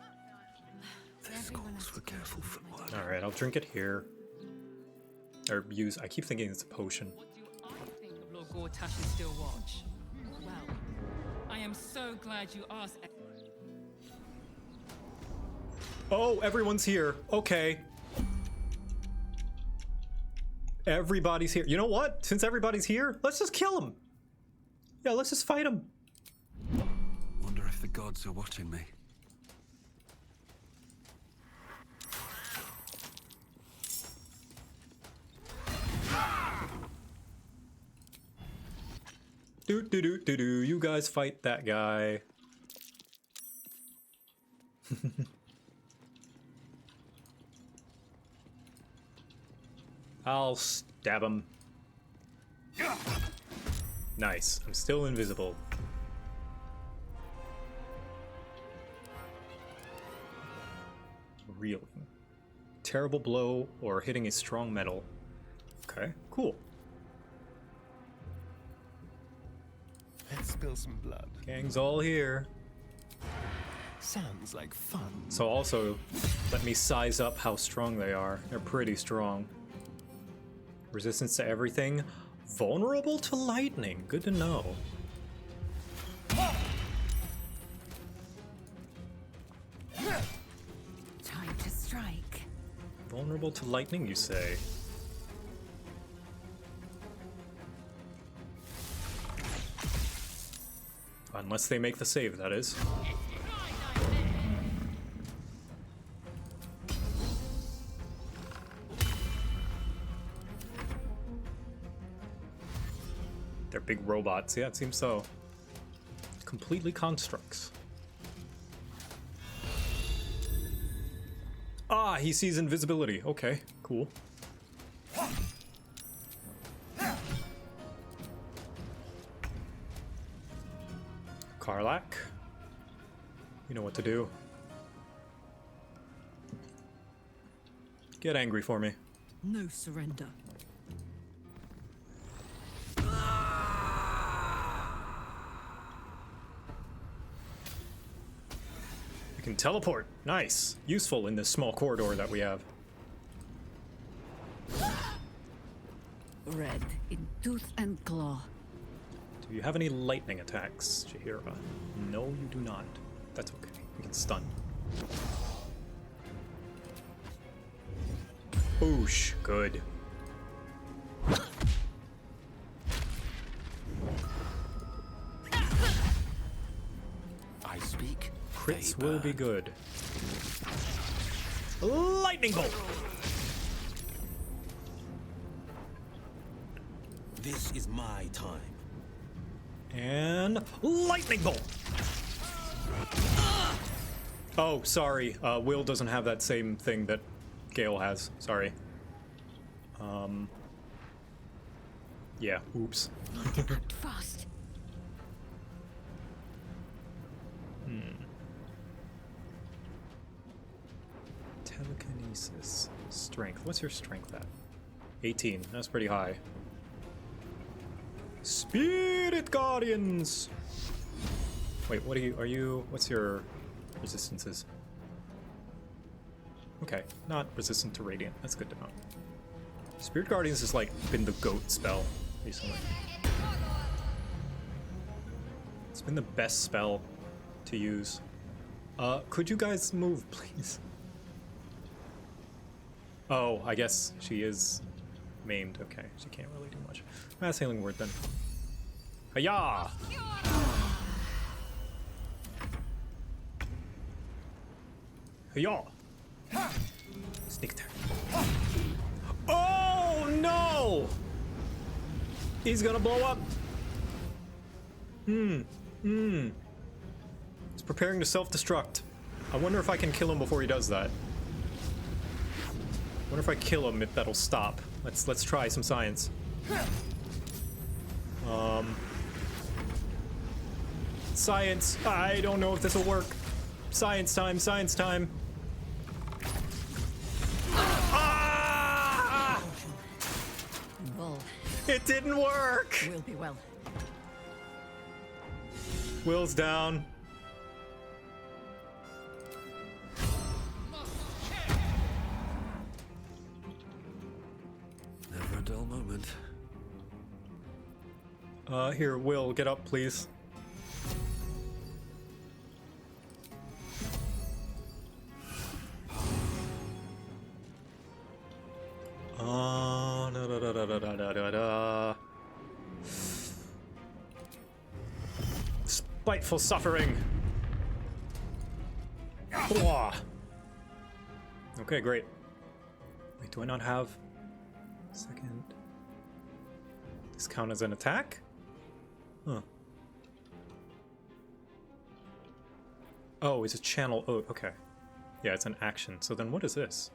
This calls for careful footwork. All right, I'll drink it here. Or use. I keep thinking it's a potion. What do I think of Lord Gortach's still watch? Well, I am so glad you asked. Oh, everyone's here. Okay. Everybody's here. You know what? Since everybody's here, let's just kill him. Yeah, let's just fight him. Wonder if the gods are watching me. Do. You guys fight that guy. I'll stab him. Nice. I'm still invisible. Reeling. Terrible blow or hitting a strong metal. Okay, cool. Let's spill some blood. Gang's all here. Sounds like fun. So also, let me size up how strong they are. They're pretty strong. Resistance to everything. Vulnerable to lightning. Good to know. Time to strike. Vulnerable to lightning, you say? Unless they make the save, that is. They're big robots. Yeah, it seems so. Completely constructs. Ah, he sees invisibility. Okay, cool. Kacharlac. You know what to do. Get angry for me. No surrender. You can teleport. Nice. Useful in this small corridor that we have. Red in tooth and claw. Do you have any lightning attacks, Jaheira? No, you do not. That's okay. We can stun. Boosh. Good. I speak. Crits will be good. Lightning bolt! This is my time. And lightning bolt! Oh, sorry. Will doesn't have that same thing that Gale has. Sorry. Yeah, oops. Fast. Telekinesis. Strength. What's your strength at? 18. That's pretty high. Spirit Guardians! Wait, what are you, what's your resistances? Okay, not resistant to Radiant. That's good to know. Spirit Guardians has, like, been the GOAT spell recently. It's been the best spell to use. Could you guys move, please? Oh, I guess she is maimed. Okay, she can't really do much. Mass Healing Word then. Hiya! Hiya! Sneak attack. Oh no! He's gonna blow up. He's preparing to self-destruct. I wonder if I can kill him before he does that. I wonder if I kill him, if that'll stop. Let's try some science. Science. I don't know if this will work. Science time, science time. Ah! Well, it didn't work. Will be well. Will's down. Never a dull moment. Here, Will, get up, please. Spiteful suffering. Okay, great. Wait, do I not have second? This count as an attack? Huh. Oh, it's a channel. Oh, okay. Yeah, it's an action. So then what is this?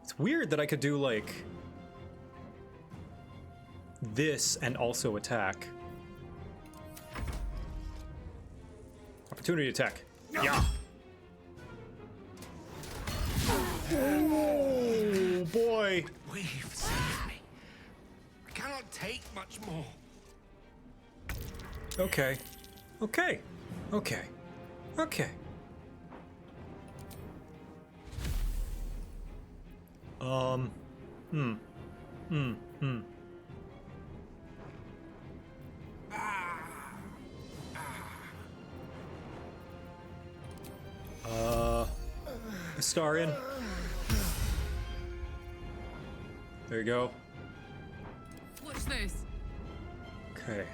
It's weird that I could do, like, this and also attack. Opportunity attack. Yeah. Oh, boy. We've saved me. I cannot take much more. Okay. Okay. Okay. Okay. Astarion. There you go. Watch this. Okay.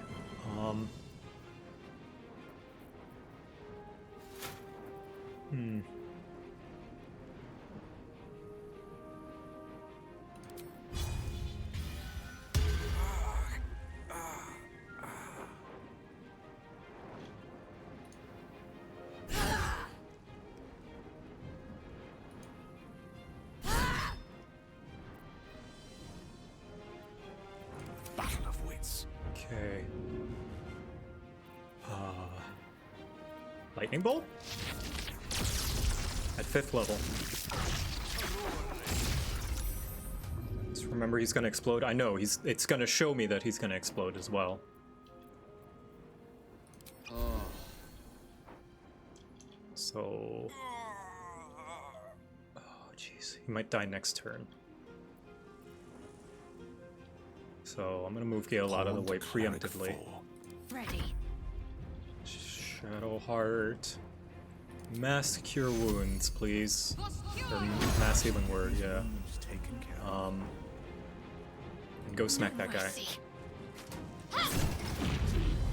Battle of wits. Okay. Lightning bolt? At 5th level. Just remember he's gonna explode. I know, it's gonna show me that he's gonna explode as well. So... Oh, jeez. He might die next turn. So I'm gonna move Gale out of the way preemptively. Ready. Shadowheart. Mass cure wounds, please. Or mass healing word, yeah. And go smack that guy.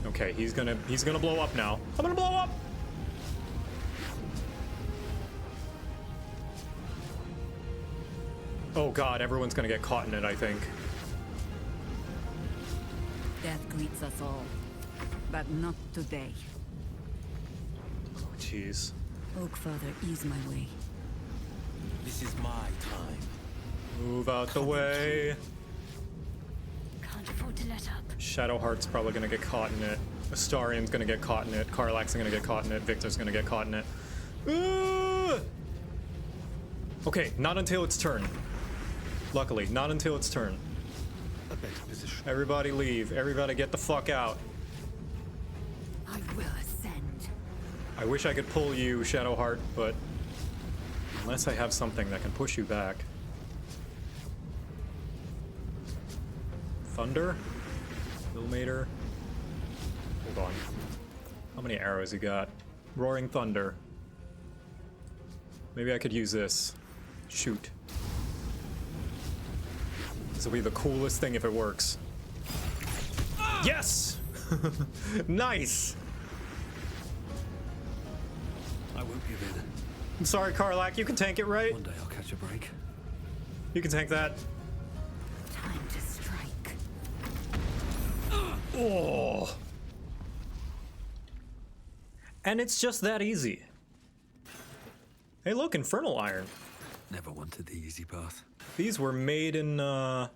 Okay, he's gonna blow up now. I'm gonna blow up! Oh god, everyone's gonna get caught in it, I think. Death greets us all, but not today. Oh, jeez. Oakfather, ease my way. This is my time. Move out the way. Can't afford to let up. Shadowheart's probably gonna get caught in it. Astarion's gonna get caught in it. Kacharlac's gonna get caught in it. Victor's gonna get caught in it. Okay, not until its turn. Luckily, not until its turn. A better position. Everybody leave. Everybody get the fuck out. I will ascend. I wish I could pull you, Shadowheart, but unless I have something that can push you back. Thunder? Ilmater? Hold on. How many arrows you got? Roaring Thunder. Maybe I could use this. Shoot. This will be the coolest thing if it works. Yes! Nice! I won't give in. I'm sorry, Kacharlac, you can tank it, right? One day I'll catch a break. You can tank that. Time to strike. Oh! And it's just that easy. Hey, look, Infernal Iron. Never wanted the easy path. These were made in, the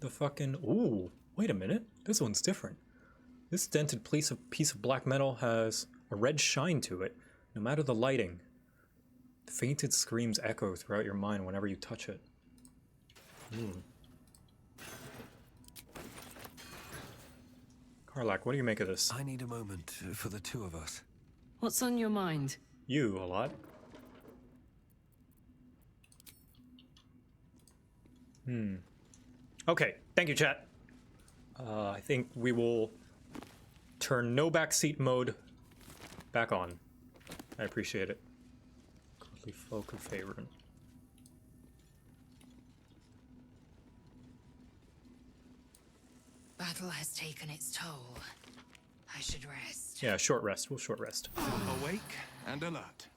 fucking... Ooh, wait a minute. This one's different. This dented piece of black metal has a red shine to it, no matter the lighting. Fainted screams echo throughout your mind whenever you touch it. Kacharlac, what do you make of this? I need a moment for the two of us. What's on your mind? You, a lot. Okay, thank you, chat. I think we will turn no backseat mode back on. I appreciate it. Godly folk of Faerun. Battle has taken its toll. I should rest. Yeah, short rest. We'll short rest. Awake and alert.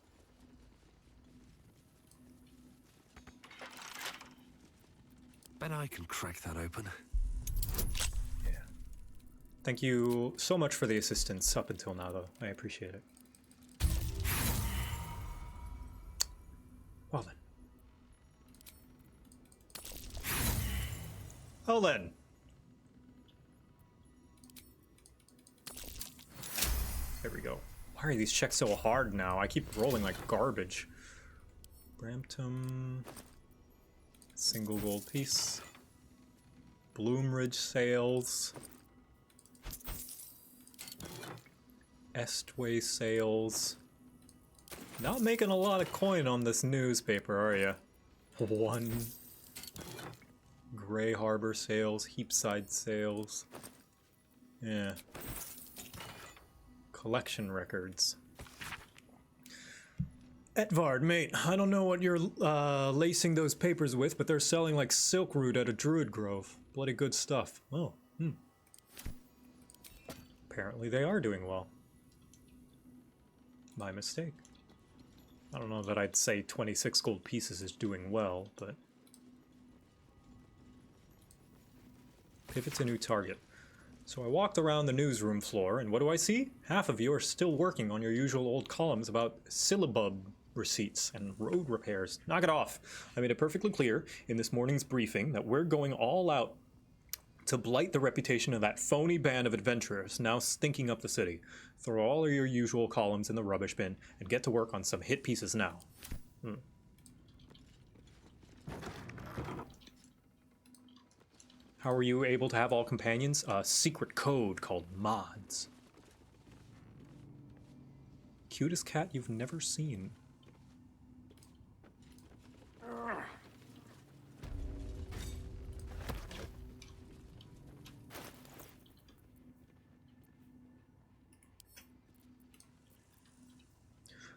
Bet I can crack that open. Yeah. Thank you so much for the assistance up until now, though. I appreciate it. Well then. Well then. There we go. Why are these checks so hard now? I keep rolling like garbage. Brampton. Single gold piece. Bloomridge sales. Estway sales. Not making a lot of coin on this newspaper, are ya? 1. Grey Harbor sales, Heapside sales. Yeah. Collection records. Etvard, mate, I don't know what you're lacing those papers with, but they're selling like silk root at a druid grove. Bloody good stuff. Oh, Apparently they are doing well. My mistake. I don't know that I'd say 26 gold pieces is doing well, but... Pivot's a new target. So I walked around the newsroom floor, and what do I see? Half of you are still working on your usual old columns about syllabub receipts and road repairs. Knock it off. I made it perfectly clear in this morning's briefing that we're going all out to blight the reputation of that phony band of adventurers now stinking up the city. Throw all of your usual columns in the rubbish bin and get to work on some hit pieces now. How are you able to have all companions? A secret code called mods. Cutest cat you've never seen.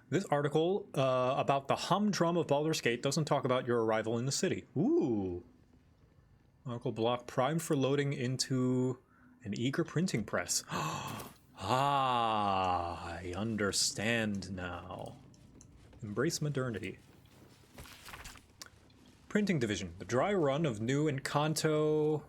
This article about the humdrum of Baldur's Gate doesn't talk about your arrival in the city. Ooh. Article block primed for loading into an eager printing press. I understand now. Embrace modernity. Printing division. The dry run of new Enchanto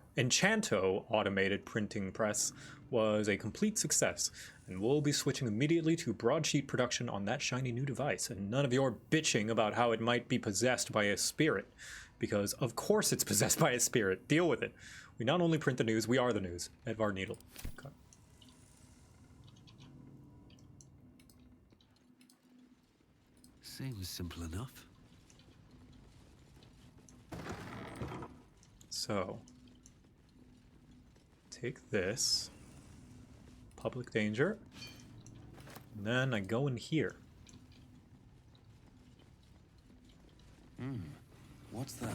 automated printing press was a complete success, and we'll be switching immediately to broadsheet production on that shiny new device, and none of your bitching about how it might be possessed by a spirit, because of course it's possessed by a spirit. Deal with it. We not only print the news, we are the news. Edvard Needle. Okay. Seems simple enough. So, take this. Public danger. And then I go in here. What's that?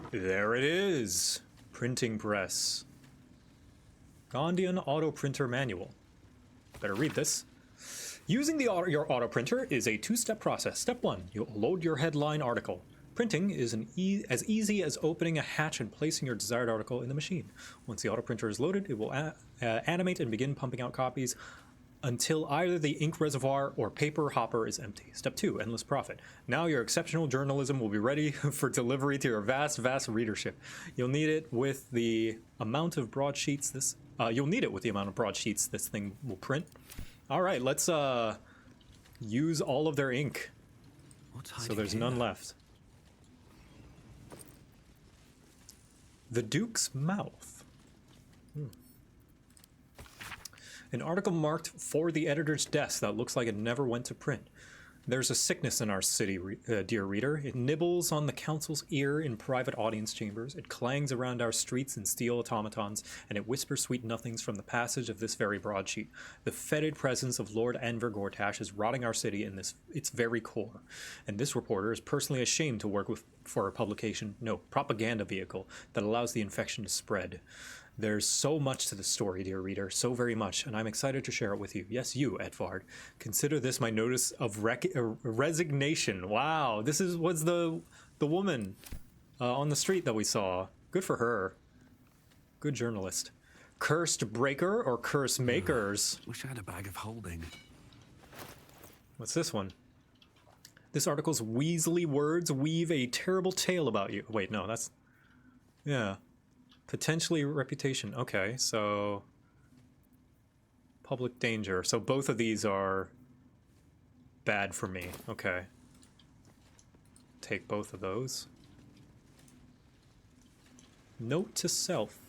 There it is. Printing press. Gondian auto printer manual. Better read this. Using your auto printer is a two-step process. Step 1, you'll load your headline article. Printing is as easy as opening a hatch and placing your desired article in the machine. Once the auto printer is loaded, it will animate and begin pumping out copies until either the ink reservoir or paper hopper is empty. Step 2, endless profit. Now your exceptional journalism will be ready for delivery to your vast, vast readership. You'll need it with the amount of broadsheets this thing will print. All right, let's use all of their ink. So there's none left. The Duke's Mouth. An article marked for the editor's desk that looks like it never went to print. There's a sickness in our city, dear reader. It nibbles on the council's ear in private audience chambers. It clangs around our streets in steel automatons, and it whispers sweet nothings from the passage of this very broadsheet. The fetid presence of Lord Enver Gortach is rotting our city in its very core. And this reporter is personally ashamed to work for a propaganda vehicle that allows the infection to spread. There's so much to the story, dear reader, so very much, and I'm excited to share it with you. Yes, you, Edvard. Consider this my notice of resignation. Wow, this was the woman on the street that we saw. Good for her. Good journalist. Cursed breaker or curse makers? Wish I had a bag of holding. What's this one? This article's Weasley words weave a terrible tale about you. Wait, no, that's... Yeah. Potentially reputation. Okay, so public danger. So both of these are bad for me. Okay. Take both of those. Note to self.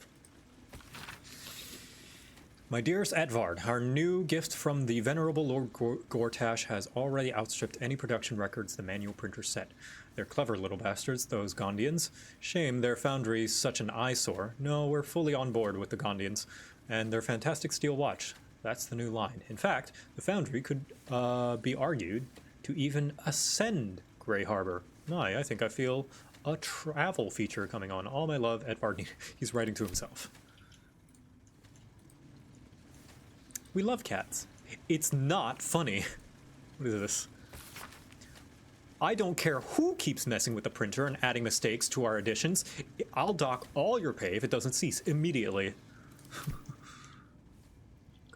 My dearest Edvard, our new gift from the venerable Lord Gortach has already outstripped any production records the manual printer set. They're clever little bastards, those Gondians. Shame their foundry's such an eyesore. No, we're fully on board with the Gondians, and their fantastic steel watch. That's the new line. In fact, the Foundry could be argued to even ascend Grey Harbor. I think I feel a travel feature coming on. All my love, Edvard. He's writing to himself. We love cats. It's not funny. What is this? I don't care who keeps messing with the printer and adding mistakes to our editions. I'll dock all your pay if it doesn't cease immediately.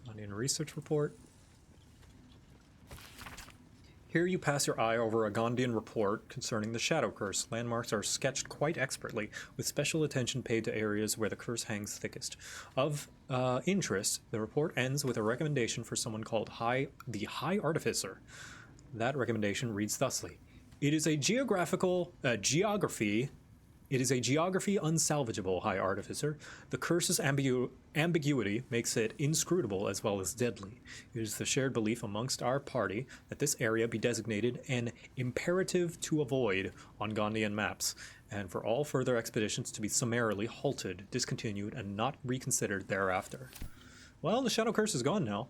Guardian research report. Here you pass your eye over a Gondian report concerning the Shadow Curse. Landmarks are sketched quite expertly, with special attention paid to areas where the curse hangs thickest. Of interest, the report ends with a recommendation for someone called the High Artificer. That recommendation reads thusly: It is a geography unsalvageable, High Artificer. The curse's ambiguity makes it inscrutable as well as deadly. It is the shared belief amongst our party that this area be designated an imperative to avoid on Gondian maps, and for all further expeditions to be summarily halted, discontinued, and not reconsidered thereafter. Well, the Shadow Curse is gone now.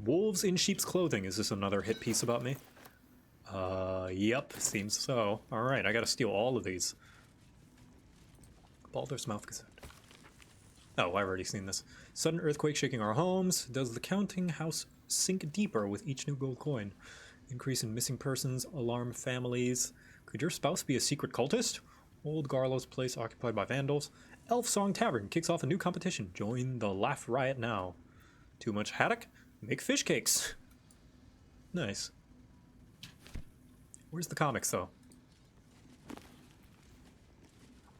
Wolves in sheep's clothing. Is this another hit piece about me? Yep, seems so. Alright, I gotta steal all of these. Baldur's Mouth Cassette. Oh, I've already seen this. Sudden earthquake shaking our homes. Does the counting house sink deeper with each new gold coin? Increase in missing persons. Alarm families. Could your spouse be a secret cultist? Old Garlow's place occupied by vandals. Elf Song Tavern kicks off a new competition. Join the laugh riot now. Too much haddock? Make fish cakes. Nice. Where's the comics, though?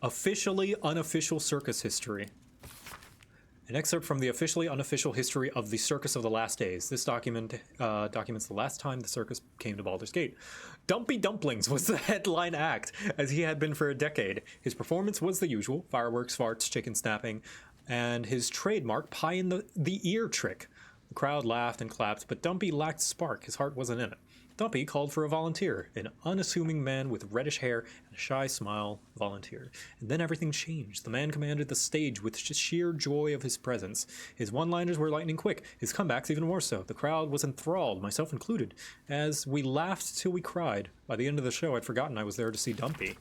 Officially unofficial circus history. An excerpt from the officially unofficial history of the Circus of the Last Days. This document documents the last time the circus came to Baldur's Gate. Dumpy Dumplings was the headline act, as he had been for a decade. His performance was the usual: fireworks, farts, chicken snapping, and his trademark pie in the ear trick. The crowd laughed and clapped, but Dumpy lacked spark. His heart wasn't in it. Dumpy called for a volunteer, an unassuming man with reddish hair and a shy smile volunteered. And then everything changed. The man commanded the stage with sheer joy of his presence. His one-liners were lightning quick, his comebacks even more so. The crowd was enthralled, myself included, as we laughed till we cried. By the end of the show, I'd forgotten I was there to see Dumpy.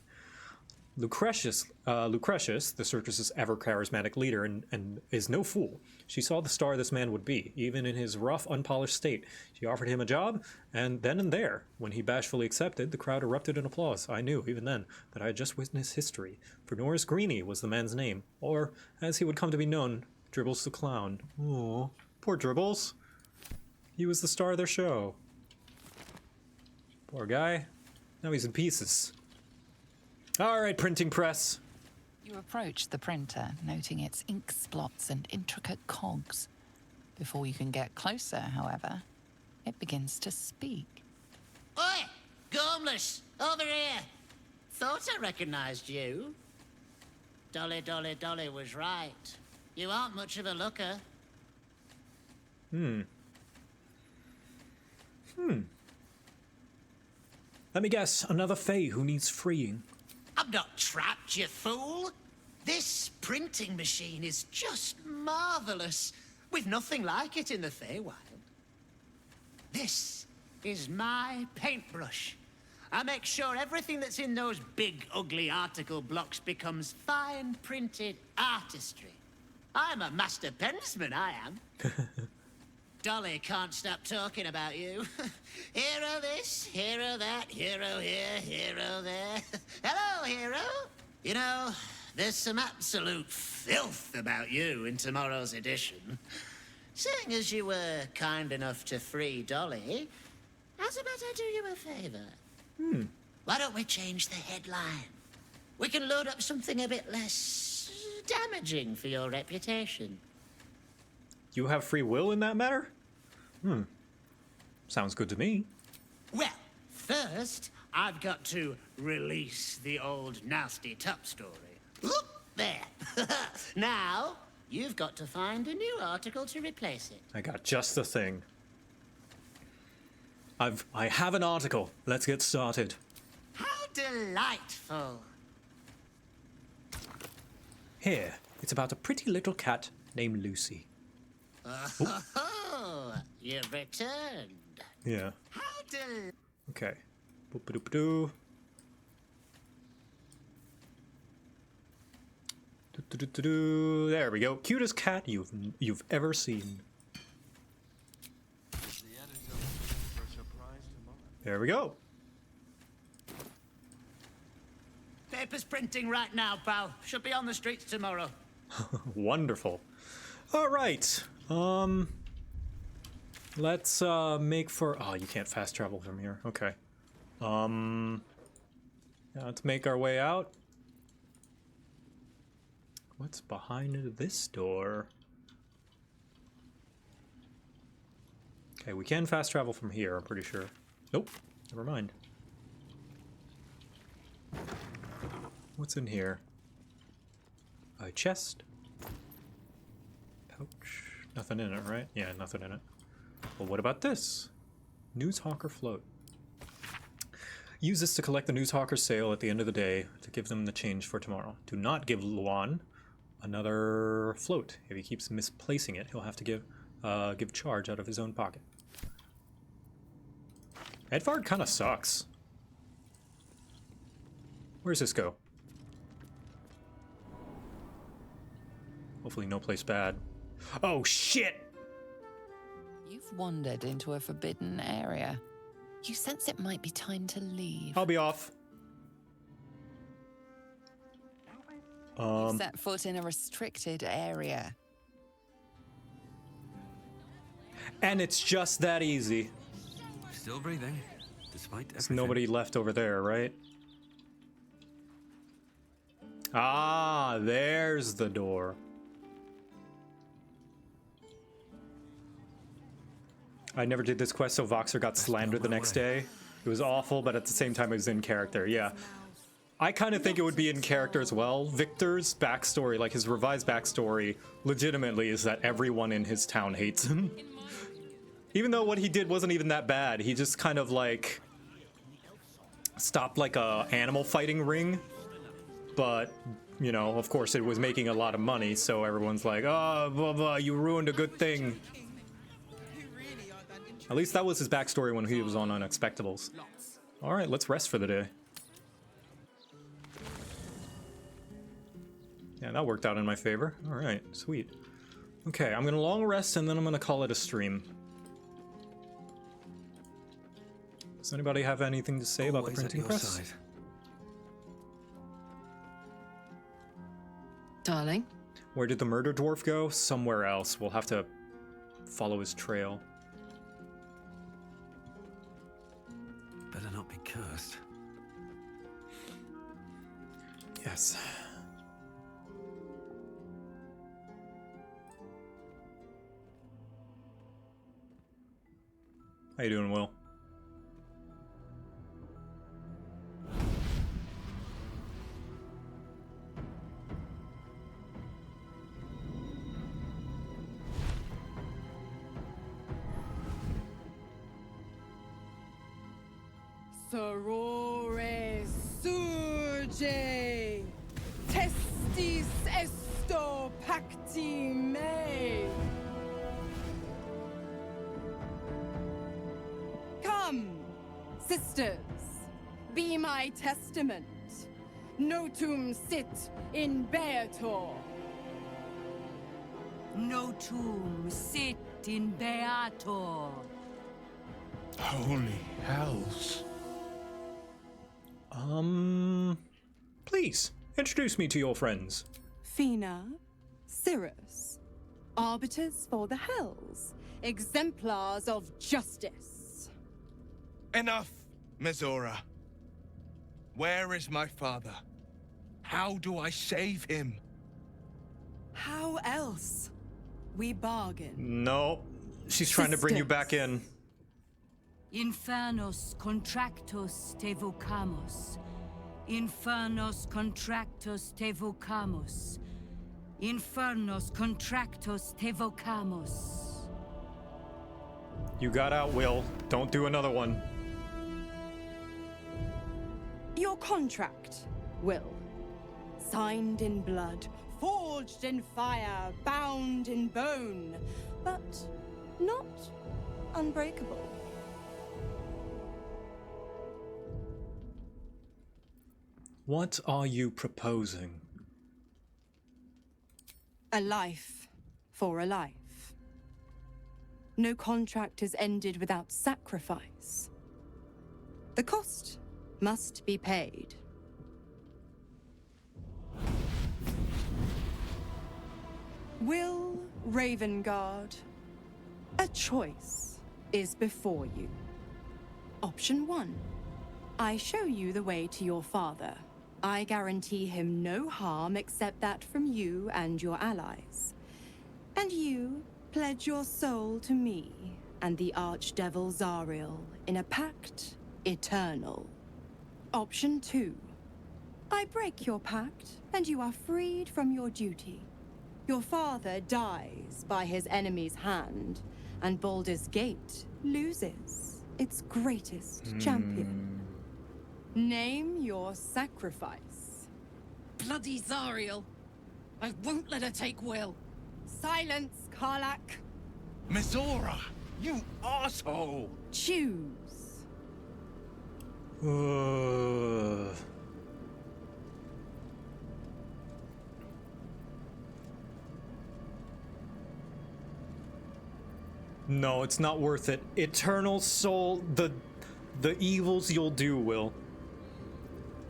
Lucretius, the circus's ever-charismatic leader, and is no fool. She saw the star this man would be, even in his rough, unpolished state. She offered him a job, and then and there, when he bashfully accepted, the crowd erupted in applause. I knew, even then, that I had just witnessed history. For Norris Greeny was the man's name, or, as he would come to be known, Dribbles the Clown. Oh, poor Dribbles. He was the star of their show. Poor guy. Now he's in pieces. All right, printing press. You approach the printer, noting its ink splots and intricate cogs. Before you can get closer, however, it begins to speak. Oi! Gormless! Over here! Thought I recognized you. Dolly was right. You aren't much of a looker. Let me guess, another Fae who needs freeing. I'm not trapped, you fool. This printing machine is just marvelous, with nothing like it in the Feywild. This is my paintbrush. I make sure everything that's in those big, ugly article blocks becomes fine printed artistry. I'm a master pensman, I am. Dolly can't stop talking about you. Hero this, hero that, hero here, hero there. Hello, hero. You know, there's some absolute filth about you in tomorrow's edition. Seeing as you were kind enough to free Dolly, how's about I do you a favor? Why don't we change the headline? We can load up something a bit less damaging for your reputation. You have free will in that matter? Sounds good to me. Well, first, I've got to release the old nasty top story. Oop, there. Now, you've got to find a new article to replace it. I got just the thing. I have an article. Let's get started. How delightful. Here, it's about a pretty little cat named Lucy. Oh, you've returned. Yeah. How del- Okay. Boop-a-doop-a-doo. Do-do-do-do-do. There we go. Cutest cat you've ever seen. There we go. Paper's printing right now, pal. Should be on the streets tomorrow. Wonderful. All right. Let's make for. Oh, you can't fast travel from here. Okay. Yeah, let's make our way out. What's behind this door? Okay, we can fast travel from here, I'm pretty sure. Nope, never mind. What's in here? A chest. Pouch. Nothing in it, right? Yeah, nothing in it. Well, what about this? Newshawker float. Use this to collect the Newshawker's sale at the end of the day to give them the change for tomorrow. Do not give Luan another float. If he keeps misplacing it, he'll have to give charge out of his own pocket. Edvard kind of sucks. Where's this go? Hopefully no place bad. Oh, shit! You've wandered into a forbidden area. You sense it might be time to leave. I'll be off. You've set foot in a restricted area. And it's just that easy. Still breathing, despite everything. There's nobody left over there, right? Ah, there's the door. I never did this quest, so Voxer got slandered the next day. It was awful, but at the same time it was in character, yeah. I kind of think it would be in character as well. Victor's backstory, like his revised backstory, legitimately is that everyone in his town hates him. Even though what he did wasn't even that bad. He just kind of like stopped like a animal fighting ring. But, you know, of course it was making a lot of money, so everyone's like, oh, blah, blah, you ruined a good thing. At least that was his backstory when he was on Unexpectables. Alright, let's rest for the day. Yeah, that worked out in my favor. Alright, sweet. Okay, I'm gonna long rest and then I'm gonna call it a stream. Does anybody have anything to say about the printing press? Darling? Where did the murder dwarf go? Somewhere else. We'll have to follow his trail. Better not be cursed. Yes. How you doing, Will? Sorore surge, testis esto pacti me. Come, sisters, be my testament. Notum sit in beator. Notum sit in beator. Holy hells. Please, introduce me to your friends. Fina, Cirrus, arbiters for the hells, exemplars of justice. Enough, Mizora. Where is my father? How do I save him? How else? We bargain. No, she's trying to bring you back in. Infernos contractos te vocamus. Infernos contractos te vocamus. Infernos contractos te vocamus. You got out, Will. Don't do another one. Your contract, Will. Signed in blood, forged in fire, bound in bone. but not unbreakable. What are you proposing? A life for a life. No contract is ended without sacrifice. The cost must be paid. Will Ravengard, a choice is before you. Option 1. I show you the way to your father. I guarantee him no harm except that from you and your allies. And you pledge your soul to me and the Archdevil Zariel in a pact eternal. Option 2. I break your pact and you are freed from your duty. Your father dies by his enemy's hand, and Baldur's Gate loses its greatest champion. Name your sacrifice. Bloody Zariel. I won't let her take Will. Silence, Kacharlac. Mizora, you asshole! Choose. No, it's not worth it. Eternal soul, the evils you'll do, Will.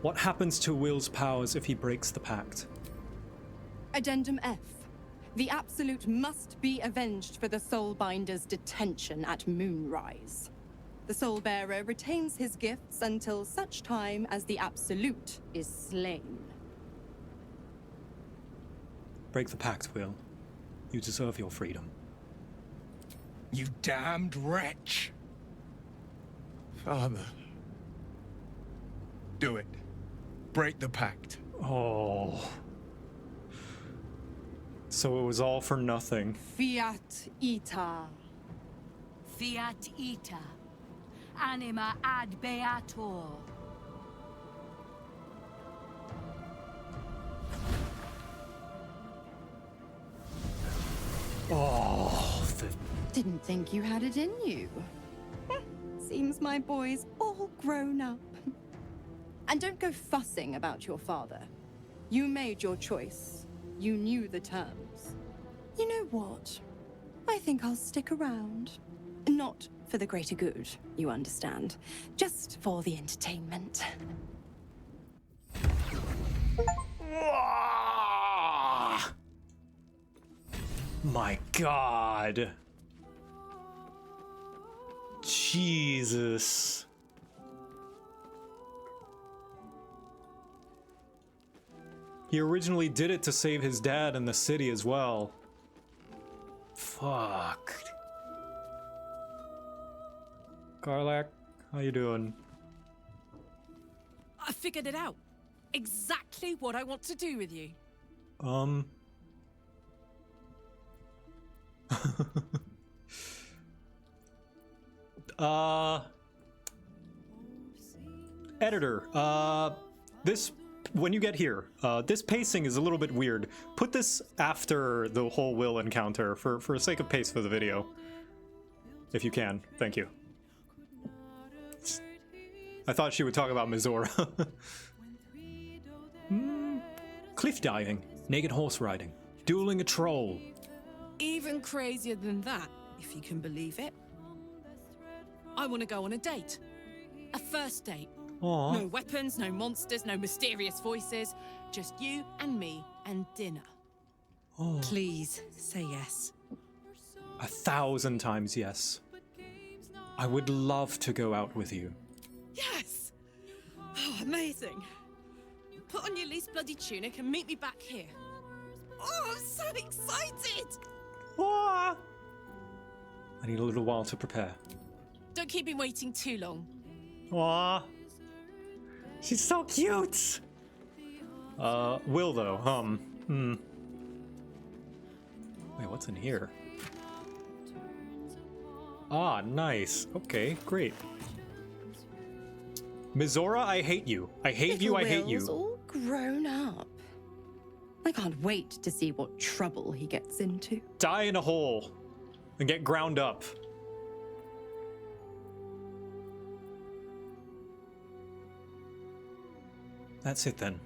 What happens to Will's powers if he breaks the pact? Addendum F. The Absolute must be avenged for the Soulbinder's detention at Moonrise. The Soulbearer retains his gifts until such time as the Absolute is slain. Break the pact, Will. You deserve your freedom. You damned wretch! Father. Do it. Break the pact. Oh. So it was all for nothing. Fiat ita. Fiat ita. Anima ad beator. Oh, Didn't think you had it in you. Seems my boy's all grown up. And don't go fussing about your father. You made your choice. You knew the terms. You know what? I think I'll stick around. Not for the greater good, you understand. Just for the entertainment. My God. Jesus. He originally did it to save his dad and the city as well. Fuck. Kacharlac, how you doing? I figured it out. Exactly what I want to do with you. Editor, this, when you get here, this pacing is a little bit weird. Put this after the whole Will encounter for sake of pace for the video. If you can, thank you. I thought she would talk about Mizora. Cliff diving, naked horse riding, dueling a troll. Even crazier than that, if you can believe it. I want to go on a date. A first date. Aww. No weapons, no monsters, no mysterious voices. Just you and me and dinner. Oh. Please, say yes. 1,000 times yes. I would love to go out with you. Yes! Oh, amazing. Put on your least bloody tunic and meet me back here. Oh, I'm so excited! I need a little while to prepare. Don't keep me waiting too long. Aww. She's so cute! Will though, Wait, what's in here? Ah, nice. Okay, great. Mizora, I hate you. I hate you, I hate Will's you. all grown up. I can't wait to see what trouble he gets into. Die in a hole. and get ground up. That's it then.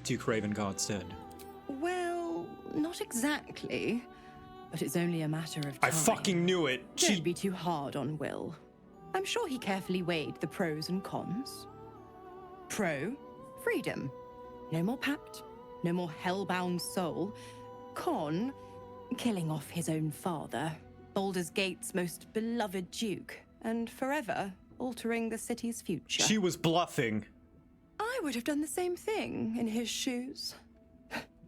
Duke Ravengard's dead. Well, not exactly. But it's only a matter of time. I fucking knew it. Don't be too hard on Will. I'm sure he carefully weighed the pros and cons. Pro, freedom. No more pact, no more hellbound soul. Con, killing off his own father, Baldur's Gate's most beloved duke, and forever altering the city's future. She was bluffing. I would have done the same thing in his shoes.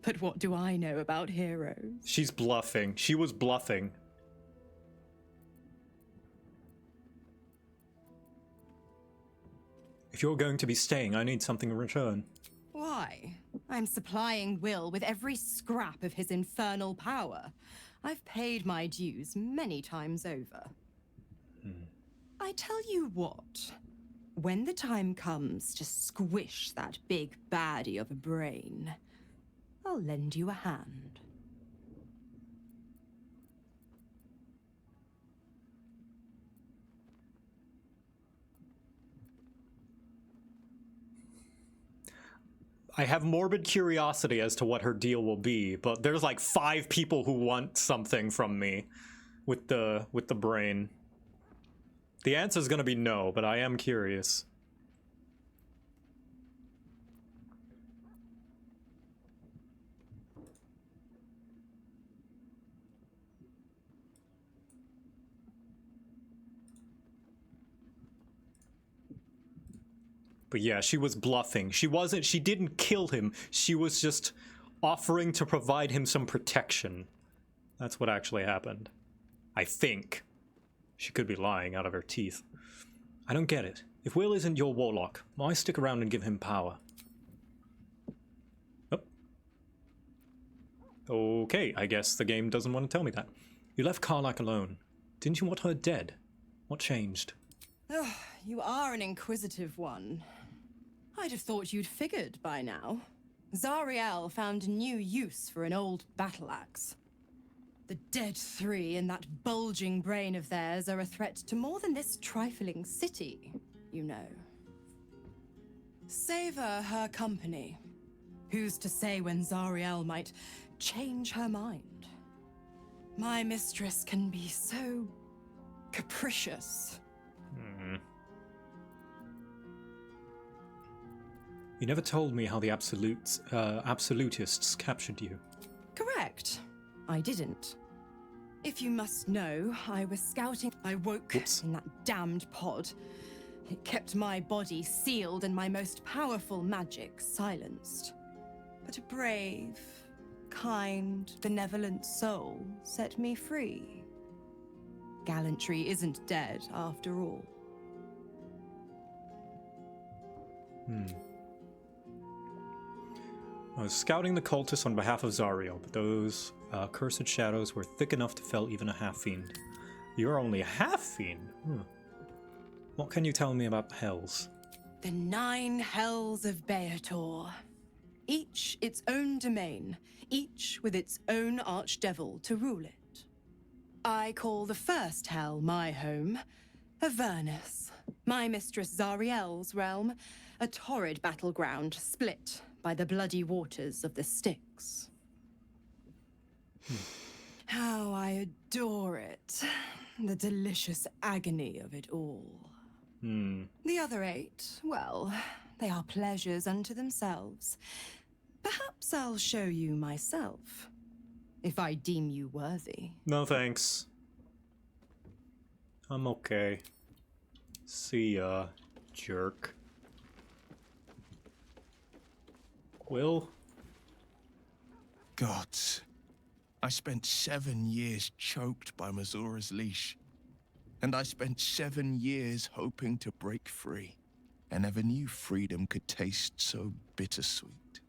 But what do I know about heroes? She's bluffing. She was bluffing. If you're going to be staying, I need something in return. Why? I'm supplying Will with every scrap of his infernal power. I've paid my dues many times over. I tell you what, when the time comes to squish that big baddie of a brain, I'll lend you a hand. I have morbid curiosity as to what her deal will be, but there's like 5 people who want something from me with the brain. The answer is going to be no, but I am curious. But yeah, she was bluffing. She didn't kill him. She was just offering to provide him some protection. That's what actually happened. I think. She could be lying out of her teeth. I don't get it. If Will isn't your warlock, why stick around and give him power? Oh. Okay, I guess the game doesn't want to tell me that. You left Kacharlac alone. Didn't you want her dead? What changed? Ugh, you are an inquisitive one. I'd have thought you'd figured by now. Zariel found new use for an old battle axe. The dead 3 in that bulging brain of theirs are a threat to more than this trifling city, you know. Savor her company. Who's to say when Zariel might change her mind? My mistress can be so capricious. You never told me how the absolutists captured you. Correct. I didn't. If you must know, I was scouting. I woke in that damned pod. It kept my body sealed and my most powerful magic silenced. But a brave, kind, benevolent soul set me free. Gallantry isn't dead after all. I was scouting the cultists on behalf of Zariel, but those cursed shadows were thick enough to fell even a half-fiend. You're only a half-fiend? What can you tell me about the Hells? The 9 Hells of Beator. Each its own domain, each with its own archdevil to rule it. I call the first Hell my home, Avernus, my mistress Zariel's realm, a torrid battleground split by the bloody waters of the Styx. How I adore it. The delicious agony of it all. The other 8, well, they are pleasures unto themselves. Perhaps I'll show you myself, if I deem you worthy. No thanks. I'm okay. See ya, jerk. Will? Gods. I spent 7 years choked by Mizora's leash. And I spent 7 years hoping to break free. I never knew freedom could taste so bittersweet.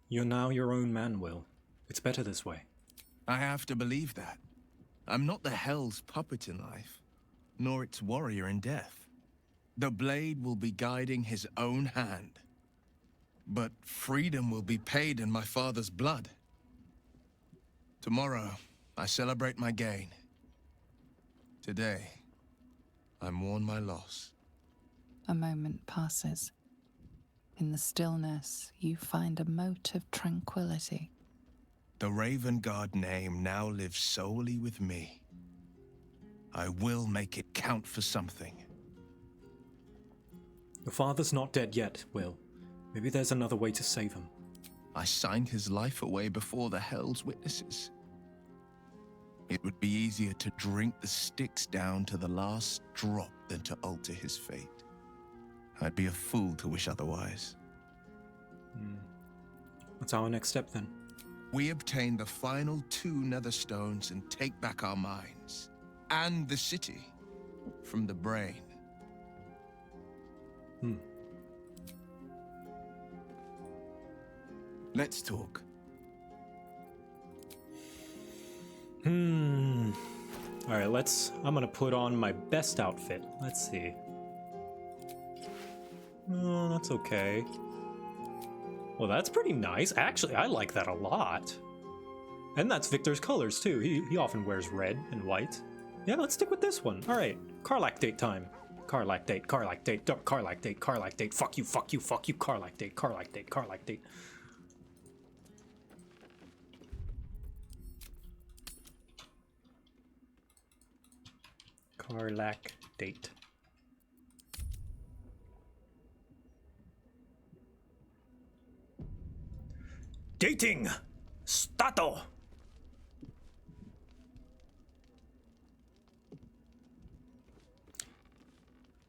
You're now your own man, Will. It's better this way. I have to believe that. I'm not the Hell's puppet in life, nor its warrior in death. The blade will be guiding his own hand. But freedom will be paid in my father's blood. Tomorrow, I celebrate my gain. Today, I mourn my loss. A moment passes. In the stillness, you find a mote of tranquility. The Raven Guard name now lives solely with me. I will make it count for something. Your father's not dead yet, Will. Maybe there's another way to save him. I signed his life away before the Hell's Witnesses. It would be easier to drink the Styx down to the last drop than to alter his fate. I'd be a fool to wish otherwise. What's our next step then? We obtain the final 2 nether stones and take back our minds. And the city from the brain. Let's talk. Alright, I'm gonna put on my best outfit. Let's see. Oh, that's okay. Well, that's pretty nice. Actually, I like that a lot. And that's Victor's colors, too. He often wears red and white. Yeah, let's stick with this one. Alright, Kacharlac date time. Kacharlac date, Kacharlac date, Kacharlac date, Kacharlac date. Fuck you, fuck you, fuck you, Kacharlac date, Kacharlac date, Kacharlac date. Kacharlac date. Dating! Stato!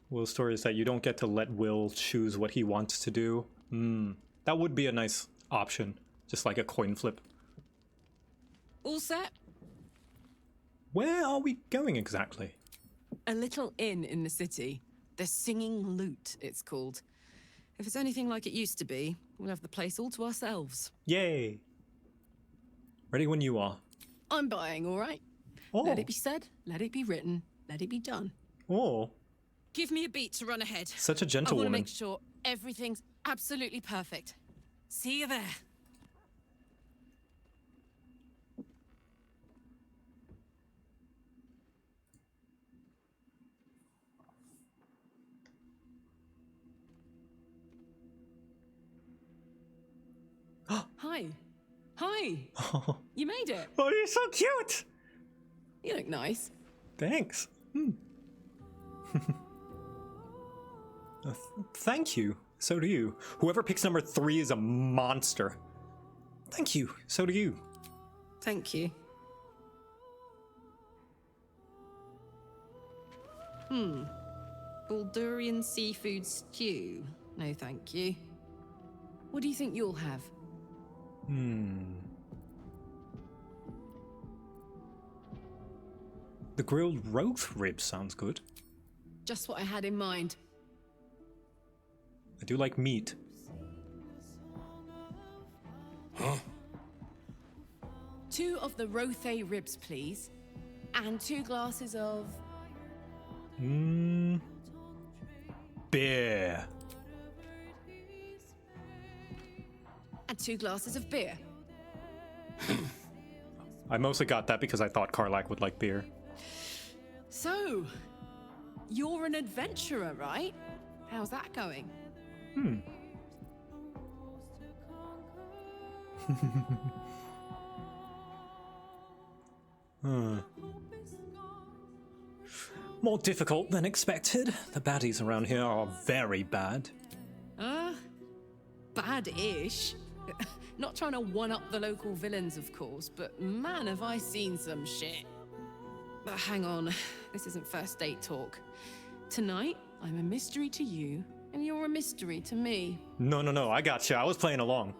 Will's story is that you don't get to let Will choose what he wants to do. That would be a nice option. Just like a coin flip. All set? Where are we going exactly? A little inn in the city. The Singing Lute, it's called. If it's anything like it used to be, we'll have the place all to ourselves. Yay! Ready when you are. I'm buying, all right? Oh. Let it be said, let it be written, let it be done. Oh. Give me a beat to run ahead. Such a I gentlewoman. want to make sure everything's absolutely perfect. See you there. Hi. Hi. You made it. Oh, you're so cute. You look nice. Thanks. Thank you. So do you. Whoever picks number 3 is a monster. Thank you. So do you. Thank you. Baldurian seafood stew. No, thank you. What do you think you'll have? The grilled roast rib sounds good. Just what I had in mind. I do like meat. Huh? 2 of the rothe ribs, please. And 2 glasses of... Beer. And 2 glasses of beer. I mostly got that because I thought Kacharlac would like beer. So, you're an adventurer, right? How's that going? More difficult than expected. The baddies around here are very bad. Bad-ish. Not trying to one-up the local villains, of course, but man, have I seen some shit. But hang on, this isn't first date talk. Tonight, I'm a mystery to you, and you're a mystery to me. No, I gotcha. I was playing along.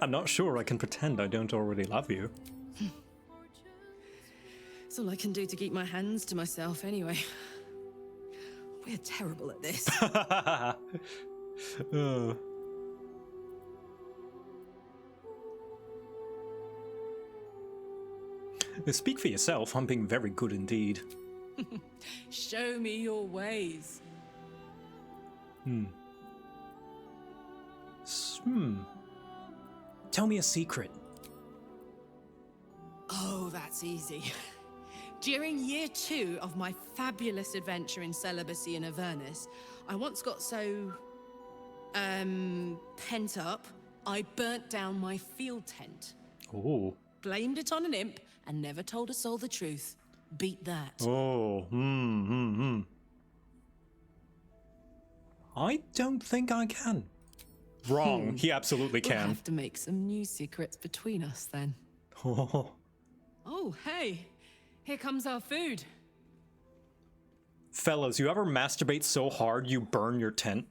I'm not sure I can pretend I don't already love you. It's all I can do to keep my hands to myself anyway. We're terrible at this. Speak for yourself. I'm being very good indeed. Show me your ways. Tell me a secret. Oh, that's easy. During year 2 of my fabulous adventure in celibacy in Avernus, I once got so, pent up, I burnt down my field tent. Oh. Blamed it on an imp and never told a soul the truth. Beat that. Oh. I don't think I can. Wrong. He absolutely can. We'll have to make some new secrets between us then. Oh, hey. Here comes our food. Fellas, you ever masturbate so hard you burn your tent?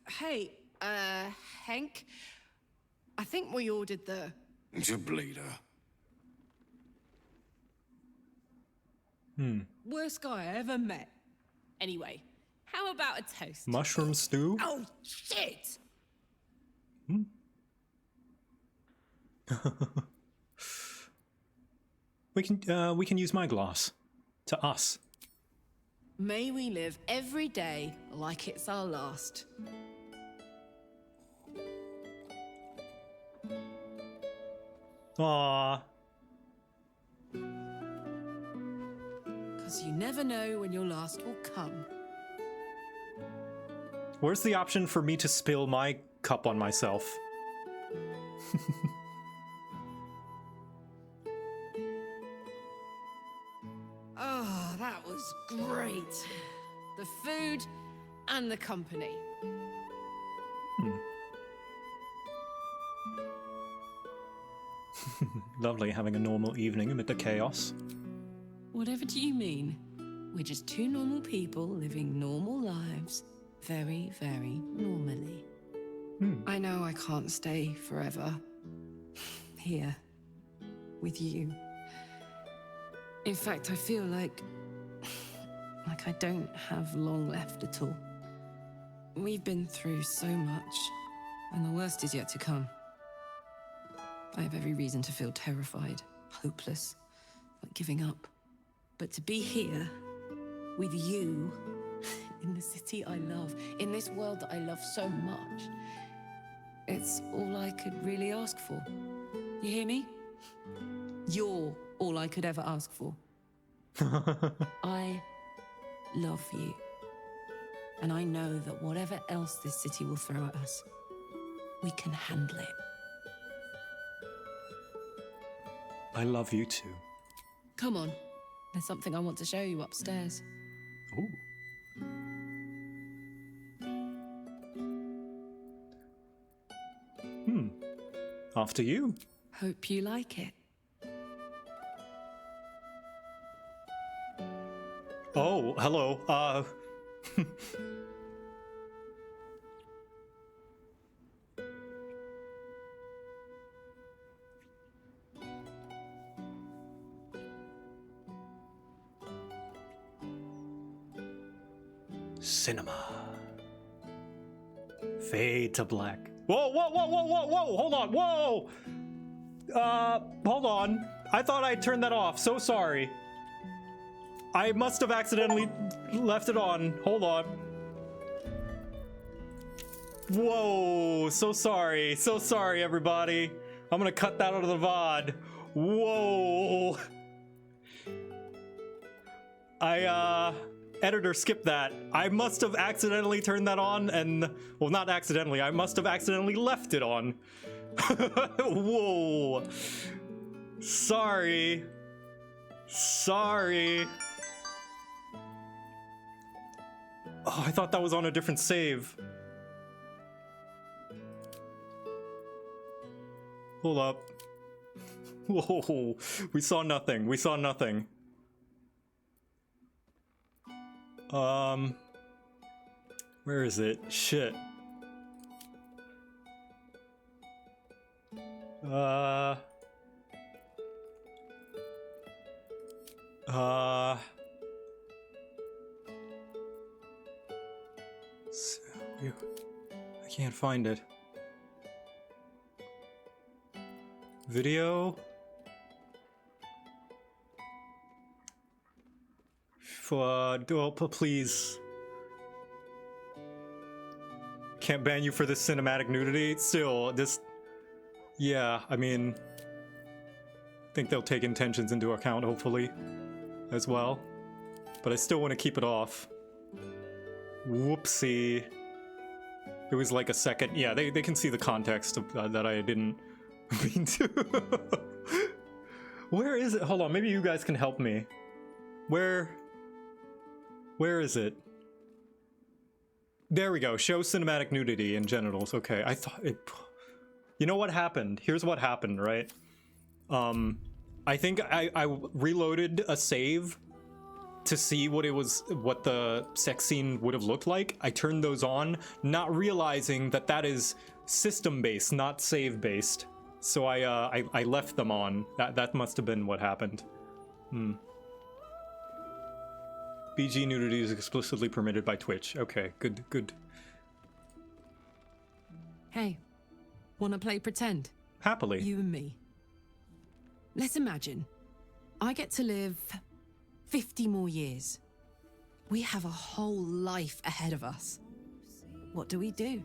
Hey, Hank. I think we ordered the... The bleeder. worst guy I ever met. Anyway, how about a toast? Mushroom stew? Oh, shit! We can use my glass. To us. May we live every day like it's our last. Aww. Because you never know when your last will come. Where's the option for me to spill my cup on myself? Oh, that was great. The food and the company. Lovely having a normal evening amid the chaos. Whatever do you mean? We're just two normal people living normal lives. Very, very normally. I know I can't stay forever. Here. With you. In fact, I feel like I don't have long left at all. We've been through so much, and the worst is yet to come. I have every reason to feel terrified, hopeless, like giving up. But to be here, with you, in the city I love, in this world that I love so much, it's all I could really ask for. You hear me? You're all I could ever ask for. I love you. And I know that whatever else this city will throw at us, we can handle it. I love you too. Come on. There's something I want to show you upstairs. Ooh. After you. Hope you like it. Oh, hello. Cinema. Fade to black. Whoa, whoa, whoa, whoa, whoa, whoa, hold on, whoa! Hold on. I thought I turned that off, so sorry. I must have accidentally left it on. Hold on. Whoa, so sorry everybody. I'm gonna cut that out of the VOD. Whoa. Editor, skip that. I must have accidentally turned that on and, well, not accidentally, I must have accidentally left it on. Whoa. Sorry. Oh, I thought that was on a different save. Hold up. Whoa, we saw nothing. Where is it? Shit. I can't find it. Video. Please. Can't ban you for this cinematic nudity. Still, just... Yeah, I mean... I think they'll take intentions into account, hopefully, as well. But I still want to keep it off. Whoopsie. It was like a second. Yeah, they can see the context of, that I didn't mean to. Where is it? Hold on, maybe you guys can help me. Where is it? There we go. Show cinematic nudity and genitals. Okay, I thought it... You know what happened? Here's what happened, right? I think I reloaded a save to see what the sex scene would have looked like. I turned those on, not realizing that that is system-based, not save-based. So I left them on. That must have been what happened. BG nudity is explicitly permitted by Twitch. Okay, good. Hey, wanna play pretend? Happily. You and me. Let's imagine I get to live 50 more years. We have a whole life ahead of us. What do we do?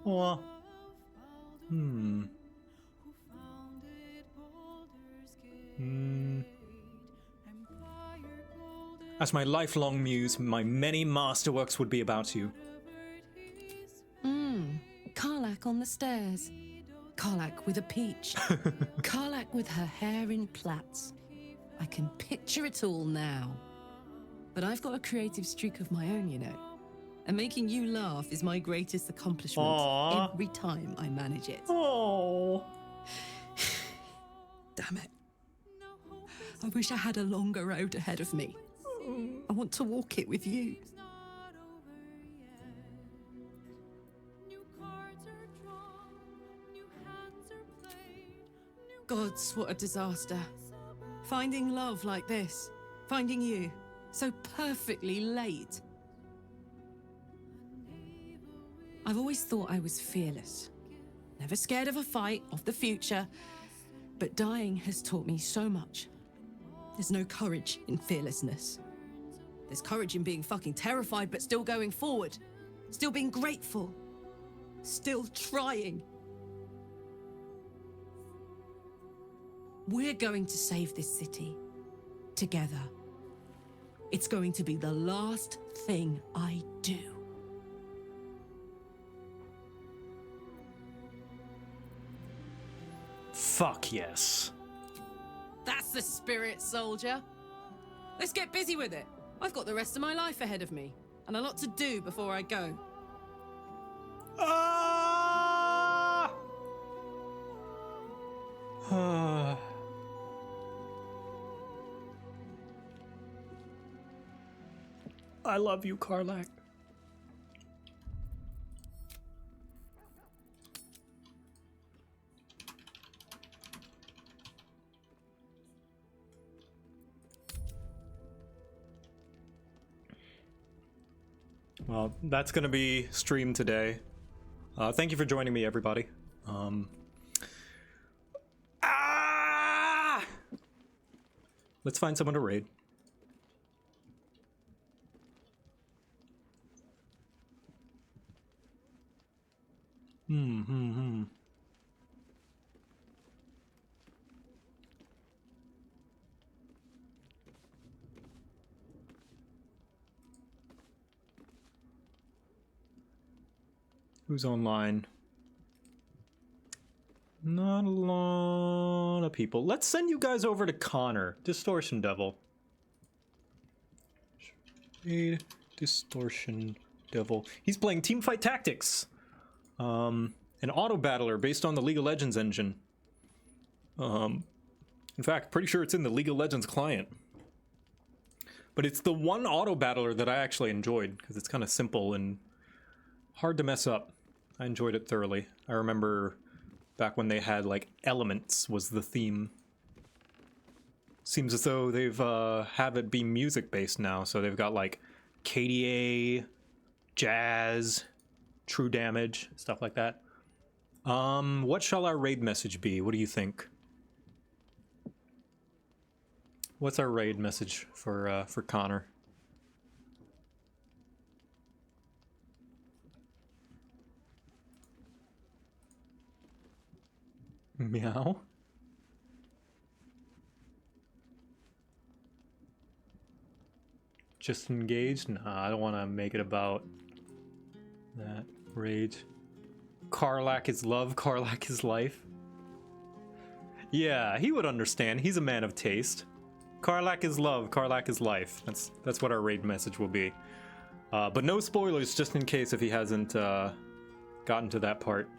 As my lifelong muse, my many masterworks would be about you. Kacharlac on the stairs. Kacharlac with a peach. Kacharlac with her hair in plaits. I can picture it all now. But I've got a creative streak of my own, you know. And making you laugh is my greatest accomplishment. Aww. Every time I manage it. Oh. Damn it. I wish I had a longer road ahead of me. I want to walk it with you. Gods, what a disaster. Finding love like this. Finding you. So perfectly late. I've always thought I was fearless. Never scared of a fight, of the future. But dying has taught me so much. There's no courage in fearlessness. There's courage in being fucking terrified, but still going forward. Still being grateful. Still trying. We're going to save this city. Together. It's going to be the last thing I do. Fuck yes. That's the spirit, soldier. Let's get busy with it. I've got the rest of my life ahead of me, and a lot to do before I go. I love you, Kacharlac. Well, that's going to be streamed today. Thank you for joining me, everybody. Let's find someone to raid. Who's online? Not a lot of people. Let's send you guys over to Connor, Distortion Devil. Distortion Devil. He's playing Teamfight Tactics. An auto battler based on the League of Legends engine. In fact, pretty sure it's in the League of Legends client. But it's the one auto battler that I actually enjoyed because it's kind of simple and hard to mess up. I enjoyed it thoroughly. I remember back when they had like elements was the theme. Seems as though they've have it be music based now, so they've got like KDA, jazz, true damage, stuff like that. What shall our raid message be? What do you think? What's our raid message for Connor? Meow. Just engaged? Nah, I don't want to make it about that. Rage. Kacharlac is love, Kacharlac is life. Yeah, he would understand. He's a man of taste. Kacharlac is love, Kacharlac is life. That's what our raid message will be. But no spoilers, just in case if he hasn't gotten to that part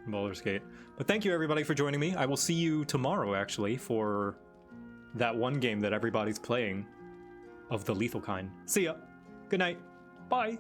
in Baldur's Gate. But thank you everybody for joining me. I will see you tomorrow, actually, for that one game that everybody's playing of the lethal kind. See ya. Good night. Bye.